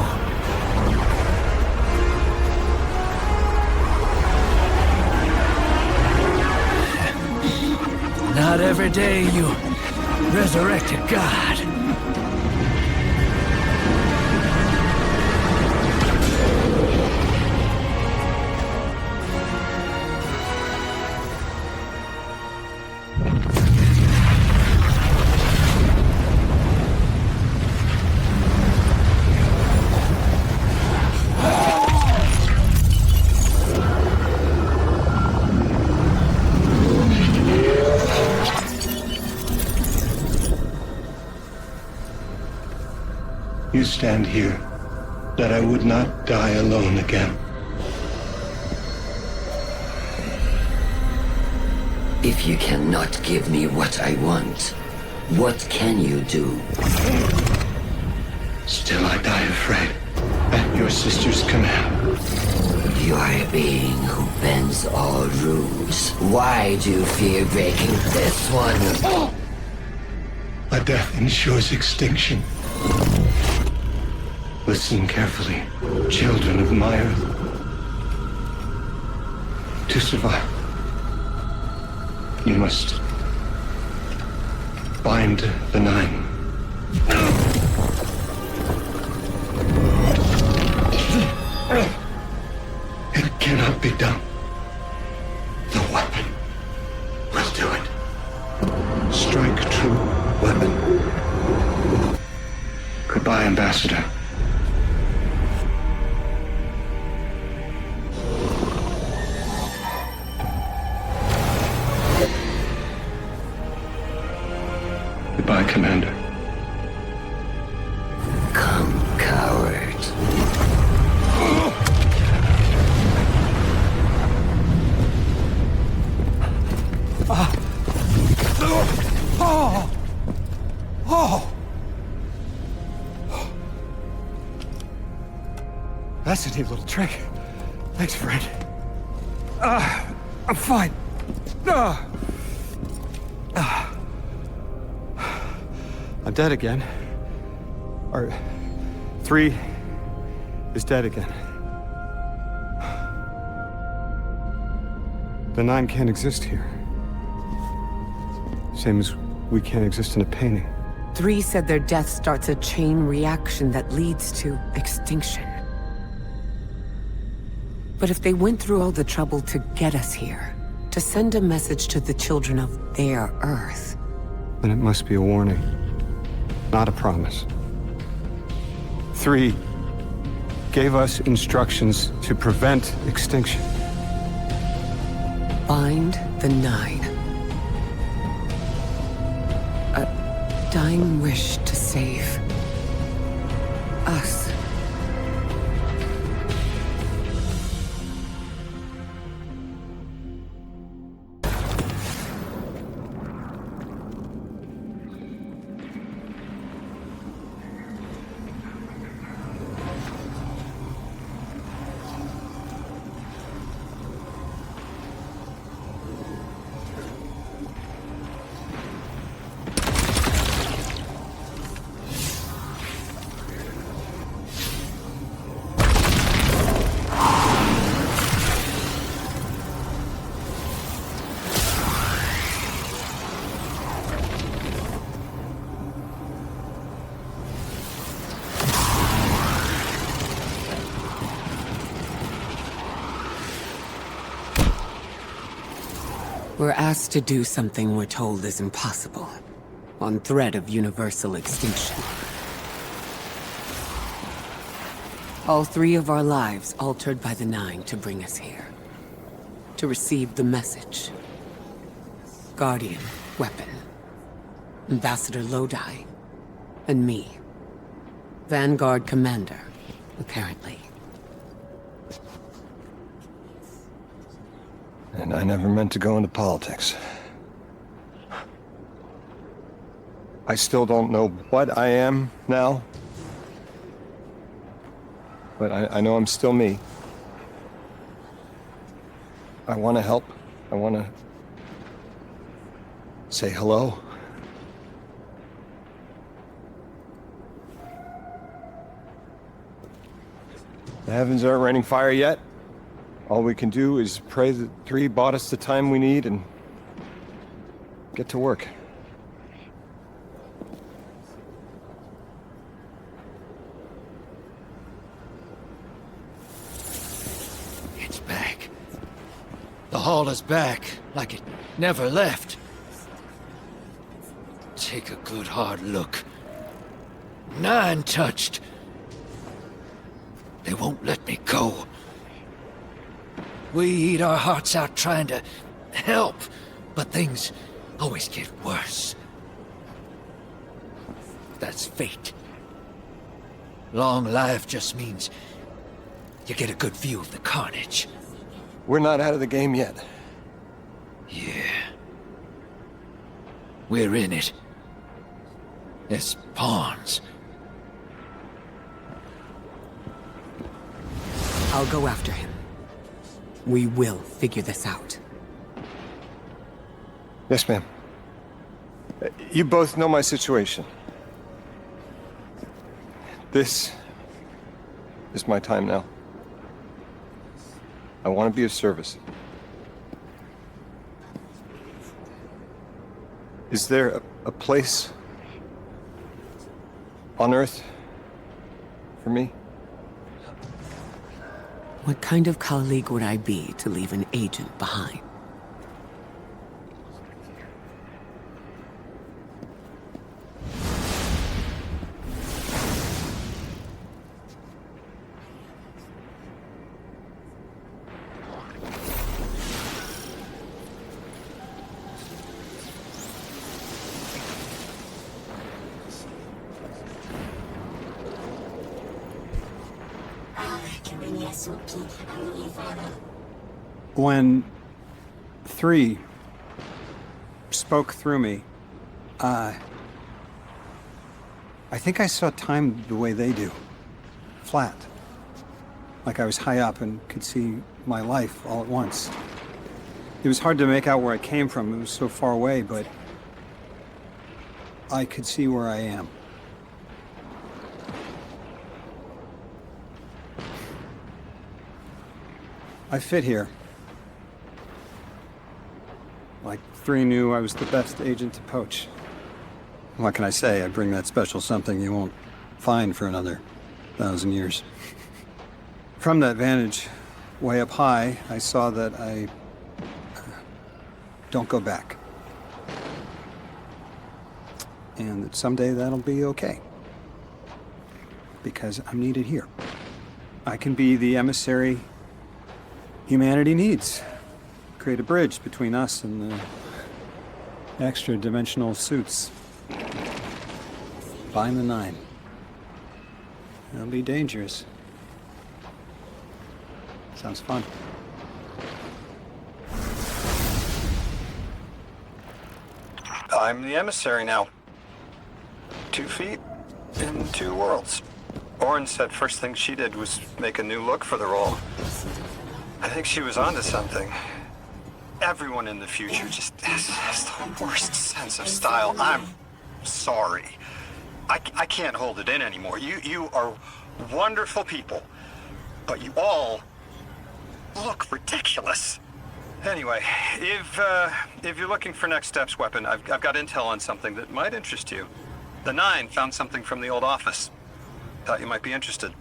Speaker 6: Not every day you resurrect a god.
Speaker 14: You stand here, that I would not die alone again.
Speaker 11: If you cannot give me what I want, what can you do?
Speaker 14: Still I die afraid, at your sister's command.
Speaker 11: You are a being who bends all rules. Why do you fear breaking this one?
Speaker 14: A death ensures extinction. Listen carefully, children of my earth. To survive, you must bind the Nine. It cannot be done. The weapon will do it. Strike true, weapon. Goodbye, Ambassador. Goodbye, Commander.
Speaker 11: Come, coward.
Speaker 4: That's a neat little trick. Thanks, friend. I'm fine. I'm dead again. Or 3 is dead again. The 9 can't exist here. Same as we can't exist in a painting.
Speaker 12: 3 said their death starts a chain reaction that leads to extinction. But if they went through all the trouble to get us here, to send a message to the children of their Earth...
Speaker 4: then it must be a warning, not a promise. 3 gave us instructions to prevent extinction.
Speaker 12: Bind the 9. A dying wish to save... us. We're asked to do something we're told is impossible, on threat of universal extinction. All 3 of our lives altered by the 9 to bring us here. To receive the message. Guardian, weapon. Ambassador Lodi. And me. Vanguard Commander, apparently.
Speaker 13: And I never meant to go into politics.
Speaker 4: I still don't know what I am now. But I know I'm still me. I want to help. I want to say hello. The heavens aren't raining fire yet. All we can do is pray that 3 bought us the time we need and get to work.
Speaker 6: It's back. The hall is back, like it never left. Take a good hard look. 9 touched. They won't let me go. We eat our hearts out trying to help, but things always get worse. That's fate. Long life just means you get a good view of the carnage.
Speaker 18: We're not out of the game yet.
Speaker 6: Yeah. We're in it. As pawns.
Speaker 12: I'll go after him. We will figure this out.
Speaker 18: Yes, ma'am. You both know my situation. This is my time now. I want to be of service. Is there a place on Earth for me?
Speaker 12: What kind of colleague would I be to leave an agent behind?
Speaker 4: When 3 spoke through me, I think I saw time the way they do. Flat. Like I was high up and could see my life all at once. It was hard to make out where I came from. It was so far away, but I could see where I am. I fit here. Like 3 knew I was the best agent to poach. What can I say? I bring that special something you won't find for another 1,000 years. From that vantage, way up high, I saw that I don't go back. And that someday that'll be okay. Because I'm needed here. I can be the emissary humanity needs. Create a bridge between us and the extra-dimensional suits. Find the 9. It'll be dangerous. Sounds fun.
Speaker 10: I'm the emissary now. 2 feet in 2 worlds. Orin said first thing she did was make a new look for the role. I think she was onto something. Everyone in the future just has the worst sense of style. I'm sorry. I can't hold it in anymore. You are wonderful people, but you all look ridiculous. Anyway, if you're looking for next steps, Weapon, I've got intel on something that might interest you. The 9 found something from the old office. Thought you might be interested.